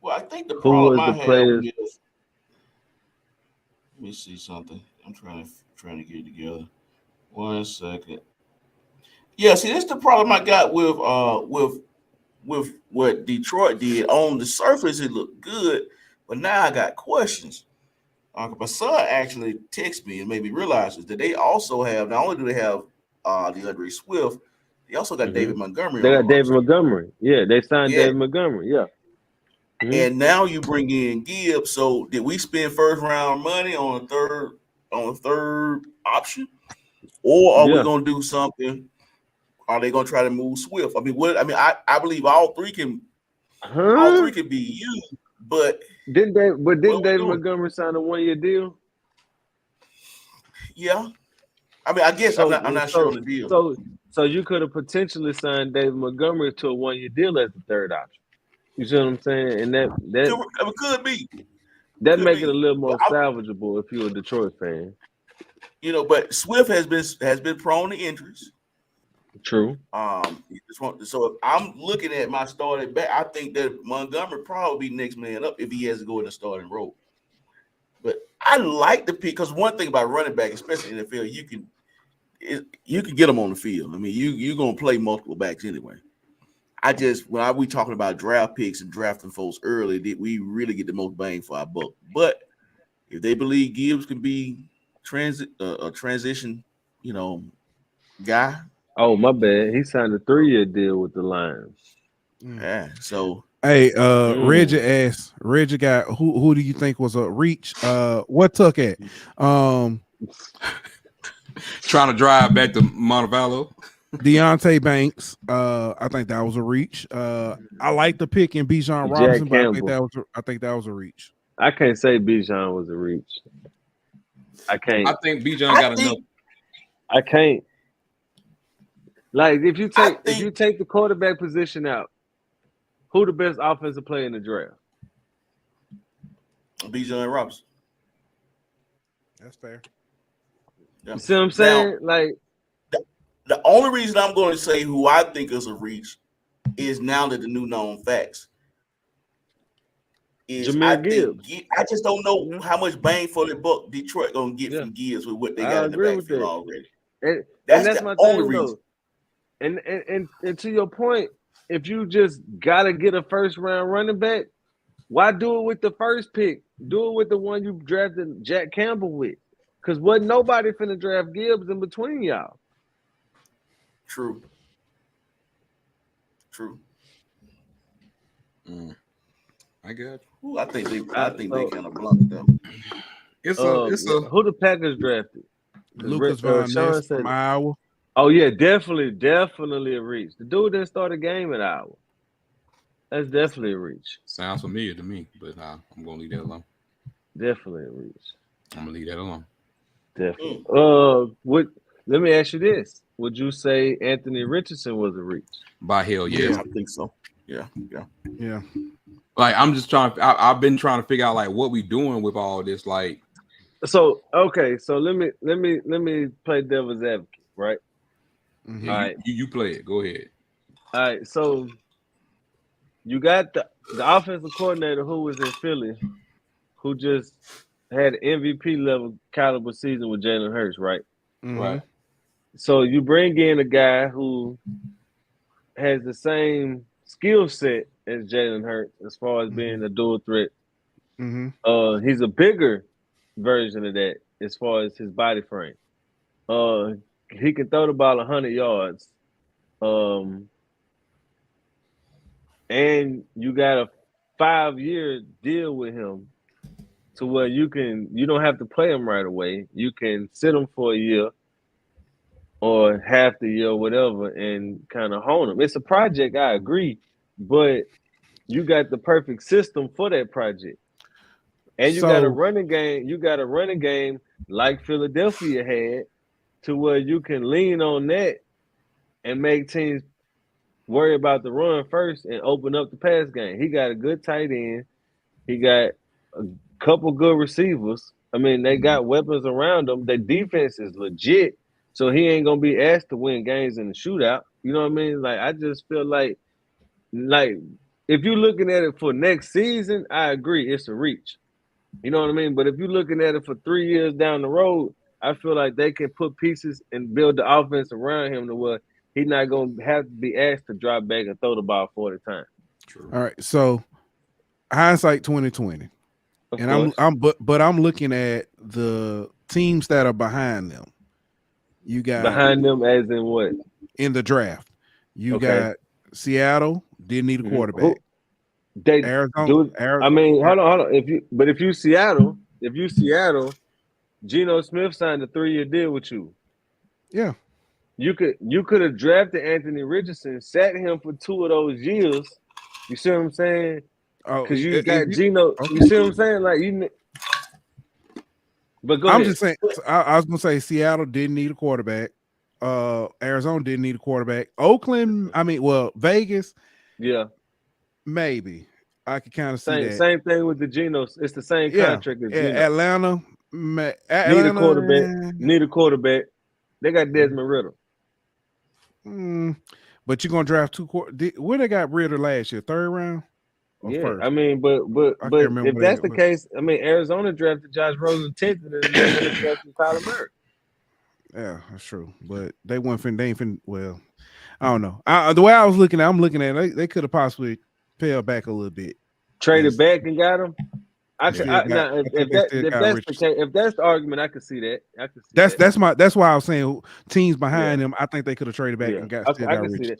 Well, I think the Who problem was I the have players? with, let me see something. I'm trying to get it together. 1 second. Yeah, see, that's the problem I got with what Detroit did. On the surface, it looked good, but now I got questions. My son actually texted me and made me realize that they also have, not only do they have DeAndre Swift, they also got David Montgomery They on the got David roster. Montgomery. Yeah, they signed Yeah. David Montgomery. Yeah. And now you bring in Gibbs. So did we spend first round money on a third option? Or are we gonna do something? Are they gonna try to move Swift? I mean, I believe all three can be used, but didn't David Montgomery sign a 1-year deal? Yeah. I mean, I guess I'm not sure on the deal. So you could have potentially signed David Montgomery to a 1-year deal as the third option. You see what I'm saying? And that could be. That make it a little more salvageable if you're a Detroit fan. You know, but Swift has been prone to injuries. True. So if I'm looking at my starting back, I think that Montgomery probably be next man up if he has to go in the starting role. But I like the pick because one thing about running back, especially in the NFL, you can get them on the field. I mean, you're gonna play multiple backs anyway. When we talking about draft picks and drafting folks early, did we really get the most bang for our buck? But if they believe Gibbs can be a transition, guy. Oh, my bad. He signed a 3-year deal with the Lions. Yeah. So hey, Reggie got who do you think was a reach? What took it? Trying to drive back to Montevallo. Deontay Banks. I think that was a reach. I like the pick in Bijan Robinson, but I think that was a reach. I can't say Bijan was a reach. I can't. I think Bijan got enough. I can't. Like if you take the quarterback position out, who the best offensive player in the draft? Bijan Robinson. That's fair. Yeah. You see what I'm saying? Now, like the only reason I'm going to say who I think is a reach is now that the new known facts is I just don't know how much bang for the buck Detroit gonna get from Gibbs with what they got in the backfield already. And that's my only thing, reason. And to your point, if you just gotta get a first round running back, why do it with the first pick? Do it with the one you drafted Jack Campbell with. Because wasn't nobody finna draft Gibbs in between y'all. True. I got you. Ooh, I think they kind of bluffed though. It's a who the Packers drafted? Lucas Van Ness from Iowa. Oh yeah, definitely a reach. The dude didn't start a game at Iowa. That's definitely a reach. Sounds familiar to me, but I'm gonna leave that alone. Definitely a reach. I'm gonna leave that alone. Definitely. Let me ask you this: would you say Anthony Richardson was a reach? By hell, yes. I think so. Yeah. Like I'm just trying. I've been trying to figure out like what we doing with all this. Like, so okay. So let me play devil's advocate, right? Mm-hmm. All right, you play it. Go ahead. All right. So you got the offensive coordinator who was in Philly, who just had an MVP level caliber season with Jalen Hurts, right? Mm-hmm. Right. So you bring in a guy who has the same skill set as Jalen Hurts as far as being a dual threat. Mm-hmm. He's a bigger version of that as far as his body frame. He can throw the ball 100 yards And you got a 5-year deal with him to where you don't have to play him right away. You can sit him for a year or half the year or whatever and kind of hone him. It's a project, I agree, but you got the perfect system for that project. And you got a So running game. You got a running game like Philadelphia had to where you can lean on that and make teams worry about the run first and open up the pass game. He got a good tight end. He got a couple good receivers. I mean, they got weapons around them. Their defense is legit, so he ain't gonna be asked to win games in the shootout. You know what I mean? Like, I just feel like if you're looking at it for next season, I agree, it's a reach. You know what I mean? But if you're looking at it for 3 years down the road, I feel like they can put pieces and build the offense around him to where he's not gonna have to be asked to drop back and throw the ball 40 times. True. all right, so hindsight 2020. Of And course. I'm looking at the teams that are behind them. You got Behind them as in what? in the draft. You Okay. got Seattle, didn't need a quarterback. Who, they Arizona, do. I mean, hold on. If you Seattle, Geno Smith signed a 3-year deal with you. Yeah. You could have drafted Anthony Richardson, sat him for 2 of those years. You see what I'm saying? Oh, Because you got Geno. You see what I'm saying? Like But go I'm ahead. just saying. I was gonna say Seattle didn't need a quarterback. Arizona didn't need a quarterback. Oakland, Vegas, Yeah. maybe I could kind of see that. Same thing with the Geno. It's the same contract as Geno. Atlanta, Need a quarterback. Need a quarterback. They got Desmond Riddle. But you're gonna draft 2 quarterbacks. Where they got Ritter last year? 3rd round? Or Yeah, first? I mean, but if that's the case, I mean, Arizona drafted Josh Rosen 10th, and then they ended up drafting Kyler Murray. Yeah, that's true. But they weren't fin. They ain't fin. Well, I don't know. The way I'm looking at it, they could have possibly fell back a little bit. Traded back and got him. If that's the case, if that's the argument, I could see that. That's why I was saying teams behind them. I think they could have traded back and got. I can see that.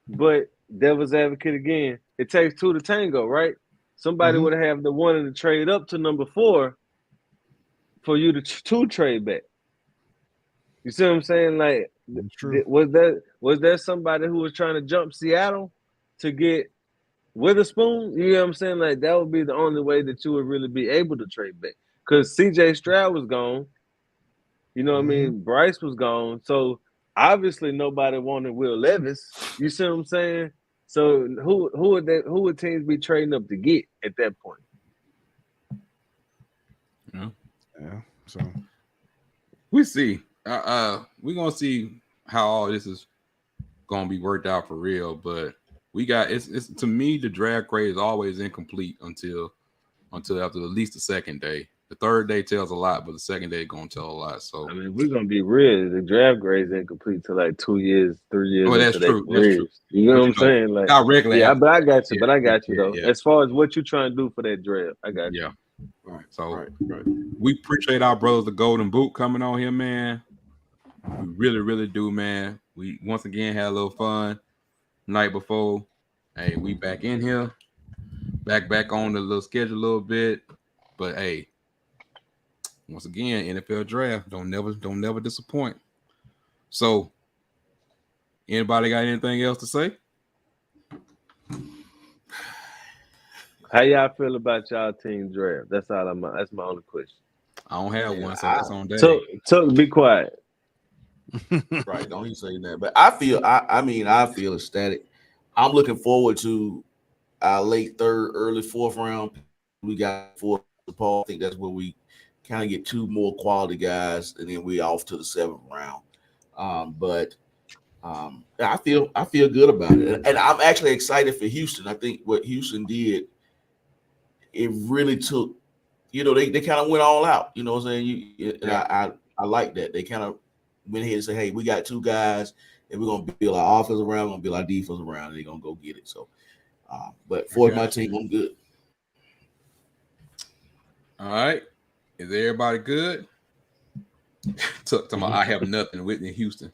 But devil's advocate again. It takes 2 to tango, right? Somebody would have the one to trade up to number 4 for you to trade back. You see what I'm saying? Like, was there somebody who was trying to jump Seattle to get Witherspoon? You know what I'm saying? Like, that would be the only way that you would really be able to trade back. Because CJ Stroud was gone. You know what I mean? Bryce was gone. So obviously nobody wanted Will Levis. You see what I'm saying? So who would teams be trading up to get at that point? Yeah. So we see. We're gonna see how all this is gonna be worked out for real. But we got it's to me the draft grade is always incomplete until after at least the second day. The third day tells a lot, but the second day gonna tell a lot. So I mean, we're gonna be real. The draft grade is incomplete till like 2 years, 3 years. Oh, that's true. That's true. You know what I'm saying? Like, not regular. Yeah, but I got you. But I got you though. Yeah. As far as what you're trying to do for that draft, I got you. Yeah. Right. So we appreciate our brothers, the Golden Boot, coming on here, man. We really, really do, man. We once again had a little fun night before. Hey, we back in here, back on the little schedule a little bit. But hey, once again, NFL draft don't never disappoint. So, anybody got anything else to say? How y'all feel about y'all team draft? That's my only question. I don't have one, so that's on day. So be quiet. Right, don't you say that. But I feel ecstatic. I'm looking forward to our late 3rd, early 4th round. We got 4th Paul. I think that's where we kind of get 2 more quality guys, and then we off to the 7th round. I feel good about it, and I'm actually excited for Houston. I think what Houston did, it really took, they kind of went all out. You know what I'm saying? I like that. They kind of went ahead and said, hey, we got 2 guys, and we're gonna build our offense around, we're gonna build our defense around, and they're gonna go get it. So, but for my team, I'm good. All right, is everybody good? I have nothing. Whitney Houston.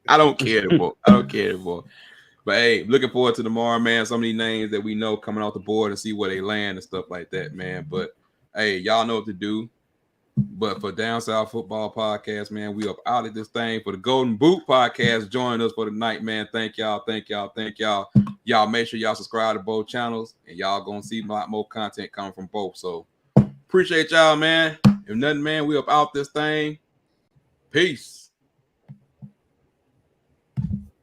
I don't care anymore. I don't care anymore. But hey, looking forward to tomorrow, man. Some of these names that we know coming off the board and see where they land and stuff like that, man. But hey, y'all know what to do. But for Down South Football Podcast, man, we up out of this thing. For the Golden Boot Podcast, join us for the night, man. Thank y'all. Thank y'all. Thank y'all. Y'all make sure y'all subscribe to both channels, and y'all gonna see a lot more content coming from both. So appreciate y'all, man. If nothing, man, we up out this thing. Peace.